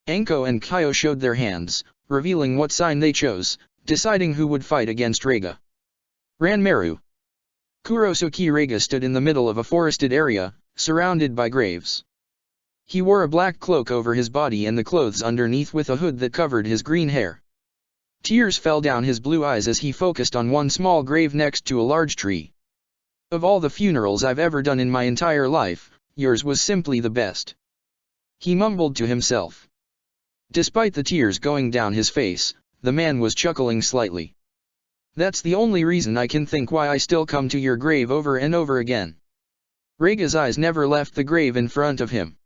Anko and Kaio showed their hands, revealing what sign they chose, deciding who would fight against Reiga. Ranmaru. Kurosuke Reiga stood in the middle of a forested area, surrounded by graves. He wore a black cloak over his body and the clothes underneath with a hood that covered his green hair. Tears fell down his blue eyes as he focused on one small grave next to a large tree. Of all the funerals I've ever done in my entire life, yours was simply the best. He mumbled to himself. Despite the tears going down his face, the man was chuckling slightly. That's the only reason I can think why I still come to your grave over and over again. Rhaega's eyes never left the grave in front of him.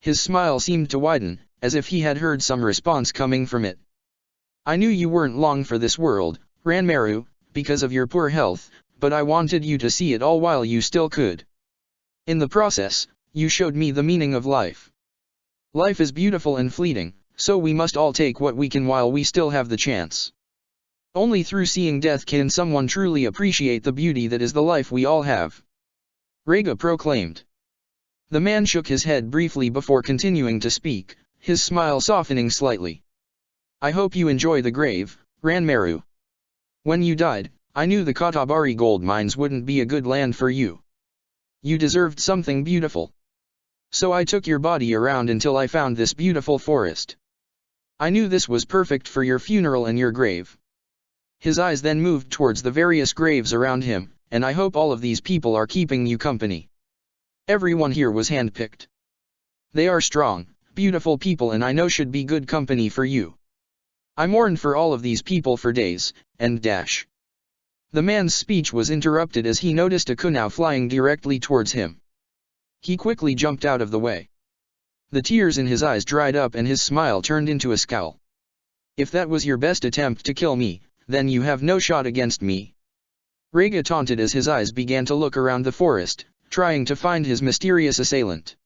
His smile seemed to widen, as if he had heard some response coming from it. I knew you weren't long for this world, Ranmaru, because of your poor health, but I wanted you to see it all while you still could. In the process, you showed me the meaning of life. Life is beautiful and fleeting, so we must all take what we can while we still have the chance. Only through seeing death can someone truly appreciate the beauty that is the life we all have. Rhaega proclaimed. The man shook his head briefly before continuing to speak, his smile softening slightly. I hope you enjoy the grave, Ranmaru. When you died, I knew the Katabari gold mines wouldn't be a good land for you. You deserved something beautiful. So I took your body around until I found this beautiful forest. I knew this was perfect for your funeral and your grave. His eyes then moved towards the various graves around him, and I hope all of these people are keeping you company. Everyone here was handpicked. They are strong, beautiful people and I know should be good company for you. I mourned for all of these people for days, and dash. The man's speech was interrupted as he noticed a Kunau flying directly towards him. He quickly jumped out of the way. The tears in his eyes dried up and his smile turned into a scowl. If that was your best attempt to kill me, then you have no shot against me. Rhaega taunted as his eyes began to look around the forest, trying to find his mysterious assailant.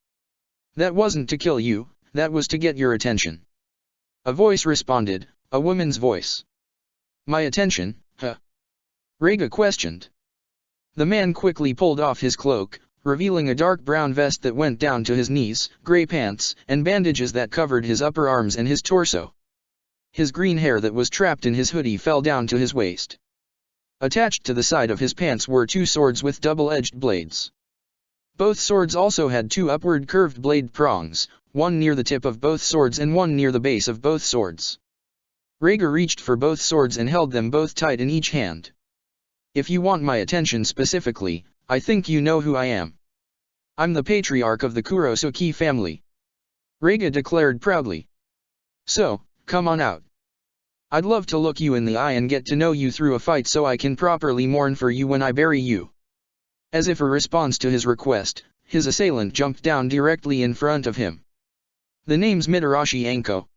That wasn't to kill you, that was to get your attention. A voice responded, a woman's voice. My attention, huh? Rhaega questioned. The man quickly pulled off his cloak, revealing a dark brown vest that went down to his knees, gray pants, and bandages that covered his upper arms and his torso. His green hair that was trapped in his hoodie fell down to his waist. Attached to the side of his pants were two swords with double-edged blades. Both swords also had two upward curved blade prongs, one near the tip of both swords and one near the base of both swords. Rhaega reached for both swords and held them both tight in each hand. If you want my attention specifically, I think you know who I am. I'm the patriarch of the Kurosuke family. Rhaega declared proudly. So, come on out. I'd love to look you in the eye and get to know you through a fight so I can properly mourn for you when I bury you. As if a response to his request, his assailant jumped down directly in front of him. The name's Mitarashi Anko.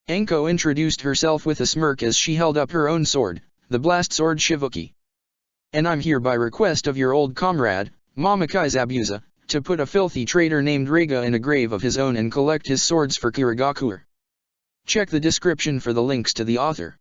Anko introduced herself with a smirk as she held up her own sword, the blast sword Shivuki. And I'm here by request of your old comrade, Mamakai Zabuza, to put a filthy traitor named Rhaega in a grave of his own and collect his swords for Kirigakure. Check the description for the links to the author.